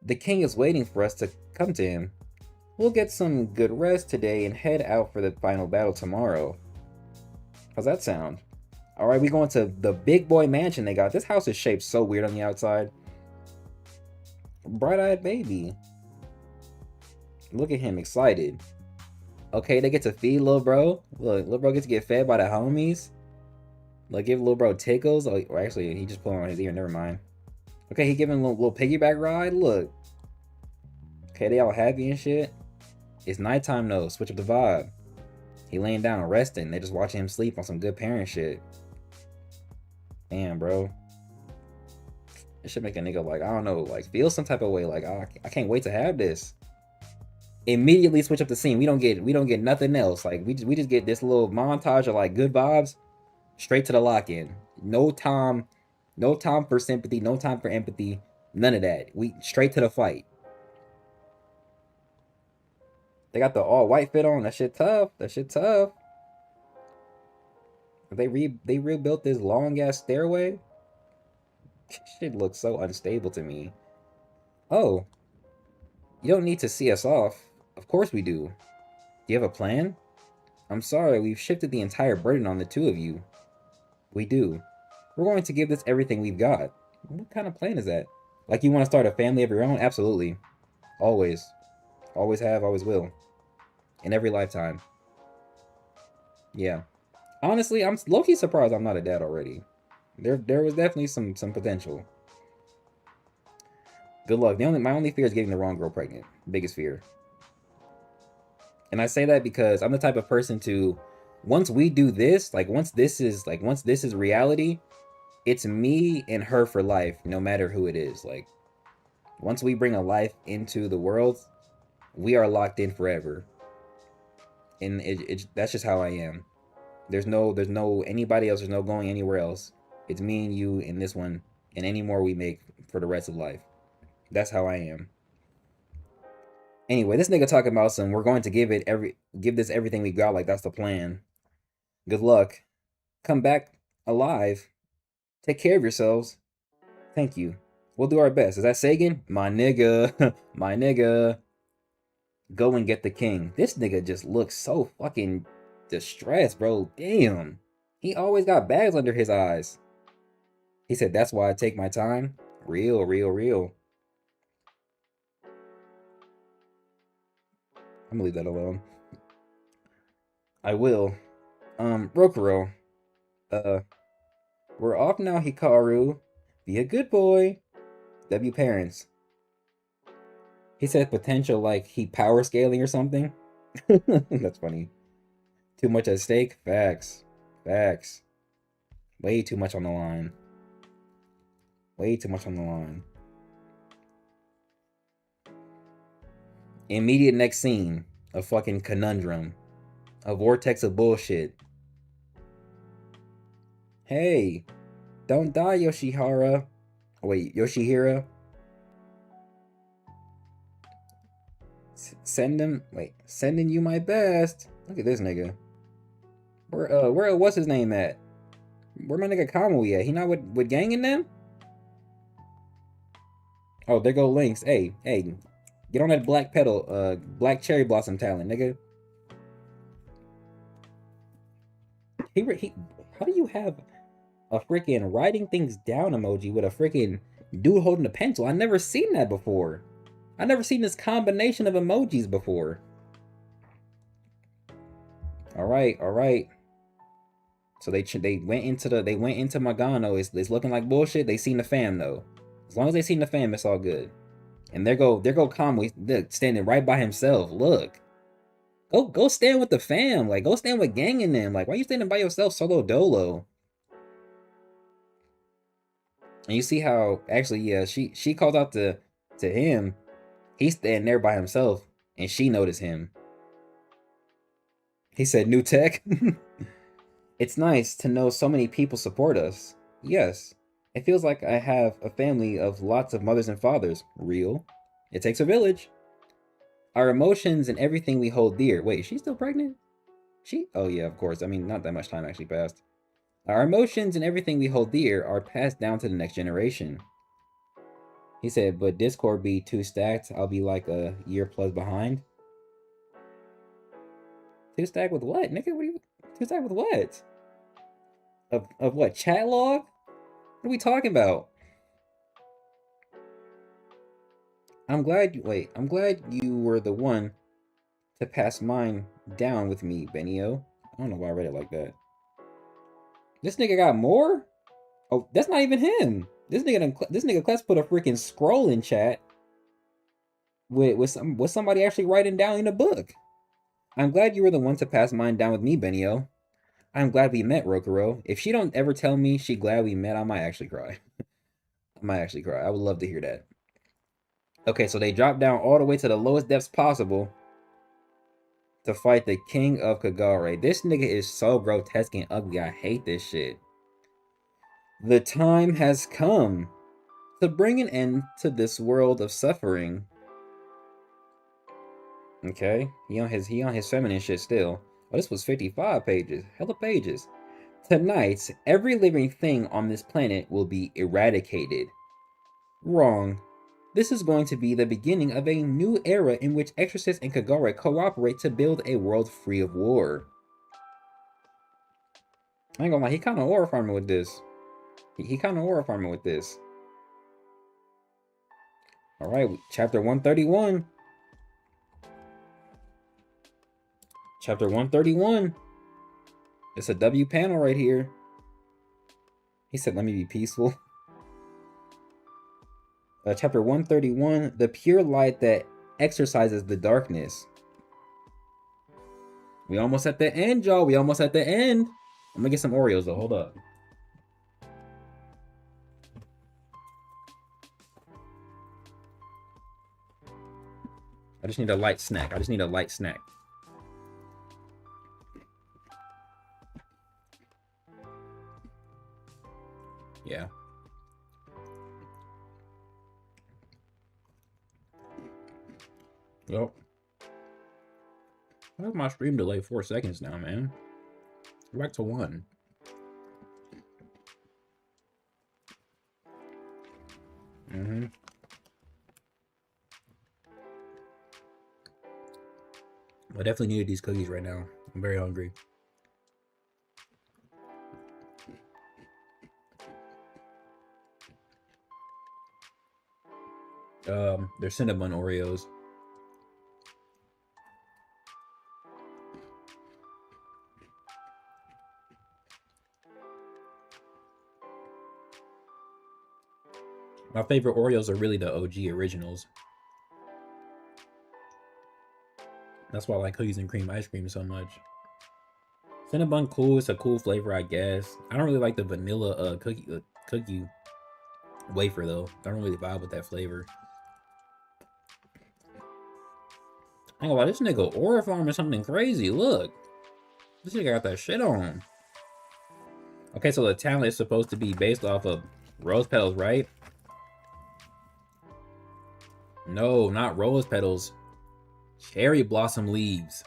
The king is waiting for us to come to him. We'll get some good rest today and head out for the final battle tomorrow. How's that sound? Alright, we going to the big boy mansion they got. This house is shaped so weird on the outside. Bright-eyed baby. Look at him, excited. Okay, they get to feed little bro. Look, little bro gets to get fed by the homies. Like, give little bro tickles. Oh, or actually, he just pulling on his ear. Never mind. Okay, he giving a little piggyback ride. Look. Okay, they all happy and shit. It's nighttime though. Switch up the vibe. He laying down and resting. They just watching him sleep on some good parent shit. Damn, bro. It should make a nigga like, I don't know, like feel some type of way. Like, I can't wait to have this. Immediately switch up the scene. We don't get nothing else. Like we just get this little montage of like good vibes. Straight to the lock-in. No time for sympathy, no time for empathy. None of that. We straight to the fight. They got the all-white fit on. That shit tough. They rebuilt this long-ass stairway. Shit looks so unstable to me. Oh. You don't need to see us off. Of course we do. Do you have a plan? I'm sorry, we've shifted the entire burden on the two of you. We do. We're going to give this everything we've got. What kind of plan is that? Like you want to start a family of your own? Absolutely. Always. Always have, always will. In every lifetime. Yeah. Honestly, I'm low-key surprised I'm not a dad already. There was definitely some potential. Good luck. My only fear is getting the wrong girl pregnant. Biggest fear. And I say that because I'm the type of person to, once we do this, like once this is reality, it's me and her for life, no matter who it is. Like, once we bring a life into the world, we are locked in forever. And that's just how I am. There's no anybody else. There's no going anywhere else. It's me and you in this one, and any more we make for the rest of life. That's how I am. Anyway, this nigga talking about we're going to give this everything we got, like that's the plan. Good luck. Come back alive. Take care of yourselves. Thank you. We'll do our best. Is that Sagan? My nigga. My nigga. Go and get the king. This nigga just looks so fucking distressed, bro. Damn. He always got bags under his eyes. He said, that's why I take my time. Real. I'm gonna leave that alone. I will. Rokuro. We're off now, Hikaru. Be a good boy. W parents. He said potential like he power scaling or something. That's funny. Too much at stake? Facts. Way too much on the line. Immediate next scene. A fucking conundrum. A vortex of bullshit. Hey. Don't die, Yoshihara. Wait, Yoshihira. Sending you my best. Look at this nigga. Where what's his name at? Where my nigga Kamui at? He not with gang in them? Oh, there go Lynx. Hey, get on that black pedal, black cherry blossom talent, nigga. How do you have a freaking writing things down emoji with a freaking dude holding a pencil? I never seen that before. I never seen this combination of emojis before. All right. So they went into Magano. It's looking like bullshit. They seen the fam though. As long as they seen the fam, it's all good. And there go Kamui, look, standing right by himself. Look. Go stand with the fam. Like, go stand with gang in them. Like, why you standing by yourself solo dolo? And you see how, actually, yeah, she called out to him. He's standing there by himself, and she noticed him. He said, new tech? It's nice to know so many people support us. Yes. It feels like I have a family of lots of mothers and fathers. Real. It takes a village. Our emotions and everything we hold dear. Wait, is she still pregnant? Oh yeah, of course. I mean, not that much time actually passed. Our emotions and everything we hold dear are passed down to the next generation. He said, but Discord be 2 stacked. I'll be like a year plus behind. 2 stacked with what? Nigga, what are you... 2 stacked with what? Of what? Chat log? What are we talking about? I'm glad you were the one to pass mine down with me, Benio. I don't know why I read it like that. This nigga got more? Oh, that's not even him. This nigga Kless put a freaking scroll in chat with somebody actually writing down in a book. I'm glad you were the one to pass mine down with me, Benio. I'm glad we met, Rokuro. If she don't ever tell me she glad we met, I might actually cry. I would love to hear that. Okay, so they dropped down all the way to the lowest depths possible to fight the king of Kagare. This nigga is so grotesque and ugly. I hate this shit. The time has come to bring an end to this world of suffering. Okay, he on his feminine shit still. Oh, this was 55 pages. Hella pages. Tonight, every living thing on this planet will be eradicated. Wrong. This is going to be the beginning of a new era in which Exorcist and Kagare cooperate to build a world free of war. I ain't gonna lie, he kind of horror farming with this. He kind of horror farming with this. Alright, chapter 131. Chapter 131. It's a W panel right here. He said, let me be peaceful. Chapter 131. The pure light that exorcises the darkness. We almost at the end, y'all. We almost at the end. I'm gonna get some Oreos though. Hold up. I just need a light snack. Yeah. Well, why is my stream delay 4 seconds now, man? Go back to 1. I definitely needed these cookies right now. I'm very hungry. They're cinnamon Oreos. My favorite Oreos are really the OG originals. That's why I like cookies and cream ice cream so much. Cinnabon cool, it's a cool flavor, I guess. I don't really like the vanilla cookie wafer though. I don't really vibe with that flavor. I ain't gonna lie, this nigga Aura Farm is something crazy. Look. This nigga got that shit on. Okay, so the talent is supposed to be based off of rose petals, right? No, not rose petals. Cherry blossom leaves.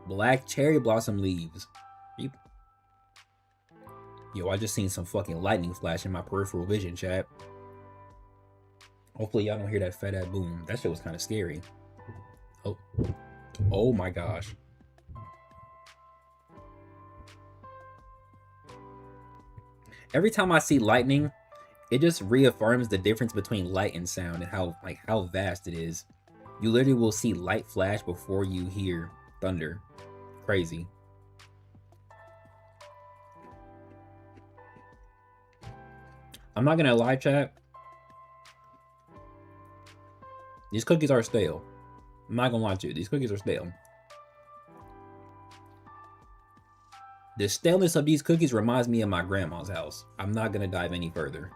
Black cherry blossom leaves. Yo, I just seen some fucking lightning flash in my peripheral vision, chat. Hopefully y'all don't hear that fat ass boom. That shit was kind of scary. Oh. Oh my gosh. Every time I see lightning, it just reaffirms the difference between light and sound and how vast it is. You literally will see light flash before you hear thunder. Crazy. I'm not gonna lie, chat. These cookies are stale. I'm not gonna lie to you. These cookies are stale. The staleness of these cookies reminds me of my grandma's house. I'm not gonna dive any further.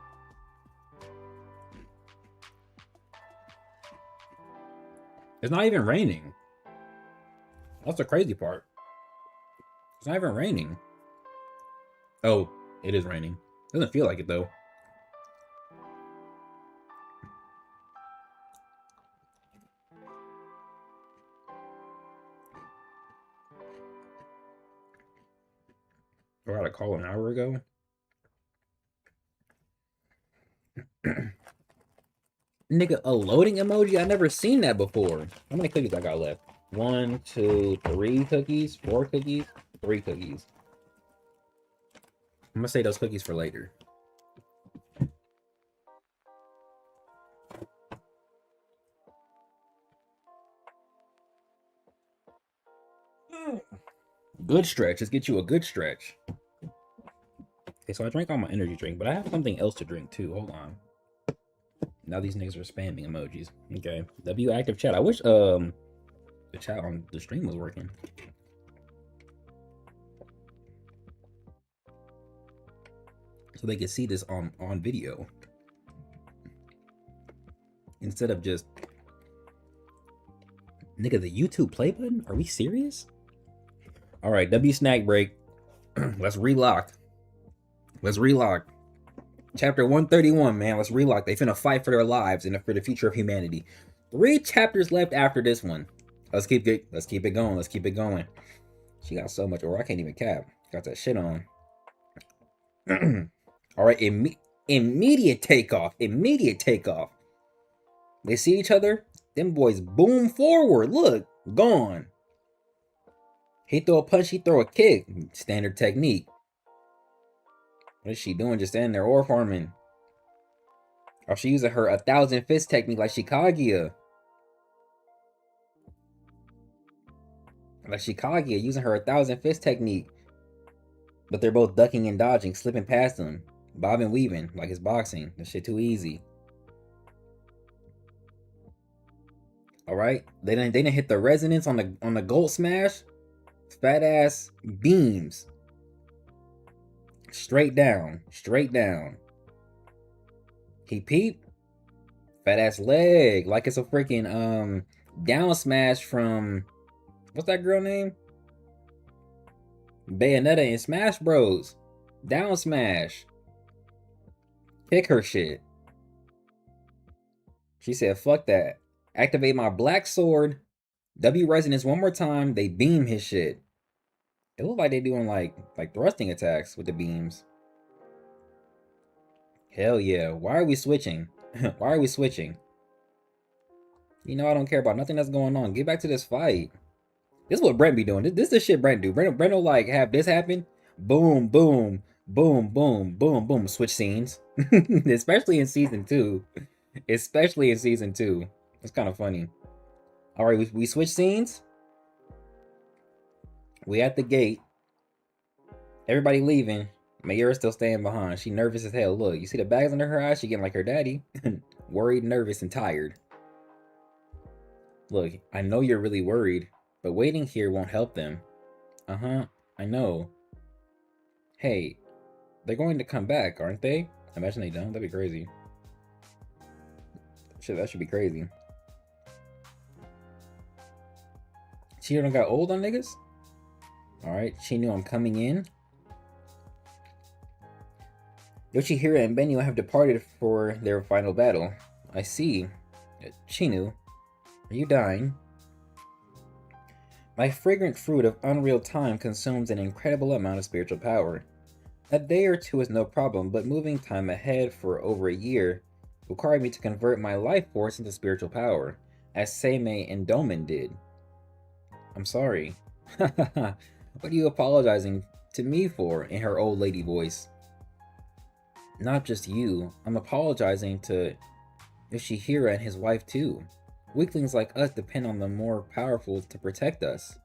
It's not even raining. That's the crazy part. It's not even raining. Oh, it is raining. Doesn't feel like it though. I got a call an hour ago. Nigga, a loading emoji? I never seen that before. How many cookies I got left? 1, 2, 3 cookies, 4 cookies, 3 cookies. I'm gonna save those cookies for later. Good stretch. Let's get you a good stretch. Okay, so I drank all my energy drink, but I have something else to drink too. Hold on. Now these niggas are spamming emojis. Okay. W active chat. I wish the chat on the stream was working. So they could see this on video. Instead of just nigga, the YouTube play button? Are we serious? Alright, W snack break. Let's relock. Let's relock. Chapter 131, man. Let's relock. They finna fight for their lives and for the future of humanity. 3 chapters left after this one. Let's keep it going. Let's keep it going. She got so much, or I can't even cap. Got that shit on. Alright, immediate takeoff. Immediate takeoff. They see each other. Them boys boom forward. Look, gone. He throw a punch, he throw a kick. Standard technique. What is she doing? Just standing there or farming. Or she using her 1,000 fist technique like Shikagia. Like Shikagia using her 1,000 fist technique. But they're both ducking and dodging, slipping past them. Bobbing, weaving like it's boxing. That shit too easy. Alright. They didn't hit the resonance on the gold smash. Fat ass beams. Straight down. Straight down. He peeped. Fat ass leg. Like it's a freaking down smash from, what's that girl name? Bayonetta in Smash Bros. Down smash. Kick her shit. She said, fuck that. Activate my black sword. W resonance one more time. They beam his shit. It looked like they doing like thrusting attacks with the beams. Hell yeah. Why are we switching? Why are we switching? You know I don't care about nothing that's going on. Get back to this fight. This is what Brent be doing. This is the shit Brent do. Brent will like have this happen. Boom, boom, boom, boom, boom, boom. Switch scenes. Especially in season 2. Especially in season 2. It's kind of funny. Alright, we switch scenes. We at the gate. Everybody leaving. Mayura's still staying behind. She nervous as hell. Look, you see the bags under her eyes? She getting like her daddy. Worried, nervous, and tired. Look, I know you're really worried, but waiting here won't help them. Uh-huh, I know. Hey, they're going to come back, aren't they? Imagine they don't. That'd be crazy. Shit, that should be crazy. She done got old on niggas? Alright, she knew I'm coming in. Yoshihiro and Benio have departed for their final battle. I see. Chinu, are you dying? My fragrant fruit of unreal time consumes an incredible amount of spiritual power. A day or two is no problem, but moving time ahead for over a year required me to convert my life force into spiritual power, as Seimei and Domen did. I'm sorry. What are you apologizing to me for? In her old lady voice. Not just you, I'm apologizing to Yoshihiro and his wife too. Weaklings like us depend on the more powerful to protect us.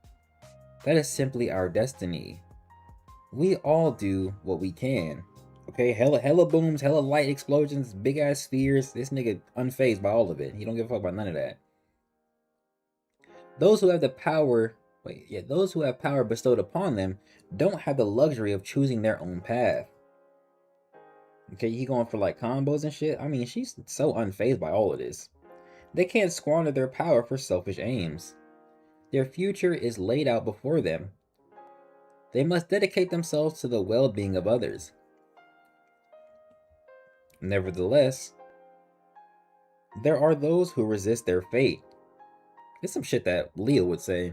That is simply our destiny. We all do what we can. Okay, hella booms, hella light explosions, big ass spheres. This nigga unfazed by all of it. He don't give a fuck about none of that. Those who have the power, those who have power bestowed upon them don't have the luxury of choosing their own path. Okay, he going for like combos and shit. I mean, she's so unfazed by all of this. They can't squander their power for selfish aims. Their future is laid out before them. They must dedicate themselves to the well-being of others. Nevertheless, there are those who resist their fate. It's some shit that Leo would say.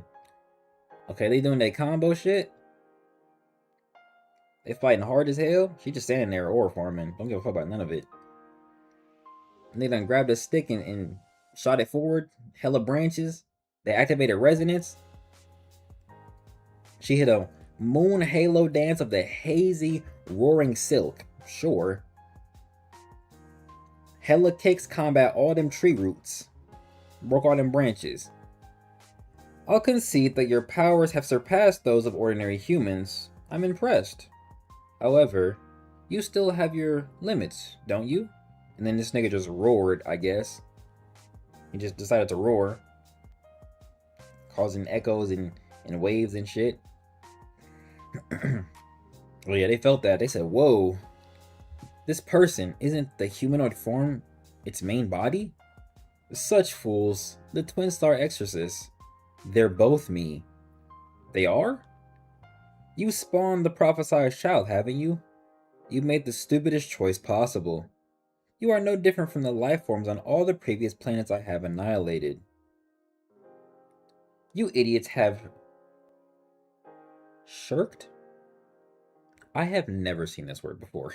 Okay, they doing that combo shit. They fighting hard as hell. She just standing there ore farming. Don't give a fuck about none of it. And they done grabbed a stick and shot it forward. Hella branches. They activated resonance. She hit a moon halo dance of the hazy roaring silk. Sure. Hella kicks combat all them tree roots. Broke all them branches. I'll concede that your powers have surpassed those of ordinary humans. I'm impressed. However, you still have your limits, don't you? And then this nigga just roared, I guess. He just decided to roar. Causing echoes and waves and shit. Well, yeah, they felt that. They said, whoa. This person isn't the humanoid form its main body? Such fools. The twin star exorcists. They're both me. They are? You spawned the prophesied child, haven't you? You made the stupidest choice possible. You are no different from the life forms on all the previous planets I have annihilated. You idiots have shirked? I have never seen this word before.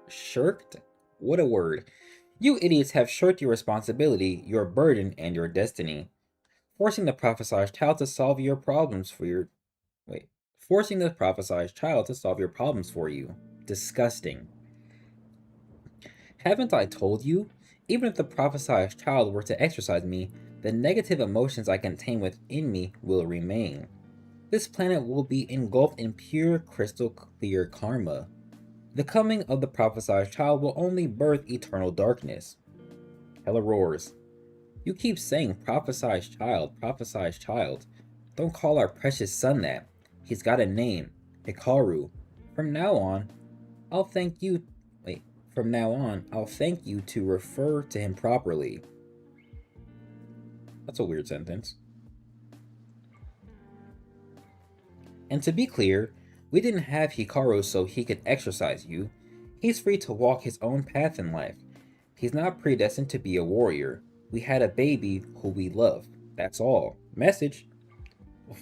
Shirked? What a word. You idiots have shirked your responsibility, your burden, and your destiny. Forcing the prophesied child to solve your problems for you. Forcing the prophesied child to solve your problems for you. Disgusting. Haven't I told you? Even if the prophesied child were to exorcise me, the negative emotions I contain within me will remain. This planet will be engulfed in pure, crystal clear karma. The coming of the prophesied child will only birth eternal darkness. Hella roars. You keep saying prophesied child, prophesied child. Don't call our precious son that. He's got a name, Hikaru. From now on, I'll thank you to refer to him properly. That's a weird sentence. And to be clear, we didn't have Hikaru so he could exorcise you. He's free to walk his own path in life. He's not predestined to be a warrior. We had a baby who we love. That's all. Message.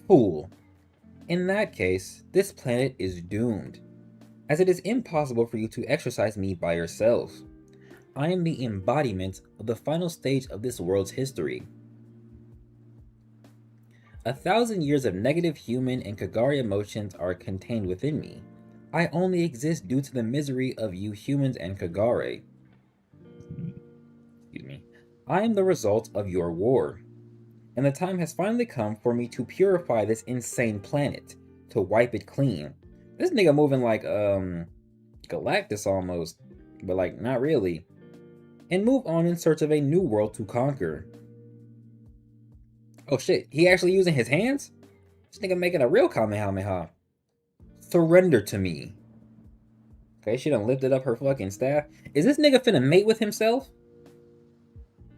Fool. In that case, this planet is doomed, as it is impossible for you to exorcise me by yourselves. I am the embodiment of the final stage of this world's history. 1,000 years of negative human and Kagari emotions are contained within me. I only exist due to the misery of you humans and Kagare. Excuse me. I am the result of your war. And the time has finally come for me to purify this insane planet, to wipe it clean. This nigga moving like, Galactus almost, but like, not really. And move on in search of a new world to conquer. Oh shit, he actually using his hands? This nigga making a real Kamehameha. Surrender to me. Okay, she done lifted up her fucking staff. Is this nigga finna mate with himself?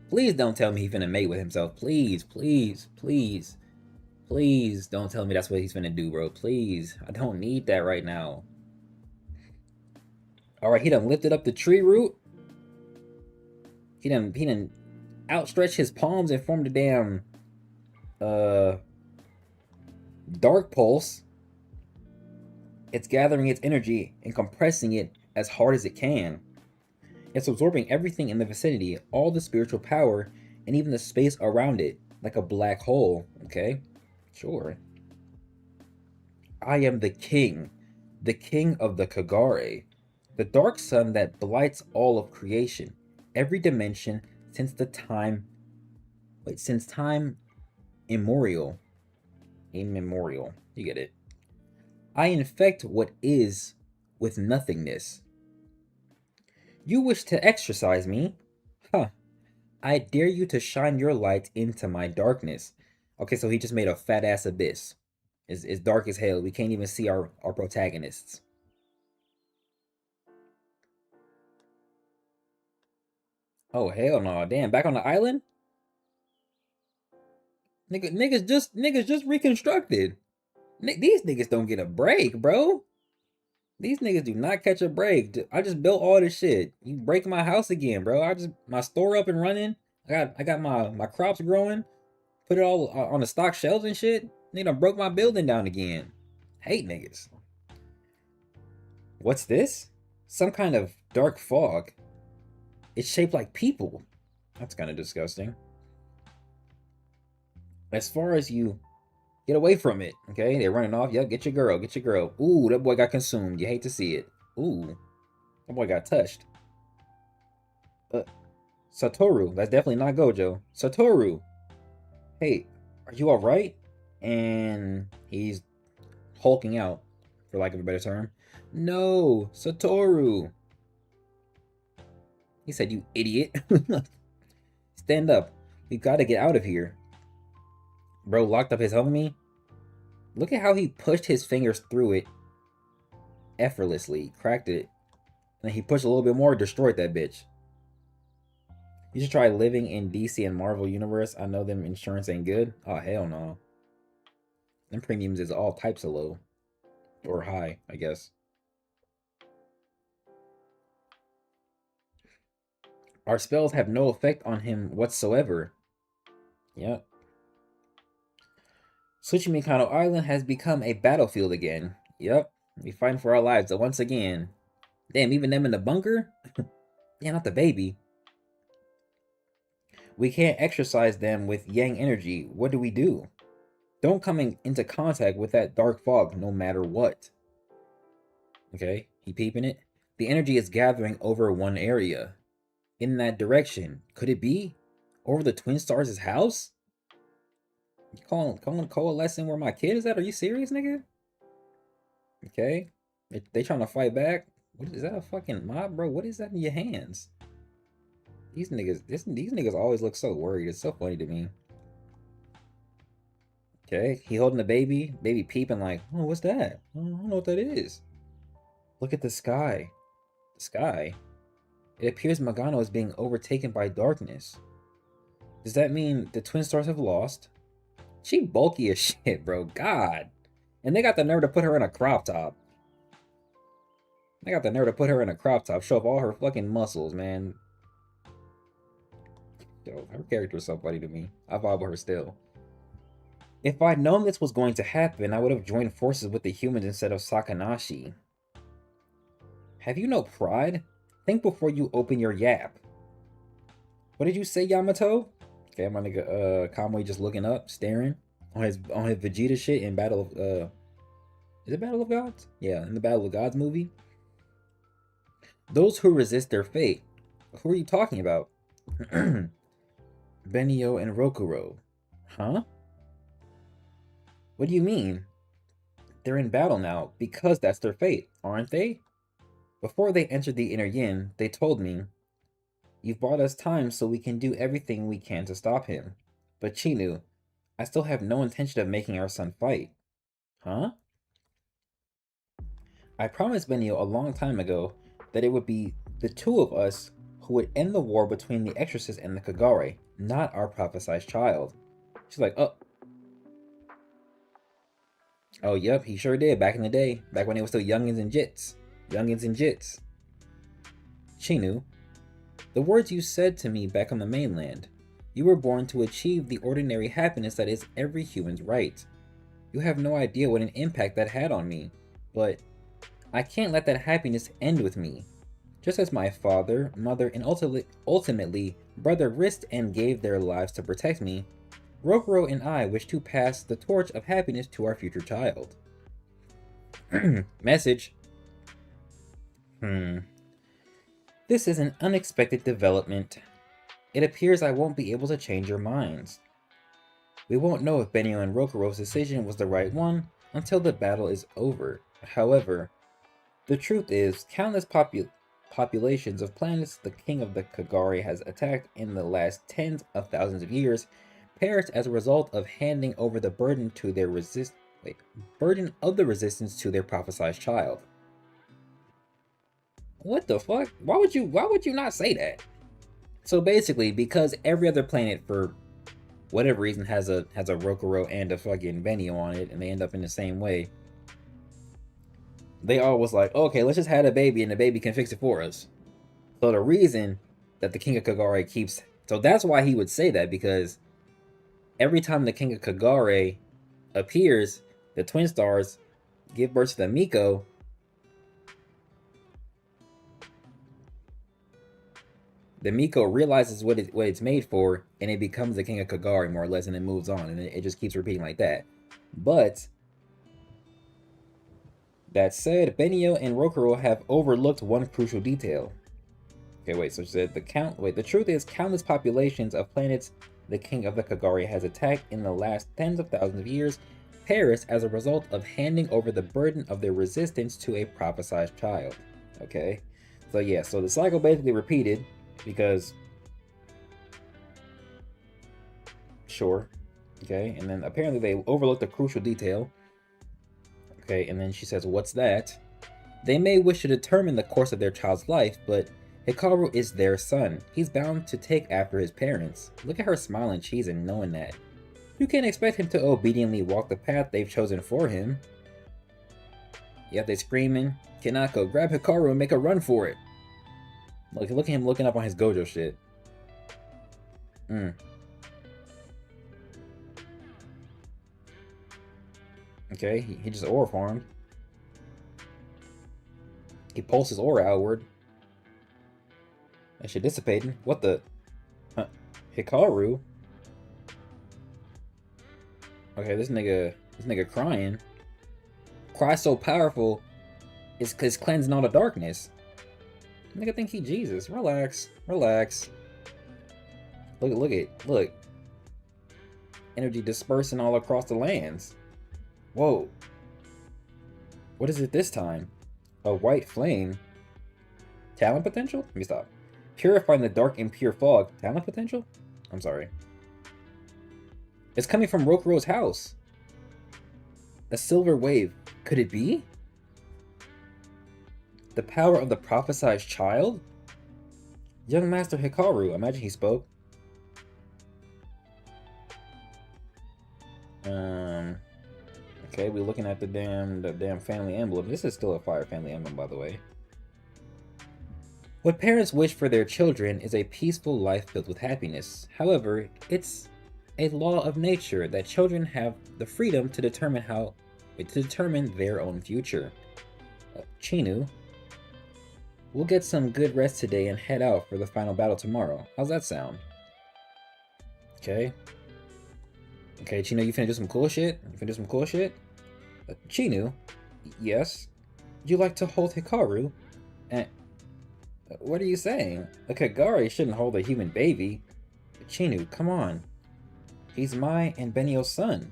Please don't tell me he finna mate with himself. Please, please, please. Please don't tell me that's what he's finna do, bro. Please. I don't need that right now. Alright, he done lifted up the tree root. He done outstretched his palms and formed a damn dark pulse. It's gathering its energy and compressing it as hard as it can. It's absorbing everything in the vicinity, all the spiritual power, and even the space around it, like a black hole. Okay, sure. I am the king of the Kagare, the dark sun that blights all of creation, every dimension since time immemorial. Immemorial, you get it. I infect what is with nothingness. You wish to exorcise me? Huh. I dare you to shine your light into my darkness. Okay, so he just made a fat ass abyss. It's dark as hell. We can't even see our protagonists. Oh hell no. Damn, back on the island? Niggas just reconstructed. These niggas don't get a break, bro. These niggas do not catch a break. I just built all this shit. You break my house again, bro. My store up and running. I got my crops growing. Put it all on the stock shelves and shit. Nigga broke my building down again. Hate niggas. What's this? Some kind of dark fog. It's shaped like people. That's kind of disgusting. As far as you get away from it, okay? They're running off. Yep, get your girl, get your girl. Ooh, that boy got consumed. You hate to see it. Ooh, that boy got touched. Satoru, that's definitely not Gojo. Satoru, hey, are you all right? And he's hulking out, for lack of a better term. No, Satoru. He said, you idiot. Stand up. We gotta get out of here. Bro locked up his homie. Look at how he pushed his fingers through it effortlessly. Cracked it. And he pushed a little bit more, destroyed that bitch. You should try living in DC and Marvel universe. I know them insurance ain't good. Oh, hell no. Them premiums is all types of low. Or high, I guess. Our spells have no effect on him whatsoever. Yep. Tsuchimikano Island has become a battlefield again. Yep. We fighting for our lives once again. Damn, even them in the bunker? Damn, not the baby. We can't exercise them with yang energy. What do we do? Don't come into contact with that dark fog no matter what. Okay, he peeping it. The energy is gathering over one area. In that direction. Could it be? Over the Twin Stars' house? You calling coalescing where my kid is at? Are you serious, nigga? Okay. They trying to fight back? What is that, a fucking mob, bro? What is that in your hands? These niggas always look so worried. It's so funny to me. Okay, he holding the baby. Baby peeping like, oh, what's that? I don't know what that is. Look at the sky. The sky? It appears Magano is being overtaken by darkness. Does that mean the Twin Stars have lost? She bulky as shit, bro. God. And they got the nerve to put her in a crop top. They got the nerve to put her in a crop top. Show off all her fucking muscles, man. Yo, her character is so funny to me. I vibe with her still. If I'd known this was going to happen, I would have joined forces with the humans instead of Sakanashi. Have you no pride? Think before you open your yap. What did you say, Yamato? Okay, my nigga Kamui just looking up, staring on his Vegeta shit in Battle of is it Battle of Gods? Yeah, in the Battle of Gods movie. Those who resist their fate. Who are you talking about? Benio and Rokuro. Huh? What do you mean? They're in battle now because that's their fate, aren't they? Before they entered the Inner Yin, they told me, you've bought us time so we can do everything we can to stop him. But Chinu, I still have no intention of making our son fight. Huh? I promised Benio a long time ago that it would be the two of us who would end the war between the Exorcist and the Kagare, not our prophesized child. She's like, oh. Oh, yep, he sure did back in the day. Back when they were still youngins and jits. Youngins and jits. Chinu, the words you said to me back on the mainland. You were born to achieve the ordinary happiness that is every human's right. You have no idea what an impact that had on me, but I can't let that happiness end with me. Just as my father, mother, and ultimately brother risked and gave their lives to protect me, Rokuro and I wish to pass the torch of happiness to our future child. Message. This is an unexpected development. It appears I won't be able to change your minds. We won't know if Benio and Rokuro's decision was the right one until the battle is over. However, the truth is, countless populations of planets the King of the Kagari has attacked in the last tens of thousands of years perished as a result of handing over the burden to their burden of the resistance to their prophesied child. What the fuck? Why would you not say that? So basically, because every other planet for whatever reason has a Rokuro and a fucking Benio on it, and they end up in the same way, they all was like, okay, let's just have a baby and the baby can fix it for us. So the reason that the King of Kagare keeps, so that's why he would say that, because every time the King of Kagare appears, the twin stars give birth to the Miko. The Miko realizes what it's made for, and it becomes the King of Kagari, more or less, and it moves on, and it just keeps repeating like that. But that said, Benio and Rokuro have overlooked one crucial detail. Okay, wait, so she said the truth is countless populations of planets the King of the Kagari has attacked in the last tens of thousands of years perished as a result of handing over the burden of their resistance to a prophesied child. Okay, so yeah, so the cycle basically repeated. Because, sure, okay, and then apparently they overlooked a crucial detail. Okay, and then she says, what's that? They may wish to determine the course of their child's life, but Hikaru is their son. He's bound to take after his parents. Look at her smiling cheese and knowing that. You can't expect him to obediently walk the path they've chosen for him. Yet they screaming, Kanako, grab Hikaru and make a run for it. Look at him looking up on his Gojo shit. Okay, he just aura farmed. He pulls his aura outward. That shit dissipating. What the? Hikaru? Okay, this nigga crying. Cry so powerful, it's cleansing all the darkness. Nigga think he Jesus. Relax. Relax. Look. Energy dispersing all across the lands. Whoa. What is it this time? A white flame. Talent potential? Let me stop. Purifying the dark and pure fog. Talent potential? I'm sorry. It's coming from Rokuro's house. A silver wave. Could it be? The power of the prophesied child? Young Master Hikaru, imagine he spoke. Okay, we're looking at the damn family emblem. This is still a fire family emblem, by the way. What parents wish for their children is a peaceful life filled with happiness. However, it's a law of nature that children have the freedom to determine their own future. Chinu, we'll get some good rest today and head out for the final battle tomorrow. How's that sound? Okay. Okay, Chinu, you finna do some cool shit? Chinu? Yes? Would you like to hold Hikaru? What are you saying? A Kagari shouldn't hold a human baby. Chinu, come on. He's my and Benio's son.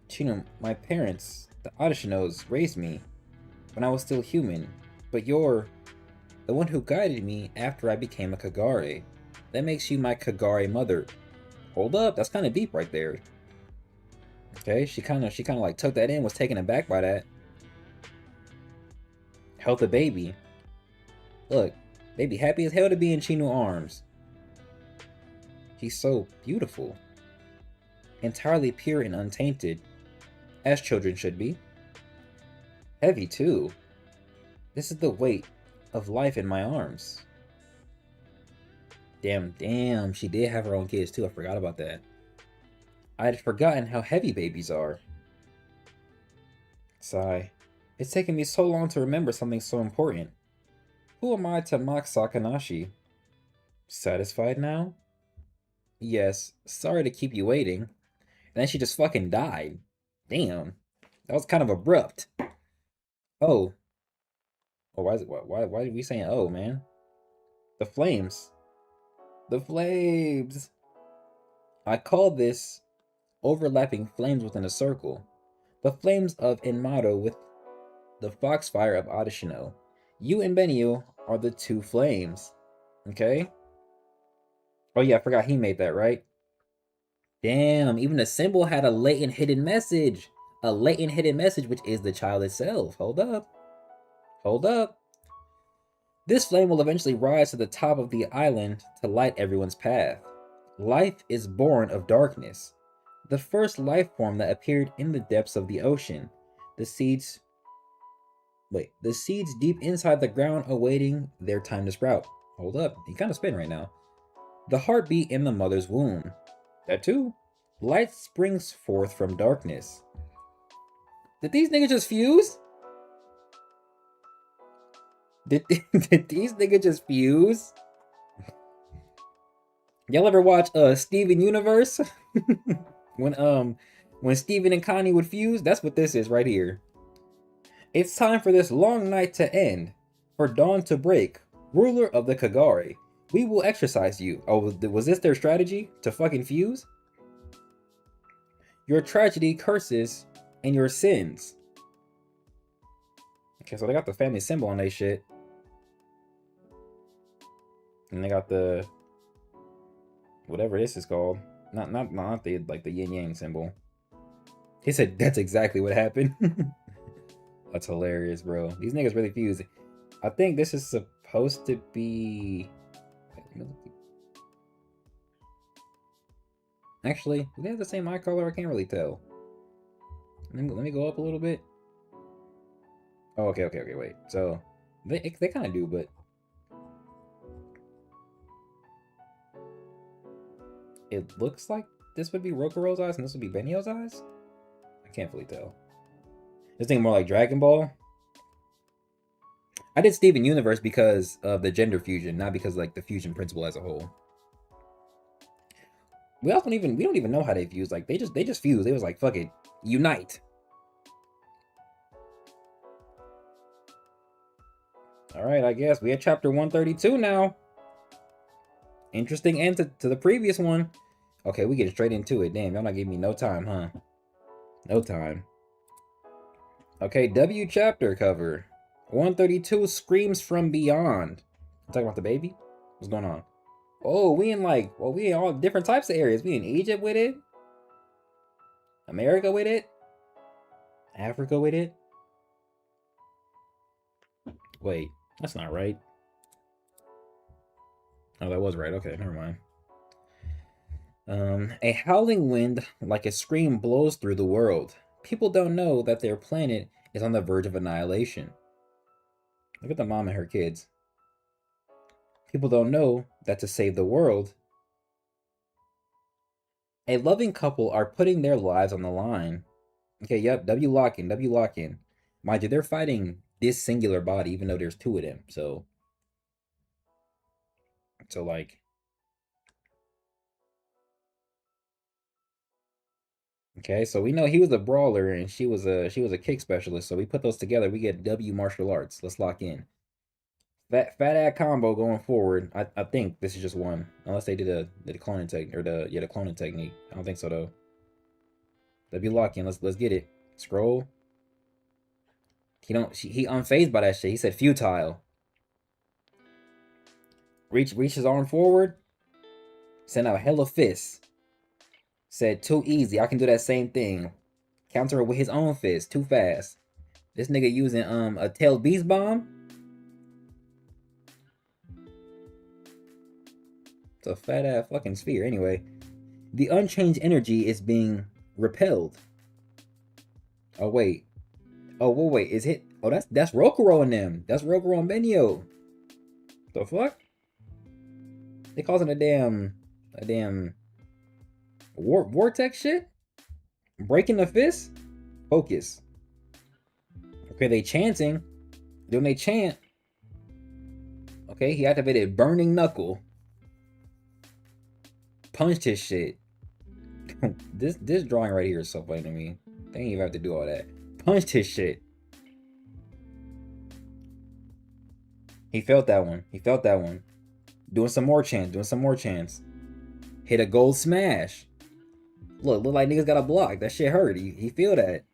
Chinu, my parents, the Adishinos, raised me when I was still human. But you're the one who guided me after I became a Kagari. That makes you my Kagari mother. Hold up, that's kind of deep right there. Okay, she kind of like took that in, was taken aback by that. Held the baby. Look, baby happy as hell to be in Chinu arms. He's so beautiful. Entirely pure and untainted, as children should be. Heavy too. This is the weight of life in my arms. Damn, she did have her own kids too. I forgot about that. I had forgotten how heavy babies are. Sigh. It's taken me so long to remember something so important. Who am I to mock Sakanashi? Satisfied now? Yes, sorry to keep you waiting. And then she just fucking died. Damn. That was kind of abrupt. Oh. Oh, why are we saying oh, man? The flames. The flames! I call this overlapping flames within a circle. The flames of Enmato with the foxfire of Adashino. You and Benio are the two flames. Okay? Oh yeah, I forgot he made that, right? Damn, even the symbol had a latent hidden message. A latent hidden message, which is the child itself. Hold up. Hold up. This flame will eventually rise to the top of the island to light everyone's path. Life is born of darkness. The first life form that appeared in the depths of the ocean. The seeds deep inside the ground awaiting their time to sprout. Hold up, you kind of spin right now. The heartbeat in the mother's womb. That too. Light springs forth from darkness. Did these niggas just fuse? Did these niggas just fuse? Y'all ever watch Steven Universe? when Steven and Connie would fuse? That's what this is right here. It's time for this long night to end, for dawn to break. Ruler of the Kagare, we will exercise you. Oh, was this their strategy? To fucking fuse? Your tragedy, curses, and your sins. Okay, so they got the family symbol on their shit. And they got the... whatever this is called. Not the, like, the yin-yang symbol. He said that's exactly what happened. That's hilarious, bro. These niggas really fuse. I think this is supposed to be... Actually, do they have the same eye color? I can't really tell. Let me go up a little bit. Oh, okay, wait. So, they kind of do, but... It looks like this would be Rokuro's eyes and this would be Benio's eyes? I can't fully tell. This thing more like Dragon Ball. I did Steven Universe because of the gender fusion, not because like the fusion principle as a whole. We don't even know how they fuse. Like they just fuse. They was like, fuck it, unite. All right, I guess we at chapter 132 now. Interesting end to the previous one. Okay, we get straight into it. Damn, y'all not giving me no time, huh? No time. Okay, W chapter cover. 132 Screams from Beyond. Talking about the baby? What's going on? Oh, we in all different types of areas. We in Egypt with it. America with it. Africa with it. Wait, that's not right. Oh, that was right. Okay, never mind. A howling wind like a scream blows through the world. People don't know that their planet is on the verge of annihilation. Look at the mom and her kids. People don't know that to save the world, a loving couple are putting their lives on the line. Okay, yep, W lock in. Mind you, they're fighting this singular body, even though there's two of them, so like... Okay, so we know he was a brawler and she was a kick specialist. So we put those together, we get W martial arts. Let's lock in. Fat ad combo going forward. I think this is just one, unless they did the cloning technique or the cloning technique. I don't think so though. W lock in. Let's get it. Scroll. He unfazed by that shit. He said futile. Reach his arm forward. Send out hella fists. Said too easy. I can do that same thing. Counter it with his own fist. Too fast. This nigga using a tailed beast bomb. It's a fat ass fucking sphere. Anyway, the unchanged energy is being repelled. Oh wait. Oh wait. Is it? Oh, that's Rokuro and them. That's Rokuro and Benio. The fuck? They causing a damn vortex shit? Breaking the fist? Focus. Okay, they chanting. Then they chant. Okay, he activated Burning Knuckle. Punched his shit. This drawing right here is so funny to me. They ain't even have to do all that. Punched his shit. He felt that one. He felt that one. Doing some more chants. Doing some more chants. Hit a gold smash. Look like niggas got a block. That shit hurt. He feel that.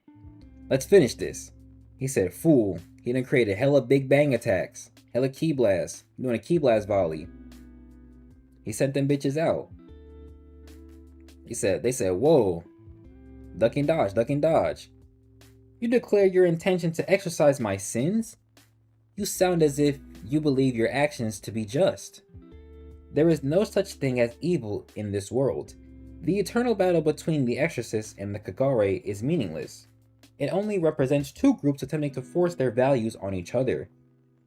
Let's finish this. He said, fool. He done created hella big bang attacks. Hella key blast. Doing a key blast volley. He sent them bitches out. They said, whoa. Duck and dodge, duck and dodge. You declare your intention to exercise my sins? You sound as if you believe your actions to be just. There is no such thing as evil in this world. The eternal battle between the Exorcist and the Kagare is meaningless. It only represents two groups attempting to force their values on each other.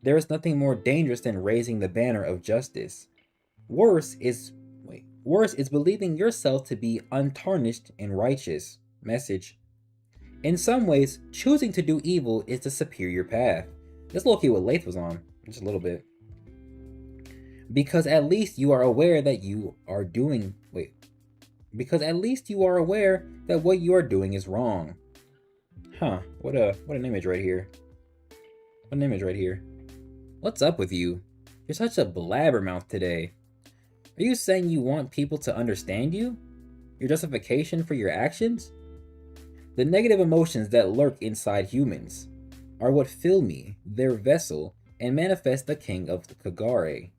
There is nothing more dangerous than raising the banner of justice. Worse is believing yourself to be untarnished and righteous. Message. In some ways, choosing to do evil is the superior path. This low-key what Lath was on, just a little bit. Because at least you are aware that you are doing... Because at least you are aware that what you are doing is wrong. Huh, what an image right here. What an image right here. What's up with you? You're such a blabbermouth today. Are you saying you want people to understand you? Your justification for your actions? The negative emotions that lurk inside humans are what fill me, their vessel, and manifest the king of the Kagare.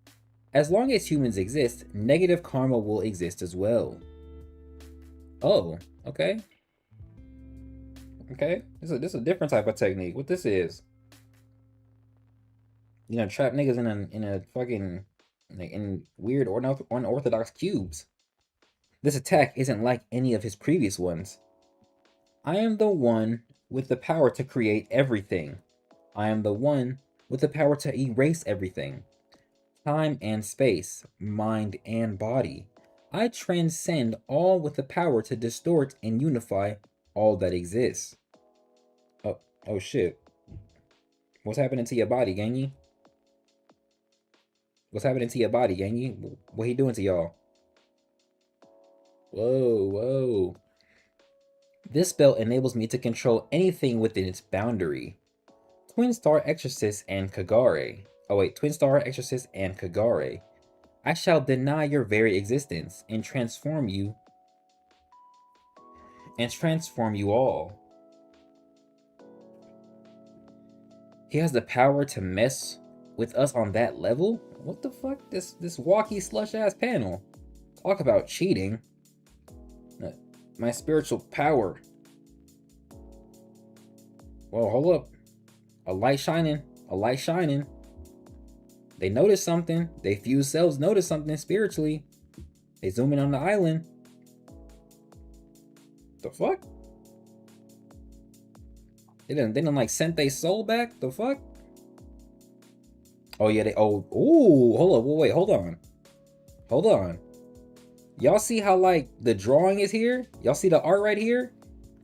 As long as humans exist, negative karma will exist as well. Oh, okay. Okay, this is a different type of technique. What this is? You know, trap niggas in a fucking in weird or unorthodox cubes. This attack isn't like any of his previous ones. I am the one with the power to create everything. I am the one with the power to erase everything. Time and space, mind and body. I transcend all with the power to distort and unify all that exists. Oh shit. What's happening to your body, gangy? What's happening to your body, gangy? What he doing to y'all? Whoa. This spell enables me to control anything within its boundary. Twin Star Exorcist and Kagare. Twin Star Exorcist and Kagare. I shall deny your very existence and transform you all. He has the power to mess with us on that level? What the fuck? This walkie slush ass panel. Talk about cheating. My spiritual power. Whoa, hold up. A light shining. A light shining. They notice something. They few selves notice something spiritually. They zoom in on the island. The fuck? They didn't like sent their soul back? The fuck? Oh yeah, ooh, hold up, wait, hold on. Y'all see how like the drawing is here? Y'all see the art right here?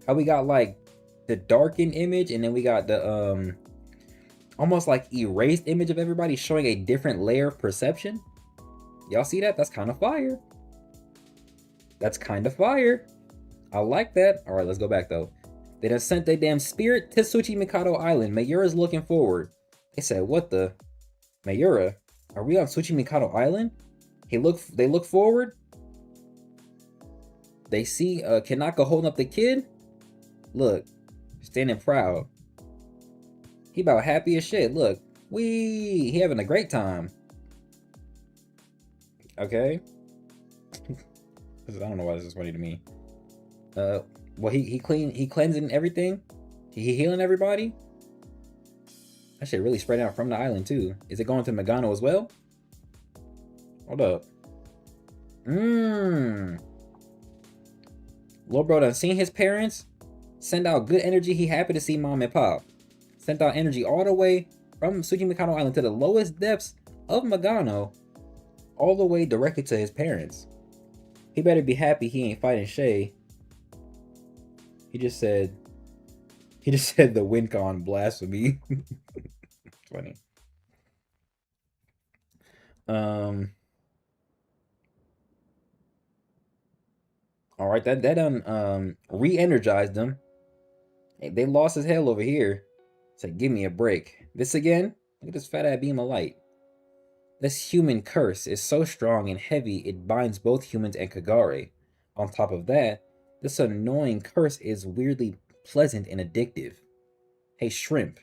How we got like the darkened image and then we got the almost like erased image of everybody showing a different layer of perception? Y'all see that? That's kind of fire. That's kind of fire. I like that. All right, let's go back though. They done sent their damn spirit to Tsuchimikado Island. Mayura's looking forward. They said, what the? Mayura, are we on Tsuchimikado Island? They look forward. They see Kanaka holding up the kid. Look, standing proud. He about happy as shit. Look, he having a great time. Okay. I don't know why this is funny to me. Well, he cleansing everything. He healing everybody. That shit really spread out from the island too. Is it going to Megano as well? Hold up. Lil bro done seen his parents. Send out good energy. He happy to see mom and pop. Sent out energy all the way from Tsuchimikado Island to the lowest depths of Magano all the way directly to his parents. He better be happy he ain't fighting Shay. He just said the WinCon blasphemy. Funny. All right, that done re-energized them. Hey, they lost his hell over here. Said, give me a break. This again? Look at this fat ass beam of light. This human curse is so strong and heavy it binds both humans and Kagare. On top of that, this annoying curse is weirdly pleasant and addictive. Hey Shrimp,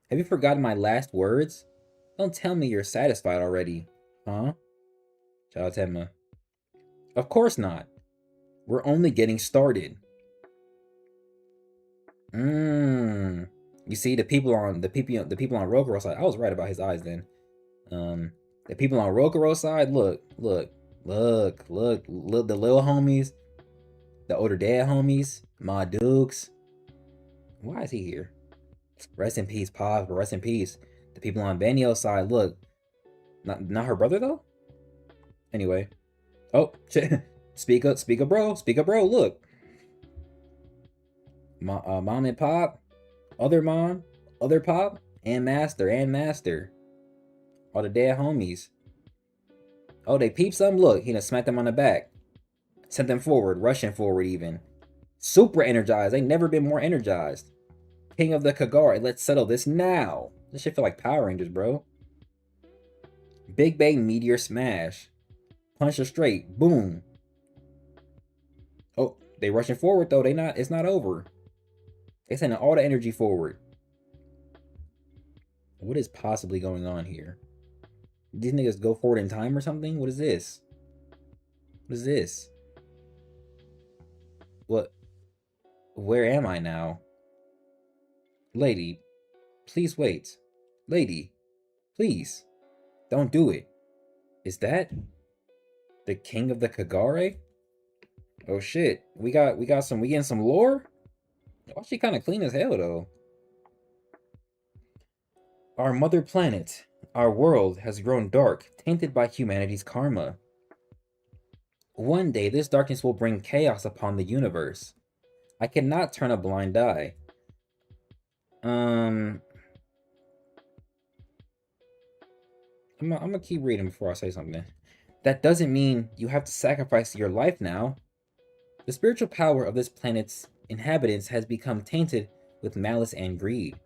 have you forgotten my last words? Don't tell me you're satisfied already, huh? Ch134. Of course not. We're only getting started. You see, the people on Rokuro's side. I was right about his eyes then. The people on Rokuro's side. Look. The little homies, the older dad homies, Ma Dukes. Why is he here? Rest in peace, Pop. But rest in peace. The people on Benio's side. Look, not her brother though. Anyway, oh, speak up, bro. Look. Mom and Pop, other mom, other Pop, and Master. All the dead homies. Oh, they peeped some? Look, he done smacked them on the back. Sent them forward, rushing forward even. Super energized. They never been more energized. King of the Kagare, let's settle this now. This shit feel like Power Rangers, bro. Big Bang Meteor Smash. Punch her straight. Boom. Oh, they rushing forward though. It's not over. They sending all the energy forward. What is possibly going on here? These niggas go forward in time or something? What is this? What? Where am I now? Lady, please wait. Lady, please. Don't do it. Is that the king of the Kagare? Oh shit. We getting some lore? Oh, she kind of clean as hell though. Our mother planet, our world has grown dark, tainted by humanity's karma. One day this darkness will bring chaos upon the universe. I cannot turn a blind eye. I'm gonna keep reading before I say something. That doesn't mean you have to sacrifice your life now. The spiritual power of this planet's inhabitants has become tainted with malice and greed.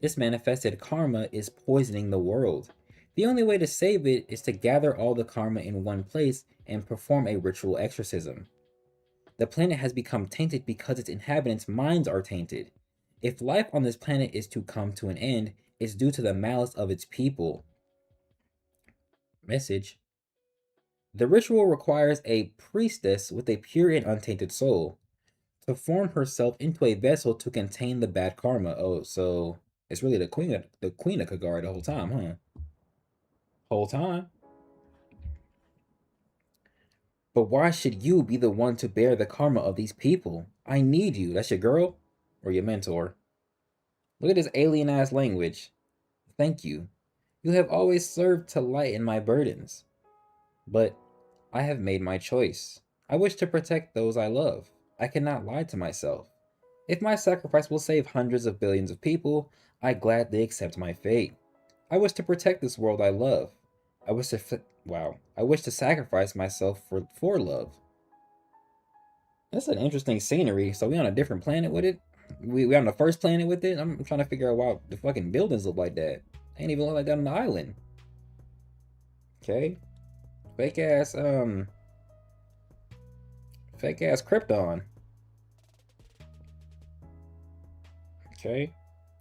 This manifested karma is poisoning the world. The only way to save it is to gather all the karma in one place and perform a ritual exorcism. The planet has become tainted because its inhabitants' minds are tainted. If life on this planet is to come to an end, it's due to the malice of its people. Message. The ritual requires a priestess with a pure and untainted soul to form herself into a vessel to contain the bad karma. Oh, so it's really the queen of Kagare the whole time, huh? Whole time. But why should you be the one to bear the karma of these people? I need you. That's your girl or your mentor. Look at this alien ass language. Thank you. You have always served to lighten my burdens. But I have made my choice. I wish to protect those I love. I cannot lie to myself. If my sacrifice will save hundreds of billions of people, I gladly accept my fate. I wish to protect this world I love. I wish to sacrifice myself for love. That's an interesting scenery. So we on a different planet with it? We on the first planet with it? I'm trying to figure out why the fucking buildings look like that. They ain't even look like that on the island. Okay. Fake ass Krypton. Okay.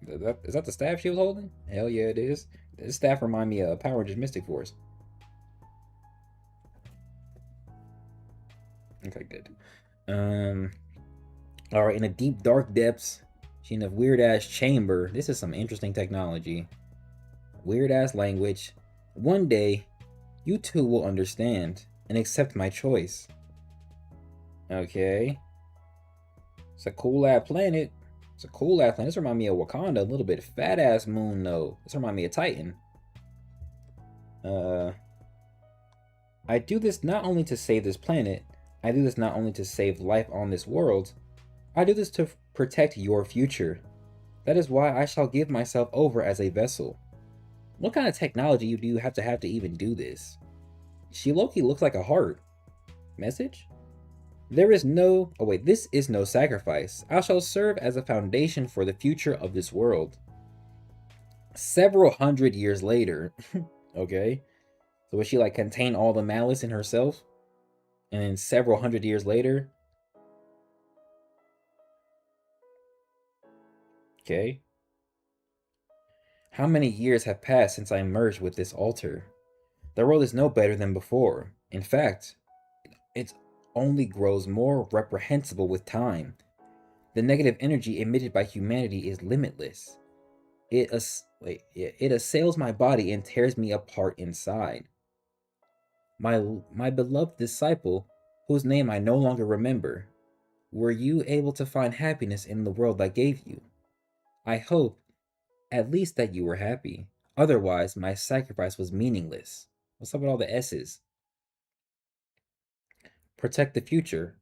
Is that the staff she was holding? Hell yeah, it is. This staff remind me of Power Rangers Mystic Force. Okay, good. Alright, in the deep dark depths, she in a weird ass chamber. This is some interesting technology. Weird ass language. One day, you two will understand and accept my choice. Okay. It's a cool ass planet. This remind me of Wakanda a little bit. Fat ass moon though. This remind me of Titan. I do this not only to save this planet, I do this not only to save life on this world, I do this to protect your future. That is why I shall give myself over as a vessel. What kind of technology do you have to even do this? She low-key looks like a heart. Message? There is no... Oh wait, this is no sacrifice. I shall serve as a foundation for the future of this world. Several hundred years later. Okay. So would she like contain all the malice in herself? And then several hundred years later... Okay. How many years have passed since I merged with this altar? The world is no better than before. In fact, it only grows more reprehensible with time. The negative energy emitted by humanity is limitless. It assails my body and tears me apart inside. My beloved disciple, whose name I no longer remember, were you able to find happiness in the world I gave you? I hope, at least, that you were happy. Otherwise, my sacrifice was meaningless. What's up with all the S's? Protect the future.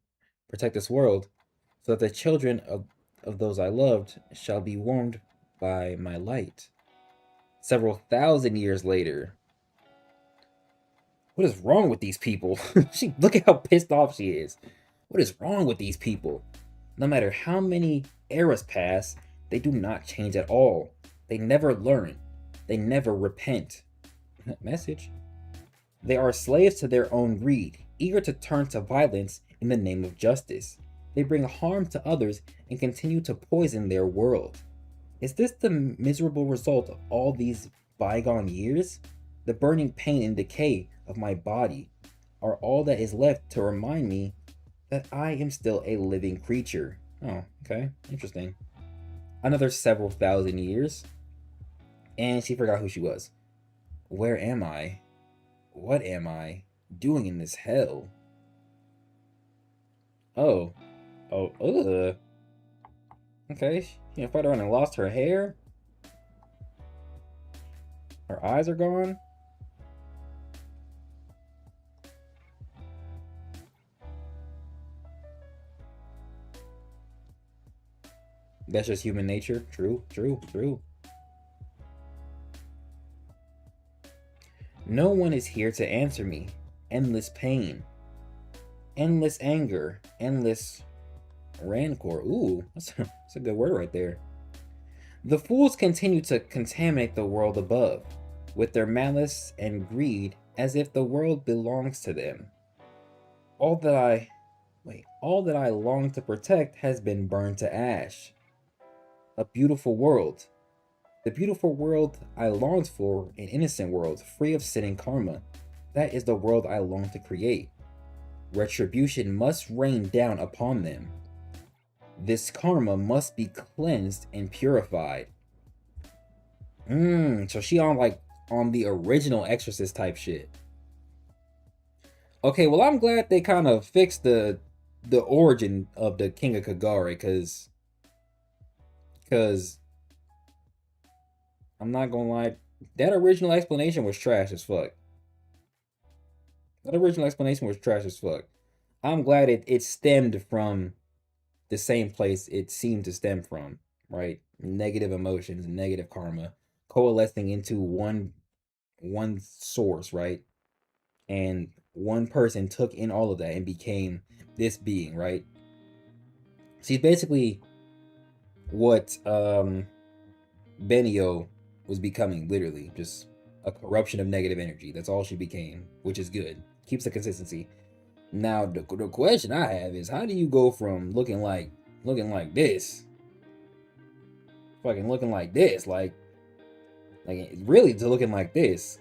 Protect this world, so that the children of those I loved shall be warmed by my light. Several thousand years later. What is wrong with these people? Look at how pissed off she is. What is wrong with these people? No matter how many eras pass, they do not change at all. They never learn. They never repent. Message. They are slaves to their own greed, eager to turn to violence in the name of justice. They bring harm to others and continue to poison their world. Is this the miserable result of all these bygone years? The burning pain and decay of my body are all that is left to remind me that I am still a living creature. Oh, okay. Interesting. Another several thousand years. And she forgot who she was. Where am I? What am I doing in this hell? Oh. Oh, ugh. Okay. She fought around and lost her hair. Her eyes are gone. That's just human nature. True, true, true. No one is here to answer me. Endless pain. Endless anger. Endless rancor. Ooh, that's a good word right there. The fools continue to contaminate the world above with their malice and greed as if the world belongs to them. All that I long to protect has been burned to ash. A beautiful world. The beautiful world I longed for, an innocent world, free of sin and karma. That is the world I long to create. Retribution must rain down upon them. This karma must be cleansed and purified. So she on the original Exorcist type shit. Okay, well, I'm glad they kind of fixed the origin of the King of Kagare, because I'm not gonna lie, that original explanation was trash as fuck. I'm glad it stemmed from the same place it seemed to stem from, right? Negative emotions and negative karma coalescing into one source, right? And one person took in all of that and became this being, right? She's basically what Benio was becoming, literally just a corruption of negative energy. That's all she became, which is good. Keeps the consistency. Now the question I have is, how do you go from looking like this, fucking looking like this, like really, to looking like this?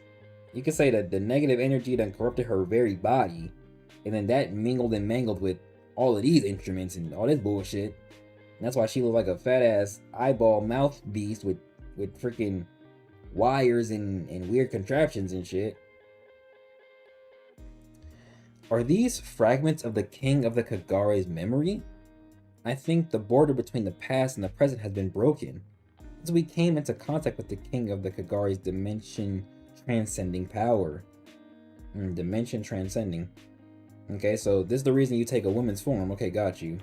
You could say that the negative energy done corrupted her very body, and then that mingled and mangled with all of these instruments and all this bullshit. And that's why she looked like a fat ass eyeball mouth beast with freaking wires and weird contraptions and shit. Are these fragments of the King of the Kagare's memory? I think the border between the past and the present has been broken. As we came into contact with the King of the Kagare's dimension Transcending power. Dimension transcending. Okay, so this is the reason you take a woman's form. Okay, got you.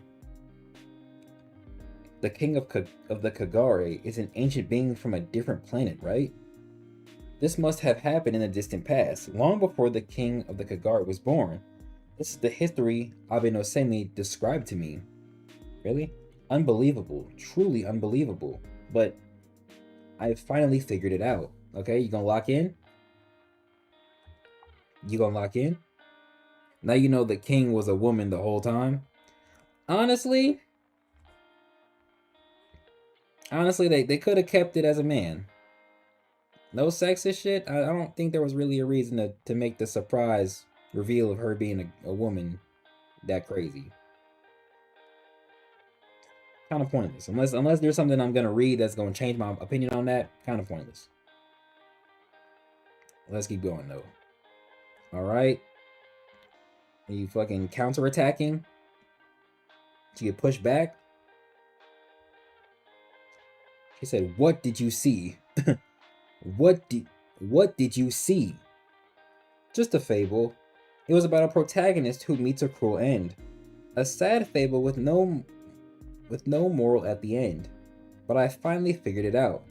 The king of the Kagare is an ancient being from a different planet, right? This must have happened in the distant past, long before the king of the Kagare was born. This is the history Abenosemi described to me. Really? Unbelievable. Truly unbelievable. But I finally figured it out. Okay, you gonna lock in? You gonna lock in? Now you know the king was a woman the whole time. Honestly, they could have kept it as a man. No sexist shit. I don't think there was really a reason to make the surprise reveal of her being a woman that crazy. Kind of pointless. Unless there's something I'm gonna read that's gonna change my opinion on that. Kind of pointless. Let's keep going though. All right. Are you fucking counterattacking to get pushed back? She said, "What did you see?" What did you see? Just a fable. It was about a protagonist who meets a cruel end. A sad fable with no moral at the end. But I finally figured it out.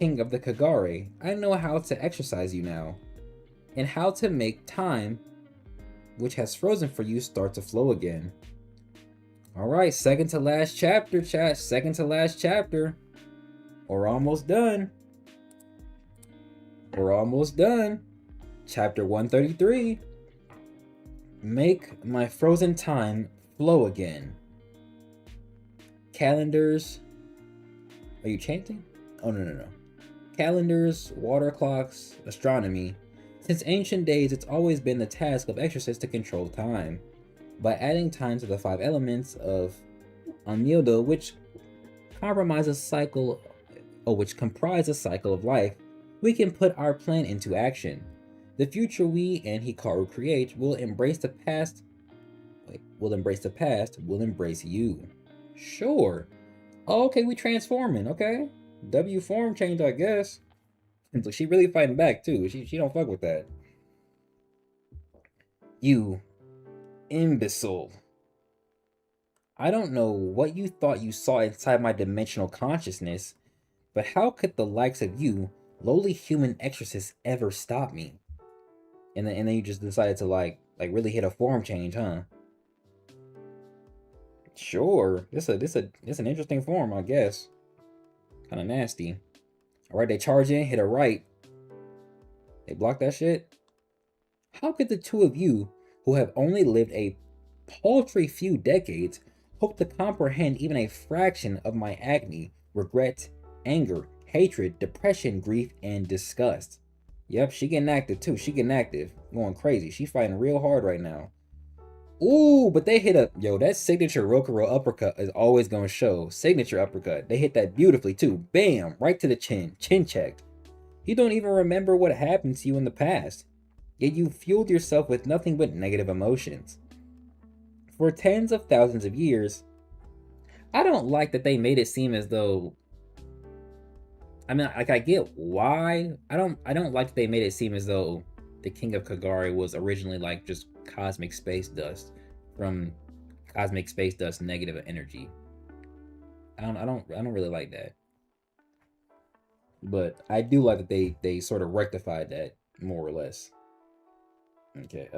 King of the Kagare, I know how to exercise you now. And how to make time, which has frozen for you, start to flow again. Alright, second to last chapter, chat. Second to last chapter. We're almost done. We're almost done. Chapter 133. Make my frozen time flow again. Calendars. Are you chanting? Oh, no. Calendars, water clocks, astronomy. Since ancient days, it's always been the task of exorcists to control time. By adding time to the 5 elements of Onmyodo, which comprise a cycle of life, we can put our plan into action. The future we and Hikaru create will embrace the past. Will embrace you. Sure. Oh, okay, we transforming. Okay. W form change, I guess. And so she really fighting back too. She don't fuck with that. You imbecile. I don't know what you thought you saw inside my dimensional consciousness, but how could the likes of you, lowly human exorcists, ever stop me? And then you just decided to like really hit a form change, huh? Sure. This an interesting form, I guess. Kind of nasty. All right, they charge in, hit a right. They block that shit. How could the two of you, who have only lived a paltry few decades, hope to comprehend even a fraction of my agony, regret, anger, hatred, depression, grief, and disgust? Yep, she getting active too. She getting active. Going crazy. She fighting real hard right now. Ooh, but they hit a... Yo, that signature Rokuro uppercut is always going to show. Signature uppercut. They hit that beautifully too. Bam! Right to the chin. Chin checked. You don't even remember what happened to you in the past. Yet you fueled yourself with nothing but negative emotions. For tens of thousands of years, I don't like that they made it seem as though... I mean, like, I get why. I don't like that they made it seem as though the King of Kagare was originally like just cosmic space dust from cosmic space dust negative energy. I don't really like that. But I do like that they sort of rectified that more or less. Okay.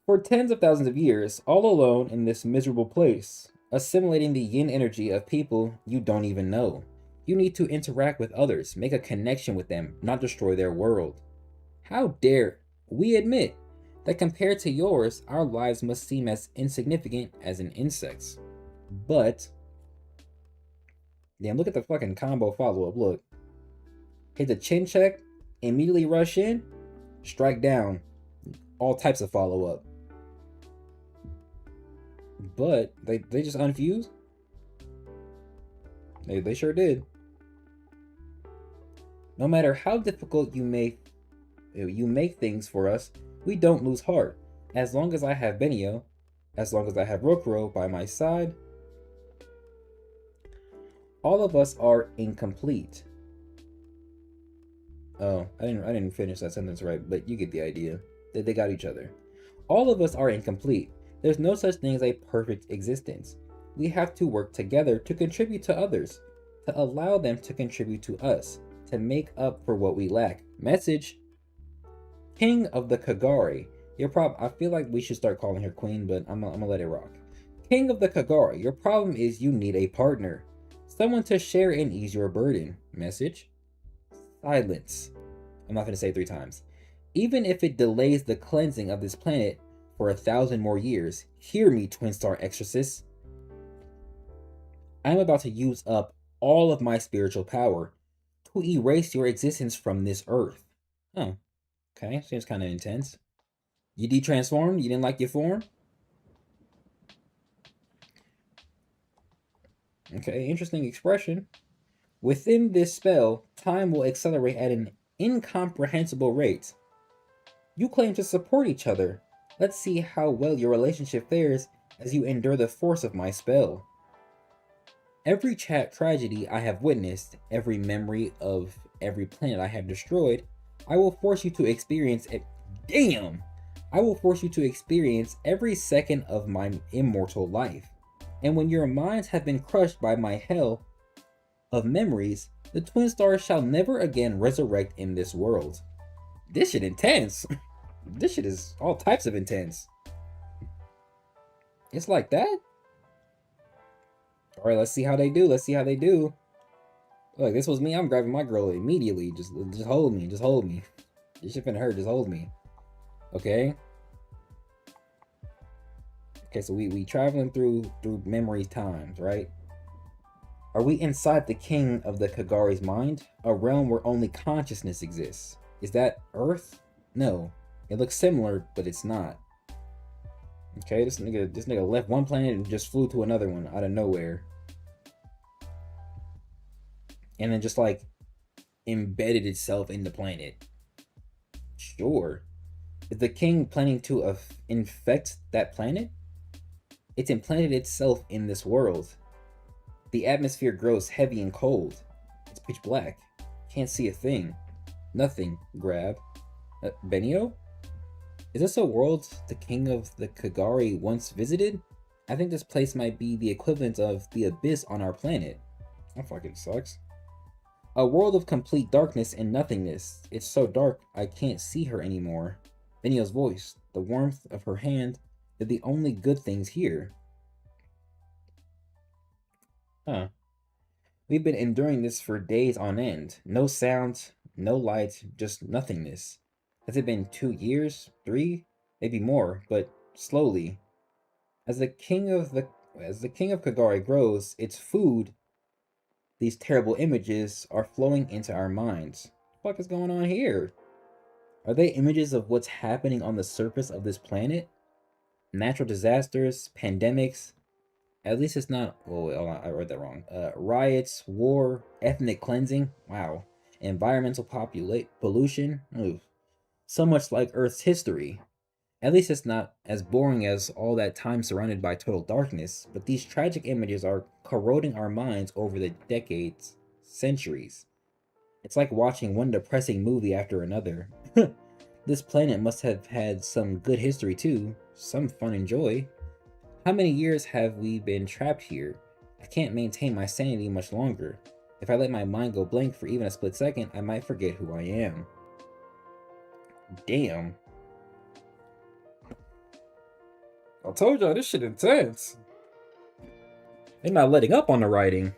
For tens of thousands of years, all alone in this miserable place, assimilating the yin energy of people you don't even know. You need to interact with others, make a connection with them, not destroy their world. How dare we admit that compared to yours, our lives must seem as insignificant as an insect's. But, damn, look at the fucking combo follow-up, look. Hit the chin check, immediately rush in, strike down, all types of follow-up. But, they just unfused? They sure did. No matter how difficult you make things for us, we don't lose heart. As long as I have Benio, as long as I have Rokuro by my side, all of us are incomplete. Oh, I didn't finish that sentence right, but you get the idea. That they got each other. All of us are incomplete. There's no such thing as a perfect existence. We have to work together to contribute to others, to allow them to contribute to us, to make up for what we lack. Message. King of the Kagari. I feel like we should start calling her Queen, but I'm gonna let it rock. King of the Kagari, your problem is you need a partner. Someone to share and ease your burden. Message. Silence. I'm not gonna say it 3 times. Even if it delays the cleansing of this planet for 1,000 more years, hear me, Twin Star Exorcist. I'm about to use up all of my spiritual power to erase your existence from this earth. Oh, okay, seems kind of intense. You de-transformed? You didn't like your form? Okay, interesting expression. Within this spell, time will accelerate at an incomprehensible rate. You claim to support each other. Let's see how well your relationship fares as you endure the force of my spell. Every tragedy I have witnessed, every memory of every planet I have destroyed, I will force you to experience it. Damn! I will force you to experience every second of my immortal life. And when your minds have been crushed by my hell of memories, the twin stars shall never again resurrect in this world. This shit intense. This shit is all types of intense. It's like that? Alright, let's see how they do. Let's see how they do. Look, this was me. I'm grabbing my girl immediately. Just hold me. Just hold me. This shit finna hurt. Just hold me. Okay. Okay, so we traveling through memory times, right? Are we inside the king of the Kagari's mind? A realm where only consciousness exists. Is that Earth? No. It looks similar, but it's not. Okay, this nigga left one planet and just flew to another one out of nowhere. And then just like embedded itself in the planet. Sure. Is the king planning to infect that planet? It's implanted itself in this world. The atmosphere grows heavy and cold. It's pitch black. Can't see a thing. Nothing. Grab. Benio? Is this a world the king of the Kagari once visited? I think this place might be the equivalent of the abyss on our planet. That fucking sucks. A world of complete darkness and nothingness. It's so dark I can't see her anymore. Benio's voice, the warmth of her hand, they're the only good things here. Huh. We've been enduring this for days on end. No sound, no light, just nothingness. Has it been 2 years? 3? Maybe more, but slowly. As the king of Kagari grows, its food, these terrible images are flowing into our minds. What the fuck is going on here? Are they images of what's happening on the surface of this planet? Natural disasters, pandemics. At least it's not. Oh, I read that wrong. Riots, war, ethnic cleansing. Wow. Environmental pollution. Oof. So much like Earth's history. At least it's not as boring as all that time surrounded by total darkness, but these tragic images are corroding our minds over the decades, centuries. It's like watching one depressing movie after another. This planet must have had some good history too, some fun and joy. How many years have we been trapped here? I can't maintain my sanity much longer. If I let my mind go blank for even a split second, I might forget who I am. Damn. I told y'all this shit intense. They're not letting up on the writing.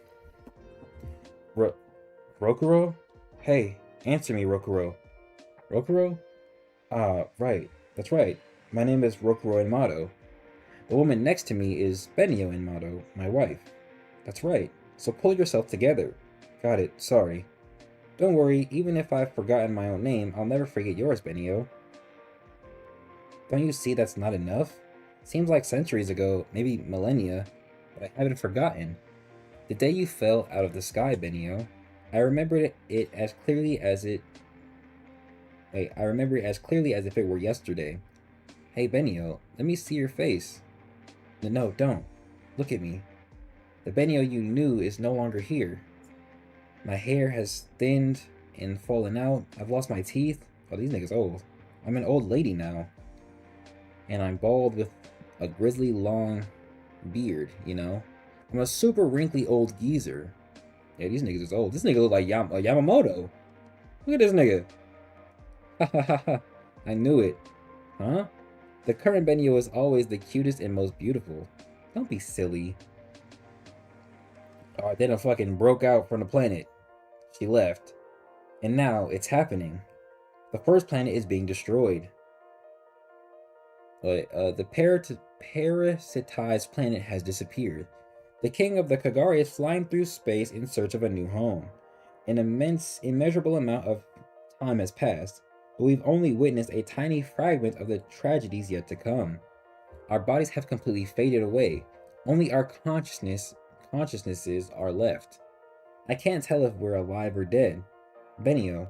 Rokuro? Hey, answer me, Rokuro. Rokuro? Right. That's right. My name is Rokuro Enmato. The woman next to me is Benio Enmato, my wife. That's right. So pull yourself together. Got it. Sorry. Don't worry, even if I've forgotten my own name, I'll never forget yours, Benio. Don't you see that's not enough? Seems like centuries ago, maybe millennia, but I haven't forgotten. The day you fell out of the sky, Benio, I remember it as clearly as if it were yesterday. Hey, Benio, let me see your face. No, don't. Look at me. The Benio you knew is no longer here. My hair has thinned and falling out. I've lost my teeth. Oh, these niggas old. I'm an old lady now. And I'm bald with a grizzly long beard, you know? I'm a super wrinkly old geezer. Yeah, these niggas is old. This nigga look like Yamamoto. Look at this nigga. Ha ha ha ha. I knew it. Huh? The current Benio is always the cutest and most beautiful. Don't be silly. Oh, then it fucking broke out from the planet. She left. And now it's happening. The first planet is being destroyed. The parasitized planet has disappeared. The king of the Kagari is flying through space in search of a new home. An immeasurable amount of time has passed, but we've only witnessed a tiny fragment of the tragedies yet to come. Our bodies have completely faded away. Only our consciousnesses are left. I can't tell if we're alive or dead. Benio.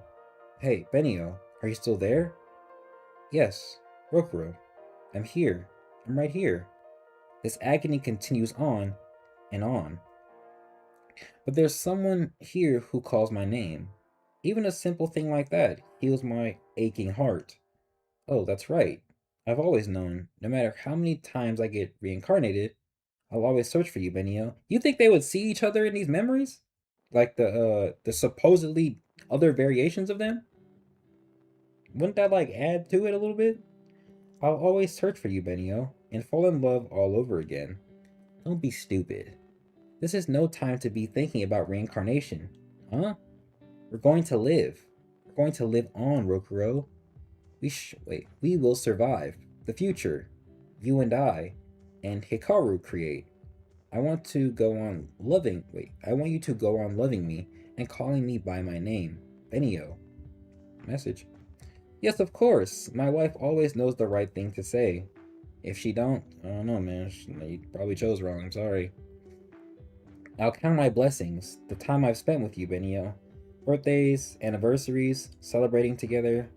Hey, Benio, are you still there? Yes, Rokuro. I'm here. I'm right here. This agony continues on and on. But there's someone here who calls my name. Even a simple thing like that heals my aching heart. Oh, that's right. I've always known, no matter how many times I get reincarnated, I'll always search for you, Benio. You think they would see each other in these memories? Like the supposedly other variations of them? Wouldn't that like add to it a little bit? I'll always search for you, Benio, and fall in love all over again. Don't be stupid. This is no time to be thinking about reincarnation. Huh? We're going to live. We're going to live on, Rokuro. We will survive. The future. You and I. And Hikaru create. I want you to go on loving me and calling me by my name. Benio. Message. Yes, of course. My wife always knows the right thing to say. If she don't, I don't know, man. You probably chose wrong. I'm sorry. I'll count my blessings. The time I've spent with you, Benio. Birthdays, anniversaries, celebrating together,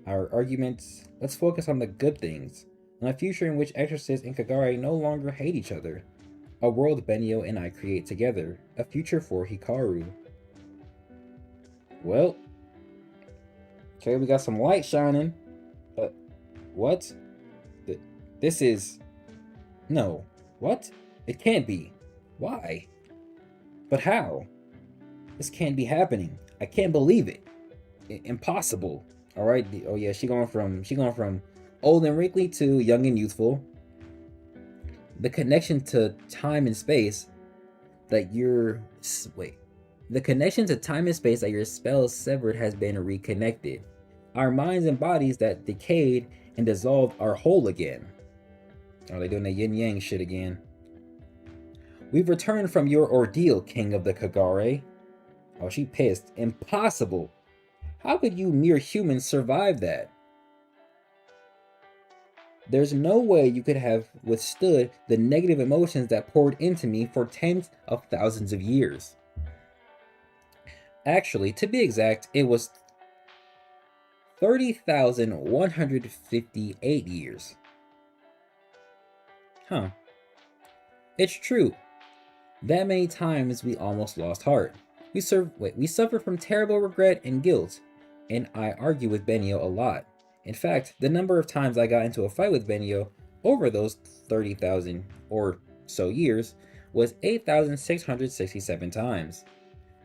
our arguments. Let's focus on the good things. On a future in which Exorcist and Kagari no longer hate each other. A world Benio and I create together. A future for Hikaru. Well. Okay, we got some light shining. What? This is... No. What? It can't be. Why? But how? This can't be happening. I can't believe it. Impossible. Alright, oh yeah, she going from old and wrinkly to young and youthful. The connection to time and space that your spell severed has been reconnected. Our minds and bodies that decayed and dissolved are whole again. Oh, they doing the yin yang shit again. We've returned from your ordeal, King of the Kagare. Oh, she pissed. Impossible. How could you mere humans survive that? There's no way you could have withstood the negative emotions that poured into me for tens of thousands of years. Actually, to be exact, it was 30,158 years. Huh. It's true. That many times we almost lost heart. We suffered from terrible regret and guilt, and I argue with Benio a lot. In fact, the number of times I got into a fight with Benio over those 30,000 or so years was 8,667 times.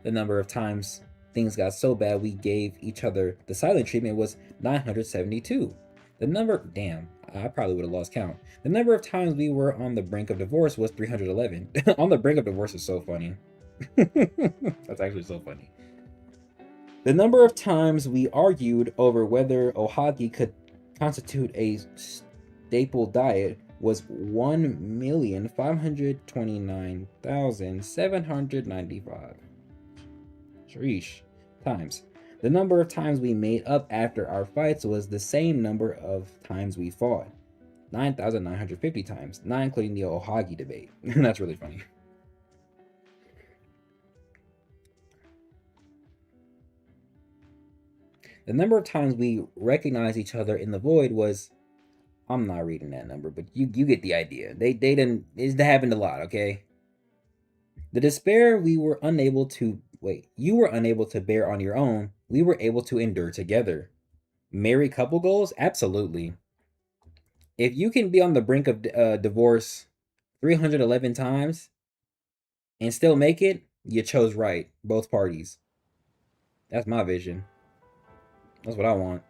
The number of times things got so bad we gave each other the silent treatment was 972. Damn, I probably would have lost count. The number of times we were on the brink of divorce was 311. On the brink of divorce is so funny. That's actually so funny. The number of times we argued over whether ohagi could constitute a staple diet was 1,529,795. Sheesh. Times. The number of times we made up after our fights was the same number of times we fought. 9,950 times, not including the ohagi debate. That's really funny. The number of times we recognized each other in the void was... I'm not reading that number, but you get the idea. It happened a lot, okay? The despair we were unable to You were unable to bear on your own. We were able to endure together. Married couple goals? Absolutely. If you can be on the brink of divorce 311 times and still make it, you chose right. Both parties. That's my vision. That's what I want.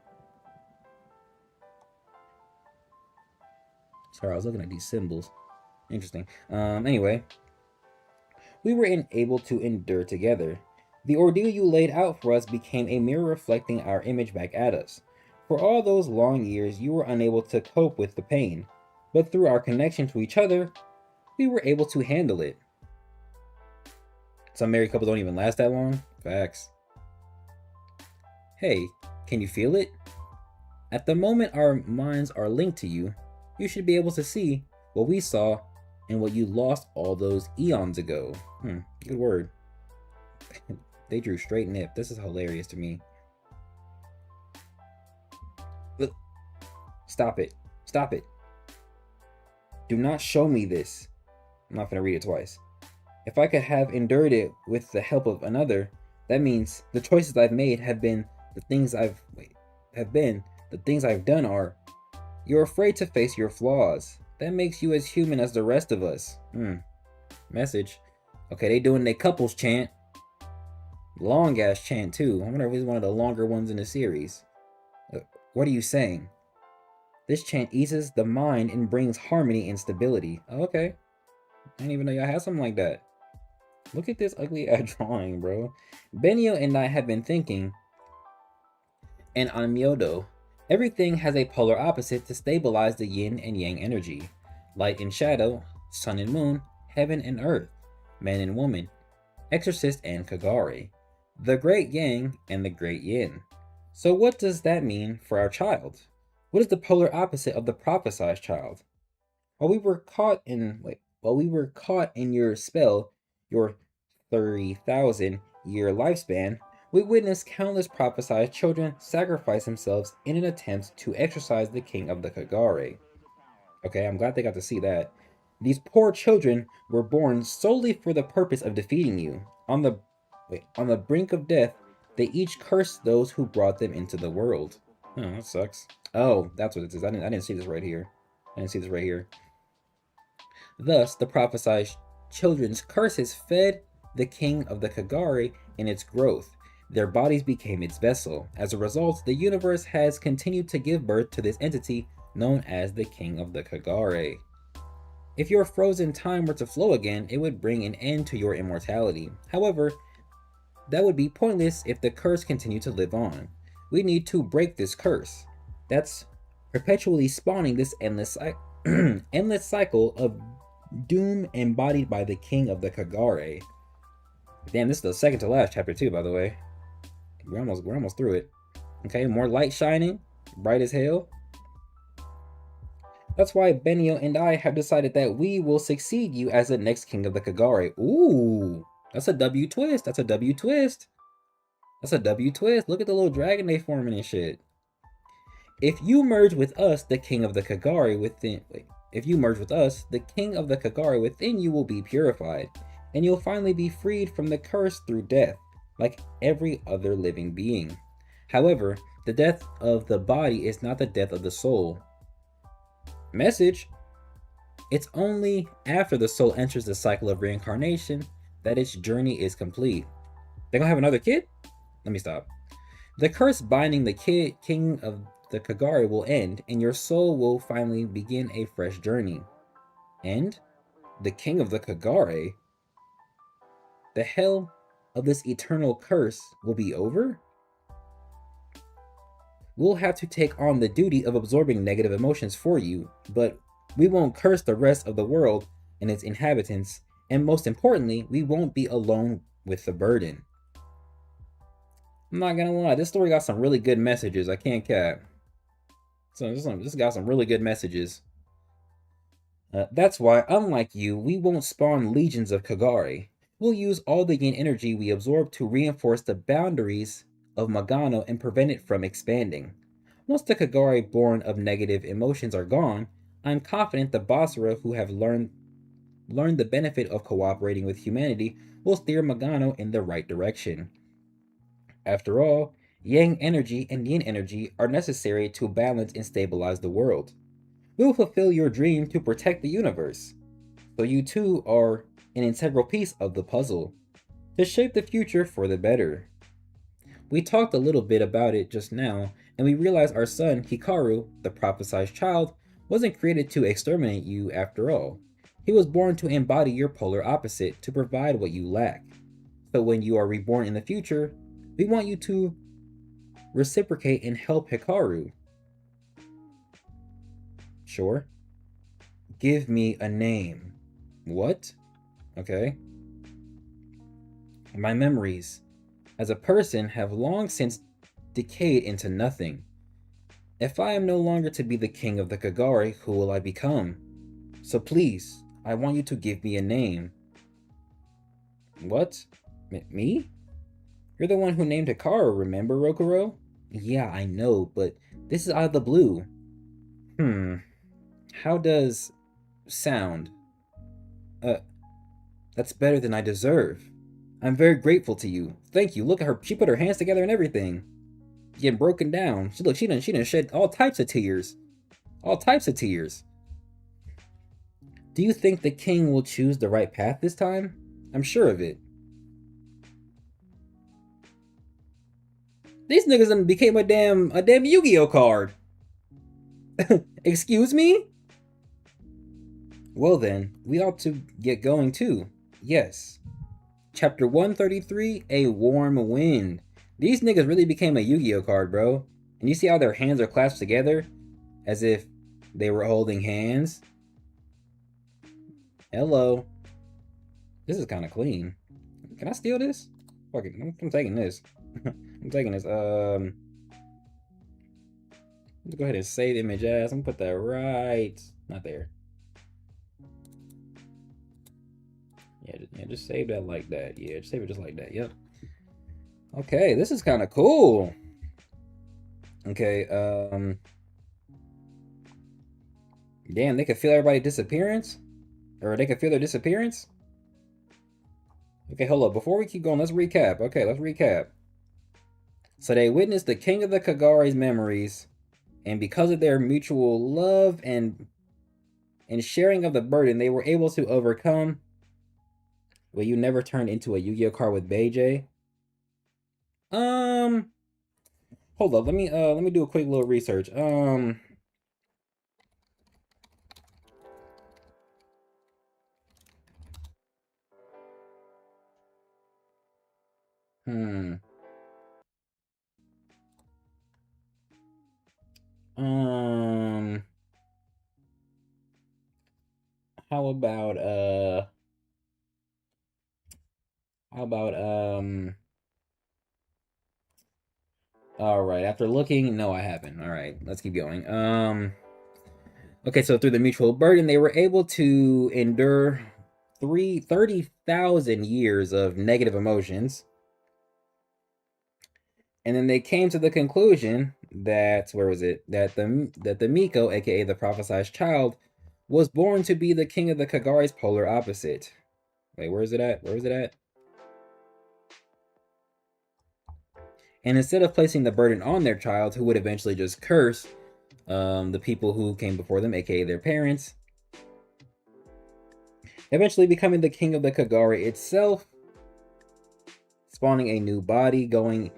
Sorry, I was looking at these symbols. Interesting. Anyway, we were able to endure together. The ordeal you laid out for us became a mirror reflecting our image back at us. For all those long years, you were unable to cope with the pain, but through our connection to each other, we were able to handle it. Some married couples don't even last that long. Facts. Hey, can you feel it? At the moment our minds are linked to you, you should be able to see what we saw and what you lost all those eons ago. Good word. They drew straight nip. This is hilarious to me. Look. Stop it. Stop it. Do not show me this. I'm not gonna read it twice. If I could have endured it with the help of another, that means the choices I've made have been the things I've done are. You're afraid to face your flaws. That makes you as human as the rest of us. Message. Okay, they doing their couples chant. Long ass chant too. I wonder if it's one of the longer ones in the series. What are you saying? This chant eases the mind and brings harmony and stability. Oh, okay. I didn't even know y'all had something like that. Look at this ugly ass drawing, bro. Benio and I have been thinking, and on Myodo, everything has a polar opposite to stabilize the yin and yang energy. Light and shadow, sun and moon, heaven and earth, man and woman, Exorcist and Kagare, the great yang and the great yin. So what does that mean for our child? What is the polar opposite of the prophesized child? While we were caught in your spell, your 30,000-year lifespan, we witnessed countless prophesized children sacrifice themselves in an attempt to exorcise the king of the Kagare. Okay, I'm glad they got to see that. These poor children were born solely for the purpose of defeating you. On the brink of death, they each cursed those who brought them into the world. Oh, that sucks. Oh, that's what it is. I didn't see this right here. Thus, the prophesied children's curses fed the king of the Kagare in its growth. Their bodies became its vessel. As a result, the universe has continued to give birth to this entity known as the king of the Kagare. If your frozen time were to flow again, it would bring an end to your immortality. However, that would be pointless if the curse continued to live on. We need to break this curse. That's perpetually spawning this endless cycle of doom embodied by the king of the Kagare. Damn, this is the second to last chapter too, by the way. We're almost through it. Okay, more light shining, bright as hell. That's why Benio and I have decided that we will succeed you as the next king of the Kagare. Ooh, that's a W twist. Look at the little dragon they forming and shit. If you merge with us, the king of the Kagare within you will be purified, and you'll finally be freed from the curse through death, like every other living being. However, the death of the body is not the death of the soul. Message. It's only after the soul enters the cycle of reincarnation that its journey is complete. They gonna have another kid? Let me stop. The curse binding the king of the Kagare will end, and your soul will finally begin a fresh journey. And the king of the Kagare? The hell of this eternal curse will be over? We'll have to take on the duty of absorbing negative emotions for you, but we won't curse the rest of the world and its inhabitants, and most importantly, we won't be alone with the burden. I'm not gonna lie, this story got some really good messages, I can't cap. So this got some really good messages. That's why, unlike you, we won't spawn legions of Kagare. We'll use all the yin energy we absorb to reinforce the boundaries of Magano and prevent it from expanding. Once the Kagare born of negative emotions are gone, I'm confident the Basara who have learned the benefit of cooperating with humanity will steer Magano in the right direction. After all, Yang energy and Yin energy are necessary to balance and stabilize the world. We will fulfill your dream to protect the universe. So you too are an integral piece of the puzzle to shape the future for the better. We talked a little bit about it just now, and we realized our son, Hikaru, the prophesized child, wasn't created to exterminate you after all. He was born to embody your polar opposite, to provide what you lack. So when you are reborn in the future, we want you to reciprocate and help Hikaru. Sure. Give me a name. What? Okay. My memories as a person have long since decayed into nothing. If I am no longer to be the king of the Kagari, who will I become? So please, I want you to give me a name. What? Me? You're the one who named Hikaru, remember, Rokuro? Yeah, I know, but this is out of the blue. How does sound? That's better than I deserve. I'm very grateful to you. Thank you. Look at her. She put her hands together and everything. Getting broken down. She done shed all types of tears. All types of tears. Do you think the king will choose the right path this time? I'm sure of it. These niggas done became a damn Yu-Gi-Oh card. Excuse me? Well then, we ought to get going too. Yes. Chapter 133, A Warm Wind. These niggas really became a Yu-Gi-Oh card, bro. And you see how their hands are clasped together? As if they were holding hands. Hello. This is kind of clean. Can I steal this? Fuck it, I'm taking this. I'm taking this. Let's go ahead and save the image as. I'm gonna put that right. Not there. Yeah, just save that like that. Yeah, just save it just like that. Yep. Okay, this is kind of cool. Okay, damn, they could feel everybody's disappearance? Or they could feel their disappearance? Okay, hold up. Before we keep going, let's recap. Okay, let's recap. So they witnessed the king of the Kagari's memories, and because of their mutual love and sharing of the burden, they were able to overcome. Well, you never turned into a Yu-Gi-Oh card with Beijay. Hold up. Let me do a quick little research. How about all right, after looking, no, I haven't. All right, let's keep going. Okay, so through the mutual burden, they were able to endure 30,000 years of negative emotions. And then they came to the conclusion that, where was it? That the Miko, aka the prophesized child, was born to be the king of the Kagari's polar opposite. Wait, where is it at? Where is it at? And instead of placing the burden on their child, who would eventually just curse the people who came before them, aka their parents, eventually becoming the king of the Kagari itself, spawning a new body, going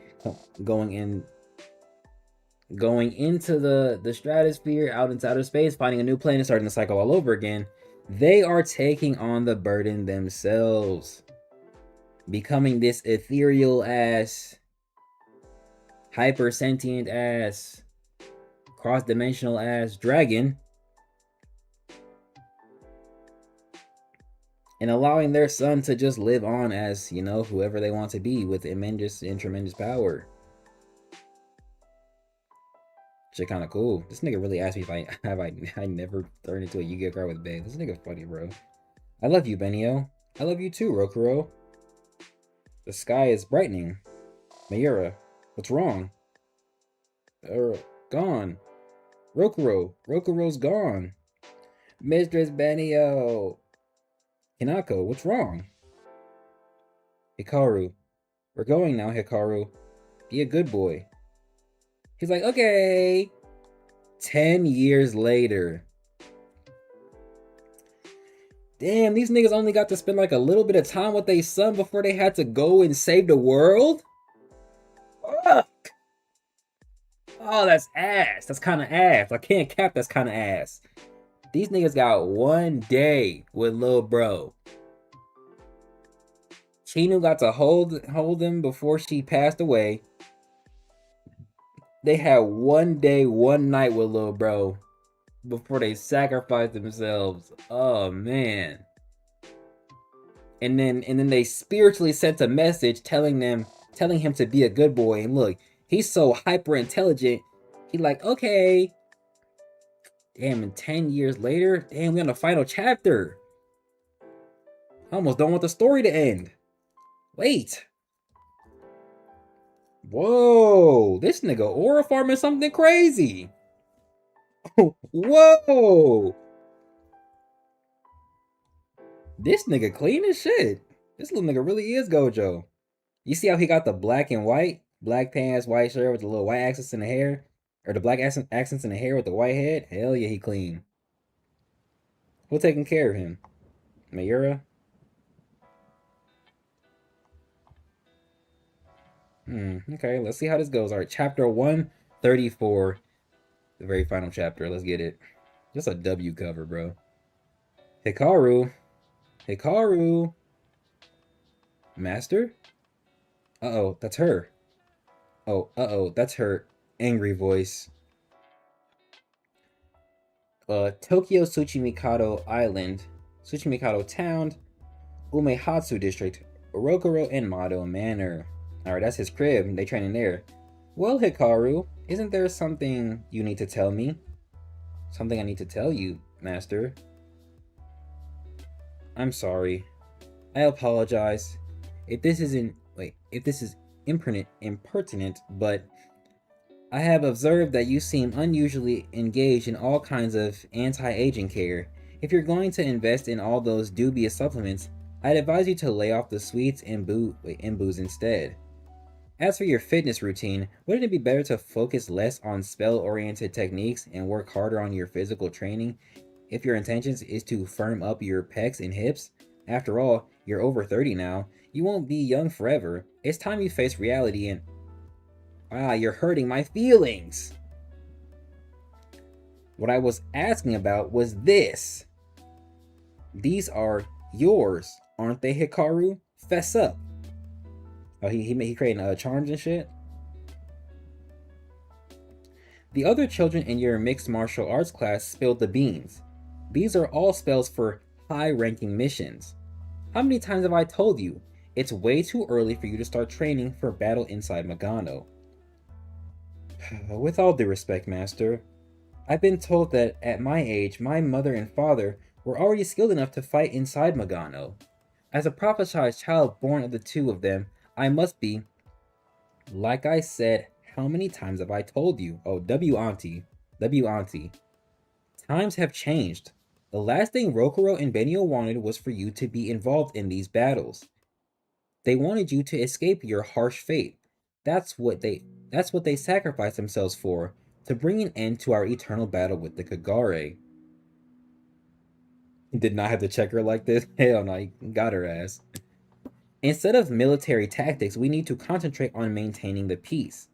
into the stratosphere, out into outer space, finding a new planet, starting the cycle all over again. They are taking on the burden themselves, becoming this ethereal ass, hyper sentient ass, cross-dimensional ass dragon, and allowing their son to just live on as, you know, whoever they want to be with immense and tremendous power. Shit kind of cool. This nigga really asked me if I never turned into a Yu-Gi-Oh card with Bae. This nigga funny, bro. I love you, Benio. I love you too, Rokuro. The sky is brightening. Mayura, what's wrong? Gone. Rokuro's gone. Mistress Benio. Hinako, what's wrong? Hikaru, we're going now, Hikaru. Be a good boy. He's like, okay. 10 years later. Damn, these niggas only got to spend like a little bit of time with their son before they had to go and save the world? Fuck. Oh, that's ass. That's kind of ass. I can't cap that's kind of ass. These niggas got 1 day with lil bro. Chinu got to hold him before she passed away. They had 1 day, 1 night with lil bro before they sacrificed themselves. Oh man. And then they spiritually sent a message telling him to be a good boy. And look, he's so hyper intelligent. He like, okay. Damn, and 10 years later, damn, we on the final chapter. I almost don't want the story to end. Wait. Whoa, this nigga aura farming something crazy. Whoa. This nigga clean as shit. This little nigga really is Gojo. You see how he got the black and white? Black pants, white shirt with the little white accents in the hair? Or the black accents in the hair with the white head? Hell yeah, he clean. Who taking care of him? Mayura? Okay, let's see how this goes. Alright, chapter 134. The very final chapter. Let's get it. Just a W cover, bro. Hikaru. Hikaru. Master? Uh-oh, that's her. Oh, uh-oh, that's her angry voice. Tokyo Tsuchimikado Island, Tsuchimikado Town, Umehatsu District, Orokuro and Mado Manor. Alright, that's his crib. They training there. Well, Hikaru, isn't there something you need to tell me? Something I need to tell you, Master. I'm sorry. I apologize. If this is impertinent, but I have observed that you seem unusually engaged in all kinds of anti-aging care. If you're going to invest in all those dubious supplements, I'd advise you to lay off the sweets and booze instead. As for your fitness routine, wouldn't it be better to focus less on spell-oriented techniques and work harder on your physical training if your intentions is to firm up your pecs and hips? After all, you're over 30 now. You won't be young forever. It's time you face reality and... Ah, you're hurting my feelings! What I was asking about was this. These are yours, aren't they, Hikaru? Fess up. Oh, he creating charms and shit? The other children in your mixed martial arts class spilled the beans. These are all spells for high-ranking missions. How many times have I told you? It's way too early for you to start training for battle inside Magano. With all due respect, Master, I've been told that at my age, my mother and father were already skilled enough to fight inside Magano. As a prophesied child born of the two of them, I must be. Like I said, how many times have I told you? Oh, W auntie. Times have changed. The last thing Rokuro and Benio wanted was for you to be involved in these battles. They wanted you to escape your harsh fate. That's what they sacrificed themselves for, to bring an end to our eternal battle with the Kagare. Did not have to check her like this? Hell no, he got her ass. Instead of military tactics, we need to concentrate on maintaining the peace.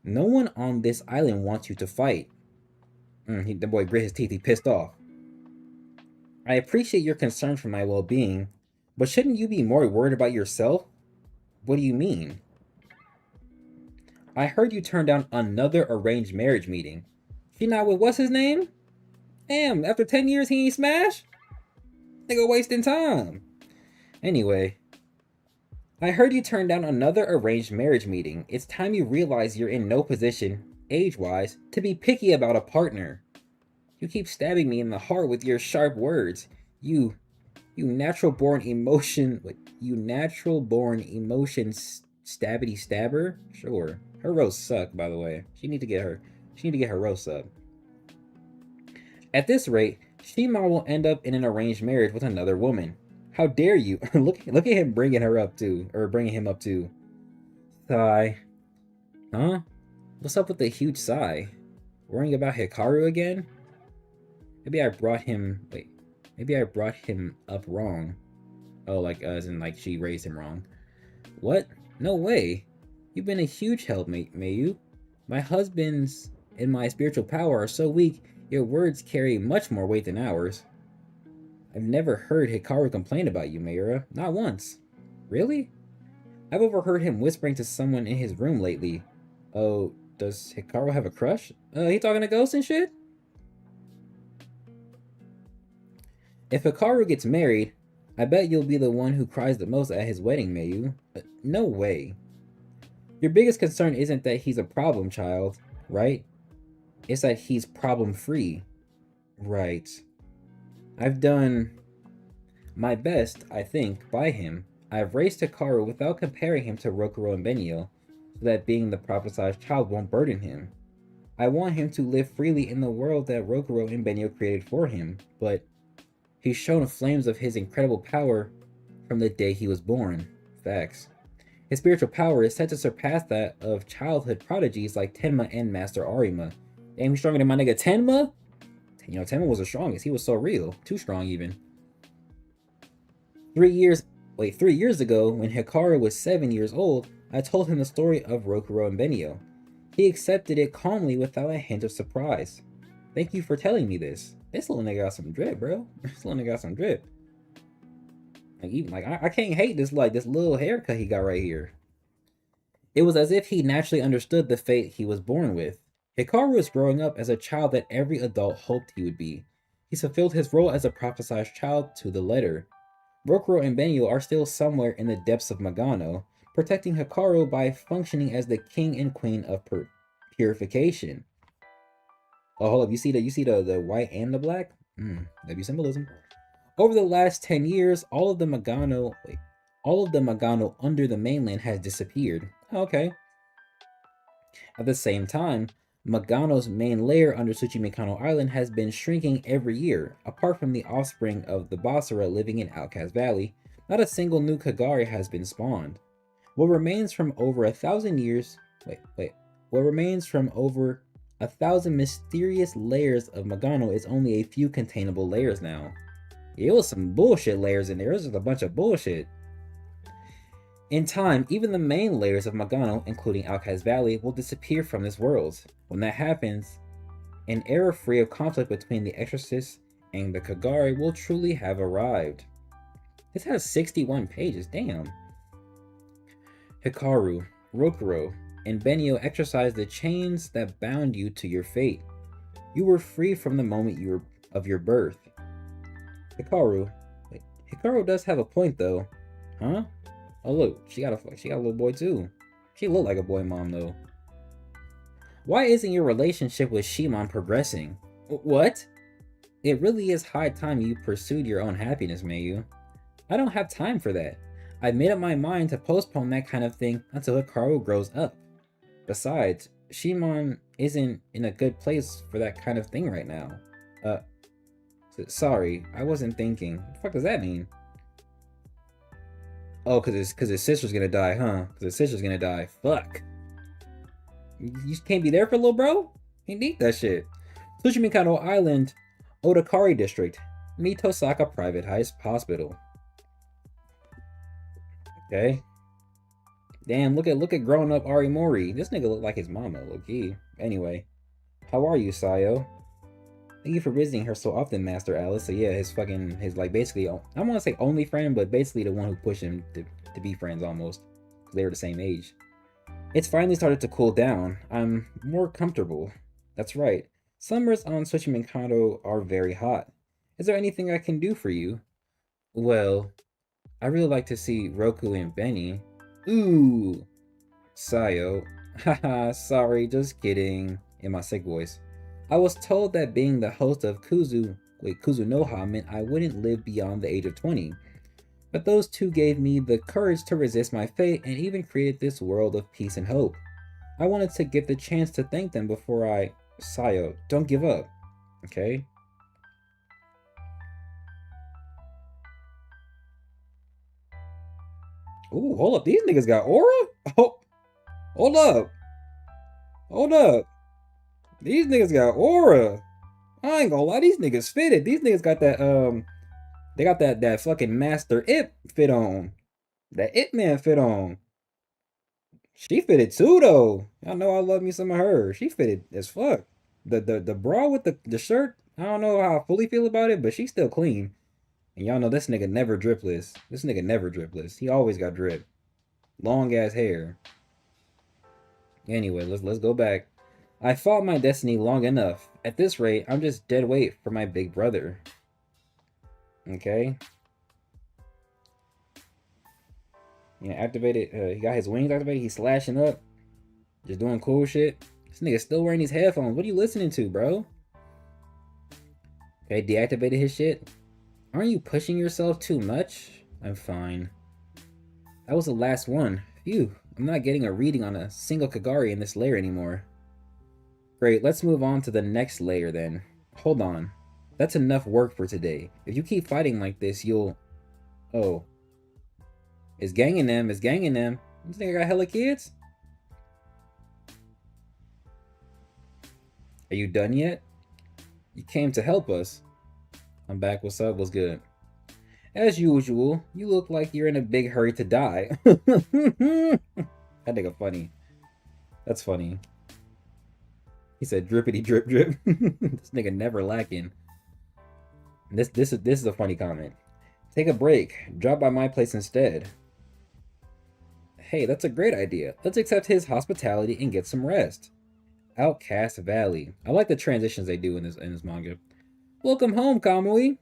No one on this island wants you to fight. The boy grit his teeth, he pissed off. I appreciate your concern for my well-being, but shouldn't you be more worried about yourself? What do you mean? I heard you turned down another arranged marriage meeting. She not with what's his name? Damn, after 10 years he ain't smash? Nigga wasting time. Anyway, I heard you turned down another arranged marriage meeting. It's time you realize you're in no position, age-wise, to be picky about a partner. You keep stabbing me in the heart with your sharp words. You natural-born emotion... You natural-born emotion stabbity stabber? Sure. Her roast suck, by the way. She need to get her roast up. At this rate, Shima will end up in an arranged marriage with another woman. How dare you? Look at him bringing her up too, or bringing him up too. Sigh. Huh? What's up with the huge sigh? Worrying about Hikaru again? Maybe I brought him. Wait. Maybe I brought him up wrong. Oh, like as in like she raised him wrong. What? No way. You've been a huge help, Mayu. My husband's and my spiritual power are so weak, your words carry much more weight than ours. I've never heard Hikaru complain about you, Mayura. Not once. Really? I've overheard him whispering to someone in his room lately. Oh, does Hikaru have a crush? He talking to ghosts and shit? If Hikaru gets married, I bet you'll be the one who cries the most at his wedding, Mayu. No way. Your biggest concern isn't that he's a problem child, right? It's that he's problem-free. Right. I've done my best, I think, by him. I've raised Hikaru without comparing him to Rokuro and Benio, so that being the prophesized child won't burden him. I want him to live freely in the world that Rokuro and Benio created for him, but he's shown flames of his incredible power from the day he was born. Facts. His spiritual power is set to surpass that of childhood prodigies like Tenma and Master Arima. Damn, he's stronger than my nigga Tenma? You know, Tenma was the strongest. He was so real. Too strong, even. 3 years ago, when Hikaru was 7 years old, I told him the story of Rokuro and Benio. He accepted it calmly without a hint of surprise. Thank you for telling me this. This little nigga got some drip, bro. This little nigga got some drip. Like, even I can't hate this little haircut he got right here. It was as if he naturally understood the fate he was born with. Hikaru was growing up as a child that every adult hoped he would be. He fulfilled his role as a prophesized child to the letter. Rokuro and Benio are still somewhere in the depths of Magano, protecting Hikaru by functioning as the king and queen of purification. Oh, hold up, you see the white and the black? That'd be symbolism. Over the last 10 years, all of the Magano under the mainland has disappeared. Okay. At the same time, Magano's main lair under Tsuchimikano Island has been shrinking every year. Apart from the offspring of the Basara living in Outcast Valley, not a single new Kagari has been spawned. What remains from over 1,000 years... What remains from over 1,000 mysterious layers of Magano is only a few containable layers now. It was some bullshit layers in there. It was just a bunch of bullshit. In time, even the main layers of Magano, including Outcast Valley, will disappear from this world. When that happens, an era free of conflict between the Exorcist and the Kagari will truly have arrived. This has 61 pages, damn. Hikaru, Rokuro, and Benio exercised the chains that bound you to your fate. You were free from the moment of your birth. Hikaru does have a point though. Huh? Oh look, she got a little boy too. She looked like a boy mom though. Why isn't your relationship with Shimon progressing? What? It really is high time you pursued your own happiness, Mayu. I don't have time for that. I've made up my mind to postpone that kind of thing until Hikaru grows up. Besides, Shimon isn't in a good place for that kind of thing right now. Sorry, I wasn't thinking. What the fuck does that mean? Oh, cause his sister's gonna die, huh? Cause his sister's gonna die. Fuck. You can't be there for little bro? He need that shit. Tsuchimikano Island, Odakari District, Mitosaka Private Hospital. Okay. Damn, look at grown up Arimori. This nigga look like his mama, low-key. Anyway, how are you, Sayo? Thank you for visiting her so often, Master Alice. So yeah, his like basically, I don't want to say only friend, but basically the one who pushed him to be friends almost. They were the same age. It's finally started to cool down. I'm more comfortable. That's right. Summers on Tsuchimikado are very hot. Is there anything I can do for you? Well, I really like to see Roku and Benny. Ooh! Sayo. Haha, sorry, just kidding. In my sick voice. I was told that being the host of Kuzu Noha meant I wouldn't live beyond the age of 20. But those two gave me the courage to resist my fate and even created this world of peace and hope. I wanted to get the chance to thank them before I... Sayo, don't give up. Okay? Ooh, hold up. These niggas got aura? Oh, hold up. Hold up. These niggas got aura. I ain't gonna lie, these niggas fitted. These niggas got that, they got that fucking Master Ip fit on. That Ip Man fit on. She fitted too, though. Y'all know I love me some of her. She fitted as fuck. The bra with the shirt, I don't know how I fully feel about it, but she's still clean. And y'all know this nigga never dripless. This nigga never dripless. He always got drip. Long ass hair. Anyway, let's go back. I fought my destiny long enough. At this rate, I'm just dead weight for my big brother. Okay. Yeah, activated. He got his wings activated. He's slashing up. Just doing cool shit. This nigga's still wearing these headphones. What are you listening to, bro? Okay, deactivated his shit. Aren't you pushing yourself too much? I'm fine. That was the last one. Phew. I'm not getting a reading on a single Kagari in this layer anymore. Great, let's move on to the next layer then. Hold on. That's enough work for today. If you keep fighting like this, you'll... Oh. It's ganging them. It's ganging them. You think I got hella kids? Are you done yet? You came to help us. I'm back. What's up? What's good? As usual, you look like you're in a big hurry to die. That nigga funny. That's funny. He said drippity drip drip. This nigga never lacking. This is a funny comment. Take a break. Drop by my place instead. Hey, that's a great idea. Let's accept his hospitality and get some rest. Outcast Valley. I like the transitions they do in this manga. Welcome home, Kamui.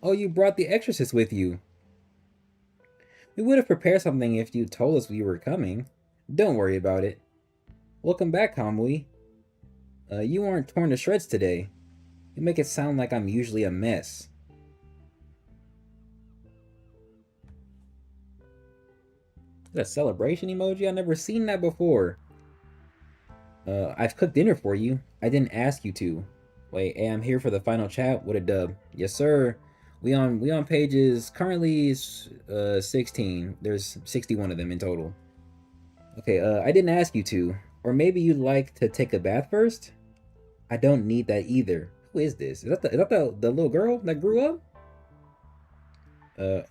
Oh, you brought the Exorcist with you. We would have prepared something if you told us we were coming. Don't worry about it. Welcome back, Kamui. You aren't torn to shreds today. You make it sound like I'm usually a mess. That celebration emoji? I've never seen that before. I've cooked dinner for you. I didn't ask you to. Wait, hey, I'm here for the final chat. What a dub. Yes, sir. We on pages currently 16. There's 61 of them in total. Okay, I didn't ask you to. Or maybe you'd like to take a bath first? I don't need that either. Who is this? Is that the little girl that grew up?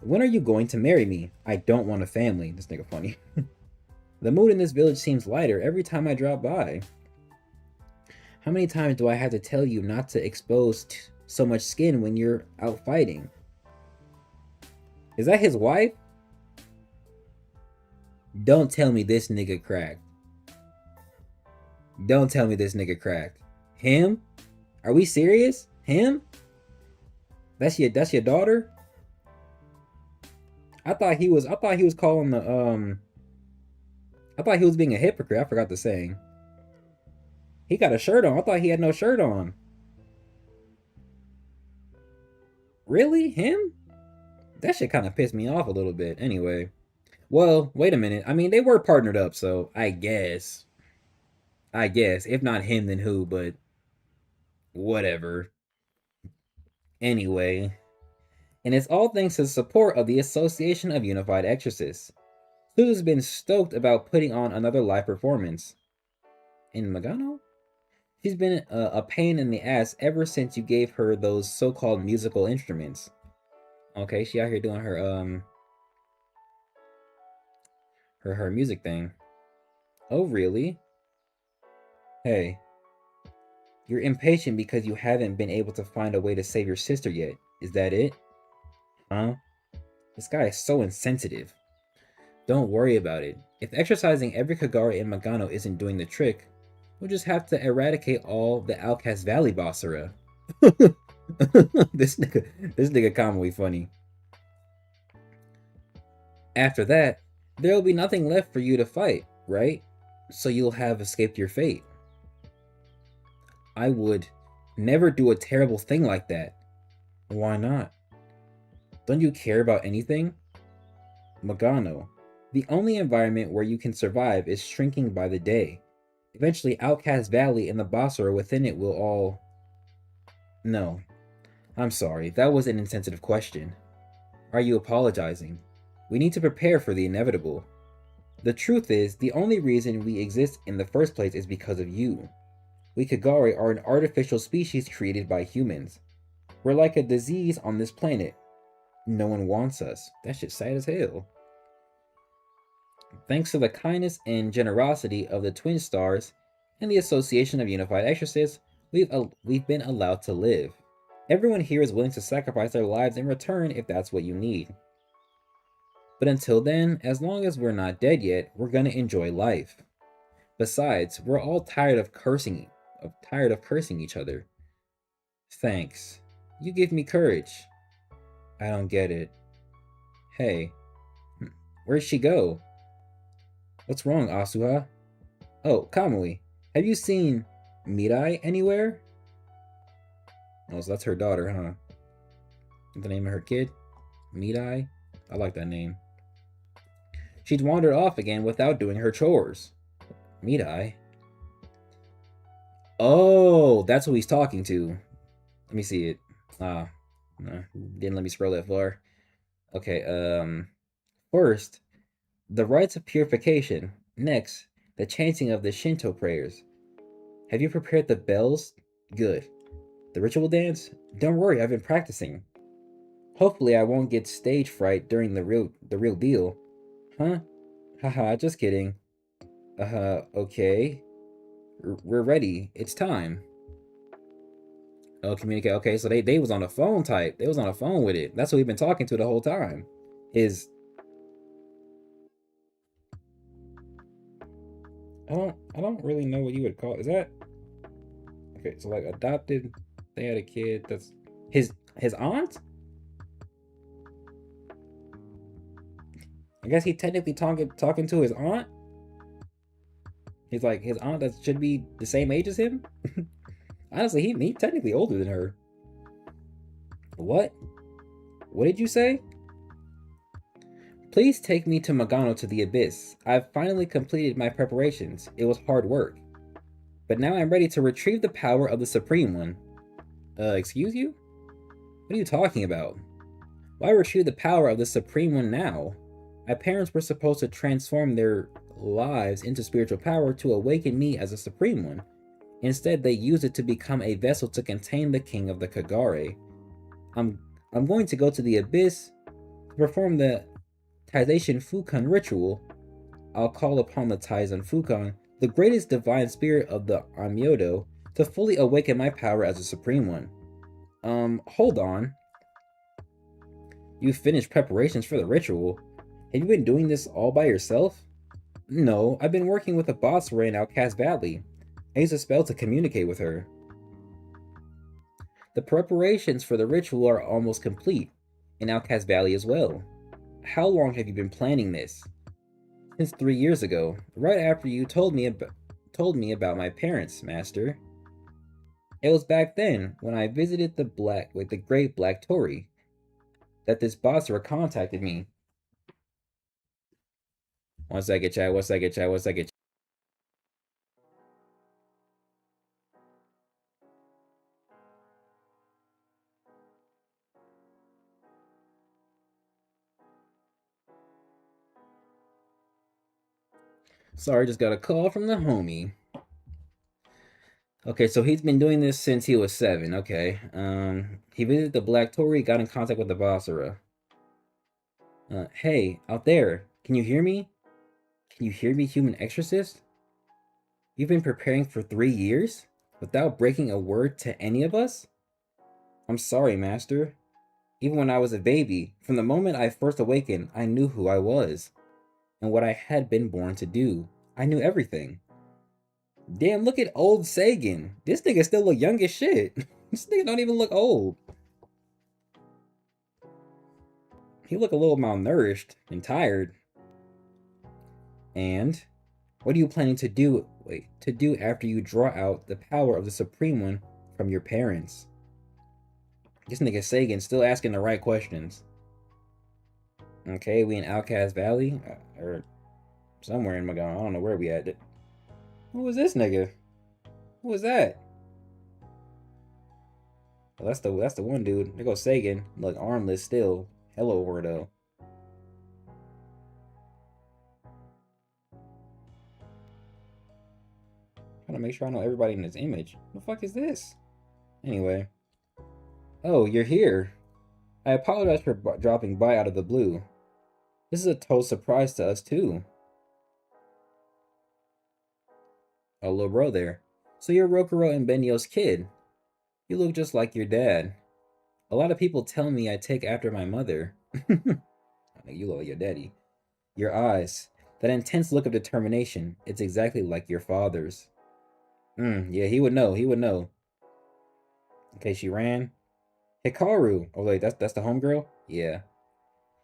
When are you going to marry me? I don't want a family. This nigga funny. The mood in this village seems lighter every time I drop by. How many times do I have to tell you not to expose so much skin when you're out fighting? Is that his wife? Don't tell me this nigga cracked. Don't tell me this nigga cracked. Him? Are we serious? Him? That's your daughter? I thought he was calling the I thought he was being a hypocrite. I forgot the saying. He got a shirt on. I thought he had no shirt on. Really? Him? That shit kind of pissed me off a little bit. Anyway. Well, wait a minute. I mean, they were partnered up, so I guess. If not him, then who, but whatever. Anyway. And it's all thanks to the support of the Association of Unified Exorcists. Suzu's been stoked about putting on another live performance. In Magano? She's been a pain in the ass ever since you gave her those so-called musical instruments. Okay, she out here doing her her music thing. Oh, really? Hey. You're impatient because you haven't been able to find a way to save your sister yet. Is that it? Huh? This guy is so insensitive. Don't worry about it. If exercising every Kagari in Magano isn't doing the trick, we'll just have to eradicate all the Outcast Valley Bossera. This nigga Kamui funny. After that, there'll be nothing left for you to fight, right? So you'll have escaped your fate. I would never do a terrible thing like that. Why not? Don't you care about anything? Magano. The only environment where you can survive is shrinking by the day. Eventually, Outcast Valley and the Bossera within it will all... No. I'm sorry, that was an insensitive question. Are you apologizing? We need to prepare for the inevitable. The truth is, the only reason we exist in the first place is because of you. We Kagari are an artificial species created by humans. We're like a disease on this planet. No one wants us. That shit's sad as hell. Thanks to the kindness and generosity of the Twin Stars and the Association of Unified Exorcists, we've been allowed to live. Everyone here is willing to sacrifice their lives in return if that's what you need. But until then, as long as we're not dead yet, we're gonna enjoy life. Besides, we're all tired of cursing each other. Thanks. You give me courage. I don't get it. Hey, where'd she go? What's wrong, Asuha? Oh, Kamui, have you seen Mirai anywhere? Oh, so that's her daughter, huh? The name of her kid? Mirai? I like that name. She'd wandered off again without doing her chores. Mirai? Oh, that's who he's talking to. Let me see it. No, didn't let me scroll that far. Okay, first, the rites of purification. Next, the chanting of the Shinto prayers. Have you prepared the bells? Good. The ritual dance? Don't worry, I've been practicing. Hopefully I won't get stage fright during the real deal. Huh? Haha, just kidding. Okay. We're ready. It's time. Oh, communicate. Okay, so they was on the phone type. They was on the phone with it. That's what we've been talking to the whole time. I don't really know what you would call. Is that okay? So like adopted, they had a kid. That's his aunt. I guess he technically talking to his aunt. He's like his aunt that should be the same age as him. Honestly, he technically older than her. What? What did you say? Please take me to Magano to the Abyss. I've finally completed my preparations. It was hard work. But now I'm ready to retrieve the power of the Supreme One. Excuse you? What are you talking about? Why retrieve the power of the Supreme One now? My parents were supposed to transform their lives into spiritual power to awaken me as a Supreme One. Instead, they used it to become a vessel to contain the King of the Kagare. I'm going to go to the Abyss to perform the Taization Fukan ritual. I'll call upon the Taizan Fukan, the greatest divine spirit of the Amyodo, to fully awaken my power as a Supreme One. Hold on. You finished preparations for the ritual? Have you been doing this all by yourself? No, I've been working with a boss in Outcast Valley. I used a spell to communicate with her. The preparations for the ritual are almost complete, in Outcast Valley as well. How long have you been planning this? Since 3 years ago, right after you told me about my parents, Master. It was back then, when I visited the Great Black Torii, that this Basra contacted me. One second, chat. Sorry, just got a call from the homie. Okay, so he's been doing this since he was 7. Okay. He visited the Black Torii, got in contact with the Basara. Hey, out there. Can you hear me? Can you hear me, human exorcist? You've been preparing for 3 years? Without breaking a word to any of us? I'm sorry, Master. Even when I was a baby, from the moment I first awakened, I knew who I was. And what I had been born to do. I knew everything. Damn, look at old Sagan. This nigga still look young as shit. This nigga don't even look old. He look a little malnourished and tired. And what are you planning to do after you draw out the power of the Supreme One from your parents? This nigga Sagan still asking the right questions. Okay, we in Outcast Valley? Or somewhere in Magana. I don't know where we at. Who was this nigga? Who was that? Well, that's the one dude. There goes Sagan. Look, armless still. Hello, Ordo. make sure I know everybody in this image. What the fuck is this? Anyway. Oh, you're here. I apologize for dropping by out of the blue. This is a total surprise to us, too. Oh, little bro there. So you're Rokuro and Benyo's kid. You look just like your dad. A lot of people tell me I take after my mother. You look like your daddy. Your eyes. That intense look of determination. It's exactly like your father's. Yeah, he would know. He would know. Okay, she ran. Hikaru. Oh, wait, that's the homegirl? Yeah.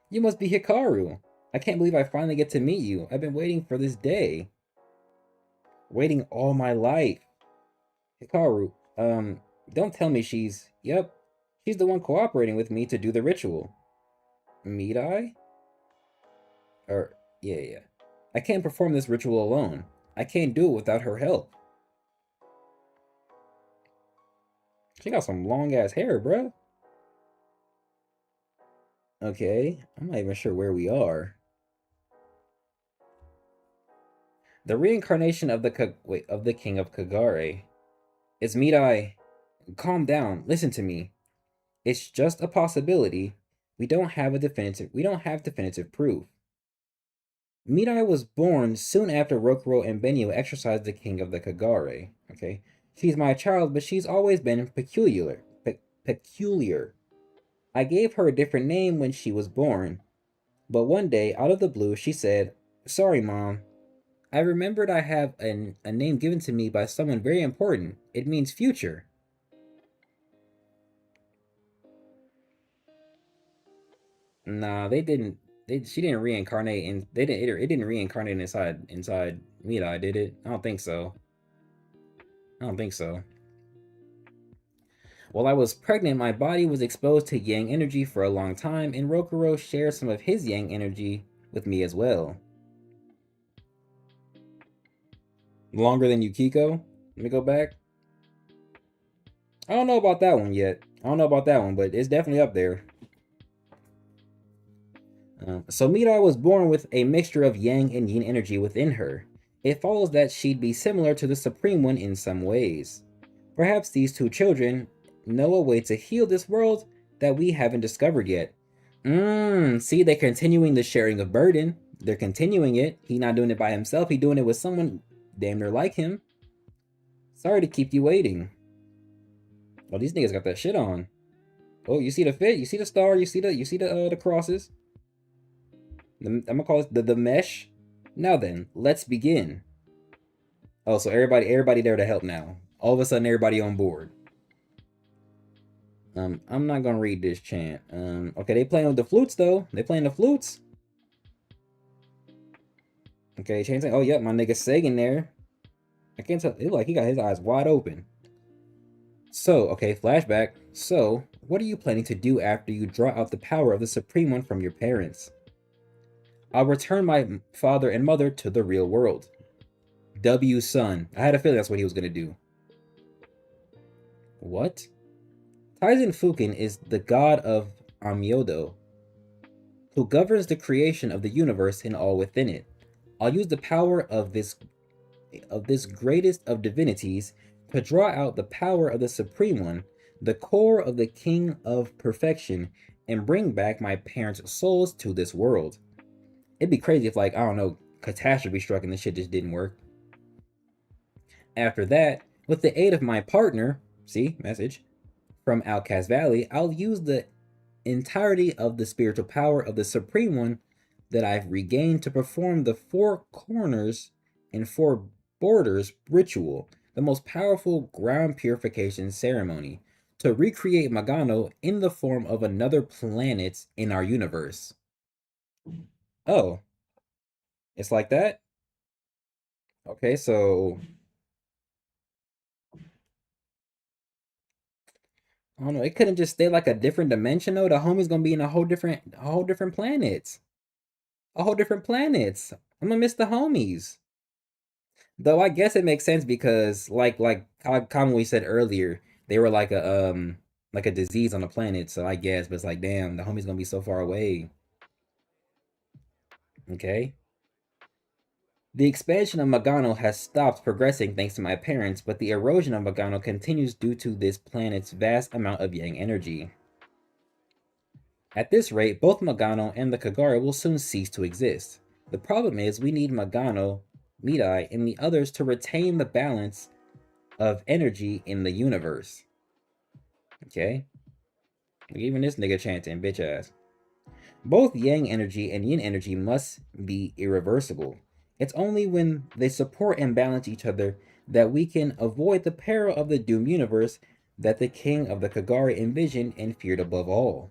You must be Hikaru. I can't believe I finally get to meet you. I've been waiting for this day. Waiting all my life. Hikaru, don't tell me she's... Yep. She's the one cooperating with me to do the ritual. Midai? Yeah. I can't perform this ritual alone. I can't do it without her help. She got some long-ass hair, bruh. Okay, I'm not even sure where we are. The reincarnation of the king of Kagare. It's Midai. Calm down. Listen to me. It's just a possibility. We don't have definitive proof. Midai was born soon after Rokuro and Benyo exorcised the king of the Kagare. Okay, she's my child, but she's always been peculiar. I gave her a different name when she was born, but one day, out of the blue, she said, "Sorry, Mom. I remembered I have a name given to me by someone very important. It means future." Nah, they didn't. She didn't reincarnate, and it didn't reincarnate inside Midai, did it? I don't think so. While I was pregnant, my body was exposed to yang energy for a long time, and Rokuro shared some of his yang energy with me as well. Longer than Yukiko? Let me go back. I don't know about that one yet. But it's definitely up there. So Midai was born with a mixture of yang and yin energy within her. It follows that she'd be similar to the Supreme One in some ways. Perhaps these two children know a way to heal this world that we haven't discovered yet. See, they're continuing the sharing of burden. They're continuing it. He's not doing it by himself. He's doing it with someone damn near like him. Sorry to keep you waiting. Oh, these niggas got that shit on. Oh, you see the fit? You see the star? You see the crosses? I'm gonna call it the mesh. Now then, let's begin. Oh, so everybody there to help now. All of a sudden, everybody on board. I'm not gonna read this chant. Okay, they playing with the flutes though. They playing the flutes. Okay, change. Oh, yep, my nigga Sagan there. I can't tell. It look like he got his eyes wide open. So, okay, flashback. So, what are you planning to do after you draw out the power of the Supreme One from your parents? I'll return my father and mother to the real world. W son. I had a feeling that's what he was gonna do. What? Taizen Fukin is the god of Amyodo, who governs the creation of the universe and all within it. I'll use the power of this greatest of divinities to draw out the power of the Supreme One, the core of the King of Perfection, and bring back my parents' souls to this world. It'd be crazy if, like, I don't know, catastrophe struck and this shit just didn't work. After that, with the aid of my partner, see, message, from Outcast Valley, I'll use the entirety of the spiritual power of the Supreme One that I've regained to perform the Four Corners and Four Borders ritual, the most powerful ground purification ceremony, to recreate Magano in the form of another planet in our universe. Oh, it's like that? Okay, so I don't know. It couldn't just stay like a different dimension though. The homie's gonna be in a whole different planet. I'm gonna miss the homies. Though I guess it makes sense because like how commonly said earlier, they were like a disease on the planet. So I guess, but it's like, damn, the homie's gonna be so far away. Okay. The expansion of Magano has stopped progressing thanks to my parents, but the erosion of Magano continues due to this planet's vast amount of yang energy. At this rate, both Magano and the Kagari will soon cease to exist. The problem is we need Magano, Midai, and the others to retain the balance of energy in the universe. Okay? Even this nigga chanting, bitch ass. Both yang energy and yin energy must be irreversible. It's only when they support and balance each other that we can avoid the peril of the doomed universe that the king of the Kagari envisioned and feared above all.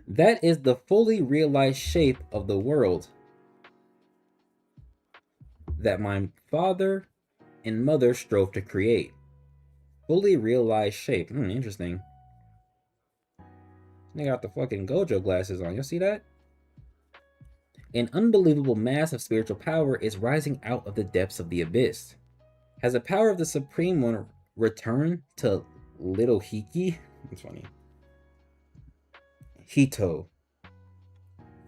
That is the fully realized shape of the world that my father and mother strove to create. Fully realized shape. Interesting. They got the fucking Gojo glasses on. You see that? An unbelievable mass of spiritual power is rising out of the depths of the abyss. Has the power of the Supreme One returned to Little Hiki? That's funny. Hito,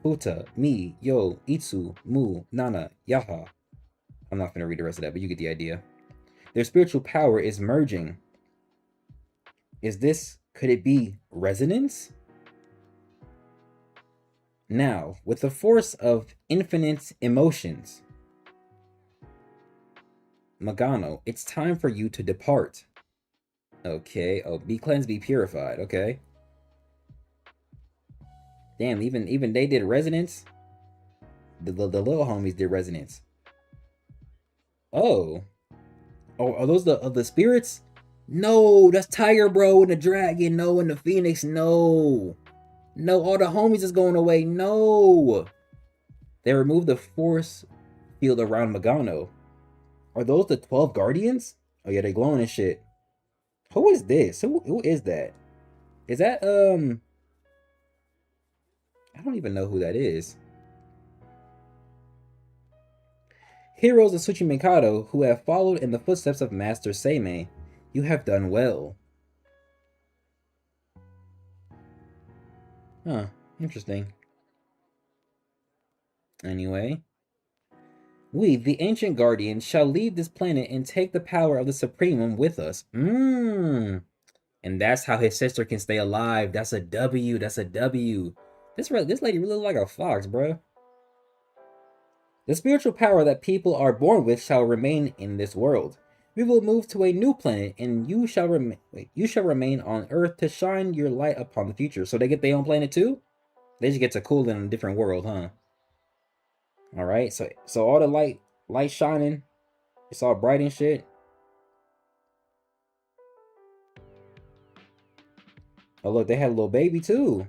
Futa, Mi, Yo, Itsu, Mu, Nana, Yaha. I'm not going to read the rest of that, but you get the idea. Their spiritual power is merging. Could it be resonance? Now, with the force of infinite emotions, Magano, it's time for you to depart. Okay, oh, be cleansed, be purified, okay. Damn, even they did resonance? The little homies did resonance. Oh, are those the spirits? No, that's Tiger Bro and the Dragon. No, and the Phoenix. No, all the homies is going away. No, they removed the force field around Magano. Are those the 12 Guardians? Oh yeah, they glowing and shit. Who is this? Who is that? Is that I don't even know who that is. Heroes of Tsuchimikado who have followed in the footsteps of Master Seimei, you have done well. Huh, interesting. Anyway, we, the Ancient Guardians, shall leave this planet and take the power of the Supreme One with us. And that's how his sister can stay alive. That's a W. That's a W. This lady really look like a fox, bro. The spiritual power that people are born with shall remain in this world. We will move to a new planet, and you shall remain on Earth to shine your light upon the future. So they get their own planet too? They just get to cool in a different world, huh? All right. So all the light shining, it's all bright and shit. Oh look, they had a little baby too.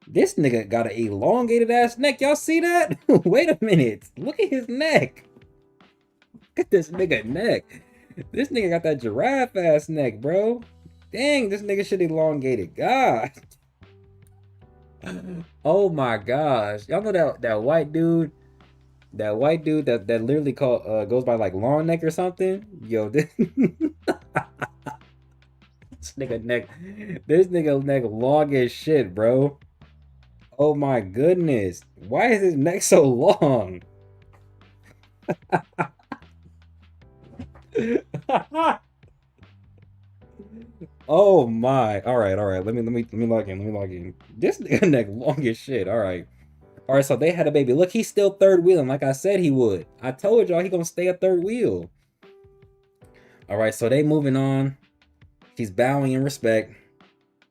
This nigga got an elongated ass neck. Y'all see that? Wait a minute. Look at his neck. Look at this nigga neck. This nigga got that giraffe ass neck, bro. Dang, this nigga shit elongated. God. Oh my gosh. Y'all know that white dude? That white dude that literally goes by like long neck or something? Yo, this nigga neck long as shit, bro. Oh my goodness. Why is his neck so long? Oh my. All right. Let me log in. This nigga neck long as shit. All right, so they had a baby. Look, he's still third wheeling like I said he would. I told y'all he gonna stay a third wheel. All right, so they moving on. He's bowing in respect.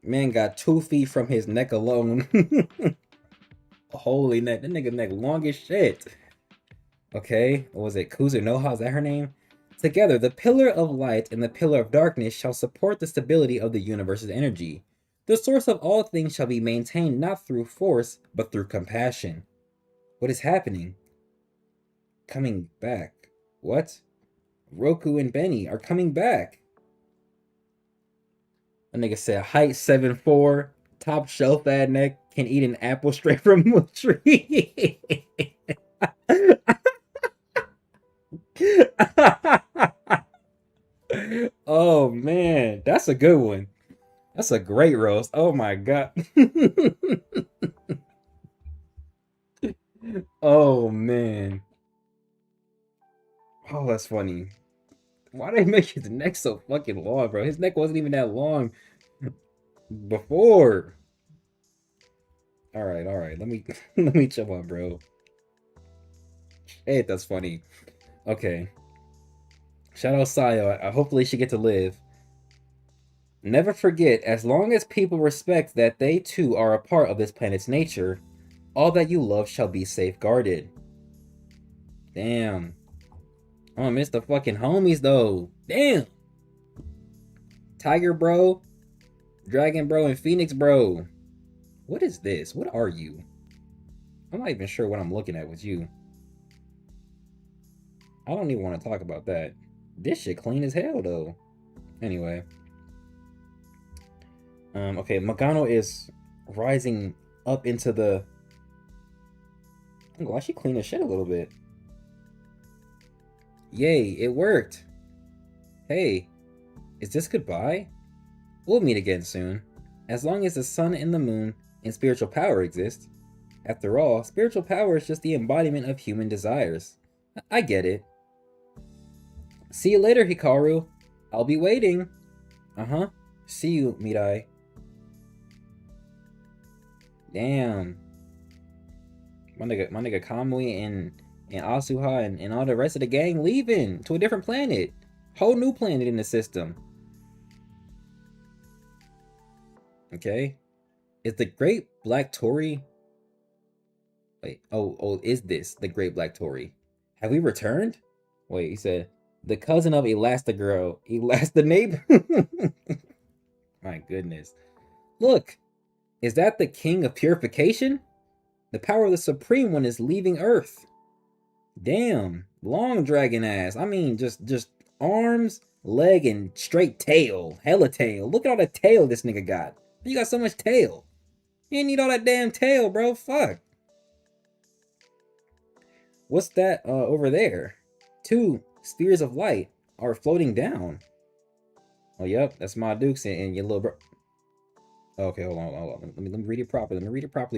Man got 2 feet from his neck alone. Holy neck. That nigga neck long as shit. Okay. What was it? Kuzunoha? Is that her name? Together, the pillar of light and the pillar of darkness shall support the stability of the universe's energy. The source of all things shall be maintained not through force, but through compassion. What is happening? Coming back. What? Roku and Benny are coming back. A nigga said height 7'4", top shelf ad neck, can eat an apple straight from a tree. Oh man, that's a good one. That's a great roast. Oh my god. Oh man. Oh, that's funny. Why did they make his neck so fucking long, bro? His neck wasn't even that long before. All right. Let me let me chill out, bro. Hey, that's funny. Okay. Shout out Sayo. Hopefully she get to live. Never forget, as long as people respect that they too are a part of this planet's nature, all that you love shall be safeguarded. Damn. I'm gonna miss the fucking homies though. Damn. Tiger bro, Dragon bro, and Phoenix bro. What is this? What are you? I'm not even sure what I'm looking at with you. I don't even want to talk about that. This shit clean as hell though. Anyway. Okay, Magano is rising up into the... I'm glad she cleaned her shit a little bit. Yay, it worked. Hey, is this goodbye? We'll meet again soon. As long as the sun and the moon and spiritual power exist. After all, spiritual power is just the embodiment of human desires. I get it. See you later, Hikaru. I'll be waiting. Uh-huh. See you, Mirai. Damn. My nigga Kamui and Asuha and all the rest of the gang leaving to a different planet. Whole new planet in the system. Okay. Is the Great Black Tory... Wait, oh, is this the Great Black Tory? Have we returned? Wait, he said, the cousin of Elastigirl, Elastinape? My goodness. Look, is that the King of Purification? The power of the Supreme One is leaving Earth. Damn, long dragon ass. I mean, just arms, leg, and straight tail. Hella tail. Look at all the tail this nigga got. You got so much tail. You didn't need all that damn tail, bro. Fuck. What's that over there? 2 spheres of light are floating down. Oh, yep, that's my Dukes and your little bro. Okay, hold on. Let me read it properly.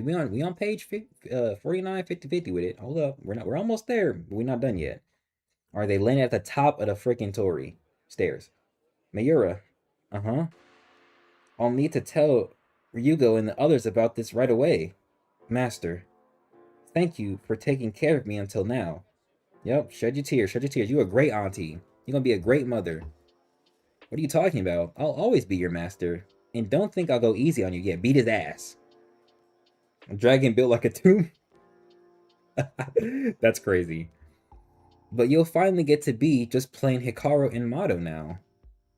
We on page 49, 50 with it. Hold up. We're almost there, but we're not done yet. Are they landing at the top of the freaking Torii stairs? Mayura. Uh-huh. I'll need to tell Ryugo and the others about this right away. Master. Thank you for taking care of me until now. Yep, shed your tears. You're a great auntie. You're gonna be a great mother. What are you talking about? I'll always be your master. And don't think I'll go easy on you yet. Beat his ass. A dragon built like a tomb? That's crazy. But you'll finally get to be just plain Hikaru and Mato now.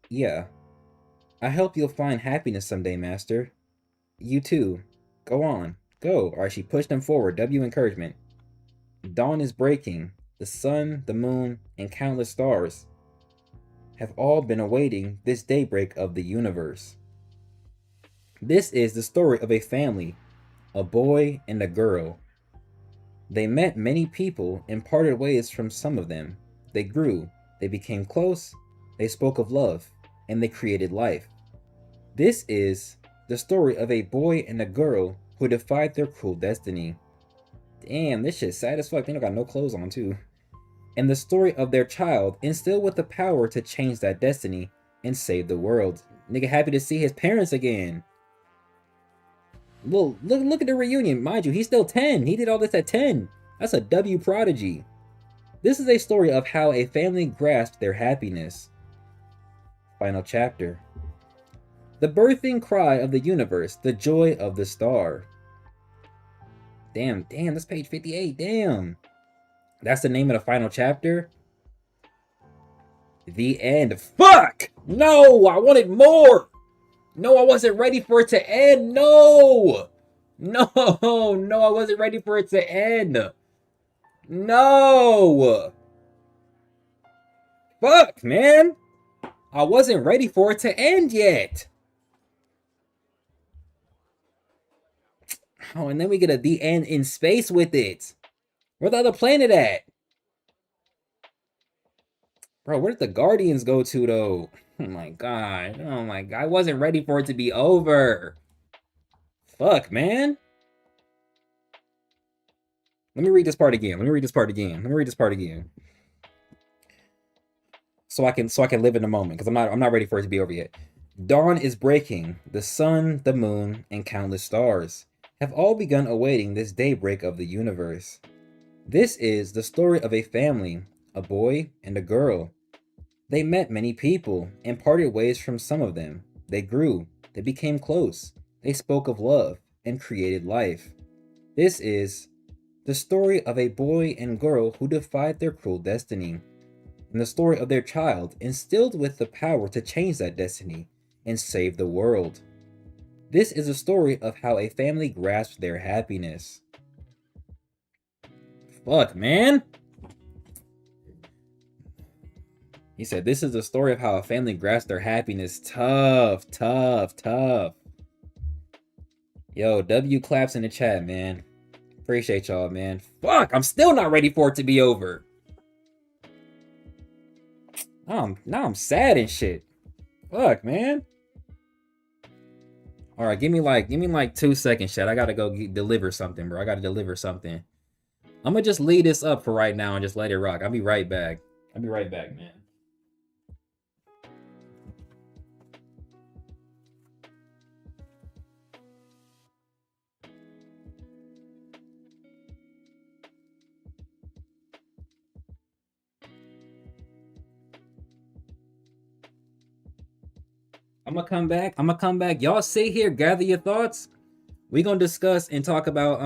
Yeah. I hope you'll find happiness someday, master. You too. Go on. Go. Alright, she pushed him forward. W encouragement. Dawn is breaking. The sun, the moon, and countless stars have all been awaiting this daybreak of the universe. This is the story of a family, a boy and a girl. They met many people and parted ways from some of them. They grew, they became close, they spoke of love, and they created life. This is the story of a boy and a girl who defied their cruel destiny. Damn, this shit's sad as fuck. They don't got no clothes on too. And the story of their child instilled with the power to change that destiny and save the world. Nigga happy to see his parents again. Well, look at the reunion. Mind you, he's still 10. He did all this at 10. That's a W prodigy. This is a story of how a family grasped their happiness. Final chapter. The birthing cry of the universe, the joy of the star. Damn, that's page 58. Damn. That's the name of the final chapter. The end. Fuck! No, I wanted more. No, I wasn't ready for it to end. No, I wasn't ready for it to end. No. Fuck, man. I wasn't ready for it to end yet. Oh, and then we get a the end in space with it. Where the other planet at? Bro, where did the Guardians go to, though? Oh my god. I wasn't ready for it to be over. Fuck, man. Let me read this part again. so I can live in the moment because I'm not ready for it to be over yet. Dawn is breaking. The sun, the moon, and countless stars have all begun awaiting this daybreak of the universe. This is the story of a family, a boy and a girl. They met many people and parted ways from some of them. They grew, they became close, they spoke of love and created life. This is the story of a boy and girl who defied their cruel destiny, and the story of their child instilled with the power to change that destiny and save the world. This is a story of how a family grasped their happiness. Fuck, man. He said, this is the story of how a family grasped their happiness. Tough, tough, tough. Yo, W claps in the chat, man. Appreciate y'all, man. Fuck, I'm still not ready for it to be over. Now I'm sad and shit. Fuck, man. All right, give me like 2 seconds, chat. I gotta go deliver something, bro. I gotta deliver something. I'm gonna just leave this up for right now and just let it rock. I'll be right back. I'll be right back, man. I'm gonna come back. I'm gonna come back. Y'all sit here, gather your thoughts. We gonna discuss and talk about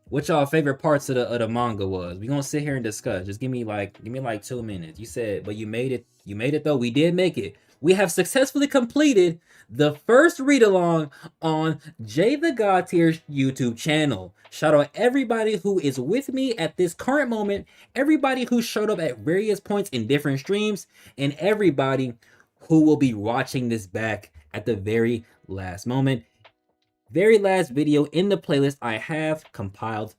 what y'all favorite parts of the manga was. We gonna sit here and discuss. Just give me like 2 minutes. You said, but you made it. You made it though. We did make it. We have successfully completed the first read along on Jay the God Tier's YouTube channel. Shout out everybody who is with me at this current moment, everybody who showed up at various points in different streams, and everybody who will be watching this back at the very last moment. Very last video in the playlist I have compiled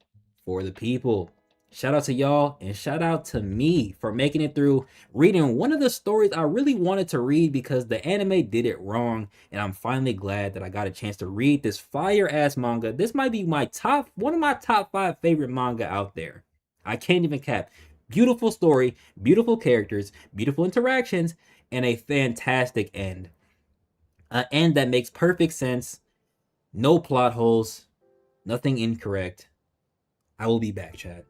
for the people. Shout out to y'all and shout out to me for making it through reading one of the stories I really wanted to read because the anime did it wrong, and I'm finally glad that I got a chance to read this fire ass manga. This might be one of my top 5 favorite manga out there. I can't even cap. Beautiful story, beautiful characters, beautiful interactions, and a fantastic end. An end that makes perfect sense. No plot holes, nothing incorrect. I will be back, chat.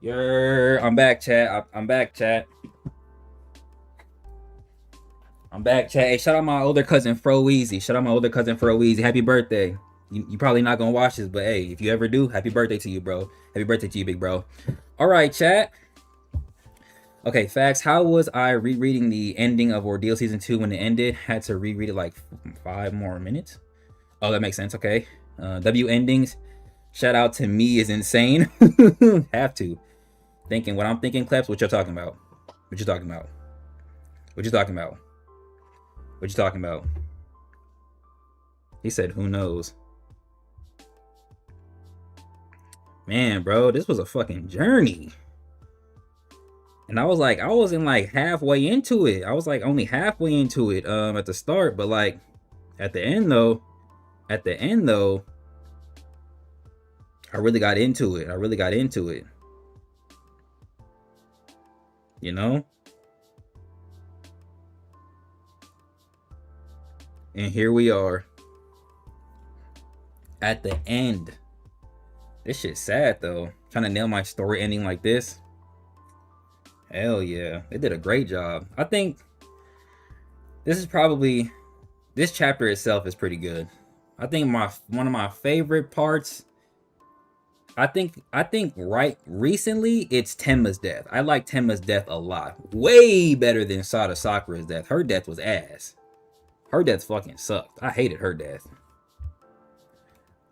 I'm back, chat. I'm back, chat. I'm back, chat. Hey, shout out my older cousin Fro Easy. Shout out my older cousin Fro Easy. Happy birthday. You probably not gonna watch this, but hey, if you ever do, happy birthday to you, bro. Happy birthday to you, big bro. All right, chat. Okay, facts. How was I rereading the ending of Ordeal Season 2 when it ended? Had to reread it like 5 more minutes. Oh, that makes sense. Okay. W endings. Shout out to me is insane. Have to. Thinking what I'm thinking, Kleps. What you're talking about? What you talking about? What you talking about? What you talking about? He said, who knows? Man, bro, this was a fucking journey. And I wasn't like halfway into it. I was like only halfway into it at the start, but like at the end though, I really got into it. You know? And here we are. At the end. This shit's sad though. Trying to nail my story ending like this. Hell yeah. They did a great job. I think this chapter itself is pretty good. I think one of my favorite parts, I think right recently, it's Tenma's death. I like Tenma's death a lot. Way better than Sada Sakura's death. Her death was ass. Her death fucking sucked. I hated her death.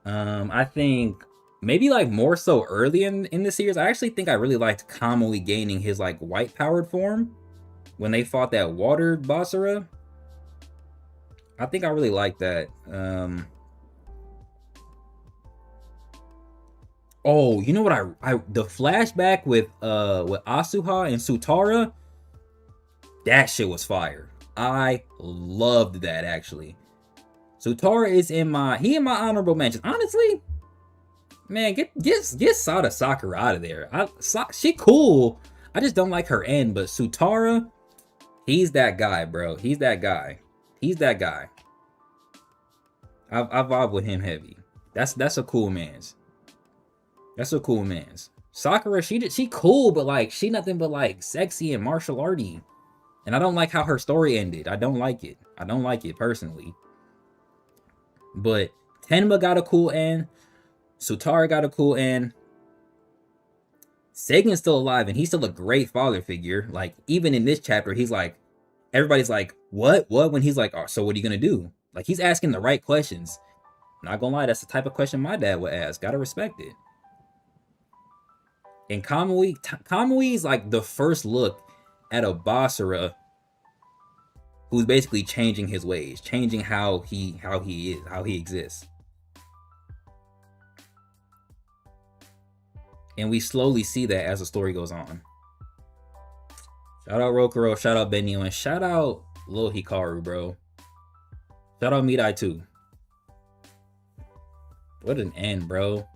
I think maybe like more so early in the series. I actually think I really liked Kamui gaining his like white powered form when they fought that water Basara. I think I really liked that. Oh, you know what? I the flashback with Asuha and Sutara, that shit was fire. I loved that actually. Sutara is in my honorable mentions. Honestly, man, get Sada Sakura out of there. She cool. I just don't like her end. But Sutara, he's that guy, bro. He's that guy. I vibe with him heavy. That's a cool man's. Sakura, she cool, but like she nothing but like sexy and martial arty. And I don't like how her story ended. I don't like it personally. But Tenma got a cool end. Sutara got a cool end. Seigen's still alive, and he's still a great father figure. Like, even in this chapter, he's like, everybody's like, what? When he's like, oh, so what are you gonna do? Like, he's asking the right questions. Not gonna lie, that's the type of question my dad would ask. Gotta respect it. And Kamui is like the first look at a Basara who's basically changing his ways, changing how he exists. And we slowly see that as the story goes on. Shout out Rokuro, shout out Benio, and shout out Lil Hikaru, bro. Shout out Midai too. What an end, bro.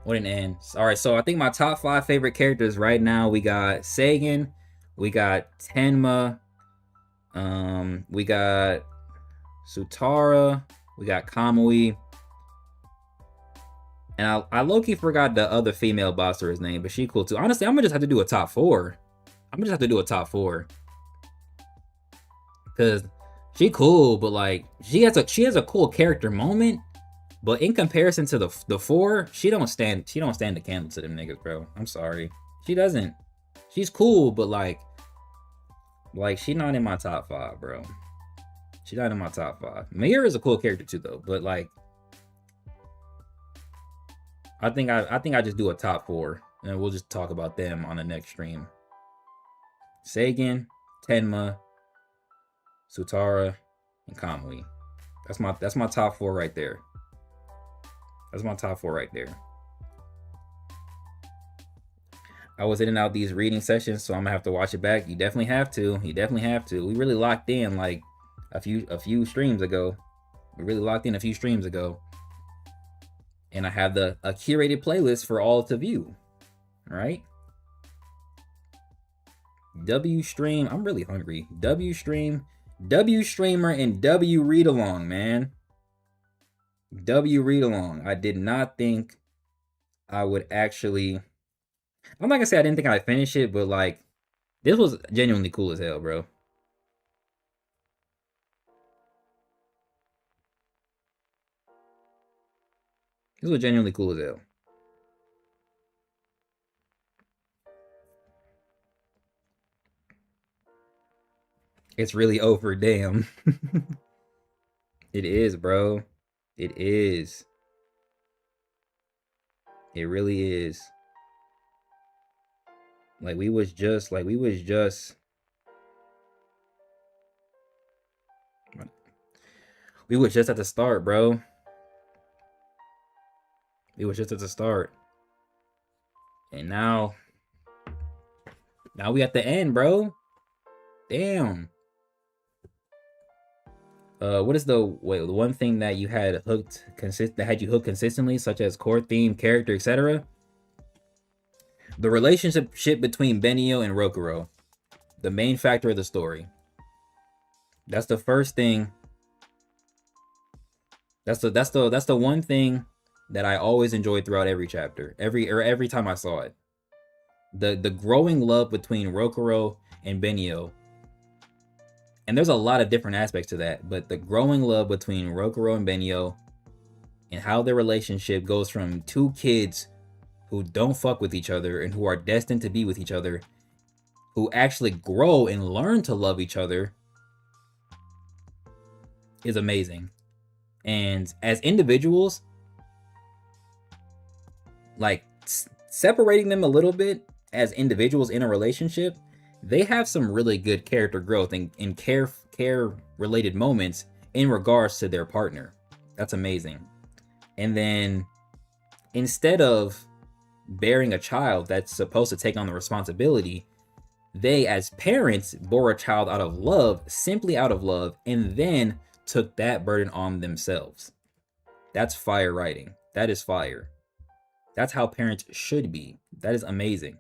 What an end. Alright, so I think my top 5 favorite characters right now, we got Seigen, we got Tenma, we got Sutara, we got Kamui, and I low-key forgot the other female Basara's name, but she cool too. Honestly, I'm gonna just have to do a top 4. Cause she cool, but like she has a cool character moment. But in comparison to the 4, she don't stand a candle to them niggas, bro. I'm sorry. She doesn't. She's cool, but like she not in my top 5, bro. She not in my top 5. Mayor is a cool character too, though. But like, I think I just do a top 4, and we'll just talk about them on the next stream. Seigen, Tenma, Sutara, and Kamui. That's my top 4 right there. That's my top 4 right there. I was in and out these reading sessions, so I'm gonna have to watch it back. You definitely have to. We really locked in like a few streams ago. And I have a curated playlist for all to view. All right. W stream. I'm really hungry. W stream, W streamer, and W read along, man. W read along. I did not think I would actually I'm not gonna say I didn't think I'd finish it, but like, this was genuinely cool as hell, bro. This was genuinely cool as hell. It's really over, damn. It is, bro. It is. It really is. Like we was just we was just at the start, bro. We was just at the start. And now we at the end, bro. Damn. What is the one thing that you had had you hooked consistently, such as core theme, character, etc.? The relationship between Benio and Rokuro, the main factor of the story. That's the first thing. That's the one thing that I always enjoyed throughout every chapter, every time I saw it. The growing love between Rokuro and Benio. And there's a lot of different aspects to that, but the growing love between Rokuro and Benio and how their relationship goes from two kids who don't fuck with each other and who are destined to be with each other, who actually grow and learn to love each other, is amazing. And as individuals, like separating them a little bit as individuals in a relationship, they have some really good character growth and care related moments in regards to their partner. That's amazing. And then instead of bearing a child that's supposed to take on the responsibility, they as parents bore a child out of love, simply out of love, and then took that burden on themselves. That's fire writing. That is fire. That's how parents should be. That is amazing.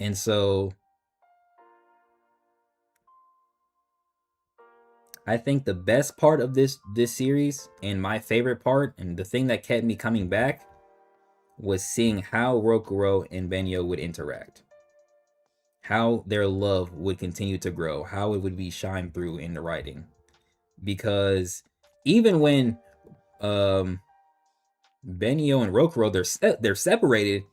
And so I think the best part of this series, and my favorite part, and the thing that kept me coming back, was seeing how Rokuro and Benio would interact. How their love would continue to grow, how it would be shined through in the writing. Because even when Benio and Rokuro, they're separated,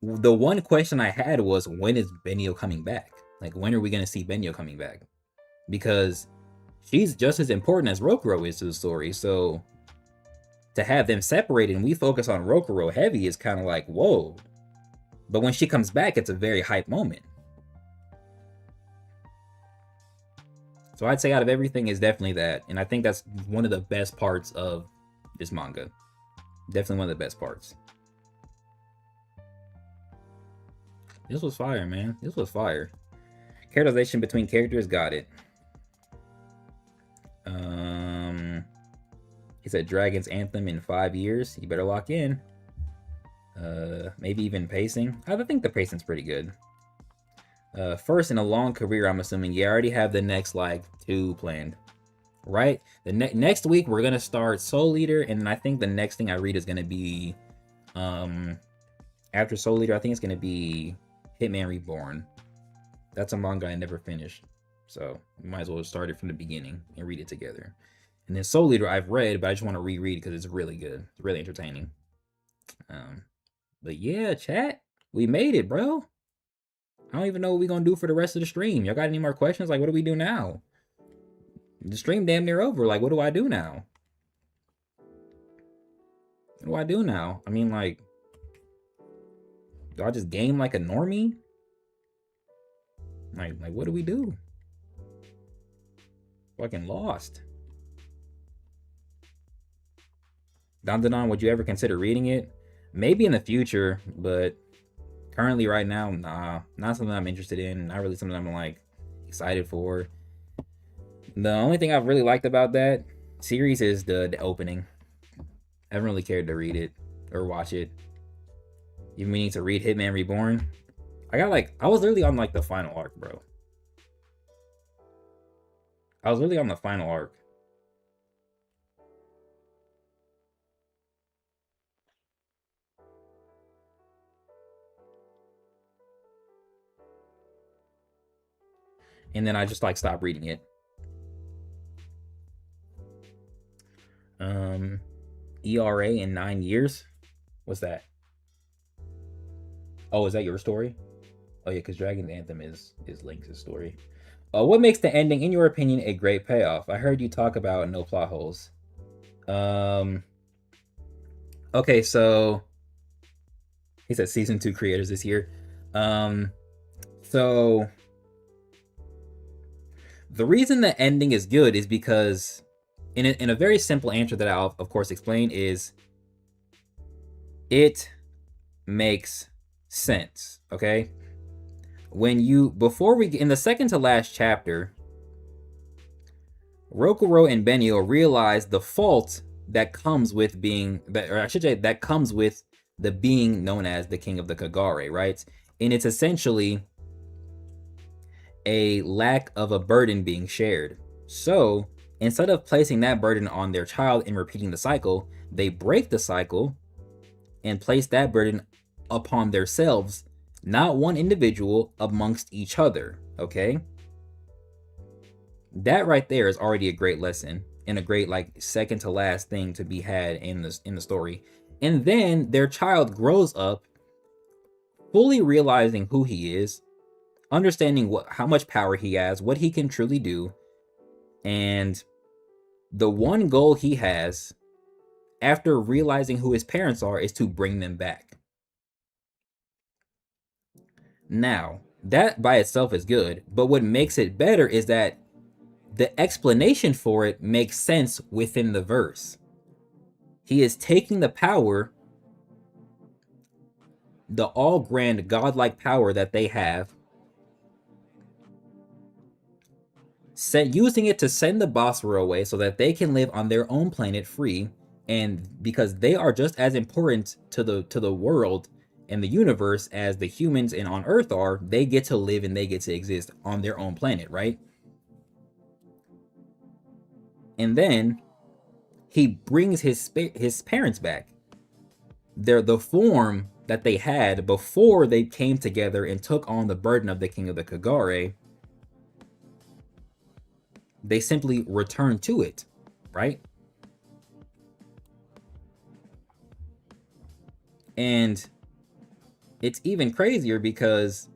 the one question I had was, when is Benio coming back? Like, when are we going to see Benio coming back? Because she's just as important as Rokuro is to the story. So to have them separated and we focus on Rokuro heavy is kind of like, whoa. But when she comes back, it's a very hype moment. So I'd say out of everything is definitely that. And I think that's one of the best parts of this manga. Definitely one of the best parts. This was fire, man. This was fire. Characterization between characters, got it. He said Dragon's Anthem in 5 years. You better lock in. Maybe even pacing. I think the pacing's pretty good. First in a long career, I'm assuming. You already have the next, like, 2 planned. Right? The next week, we're going to start Soul Eater. And then I think the next thing I read is going to be... after Soul Eater, I think it's going to be Hitman Reborn. That's a manga I never finished. So, we might as well start it from the beginning and read it together. And then Soul Eater I've read, but I just want to reread because it's really good. It's really entertaining. But yeah, chat. We made it, bro. I don't even know what we're going to do for the rest of the stream. Y'all got any more questions? Like, what do we do now? The stream damn near over. Like, what do I do now? What do I do now? I mean, like, do I just game like a normie? Like what do we do? Fucking lost. Dandanon, would you ever consider reading it? Maybe in the future, but currently right now, nah. Not something I'm interested in. Not really something I'm like excited for. The only thing I've really liked about that series is the opening. I haven't really cared to read it or watch it. Even meaning to read Hitman Reborn. I was literally on like the final arc, bro. I was literally on the final arc. and then I just like stopped reading it. ERA in 9 years. What's that? Oh, is that your story? Oh yeah, because Dragon's Anthem is Link's story. What makes the ending, in your opinion, a great payoff? I heard you talk about no plot holes. Okay, so he said season 2 creators this year. So the reason the ending is good is because in a very simple answer that I'll of course explain is it makes sense, okay? When you, before we, in the second to last chapter, Rokuro and Benio realize the fault that comes with being, or I should say, that comes with the being known as the King of the Kagare, right? And it's essentially a lack of a burden being shared. So instead of placing that burden on their child and repeating the cycle, they break the cycle and place that burden upon themselves, not one individual, amongst each other, okay? That right there is already a great lesson and a great like second to last thing to be had in the story. And then their child grows up fully realizing who he is, understanding how much power he has, what he can truly do, and the one goal he has after realizing who his parents are is to bring them back. Now, that by itself is good, but what makes it better is that the explanation for it makes sense within the verse. He is taking the power, the all grand godlike power that they have, using it to send the Basra away so that they can live on their own planet free, and because they are just as important to the world and the universe as the humans and on Earth are, they get to live and they get to exist on their own planet, right? And then he brings his parents back. They're the form that they had before they came together and took on the burden of the King of the Kagare. They simply return to it, right? And it's even crazier because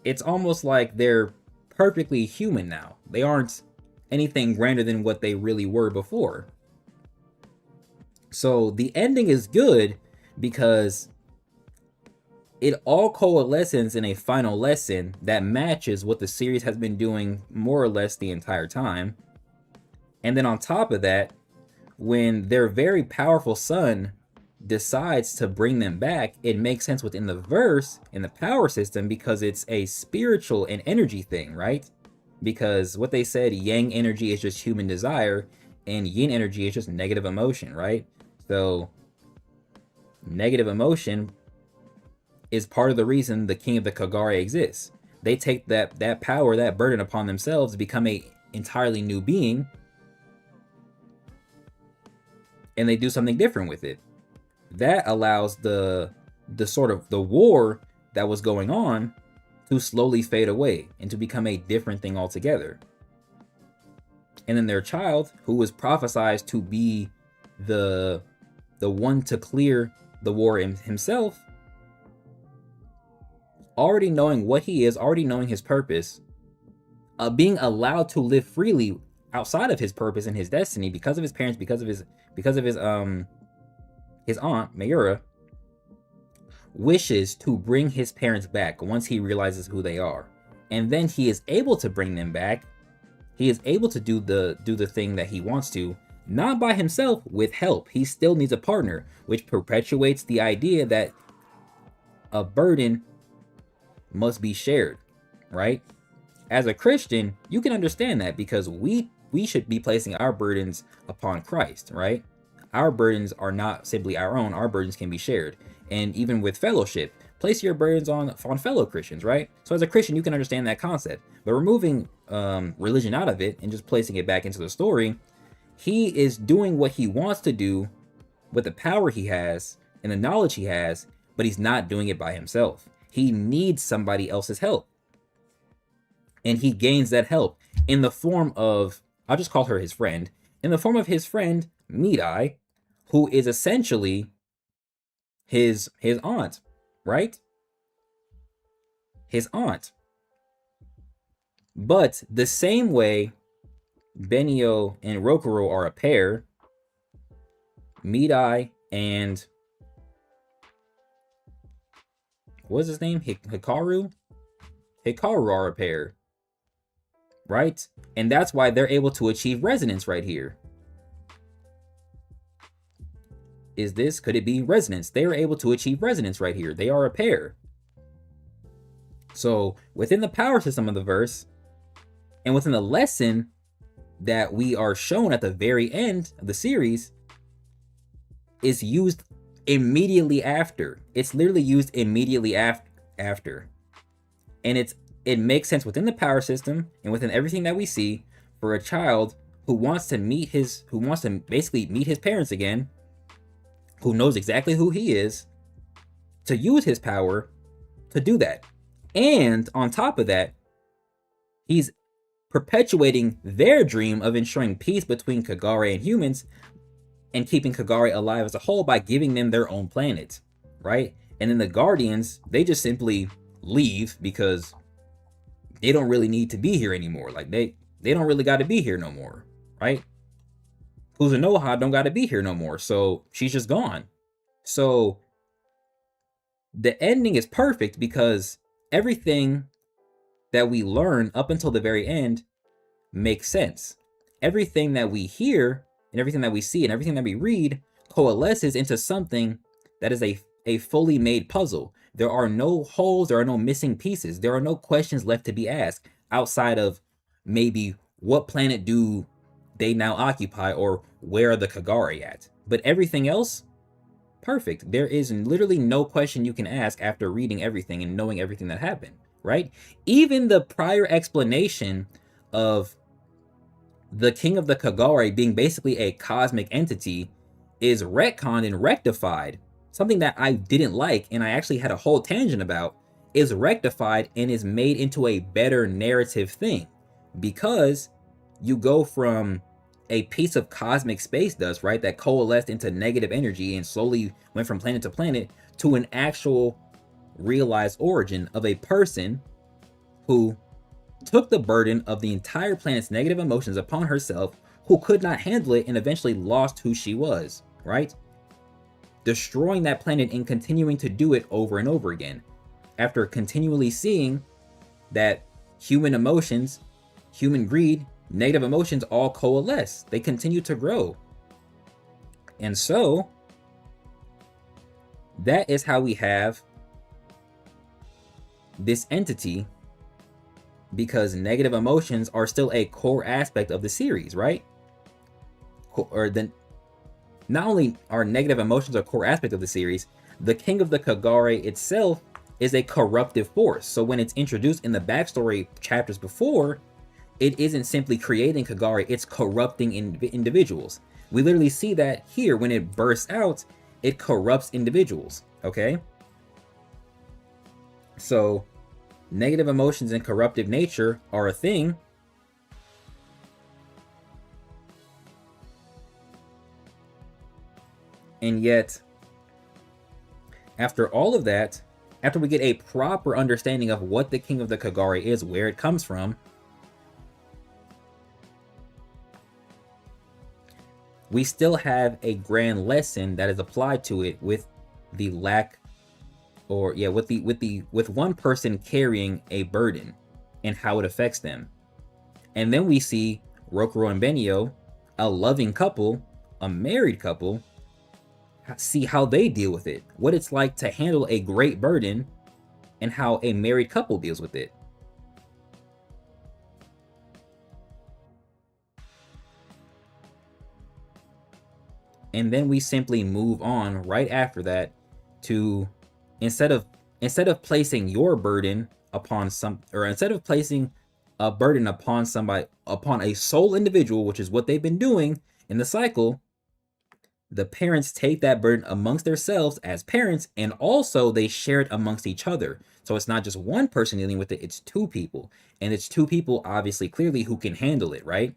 it's almost like they're perfectly human now. They aren't anything grander than what they really were before. So the ending is good because it all coalesces in a final lesson that matches what the series has been doing more or less the entire time. And then on top of that, when their very powerful son decides to bring them back, it makes sense within the verse, in the power system, because it's a spiritual and energy thing, right? Because what they said, yang energy is just human desire, and yin energy is just negative emotion, right? So negative emotion is part of the reason the King of the Kagare exists. They take that power, that burden upon themselves to become a entirely new being, and they do something different with it. That allows the sort of the war that was going on to slowly fade away and to become a different thing altogether. And then their child, who was prophesied to be the one to clear the war himself, already knowing what he is, already knowing his purpose, being allowed to live freely outside of his purpose and his destiny because of his parents, because of his aunt, Mayura, wishes to bring his parents back once he realizes who they are. And then he is able to bring them back. He is able to do the thing that he wants to, not by himself, with help. He still needs a partner, which perpetuates the idea that a burden must be shared, right? As a Christian, you can understand that because we should be placing our burdens upon Christ, right? Our burdens are not simply our own. Our burdens can be shared. And even with fellowship, place your burdens on fellow Christians, right? So as a Christian, you can understand that concept. But removing religion out of it and just placing it back into the story, he is doing what he wants to do with the power he has and the knowledge he has, but he's not doing it by himself. He needs somebody else's help. And he gains that help in the form of, I'll just call her his friend, in the form of his friend, Midai, who is essentially his aunt, right? His aunt. But the same way Benio and Rokuro are a pair, Midai and what's his name? Hikaru? Hikaru are a pair, right? And that's why they're able to achieve resonance right here. Could it be resonance? They are able to achieve resonance right here. They are a pair. So within the power system of the verse, and within the lesson that we are shown at the very end of the series, is used immediately after. It's literally used immediately after. And it makes sense within the power system and within everything that we see for a child who wants to basically meet his parents again, who knows exactly who he is, to use his power to do that. And on top of that, he's perpetuating their dream of ensuring peace between Kagare and humans and keeping Kagare alive as a whole by giving them their own planet, right? And then the Guardians, they just simply leave because they don't really need to be here anymore. Like they don't really got to be here no more, right? Kuzunoha don't got to be here no more, so she's just gone. So the ending is perfect because everything that we learn up until the very end makes sense. Everything that we hear and everything that we see and everything that we read coalesces into something that is a fully made puzzle. There are no holes, there are no missing pieces, there are no questions left to be asked outside of maybe what planet do they now occupy or where are the Kagare at. But everything else, perfect. There is literally no question you can ask after reading everything and knowing everything that happened, right? Even the prior explanation of the King of the Kagare being basically a cosmic entity is retconned and rectified. Something that I didn't like and I actually had a whole tangent about is rectified and is made into a better narrative thing, because you go from a piece of cosmic space dust, right, that coalesced into negative energy and slowly went from planet to planet to an actual realized origin of a person who took the burden of the entire planet's negative emotions upon herself, who could not handle it and eventually lost who she was, right? Destroying that planet and continuing to do it over and over again after continually seeing that human emotions, human greed, negative emotions all coalesce. They continue to grow. And so that is how we have this entity, because negative emotions are still a core aspect of the series, right? Not only are negative emotions a core aspect of the series, the King of the Kagare itself is a corruptive force. So when it's introduced in the backstory chapters before, it isn't simply creating Kagare, it's corrupting individuals. We literally see that here. When it bursts out, it corrupts individuals, okay? So negative emotions and corruptive nature are a thing. And yet, after all of that, after we get a proper understanding of what the King of the Kagare is, where it comes from, we still have a grand lesson that is applied to it with the lack, or yeah, with one person carrying a burden and how it affects them. And then we see Rokuro and Benio, a loving couple, a married couple, see how they deal with it, what it's like to handle a great burden, and how a married couple deals with it. And then we simply move on right after that to, instead of placing your burden upon instead of placing a burden upon somebody, upon a sole individual, which is what they've been doing in the cycle, the parents take that burden amongst themselves as parents, and also they share it amongst each other. So it's not just one person dealing with it, it's two people. And it's two people, obviously, clearly, who can handle it, right?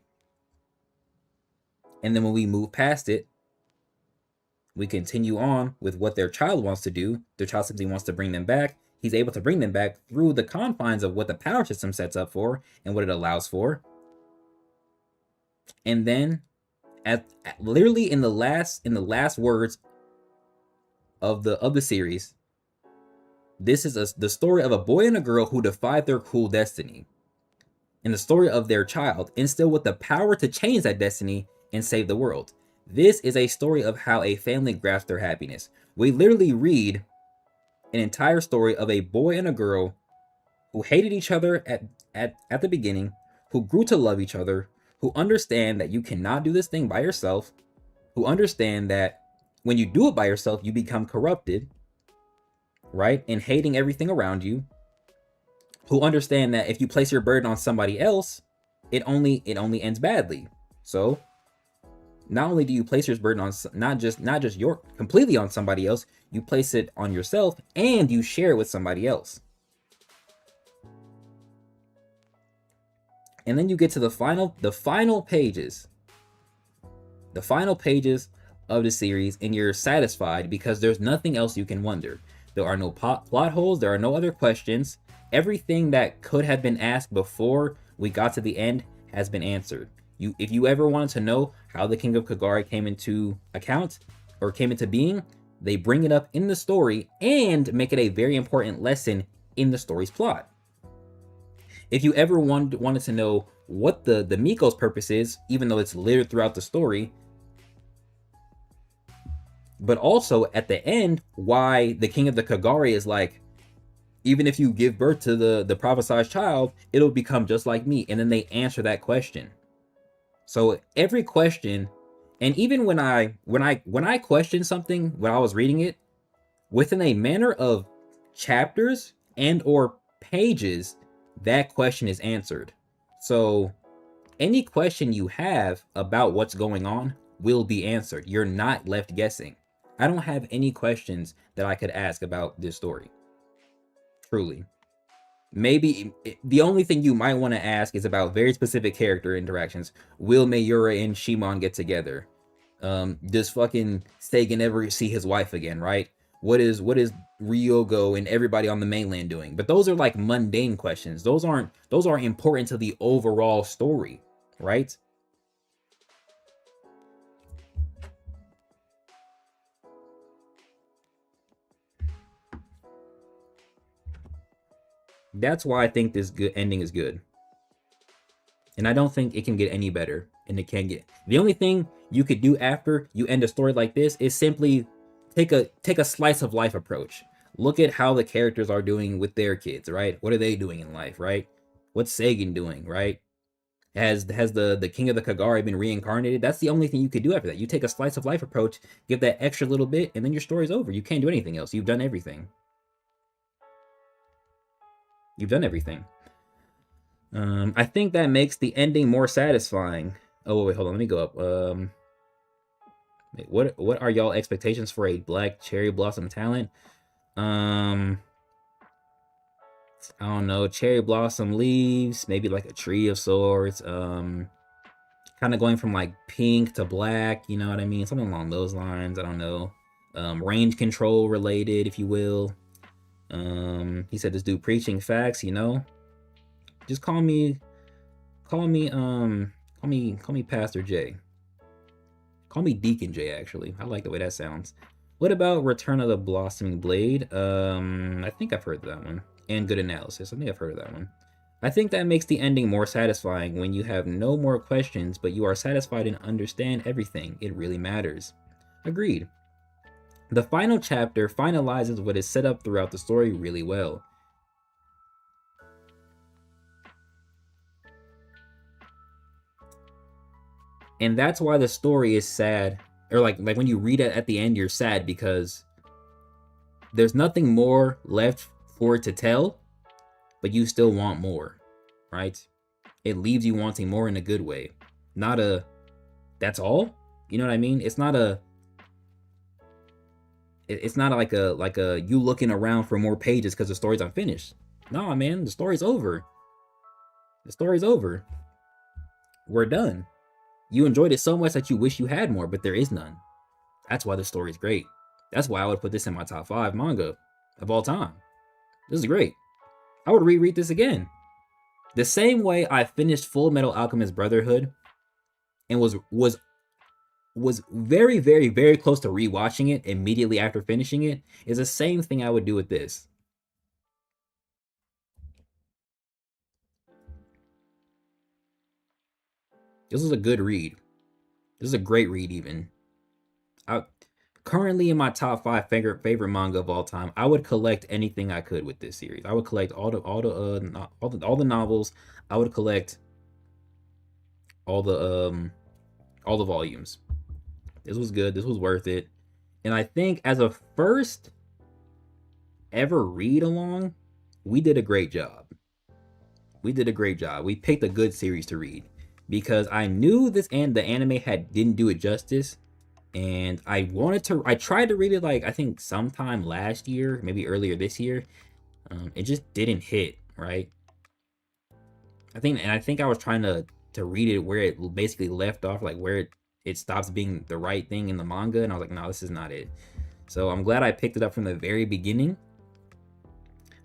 And then when we move past it, we continue on with what their child wants to do. Their child simply wants to bring them back. He's able to bring them back through the confines of what the power system sets up for and what it allows for. And then at literally in the last words of the series, this is the story of a boy and a girl who defied their cruel destiny, and the story of their child, instilled with the power to change that destiny and save the world. This is a story of how a family grasps their happiness. We literally read an entire story of a boy and a girl who hated each other at the beginning, who grew to love each other, who understand that you cannot do this thing by yourself, who understand that when you do it by yourself, you become corrupted, right? And hating everything around you, who understand that if you place your burden on somebody else, it only ends badly. So not only do you place your burden on not just your completely on somebody else, you place it on yourself and you share it with somebody else. And then you get to the final pages of the series, and you're satisfied because there's nothing else you can wonder. There are no plot holes, there are no other questions. Everything that could have been asked before we got to the end has been answered. If you ever wanted to know how the King of Kagari came into account or came into being, they bring it up in the story and make it a very important lesson in the story's plot. If you ever wanted to know what the Miko's purpose is, even though it's littered throughout the story, but also at the end, why the King of the Kagari is like, even if you give birth to the prophesized child, it'll become just like me. And then they answer that question. So every question, and even when I questioned something when I was reading it, within a manner of chapters and or pages, that question is answered. So any question you have about what's going on will be answered. You're not left guessing. I don't have any questions that I could ask about this story. Truly. Maybe the only thing you might want to ask is about very specific character interactions. Will Mayura and Shimon get together? Does fucking Sagan ever see his wife again, right? What is Ryogo and everybody on the mainland doing? But those are like mundane questions. Those aren't important to the overall story, right? That's why I think this ending is good. And I don't think it can get any better. And it can get... The only thing you could do after you end a story like this is simply take a slice of life approach. Look at how the characters are doing with their kids, right? What are they doing in life, right? What's Sagan doing, right? Has the King of the Kagari been reincarnated? That's the only thing you could do after that. You take a slice of life approach, give that extra little bit, and then your story's over. You can't do anything else. You've done everything. You've done everything. I think that makes the ending more satisfying. Oh, wait, hold on. Let me go up. Wait, what are y'all expectations for a Black Cherry Blossom talent? I don't know. Cherry Blossom leaves, maybe like a tree of sorts. Kind of going from like pink to black, you know what I mean? Something along those lines. I don't know. Range control related, if you will. He said this dude preaching facts, you know. Just call me Pastor J. Call me Deacon J, actually. I like the way that sounds. What about Return of the Blossoming Blade? I think I've heard of that one. And Good Analysis. I think I've heard of that one. I think that makes the ending more satisfying when you have no more questions, but you are satisfied and understand everything. It really matters. Agreed. The final chapter finalizes what is set up throughout the story really well. And that's why the story is sad. Or like when you read it at the end, you're sad because there's nothing more left for it to tell, but you still want more, right? It leaves you wanting more in a good way. Not a, that's all? You know what I mean? It's not a, It's not like a you looking around for more pages because the story's unfinished. No, man, the story's over. The story's over. We're done. You enjoyed it so much that you wish you had more, but there is none. That's why the story's great. That's why I would put this in my top 5 manga of all time. This is great. I would reread this again. The same way I finished Full Metal Alchemist Brotherhood and was very, very, very close to rewatching it immediately after finishing it is the same thing I would do with this. This is a good read. This is a great read, even. Currently in my top 5 favorite manga of all time, I would collect anything I could with this series. I would collect all the novels. I would collect all the volumes. This was good. This was worth it. And I think as a first ever read along, we did a great job. We did a great job. We picked a good series to read because I knew the anime didn't do it justice. And I tried to read it like I think sometime last year, maybe earlier this year. It just didn't hit, right? I think I was trying to read it where it basically left off, like where it stops being the right thing in the manga, and I was like, no, this is not it. So I'm glad I picked it up from the very beginning.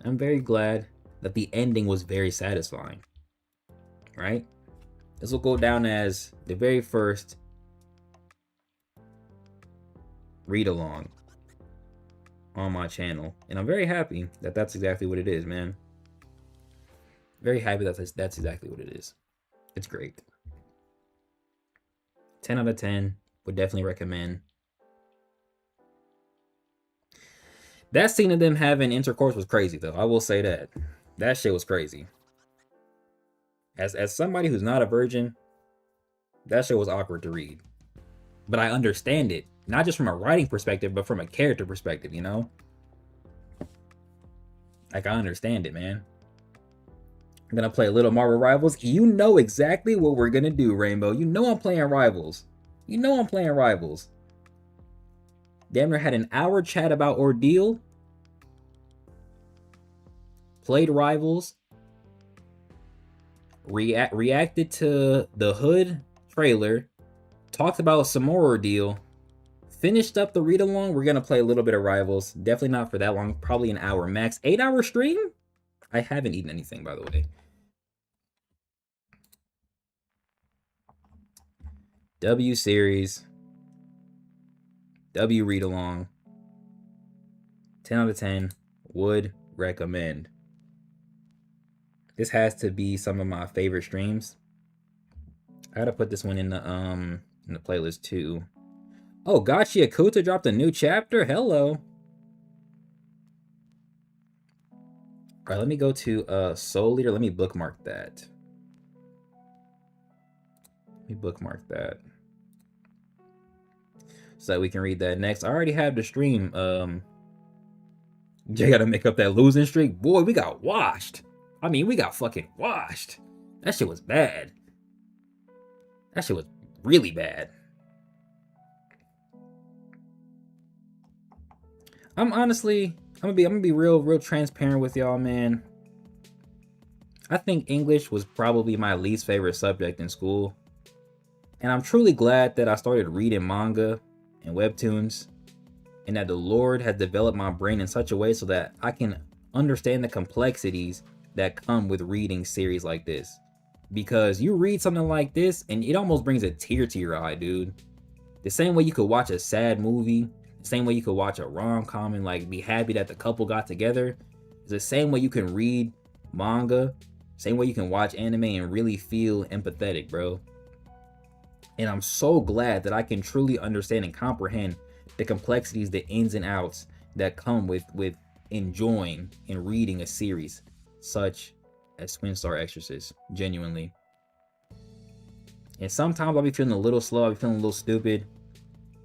I'm very glad that the ending was very satisfying, right? This will go down as the very first read along on my channel, and I'm very happy that that's exactly what it is, man. Very happy that that's exactly what it is. It's great. 10 out of 10. Would definitely recommend. That scene of them having intercourse was crazy, though. I will say that. That shit was crazy. As somebody who's not a virgin, that shit was awkward to read. But I understand it. Not just from a writing perspective, but from a character perspective, you know? Like, I understand it, man. I'm gonna play a little Marvel Rivals. You know exactly what we're gonna do, Rainbow. You know I'm playing Rivals. You know I'm playing Rivals. Damn near had an hour chat about Ordeal. Played Rivals. Reacted to the Hood trailer. Talked about some more Ordeal. Finished up the read-along. We're gonna play a little bit of Rivals. Definitely not for that long. Probably an hour max. 8-hour stream? I haven't eaten anything, by the way. W series. W read-along. 10 out of 10. Would recommend. This has to be some of my favorite streams. I gotta put this one in the playlist too. Oh, Gachi Akuta dropped a new chapter. Hello. All right, let me go to Soul Leader. Let me bookmark that. Let me bookmark that so that we can read that next. I already have the stream. You gotta make up that losing streak. Boy, we got washed. I mean, we got fucking washed. That shit was bad. That shit was really bad. I'm gonna be real transparent with y'all, man. I think English was probably my least favorite subject in school. And I'm truly glad that I started reading manga and webtoons, and that the Lord has developed my brain in such a way so that I can understand the complexities that come with reading series like this. Because you read something like this and it almost brings a tear to your eye, dude. The same way you could watch a sad movie, the same way you could watch a rom-com and like be happy that the couple got together, it's the same way you can read manga, same way you can watch anime and really feel empathetic, bro. And I'm so glad that I can truly understand and comprehend the complexities, the ins and outs that come with enjoying and reading a series such as Twin Star Exorcist, genuinely. And sometimes I'll be feeling a little slow, I'll be feeling a little stupid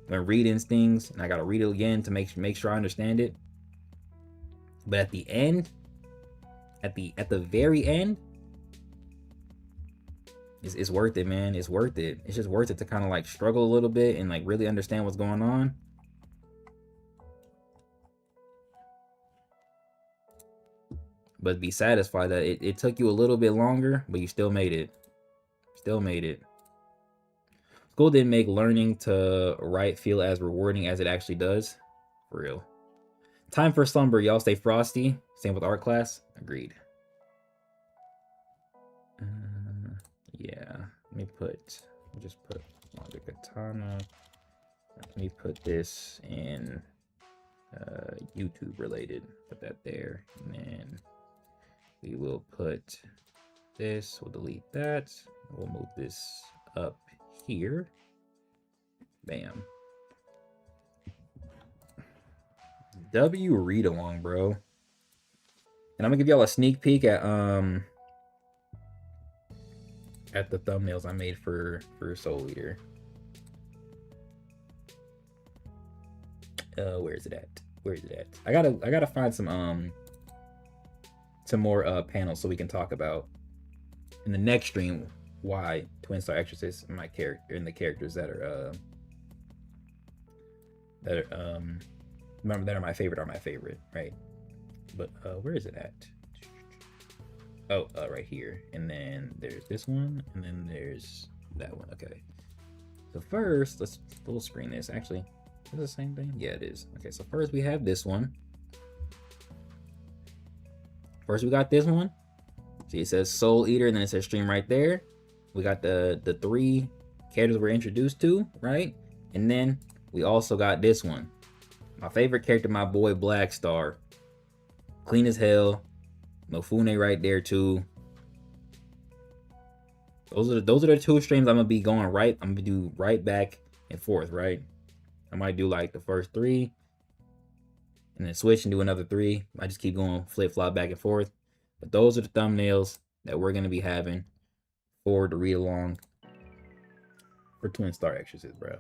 when reading things, and I gotta read it again to make sure I understand it. But at the end, at the very end, it's worth it, man. It's worth it. It's just worth it to kind of like struggle a little bit and like really understand what's going on. but be satisfied that it took you a little bit longer, but you still made it. Still made it. School didn't make learning to write feel as rewarding as it actually does. For real. Time for slumber. Y'all stay frosty. Same with art class. Agreed. Yeah. We'll just put the katana. Let me put this in YouTube related. Put that there. And then we will put this. We'll delete that. We'll move this up here. Bam. W read along, bro. And I'm gonna give y'all a sneak peek at the thumbnails I made for Soul Eater. Where is it at? Where is it at? I gotta find some more panels so we can talk about in the next stream why Twin Star Exorcist and my character and the characters that are my favorite, right? But where is it at? Oh, right here. And then there's this one, and then there's that one. Okay. So first, let's full screen this. Actually, is it the same thing? Yeah, it is. Okay, so first we have this one. First we got this one. See, it says Soul Eater, and then it says stream right there. We got the 3 characters we're introduced to, right? And then we also got this one. My favorite character, my boy Black Star. Clean as hell. Mofune right there too. Those are the 2 streams I'm gonna be going right. I'm gonna do right back and forth, right? I might do like the first 3 and then switch and do another 3. I just keep going flip-flop back and forth. But those are the thumbnails that we're gonna be having for the read along for Twin Star Exorcist, bro.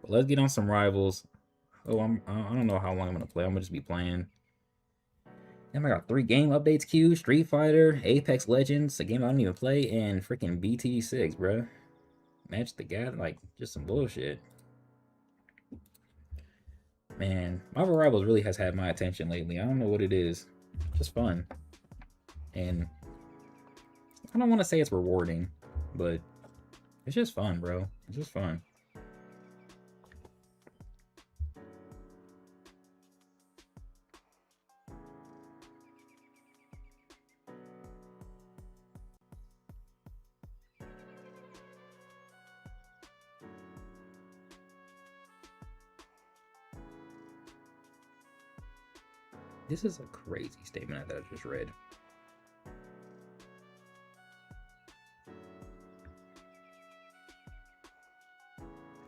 But let's get on some rivals. Oh, I don't know how long I'm gonna play. I'm gonna just be playing. Damn, I got 3 game updates queued: Street Fighter, Apex Legends, a game I don't even play, and freaking BT6, bro. Match the guy, like just some bullshit. Man, Marvel Rivals really has had my attention lately. I don't know what it is. Just fun. And I don't want to say it's rewarding, but it's just fun, bro. It's just fun. This is a crazy statement that I just read.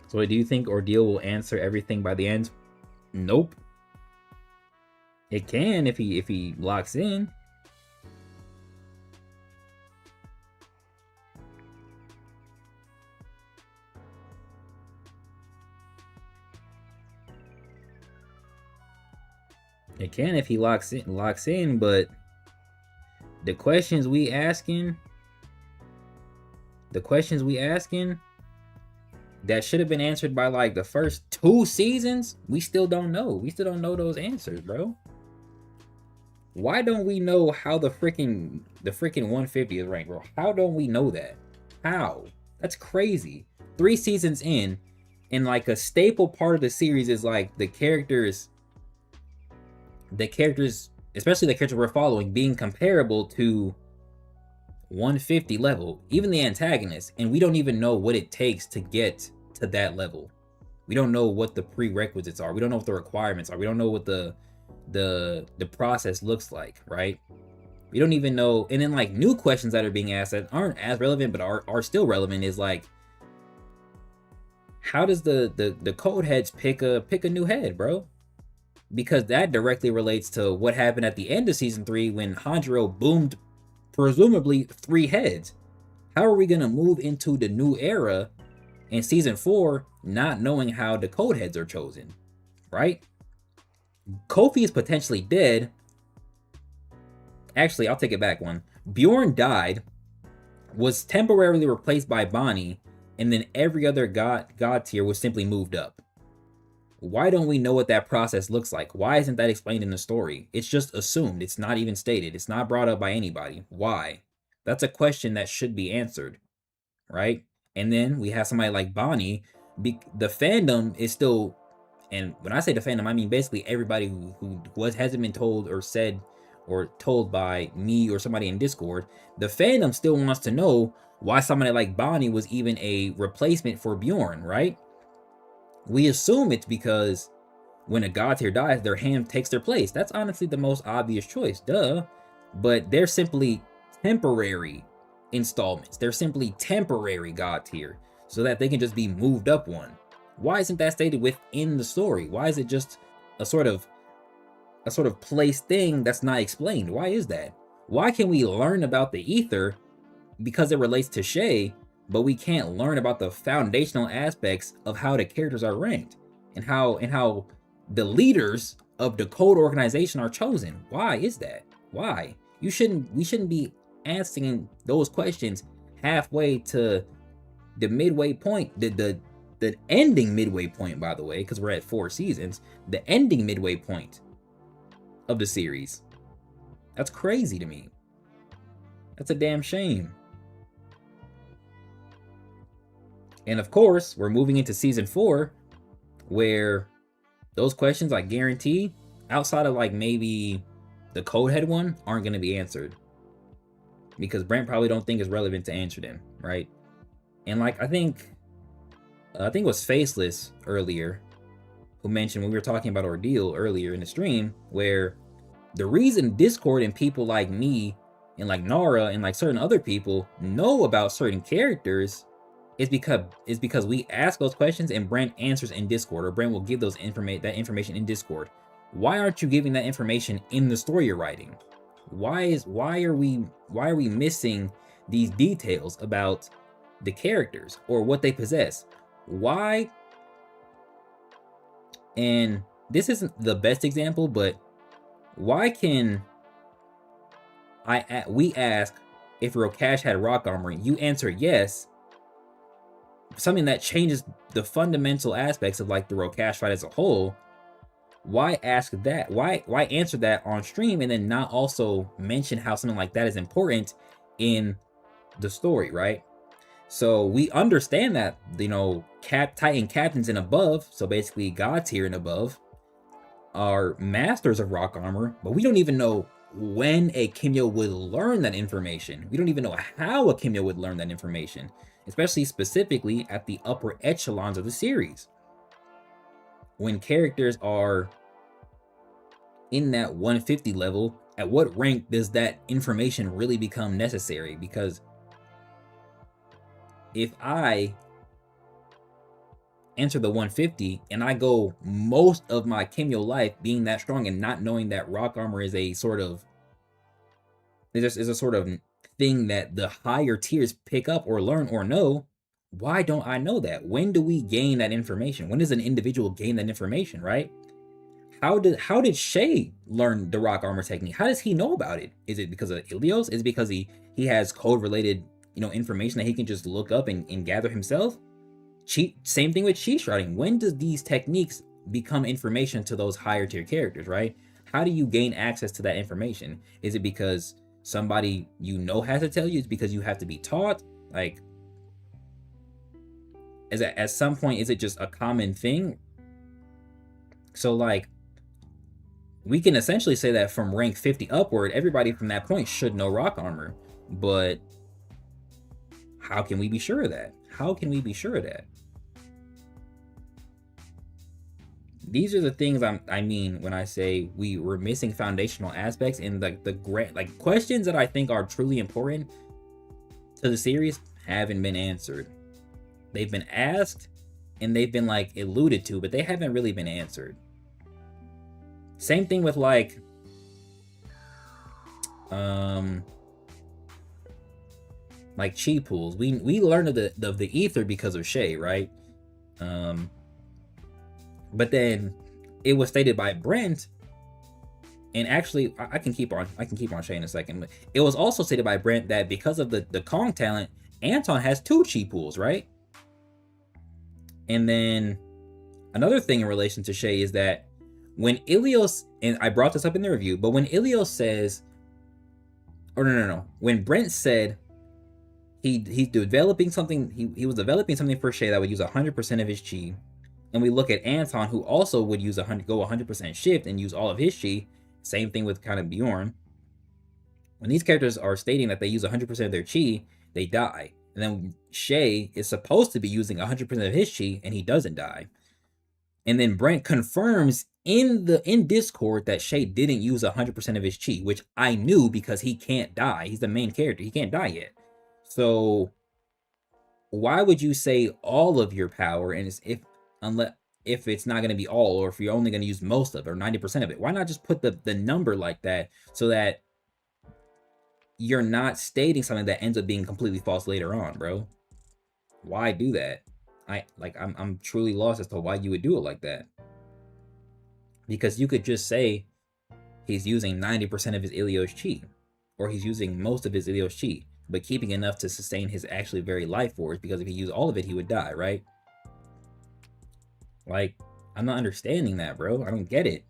So do you think Ordeal will answer everything by the end? Nope. It can if he locks in. It can if he locks in, but the questions we asking that should have been answered by like the first 2 seasons, we still don't know. We still don't know those answers, bro. Why don't we know how the freaking 150 is ranked, bro? How don't we know that? How? That's crazy. 3 seasons in, and like a staple part of the series is like the characters, especially the characters we're following, being comparable to 150 level, even the antagonist, and we don't even know what it takes to get to that level. We don't know what the prerequisites are. We don't know what the requirements are. We don't know what the process looks like, right? We don't even know. And then like new questions that are being asked that aren't as relevant but are still relevant is like, how does the code heads pick a new head, bro? Because that directly relates to what happened at the end of season 3 when Hanjiro boomed presumably 3 heads. How are we gonna move into the new era in season 4 not knowing how the code heads are chosen, right? Kofi is potentially dead. Actually, I'll take it back one. Bjorn died, was temporarily replaced by Bonnie, and then every other god tier was simply moved up. Why don't we know what that process looks like? Why isn't that explained in the story? It's just assumed. It's not even stated. It's not brought up by anybody. Why? That's a question that should be answered, right? And then we have somebody like Bonnie. The fandom is still, and when I say the fandom, I mean basically everybody who hasn't been told or said or told by me or somebody in Discord. The fandom still wants to know why somebody like Bonnie was even a replacement for Bjorn, right? We assume it's because when a god tier dies, their hand takes their place. That's honestly the most obvious choice, duh. But they're simply temporary installments. They're simply temporary god tier so that they can just be moved up one. Why isn't that stated within the story? Why is it just a sort of place thing that's not explained? Why is that? Why can we learn about the ether because it relates to Shay, but we can't learn about the foundational aspects of how the characters are ranked and how the leaders of the code organization are chosen? Why is that? Why? We shouldn't be answering those questions halfway to the midway point, the ending midway point, by the way, because we're at 4 seasons, the ending midway point of the series. That's crazy to me. That's a damn shame. And of course, we're moving into season 4, where those questions, I guarantee, outside of like maybe the Codehead one, aren't going to be answered. Because Brent probably don't think it's relevant to answer them, right? And like, I think it was Faceless earlier who mentioned when we were talking about Ordeal earlier in the stream, where the reason Discord and people like me and like Nara and like certain other people know about certain characters is because we ask those questions and Brent answers in Discord, or Brent will give that information in Discord. Why aren't you giving that information in the story you're writing? Why are we missing these details about the characters or what they possess? Why? And this isn't the best example, but why can we ask if Rokash had rock armor? You answer yes. Something that changes the fundamental aspects of like the Rokash fight as a whole. Why ask that? Why answer that on stream and then not also mention how something like that is important in the story, right? So we understand that, you know, Titan captains and above, so basically god tier and above, are masters of rock armor, but we don't even know when a Kimyo would learn that information. We don't even know how a Kimyo would learn that information, especially specifically at the upper echelons of the series. When characters are in that 150 level, at what rank does that information really become necessary? Because if I enter the 150 and I go most of my Kimyo life being that strong and not knowing that rock armor is a sort of thing that the higher tiers pick up or learn or know, why don't I know that? When do we gain that information? When does an individual gain that information, right? How did Shay learn the rock armor technique? How does he know about it? Is it because of Ilios? Is it because he has code related, you know, information that he can just look up and gather himself? Same thing with cheat shrouding. When does these techniques become information to those higher tier characters, right? How do you gain access to that information? Is it because somebody you know has to tell you? Is it because you have to be taught? Like, at some point, is it just a common thing? So like, we can essentially say that from rank 50 upward, everybody from that point should know rock armor. But how can we be sure of that? How can we be sure of that? These are the things I mean when I say we were missing foundational aspects in the questions that I think are truly important to the series haven't been answered. They've been asked and they've been like alluded to, but they haven't really been answered. Same thing with like chi pools. We learned of the ether because of Shay, right? But then it was stated by Brent, and actually I can keep on Shay in a second, but it was also stated by Brent that because of the Kong talent, Anton has 2 chi pools, right? And then Another thing in relation to Shay is that when Ilios, and I brought this up in the review, but when Ilios says, or no, when Brent said he's developing something, he was developing something for Shay that would use 100% of his chi, and we look at Anton, who also would use 100% shift and use all of his chi. Same thing with kind of Bjorn. When these characters are stating that they use 100% of their chi, they die. And then Shay is supposed to be using 100% of his chi, and he doesn't die. And then Brent confirms in Discord that Shay didn't use 100% of his chi, which I knew because he can't die. He's the main character. He can't die yet. So why would you say all of your power, and if it's not going to be all, or if you're only going to use most of it or 90% of it? Why not just put the number like that so that you're not stating something that ends up being completely false later on, bro? Why do that? I'm truly lost as to why you would do it like that. Because you could just say he's using 90% of his Ilios chi, or he's using most of his Ilios chi, but keeping enough to sustain his actually very life force, because if he used all of it, he would die, right? Like, I'm not understanding that, bro. I don't get it.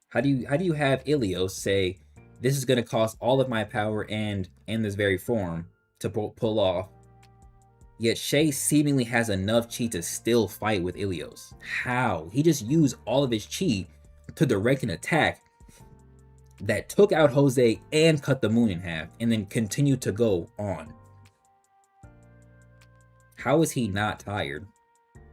How do you have Ilios say, this is going to cost all of my power and this very form to pull off, yet Shay seemingly has enough chi to still fight with Ilios? How? He just used all of his chi to direct an attack that took out Jose and cut the moon in half, and then continued to go on. How is he not tired?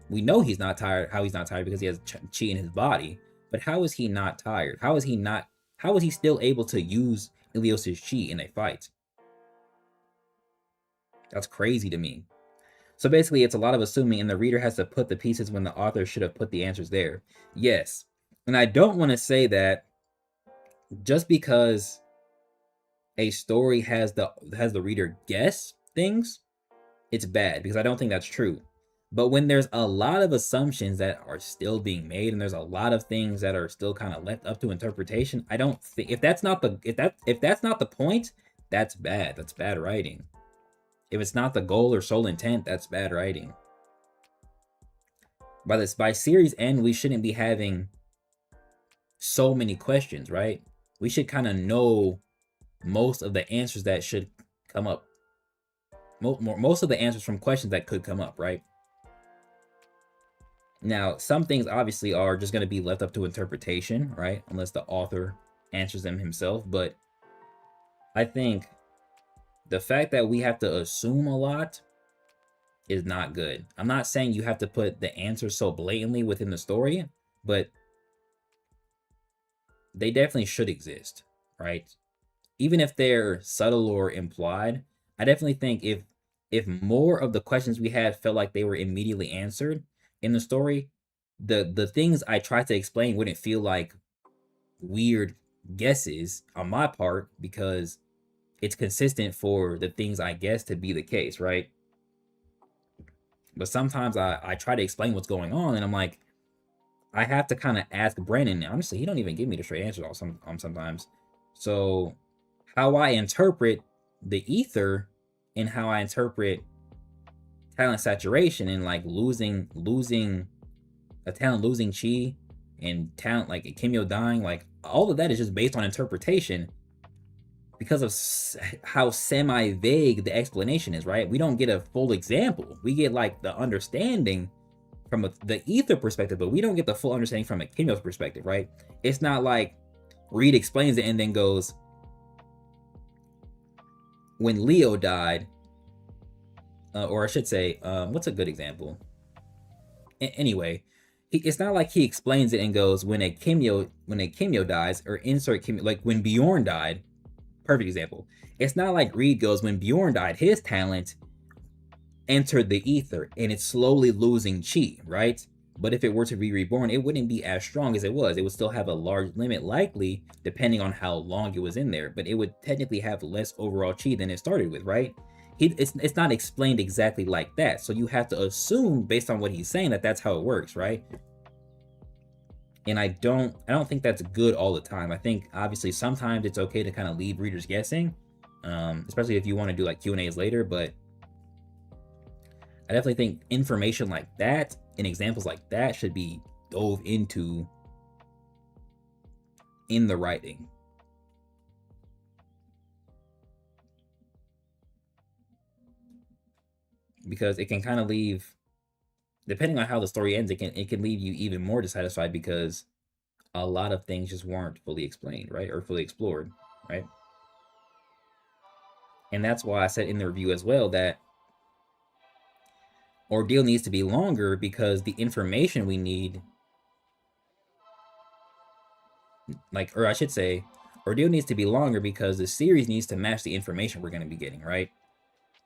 We know he's not tired. How he's not tired? Because he has chi in his body. But how is he not tired? How is he still able to use Ilios' chi in a fight? That's crazy to me. So basically, it's a lot of assuming, and the reader has to put the pieces when the author should have put the answers there. Yes. And I don't want to say that just because a story has the reader guess things, it's bad, because I don't think that's true. But when there's a lot of assumptions that are still being made, and there's a lot of things that are still kind of left up to interpretation, I don't think, if that's not the point, that's bad. That's bad writing. If it's not the goal or sole intent, that's bad writing. By series end, we shouldn't be having so many questions, right? We should kind of know most of the answers that should come up. Most of the answers from questions that could come up, right? Now, some things obviously are just going to be left up to interpretation, right? Unless the author answers them himself. But I think the fact that we have to assume a lot is not good. I'm not saying you have to put the answers so blatantly within the story, but they definitely should exist, right? Even if they're subtle or implied, I definitely think if more of the questions we had felt like they were immediately answered in the story, the things I tried to explain wouldn't feel like weird guesses on my part, because it's consistent for the things I guess to be the case, right? But sometimes I try to explain what's going on, and I'm like, I have to kind of ask Brandon. Honestly, he don't even give me the straight answers sometimes. So how I interpret the ether and how I interpret talent saturation and like losing a talent, losing chi, and talent like Kimyo dying, like all of that is just based on interpretation because of how semi-vague the explanation is, right? We don't get a full example. We get like the understanding from the ether perspective, but we don't get the full understanding from a Kimyo's perspective, right? It's not like Reed explains it and then goes, when Leo died, or I should say, what's a good example? Anyway, it's not like he explains it and goes, when a Kimyo dies, or insert Kimyo, like when Bjorn died, perfect example. It's not like Reed goes, when Bjorn died, his talent entered the ether and it's slowly losing chi, right? But if it were to be reborn, it wouldn't be as strong as it was. It would still have a large limit, likely, depending on how long it was in there, but it would technically have less overall chi than it started with, right? It's not explained exactly like that, so you have to assume based on what he's saying that that's how it works, right? And I don't think that's good all the time. I think obviously sometimes it's okay to kind of leave readers guessing, especially if you want to do like Q&As later, but I definitely think information like that and examples like that should be dove into in the writing. Because it can kind of leave, depending on how the story ends, it can leave you even more dissatisfied because a lot of things just weren't fully explained, right? Or fully explored, right? And that's why I said in the review as well that Ordeal needs to be longer because the information we need, like, or I should say, Ordeal needs to be longer because the series needs to match the information we're going to be getting, right?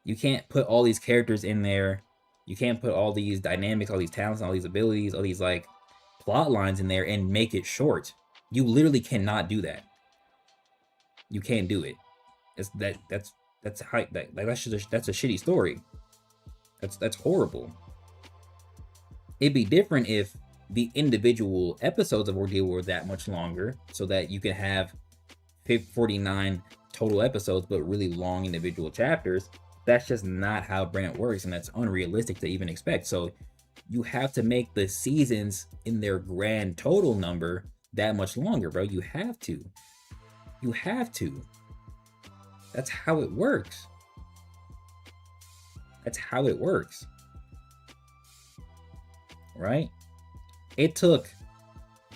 You can't put all these characters in there. You can't put all these dynamics, all these talents, all these abilities, all these like plot lines in there and make it short. You literally cannot do that. You can't do it. It's that's that's a shitty story. That's horrible. It'd be different if the individual episodes of Ordeal were that much longer, so that you can have 49 total episodes, but really long individual chapters. That's just not how Brand works, and that's unrealistic to even expect. So you have to make the seasons in their grand total number that much longer, bro. You have to. You have to. That's how it works. That's how it works. Right? It took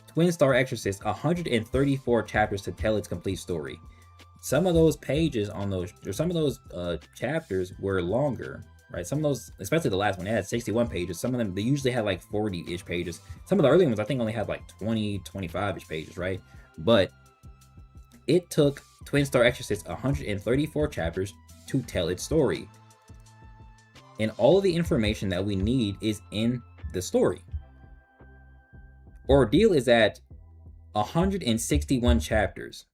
Twin Star Exorcist 134 chapters to tell its complete story. Some of those pages on those, or some of those chapters were longer, right? Some of those, especially the last one, it had 61 pages. Some of them, they usually had like 40-ish pages. Some of the early ones, I think, only had like 20, 25-ish pages, right? But it took Twin Star Exorcist 134 chapters to tell its story. And all of the information that we need is in the story. Ordeal is at 161 chapters.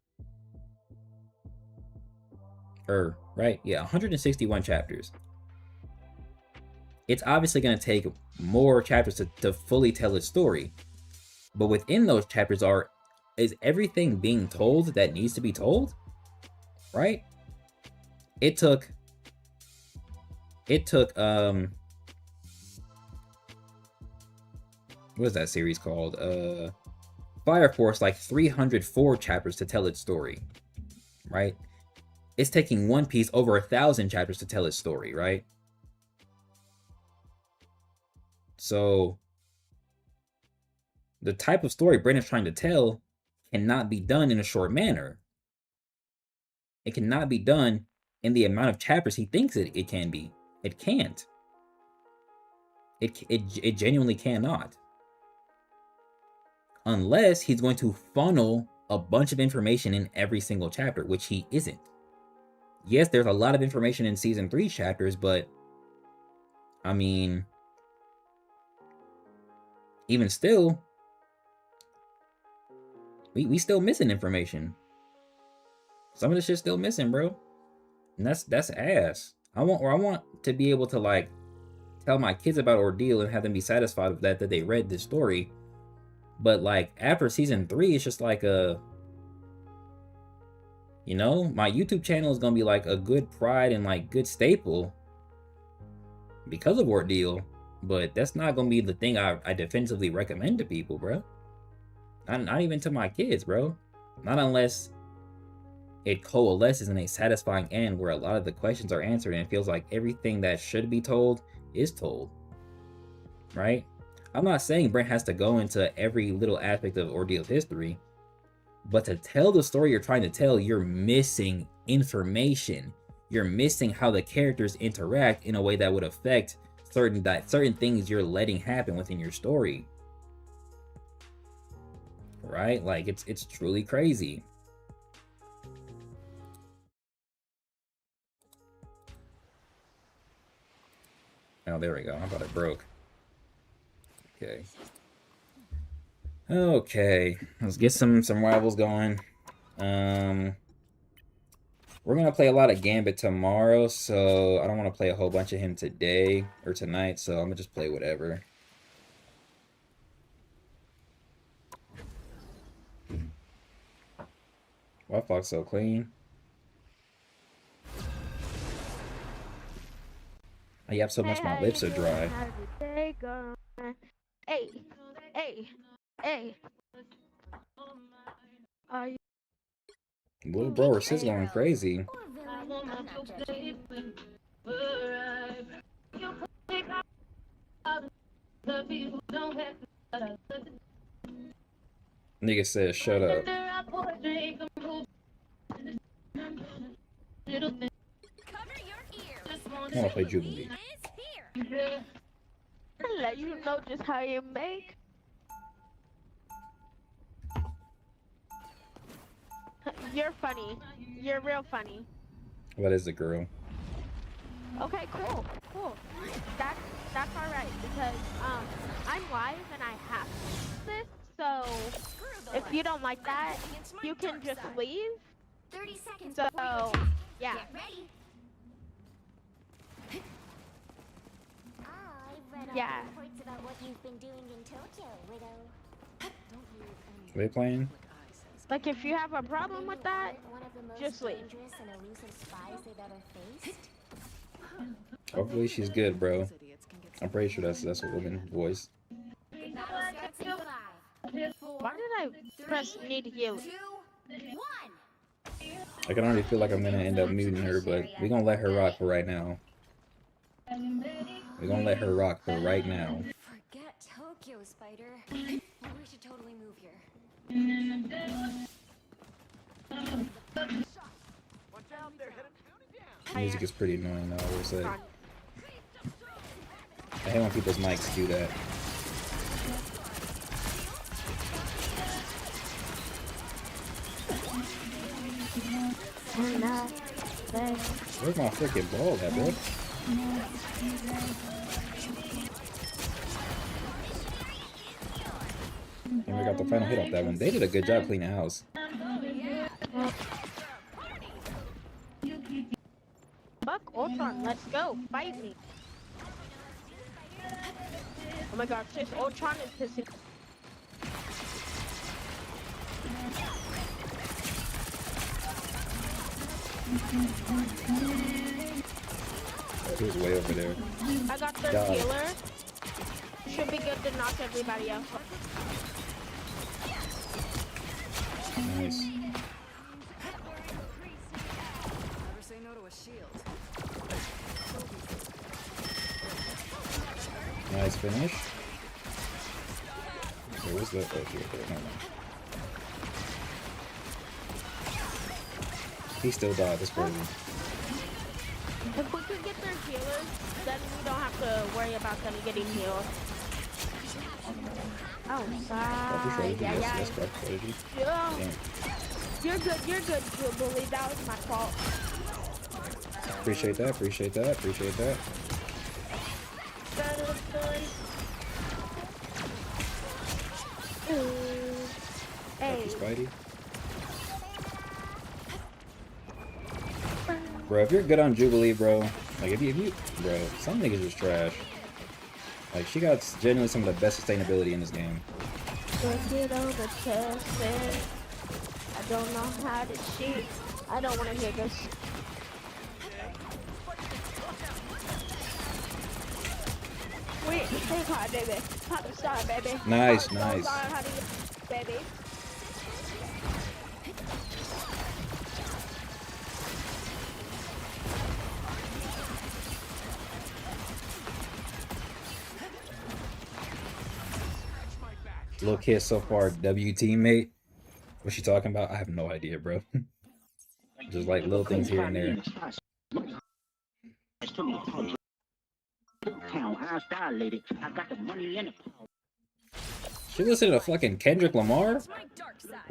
Right? Yeah, 161 chapters. It's obviously going to take more chapters to fully tell its story. But within those chapters is everything being told that needs to be told? Right? It took what was that series called? Fire Force, like 304 chapters to tell its story, right? It's taking One Piece over 1,000 chapters to tell its story, right? So the type of story Brandon's trying to tell cannot be done in a short manner. It cannot be done in the amount of chapters he thinks it can be. It can't. It genuinely cannot. Unless he's going to funnel a bunch of information in every single chapter, which he isn't. Yes, there's a lot of information in Season 3 chapters, but I mean, even still, we still missing information. Some of the shit's still missing, bro. And that's ass. I want to be able to like tell my kids about Ordeal and have them be satisfied with that they read this story. But like after Season 3, it's just like you know, my YouTube channel is gonna be like a good pride and like good staple because of Ordeal, but that's not gonna be the thing I definitively recommend to people, bro. Not even to my kids, bro. Not unless it coalesces in a satisfying end where a lot of the questions are answered and it feels like everything that should be told is told, right? I'm not saying Brent has to go into every little aspect of Ordeal's history, but to tell the story you're trying to tell, you're missing information. You're missing how the characters interact in a way that would affect certain things you're letting happen within your story. Right? Like it's truly crazy. Oh, there we go. How about it broke? Okay. Okay, let's get some rivals going. We're gonna play a lot of Gambit tomorrow, so I don't want to play a whole bunch of him today or tonight, so I'm gonna just play whatever. Why Fox so clean? I yap so much my lips are dry. How's your day going? Hey, hey, hey. Are you Little bro or sis going crazy. Nigga says shut up. Cover your ears. I wanna play Jubilee. Is here. I'll let you know just how you make? You're funny. You're real funny. What is it, girl? Okay, cool, cool. That's all right because I'm live and I have this. So if you don't like that, you can just leave. 30 seconds So yeah. Get ready. I've read Yeah. reports about what you've been doing in Tokyo, Widow. Are they playing? Like if you have a problem with that, One of the most just leave. dangerous and elusive spies they've ever faced. Hopefully she's good, bro. I'm pretty sure that's what women voice. Why did I press need heal? I can already feel like I'm gonna end up muting her, but we're gonna let her rock for right now. We're gonna let her rock for right now. Forget Tokyo, Spider. We should totally move here. Music is pretty annoying, though, I will say. I hate when people's mics do that. Where's my freaking ball at, bro? And we got the final hit off that one. They did a good job cleaning house. Fuck Ultron, let's go, fight me. Oh my god, sis, Ultron is pissing. He was way over there. I got their God. healer. Should be good to knock everybody out. Nice. Never say no to a shield. Nice finish. Where was that? Oh, here, there. Never mind. He still died. That's crazy. If we could get their healers, then we don't have to worry about them getting healed. Oh, sorry. That's quite crazy. Yeah. Damn. You're good, Jubilee. That was my fault. Appreciate that, appreciate that, appreciate that. Hey. Spidey. Bro, if you're good on Jubilee, bro, like if you bro, some niggas is trash. Like she got genuinely some of the best sustainability in this game. Get over chest, I don't know how to cheat. I don't want to hear this. Wait, hey, hard, baby. Hot star, baby. Nice, Hot nice. star, how do you, baby? Little kid so far, W teammate. What's she talking about? I have no idea, bro. Just like little things here and there. She listened to fucking Kendrick Lamar?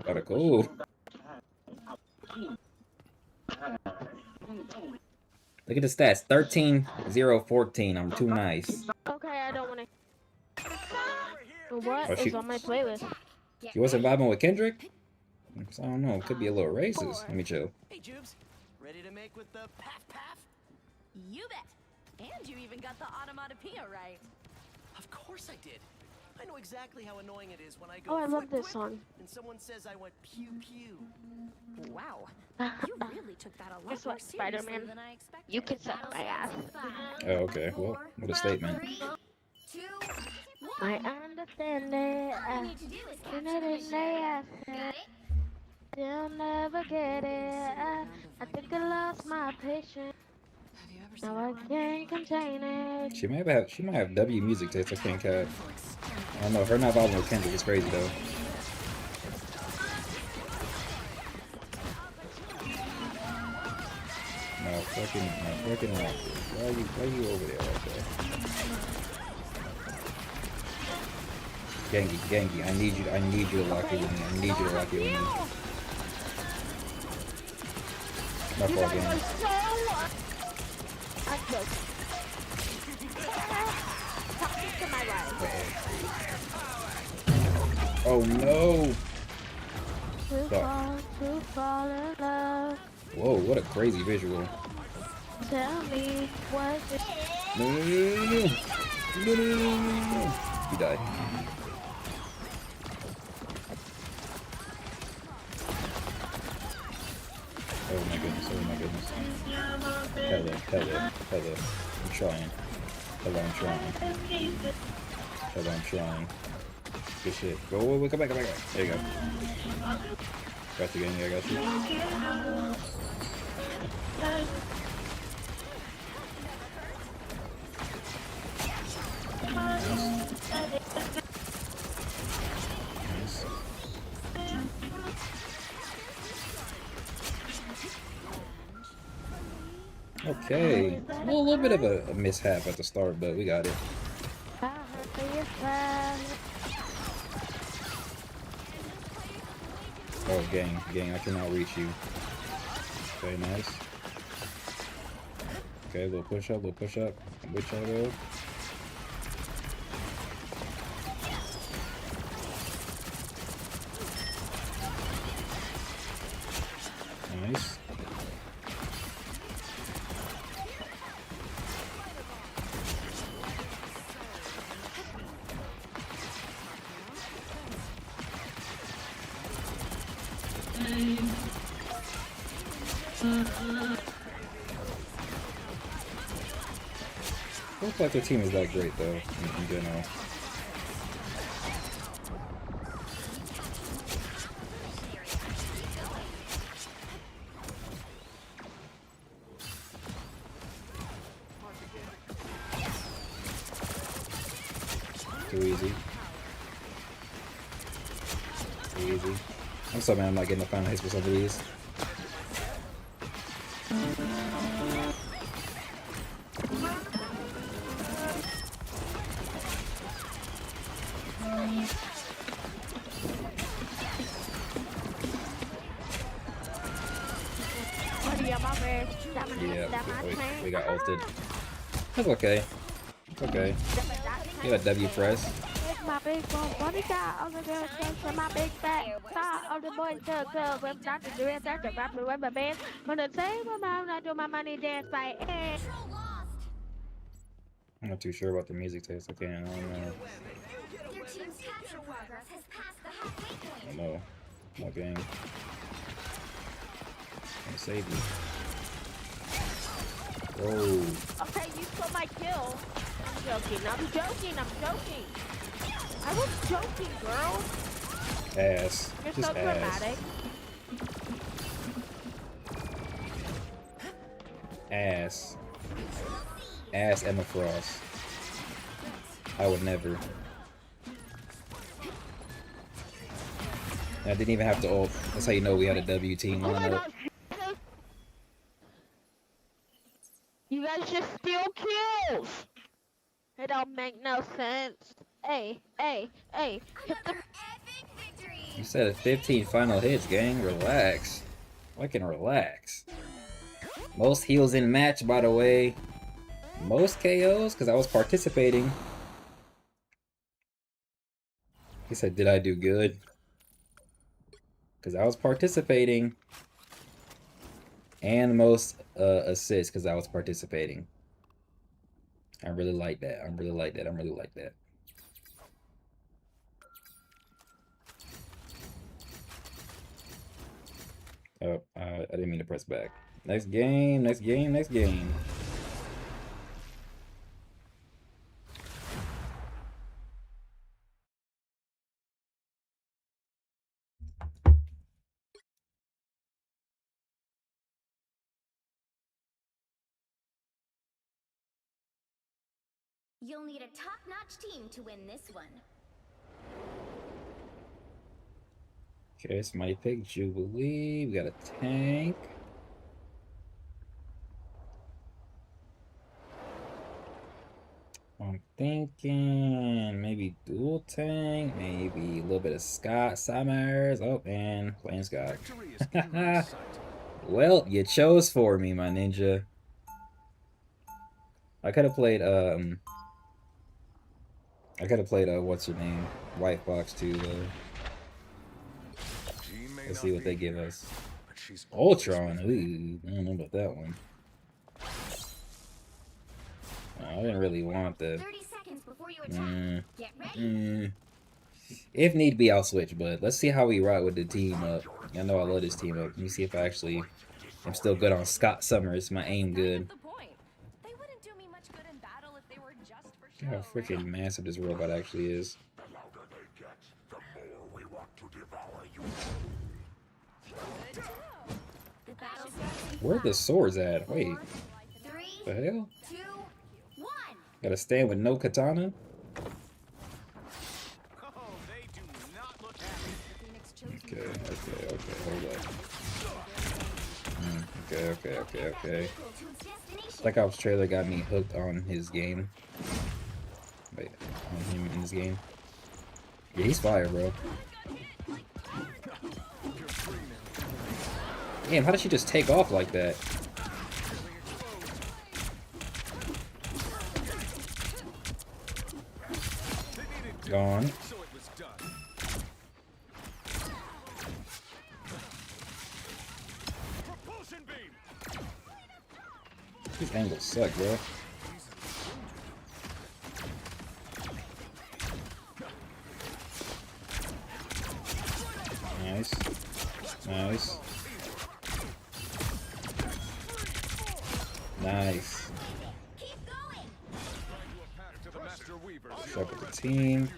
Gotta go. Look at the stats. 13-0-14. I'm too nice. Okay, I don't want to. What Oh, is on my playlist? You wasn't vibing with Kendrick? I don't know. It could be a little racist. Let me chill. Hey, Jubes. Ready to make with the paf? You bet. And you even got the onomatopoeia right. Of course I did. I know exactly how annoying it is when I go. Oh, I love "Flick, this flick," song. and someone says I went pew pew. Wow. You really took that a lot Guess more what, seriously Spider-Man? than I expected. You can suck my ass. Oh, okay. Well, what a statement. 3, 2, 1. I understand it. All you need to do is You capture know the they mission. say I Got said it? they'll never get it. I think I lost my patience. Now I can't contain it. She might have W music taste. I can't cap. I don't know. Her not vibing with Kendrick is crazy though. No fucking no. Why you over there like that? Gengi, I need you to lock it with me. I need you to lock it with me. My fault, Gengi. I'm joking. Talking to my right. Oh no! To fall in love. Whoa, what a crazy visual. Tell me what's it. No. He died. Oh my goodness. Hello. I'm trying. I'm trying. Good shit. Go, come back. There you go. Got you, I got you. Nice. Okay. A little bit of a mishap at the start, but we got it. Oh, gang, I cannot reach you. Okay, nice. Okay, little push up. Which I go. Nice. Looks like their team is that great though, in general. Too easy. I'm sorry, man, I'm not getting the final hits for some of these. Yeah, we got ulted. That's okay. It's okay. You got a W press. My big bone bodyguard on the girl to my big fat star of the boy girl with Dr. Dress at the rapper with my band. When the same amount I do my money dance by air. I'm not too sure about the music taste. I don't know. Your team's capture progress has passed the halfway point. No. My gang. I'm save you. Oh. Okay, you stole my kill. I'm joking. I was joking, girl. Ass. You're Just so ass. dramatic. Ass Emma Frost. I would never. I didn't even have to ult. That's how you know we had a W team lineup. You guys just steal kills. It don't make no sense. Hey. Hit the... You said 15 final hits, gang. Relax. I can relax. Most heals in match, by the way. Most KOs, because I was participating. He said, did I do good? Because I was participating. And most assists, because I was participating. I really like that. I really like that. Oh, I didn't mean to press back. Next game, next game, next game. You'll need a top-notch team to win this one. Okay, somebody picked Jubilee. We got a tank. I'm thinking maybe dual tank, maybe a little bit of Scott Summers. Oh, and playing Scott. Well, you chose for me, my ninja. I could have played what's her name? White Fox too though. Let's see what they give us. Ultron. Ooh, I don't know about that one. I didn't really want the. 30 seconds before you attack. Get ready. If need be, I'll switch. But let's see how we ride with the team up. I know I love this team up. Let me see if I'm still good on Scott Summers. My aim good. Look how freaking massive this robot actually is. Where the swords at? Wait. The hell? Gotta stand with no katana? Okay, hold up. Okay. Black Ops trailer got me hooked on his game. Wait, on him in his game. Yeah, he's fire, bro. Damn, how did she just take off like that? Gone. These angles suck, bro. Nice. Nice. Nice. Up with the team.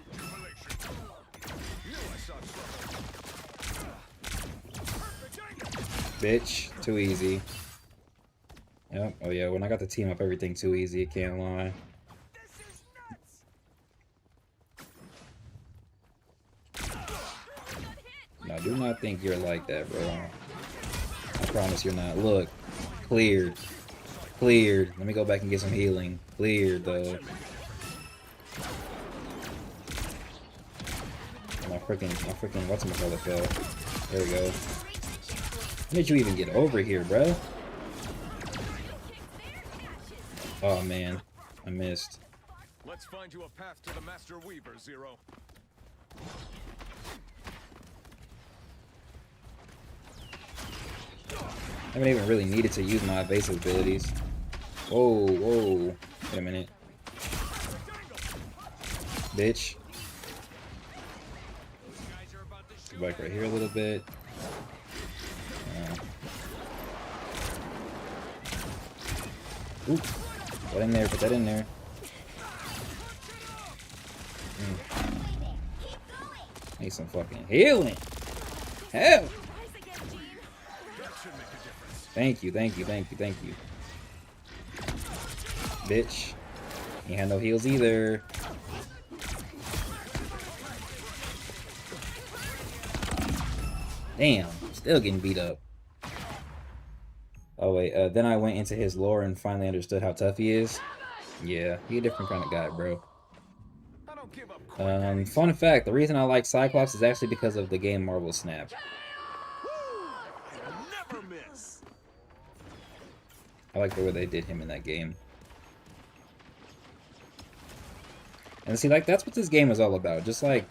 Bitch, too easy. Yep. Oh yeah, when I got the team up, everything too easy. Can't lie. No, do not think you're like that, bro. I promise you're not. Look, cleared. Cleared. Let me go back and get some healing. Cleared, though. My freaking, whatchamacallit fell. There we go. How did you even get over here, bro? Oh man, I missed. Let's find you a path to the Master Weaver, Zero. I haven't even really needed to use my evasive abilities. Whoa, whoa. Wait a minute. Bitch. Go back right here a little bit. Oop. Put that in there, put that in there. Need some fucking healing. Hell. Thank you. Bitch. Ain't had no heals either. Damn. Still getting beat up. Oh wait, then I went into his lore and finally understood how tough he is. Yeah, he a different kind of guy, bro. Fun fact, the reason I like Cyclops is actually because of the game Marvel Snap. I like the way they did him in that game. And see, like, that's what this game is all about. Just, like,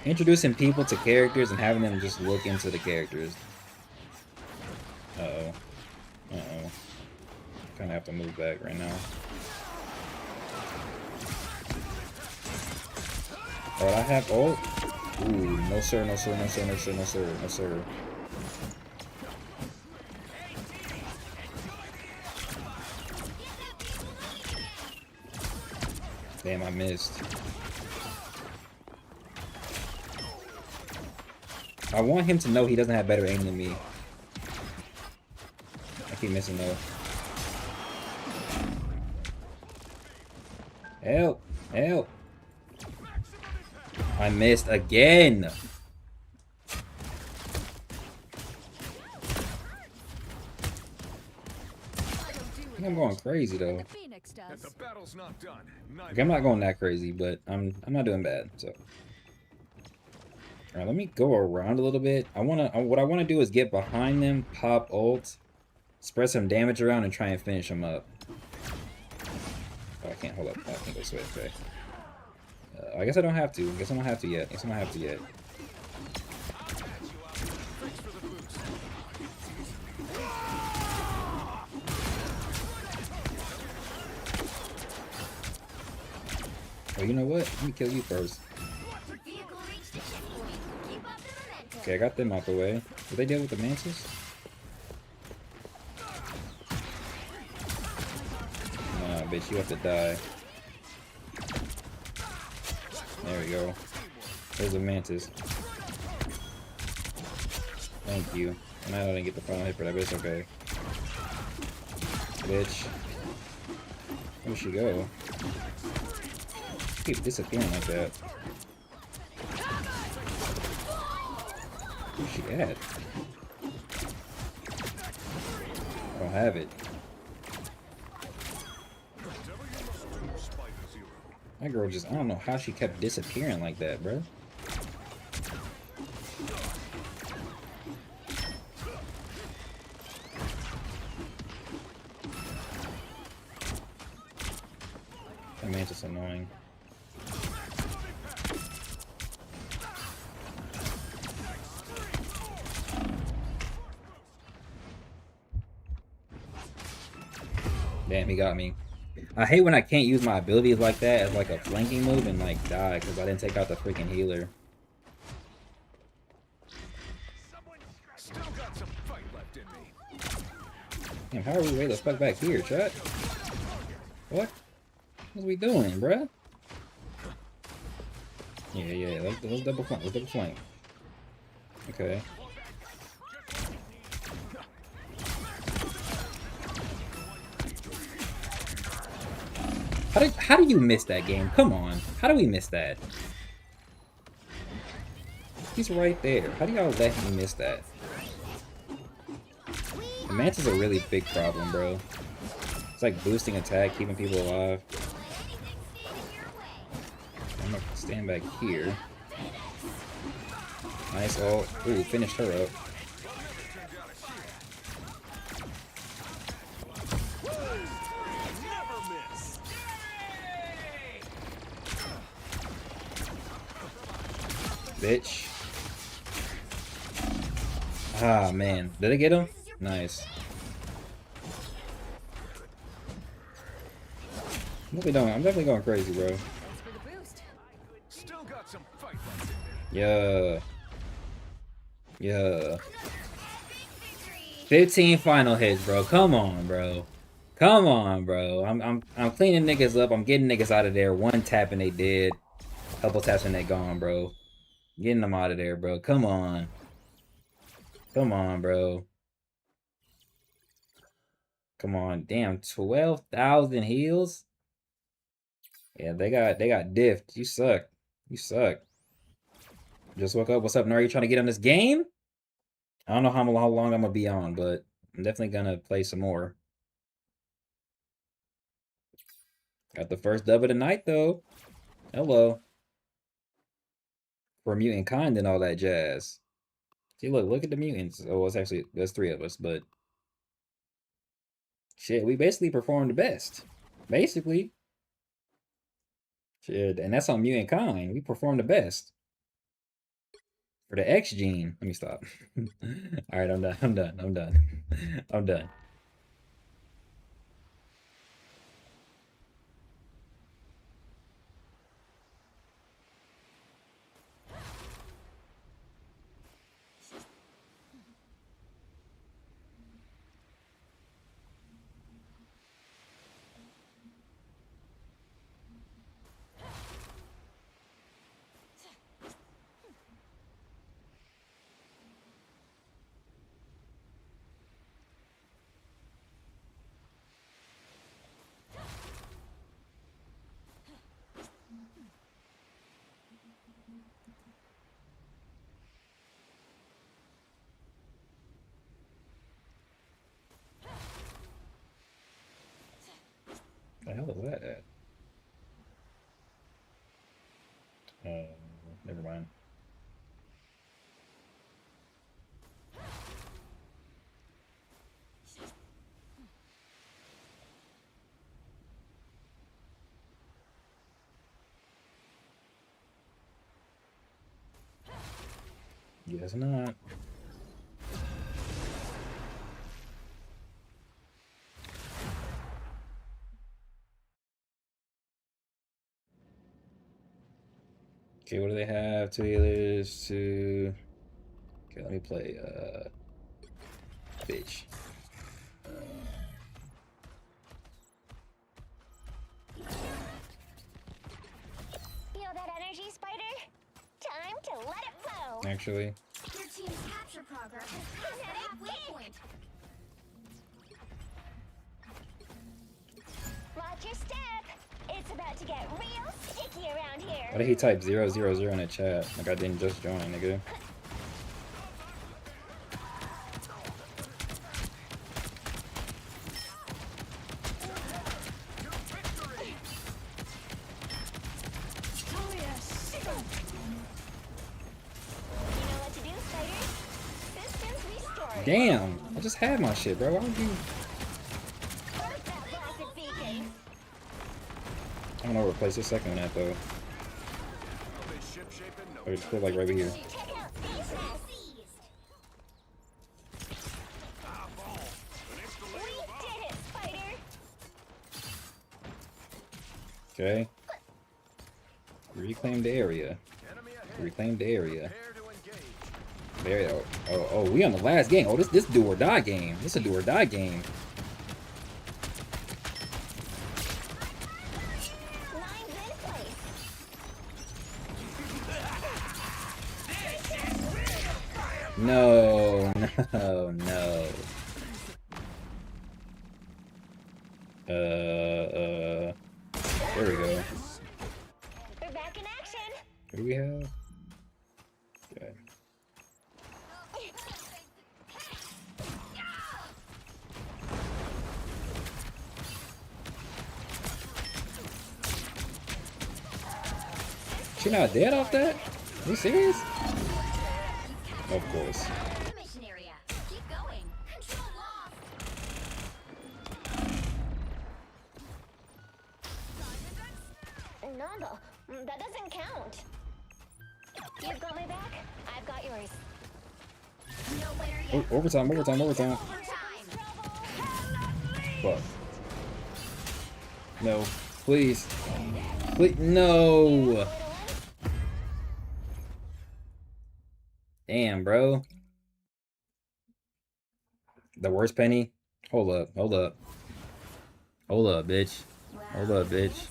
introducing people to characters and having them just look into the characters. Uh-oh. Uh-oh. Kind of have to move back right now. Oh, I have ult? Ooh, no sir, no sir, no sir, no sir, no sir, no sir. Damn, I missed. I want him to know he doesn't have better aim than me. I keep missing though. Help! Help! I missed again! I think I'm going crazy though. And the battle's not done. Okay, I'm not going that crazy, but I'm not doing bad. So, all right, let me go around a little bit. What I wanna do is get behind them, pop ult, spread some damage around, and try and finish them up. Oh, I can't hold up. I can't go switch. Okay. I guess I don't have to. I guess I don't have to yet. I guess I don't have to yet. Oh, you know what? Let me kill you first. Okay, I got them out the way. Did they deal with the mantis? Nah, bitch, you have to die. There we go. There's a mantis. Thank you. And I didn't get the final hit for that, but it's okay. Bitch. Where'd she go? Keep disappearing like that. Where's she at? I don't have it. That girl just, I don't know how she kept disappearing like that, bro. That mantis is annoying. Damn, he got me. I hate when I can't use my abilities like that as like a flanking move and like die because I didn't take out the freaking healer. Still got some fight left in me. Damn, how are we way the fuck back here, chat? What? What are we doing, bruh? Yeah, let's double flank, let's double flank. Okay. How do you miss that game? Come on. How do we miss that? He's right there. How do y'all let him miss that? The Mantis is a really big problem, bro. It's like boosting attack, keeping people alive. I'm gonna stand back here. Nice ult. Ooh, finished her up. Bitch. Ah, man. Did I get him? Nice. I'm definitely going crazy, bro. Still got some fight left. Yeah. Yeah. 15 final hits, bro. Come on, bro. Come on, bro. I'm cleaning niggas up. I'm getting niggas out of there. One tap and they dead. Couple taps and they gone, bro. Getting them out of there, bro. Come on. Come on, bro. Come on. Damn, 12,000 heals? Yeah, they got diffed. You suck. You suck. Just woke up. What's up, Nari? You trying to get on this game? I don't know how long I'm gonna be on, but I'm definitely gonna play some more. Got the first dub of the night, though. Hello. For mutant kind and all that jazz. See, look at the mutants. Oh, it's actually, there's 3 of us, but shit, we basically performed the best. Basically. Shit, and that's on mutant kind. We performed the best. For the X gene. Let me stop. Alright, I'm done. I'm done. I'm done. I'm done. The hell is that at? Never mind. Guess not. Okay, what do they have? 2 healers, 2... Okay, let me play, bitch. Feel that energy, Spider? Time to let it flow. Actually. Your team's capture progress has passed the halfway point. Watch your step. It's about to get real sticky around here. Why did he type 000 in the chat? Like I didn't just join, nigga. Damn, I just had my shit, bro. Why would you? I don't know where to place the second one at, though. Or just put like right over here. Okay. Reclaim the area. Reclaim the area. There you go. Oh, we on the last game. Oh, this do or die game. This a do or die game. No, no. There we go. We're back in action. What do we have? Okay. She not dead off that? Are you serious? Of course. Intermission area. Keep going. Control lost. No, that doesn't count. You've got my back. I've got yours. Oh, overtime. Fuck. No. Please. Please. No. Damn, bro. The worst penny? Hold up, bitch. Hold up, bitch.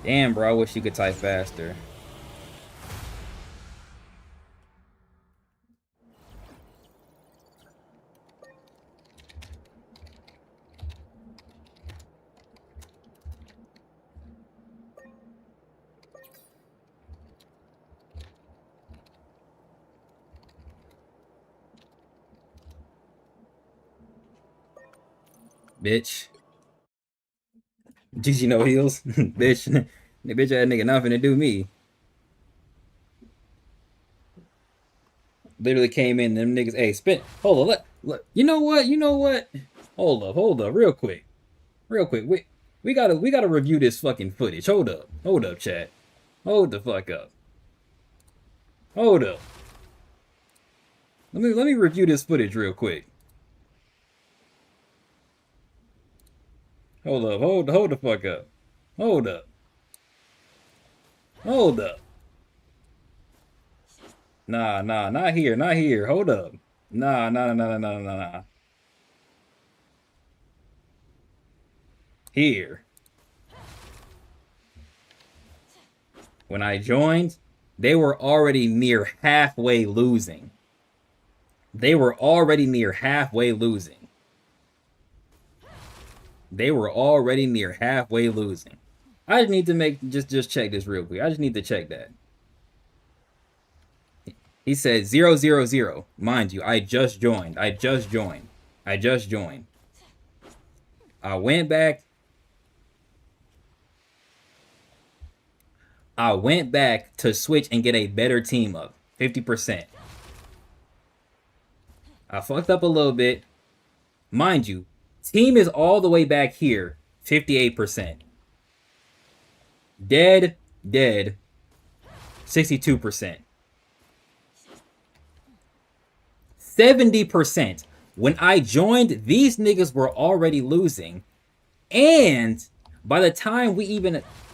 Damn, bro, I wish you could type faster. Bitch. GG no heals. Bitch. The bitch had nigga nothing to do me. Literally came in, them niggas, hey, spin. Hold up, look. You know what? Hold up, real quick. We gotta review this fucking footage. Hold up, chat. Hold the fuck up. Hold up. Let me review this footage real quick. Hold up, hold the fuck up. Hold up. Nah, not here. Hold up. Nah. Here. When I joined, they were already near halfway losing. They were already near halfway losing. I just need to just check this real quick. I just need to check that. He said 000. Mind you, I just joined. I went back. I went back to switch and get a better team up. 50%. I fucked up a little bit. Mind you, team is all the way back here. 58%. Dead. 62%. 70%. When I joined, these niggas were already losing. And by the time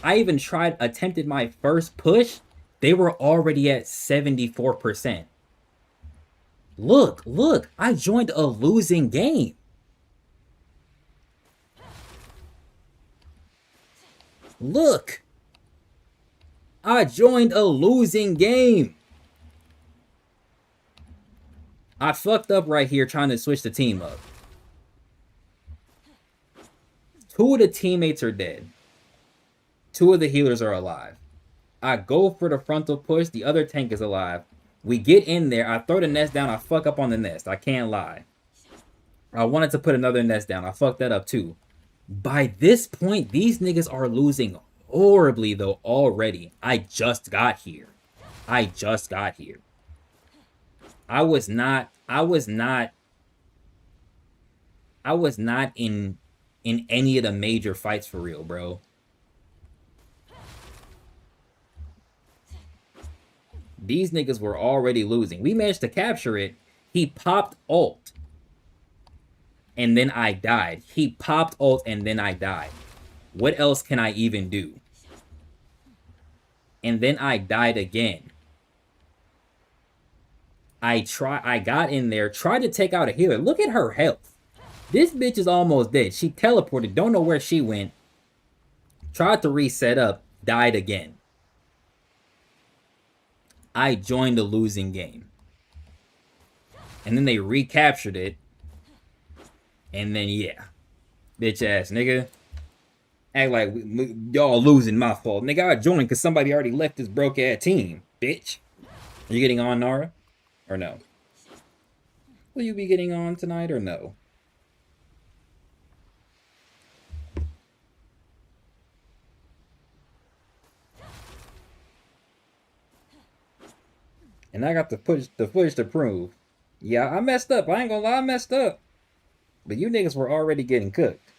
I even attempted my first push, they were already at 74%. Look, I joined a losing game. Look. I joined a losing game. I fucked up right here trying to switch the team up. 2 of the teammates are dead. 2 of the healers are alive. I go for the frontal push. The other tank is alive. We get in there. I throw the nest down. I fuck up on the nest. I can't lie. I wanted to put another nest down. I fucked that up too. By this point, these niggas are losing horribly though already. I just got here. I was not in any of the major fights for real, bro. These niggas were already losing. We managed to capture it. He popped ult. And then I died. He popped ult and then I died. What else can I even do? And then I died again. I got in there, tried to take out a healer. Look at her health. This bitch is almost dead. She teleported, don't know where she went. Tried to reset up, died again. I joined a losing game. And then they recaptured it. And then, yeah. Bitch ass nigga. Act like y'all losing my fault. Nigga, I joined because somebody already left this broke ass team. Bitch. Are you getting on, Nara? Or no? Will you be getting on tonight or no? And I got the footage to prove. Yeah, I messed up. I ain't gonna lie, I messed up. But you niggas were already getting cooked.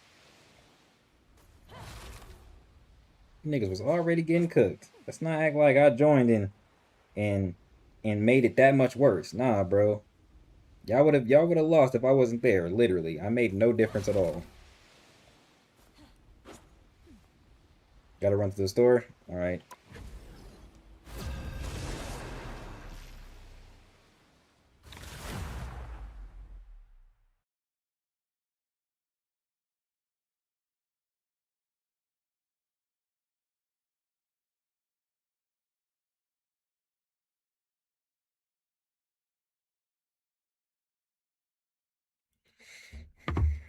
You niggas was already getting cooked. Let's not act like I joined and made it that much worse. Nah, bro. Y'all would have lost if I wasn't there. Literally, I made no difference at all. Gotta run to the store. All right.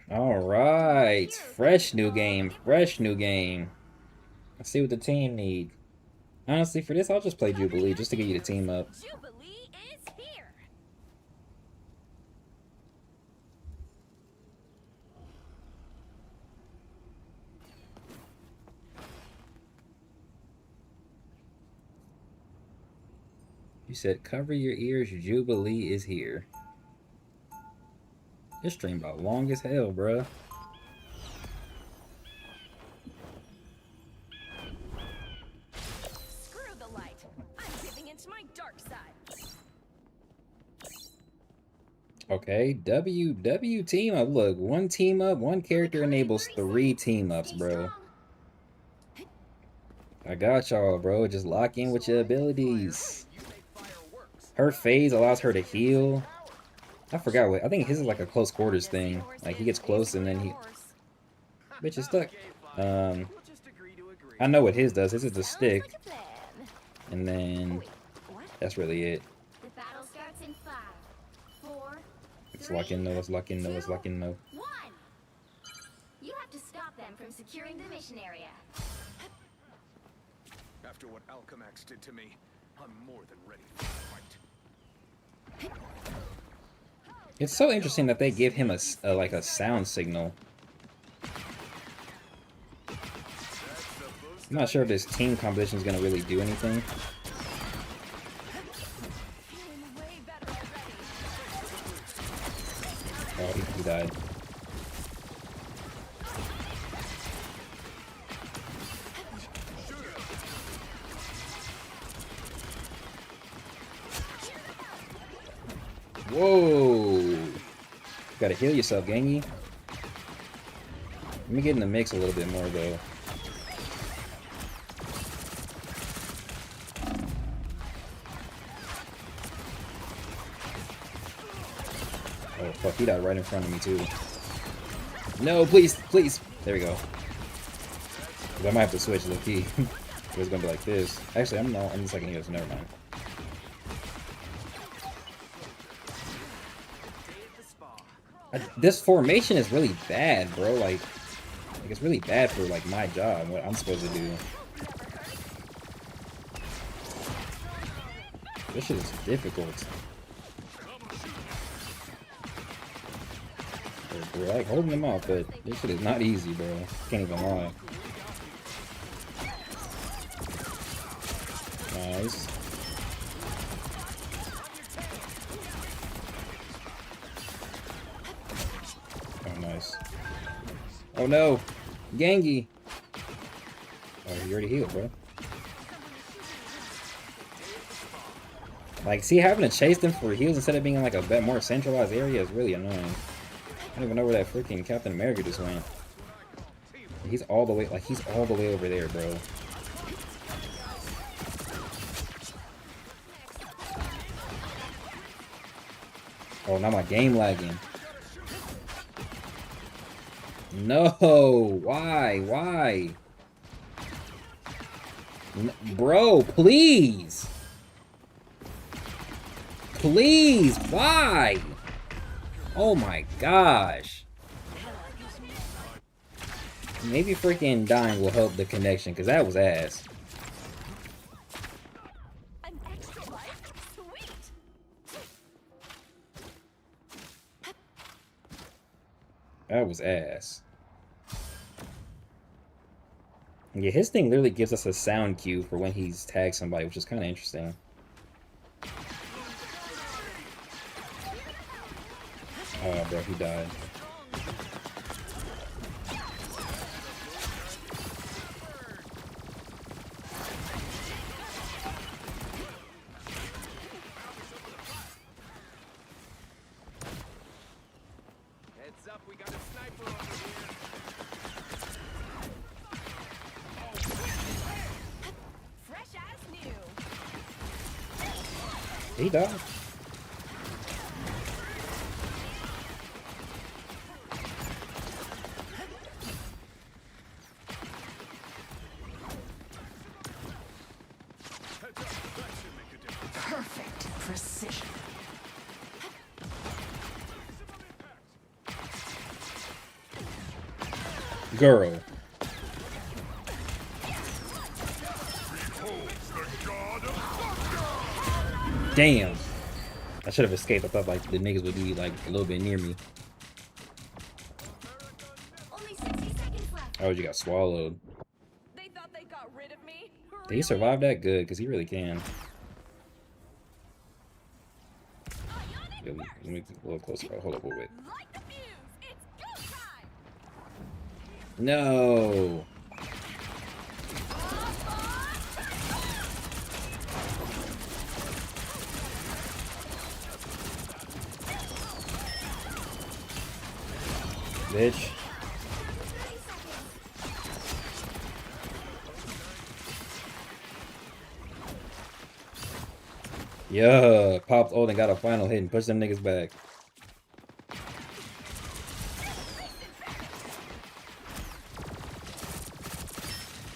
All right, fresh new game. Let's see what the team need. Honestly, for this, I'll just play Jubilee just to get you the team up. Jubilee is here. You said cover your ears, Jubilee is here. This stream about long as hell, bruh. Screw the light. I'm dipping into my dark side. Okay, W team up. Look, 1 team up, 1 character enables 3 team ups, bro. I got y'all, bro. Just lock in with your abilities. Her phase allows her to heal. I forgot what. I think his is like a close quarters thing. Like he gets close and then he. Bitch is stuck. I know what his does. His is the stick. And then that's really it. The battle starts in 5, 4. It's lock in, no. It's lock in, no. It's lock in, no. 1. You have to stop them from securing the mission area. After what Alchemax did to me, I'm more than ready for the fight. It's so interesting that they give him a like a sound signal. I'm not sure if this team composition is gonna really do anything. Oh, he died. Whoa! Gotta heal yourself, Gangy. Let me get in the mix a little bit more, though. Oh, fuck, he died right in front of me, too. No, please, please! There we go. I might have to switch low key. It was gonna be like this. Actually, I'm just like heal, so never mind. This formation is really bad, bro. Like it's really bad for like my job, what I'm supposed to do. This shit is difficult. We're like holding them off, but this shit is not easy, bro. Can't even lie. Nice. Oh, nice. Oh no! Gangy! Oh, you already healed, bro. Like, see, having to chase them for heals instead of being in like a bit more centralized area is really annoying. I don't even know where that freaking Captain America just went. He's all the way, like, he's all the way over there, bro. Oh, now my game lagging. No, why? Why? Bro, please! Please, why? Oh my gosh. Maybe freaking dying will help the connection, because that was ass. An extra life? Sweet! That was ass. Yeah, his thing literally gives us a sound cue for when he's tagged somebody, which is kind of interesting. Oh, bro, he died. Heads up, we got a sniper over here. Fresh as new. He died. Perfect precision. Girl. Damn. I should have escaped. I thought like the niggas would be like a little bit near me. Only 60 seconds left. Oh, you got swallowed. They thought they got rid of me? Did he survive that? Good, because he really can. Yeah, let me get a little closer. Oh, hold up, wait. Light the fuse. It's go time. No. Bitch. Yeah, popped ult and got a final hit and pushed them niggas back.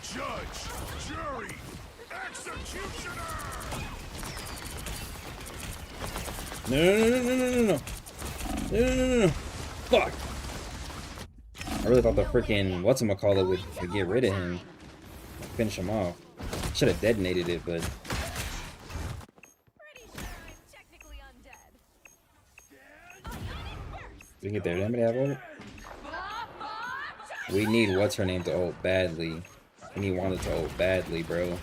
Judge, jury, executioner. No. Fuck. I really thought the freaking whatchamacallit would get rid of him. Finish him off. Should have detonated it, but Pretty sure I'm technically undead. We get there. Does anybody have ult? We need what's her name to ult badly. We need Wanda to ult badly, bro.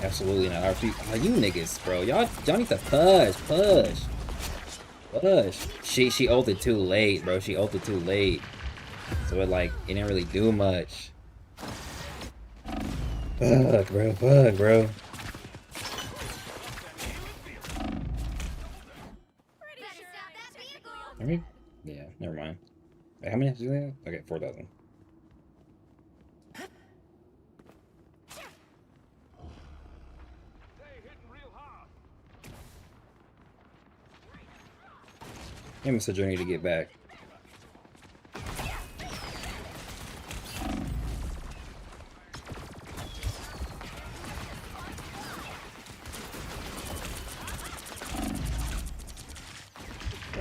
Absolutely not. Are you niggas, bro? Y'all need to push. She ulted too late, bro. She ulted too late. So it didn't really do much. Fuck, bro. I mean, yeah, never mind. Wait, how many do they have? Okay, 4,000. Give us a journey to get back.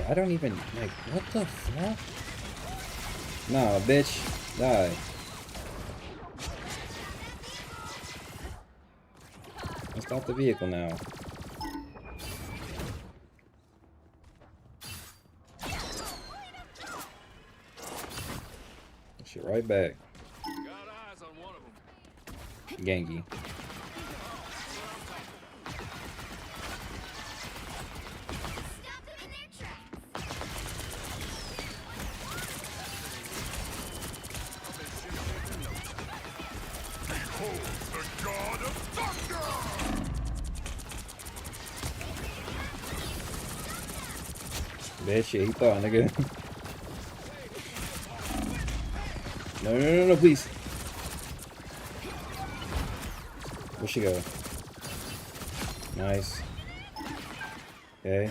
I don't even, what the fuck? Nah, bitch. Die. Let's stop the vehicle now. Shit right back. Genki. That shit he thought, nigga. No, please. Where'd she go? Nice. Okay.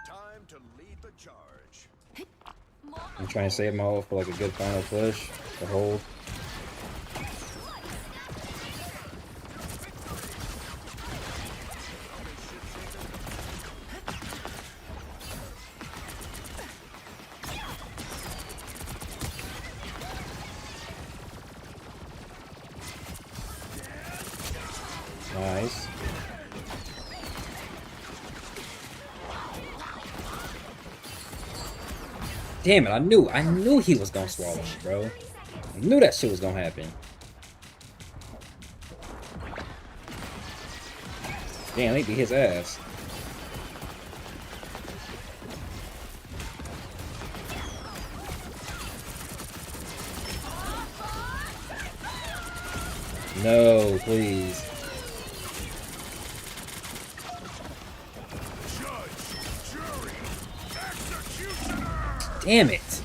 Time to lead the charge. I'm trying to save my ult for a good final push to hold. Nice. Damn it, I knew he was gonna swallow me, bro. I knew that shit was gonna happen. Damn, they beat his ass. No, please. Damn it!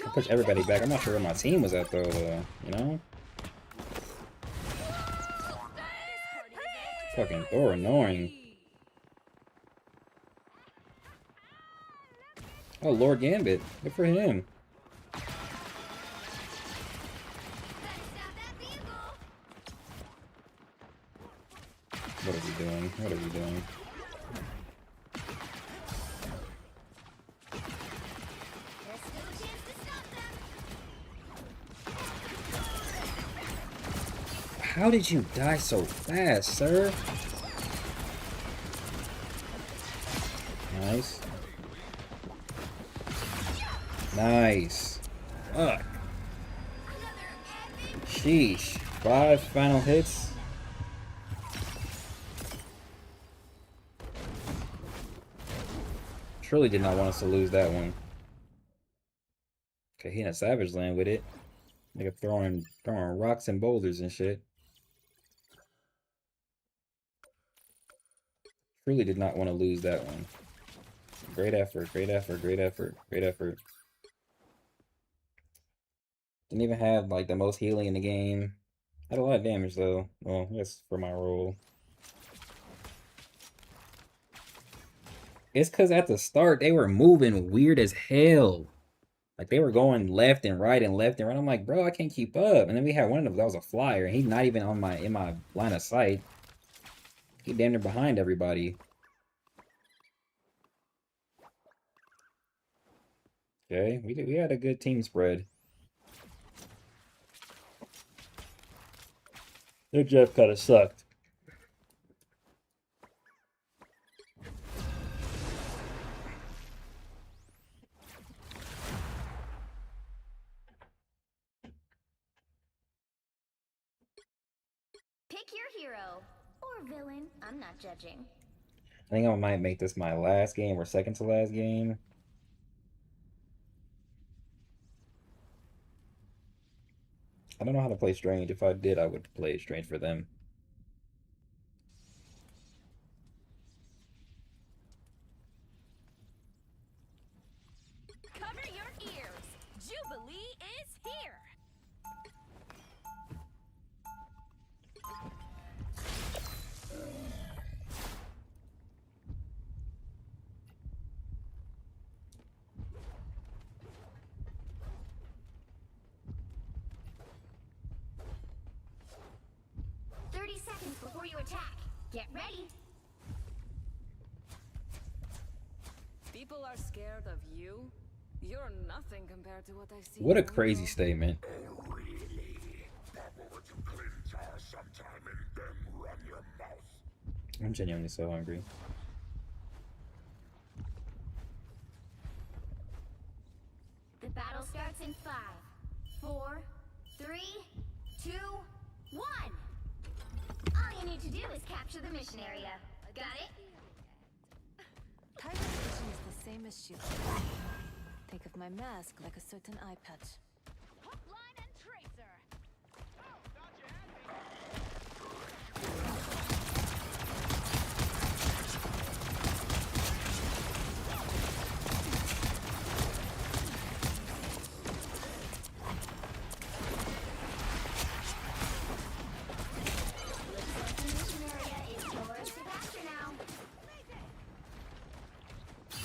I pushed everybody back. I'm not sure where my team was at though, you know? Fucking Thor annoying. Oh, Lord Gambit. Good for him. What are we doing? What are we doing? How did you die so fast, sir? Nice. Nice. Fuck. Sheesh. 5 final hits. Truly did not want us to lose that one. Okay, he in a savage land with it. Nigga throwing rocks and boulders and shit. Truly did not want to lose that one. Great effort, great effort, great effort, great effort. Didn't even have the most healing in the game. Had a lot of damage though. Well, that's for my role. It's because at the start they were moving weird as hell. They were going left and right and left and right. I'm like, bro, I can't keep up. And then we had one of them that was a flyer, and he's not even on in my line of sight. He damn near behind everybody. Okay, we had a good team spread. Their Jeff kind of sucked. Pick your hero or villain. I'm not judging. I think I might make this my last game or second to last game. I don't know how to play Strange. If I did, I would play Strange for them. Cover your ears. Jubilee is here. Seconds before you attack. Get ready. People are scared of you. You're nothing compared to what I see. What a crazy statement. Oh, really? Papa would you cleanse her sometime and then run your mouth. I'm genuinely so hungry. The battle starts in 5, 4, 3, 2, 1. All you need to do is capture the mission area. Got it? Tiger vision is the same as shield. Think of my mask like a certain eye patch. Hookline and tracer.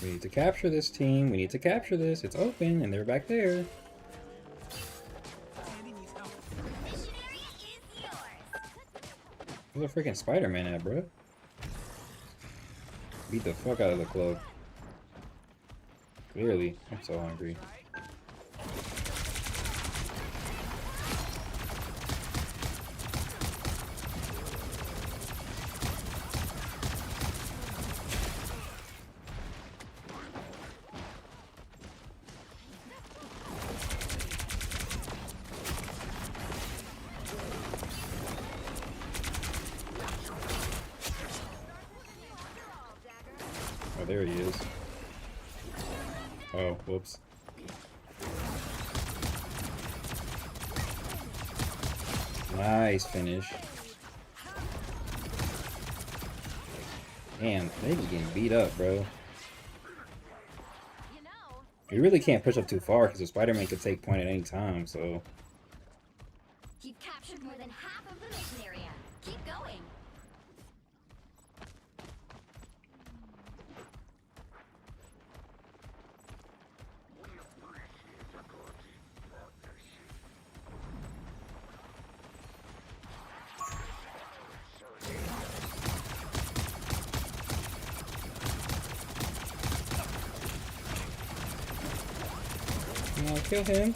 We need to capture this team. We need to capture this. It's open, and they're back there. Where's the freaking Spider-Man at, bro? Beat the fuck out of the cloak. Clearly, I'm so hungry. Oh, there he is. Oh, whoops. Nice finish. Damn, they just getting beat up, bro. You really can't push up too far because the Spider-Man could take point at any time, so... You've captured more than half of the mission area. Keep going. No, kill him.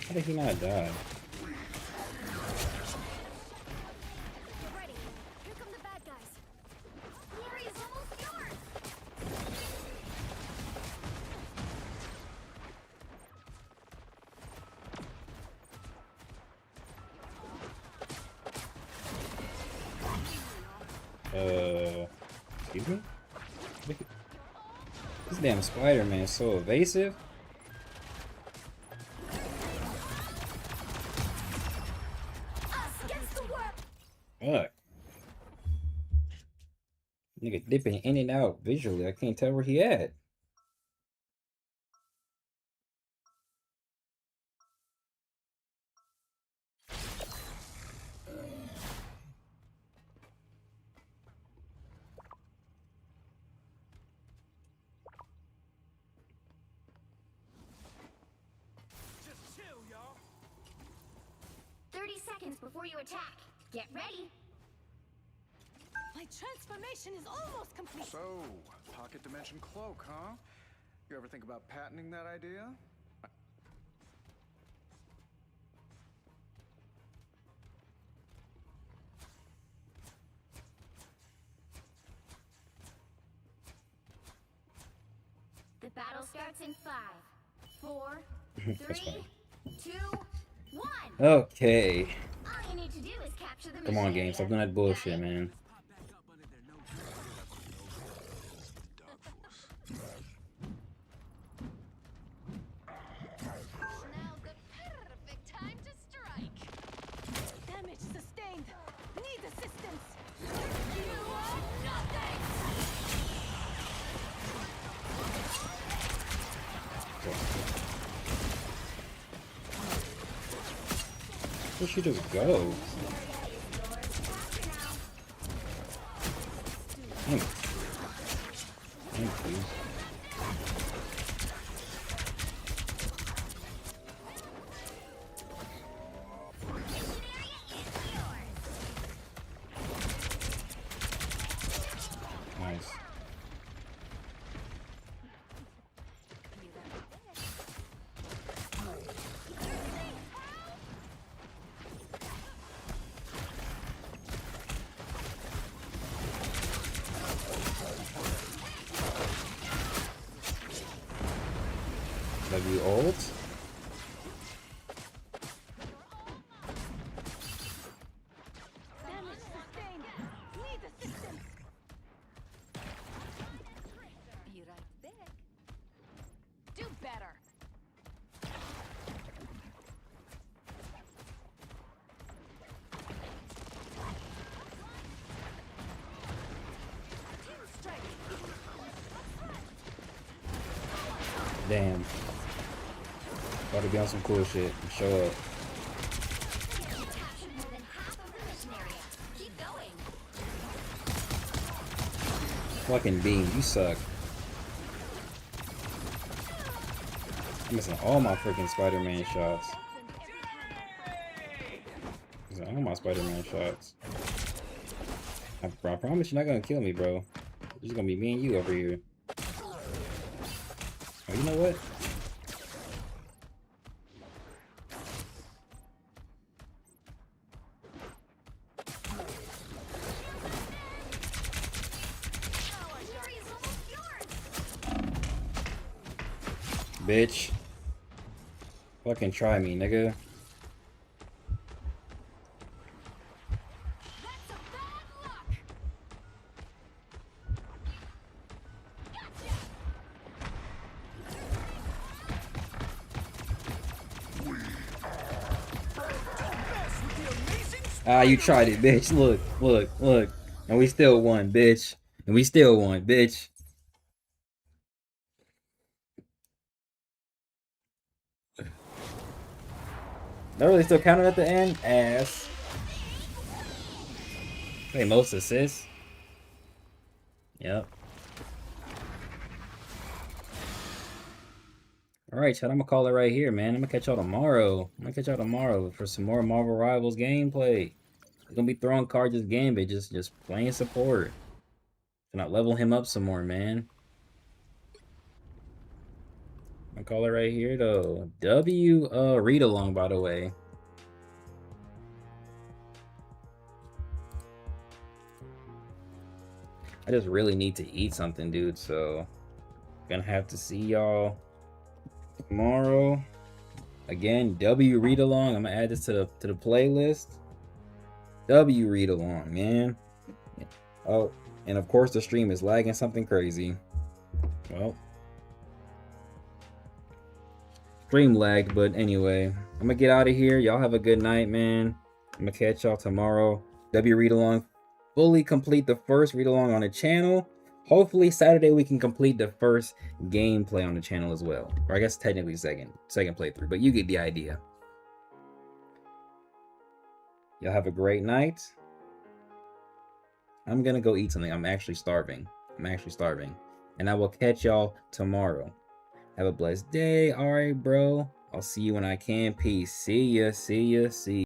How did he not die? Ready. Here come the bad guys. The area's almost yours. Excuse me? This damn Spider-Man is so evasive. Fuck. Nigga dipping in and out visually. I can't tell where he at. Just chill, y'all. 30 seconds before you attack. Get ready. My transformation is almost complete. So, pocket dimension cloak, huh? You ever think about patenting that idea? starts in 5, 4, That's 3, fine. 2, 1. Okay. All you need to do is capture the Come on, mission game. area. Stop doing that bullshit, man. Now the perfect time to strike. Damage sustained. Need assistance. You are nothing. Where'd she just go? Damn it. Thank you. Nice. W ult. Damage sustained. Need assistance. Be right back. Do better. Team strike. Damn. About to be on some cool shit. Show up. Captured more than half of the mission area. Keep going. Fucking Beam, you suck. I'm missing all my freaking Spider-Man shots. Missing all my Spider-Man shots. I promise you're not gonna kill me, bro. It's just gonna be me and you over here. Oh, you know what? Bitch. Fucking try me, nigga. Ah, you tried it, bitch. Look, look, look. And we still won, bitch. And we still won, bitch. That really still counted at the end? Ass. Hey, most assists. Yep. Alright, chat, I'm gonna call it right here, man. I'm gonna catch y'all tomorrow. For some more Marvel Rivals gameplay. We're gonna be throwing cards this Gambit, just playing support. Gonna level him up some more, man. I'm gonna call it right here though. Read along, by the way. I just really need to eat something, dude, so gonna have to see y'all tomorrow. Again, W read along. I'm gonna add this to the playlist. W read along, man. Oh, and of course the stream is lagging something crazy. Well, stream lagged, but anyway, I'm gonna get out of here. Y'all have a good night, man. I'm gonna catch y'all tomorrow. W read along. Fully complete the first read along on the channel. Hopefully Saturday we can complete the first gameplay on the channel as well. Or I guess technically second playthrough, but you get the idea. Y'all have a great night. I'm gonna go eat something. I'm actually starving. And I will catch y'all tomorrow. Have a blessed day. All right, bro. I'll see you when I can. Peace. See ya.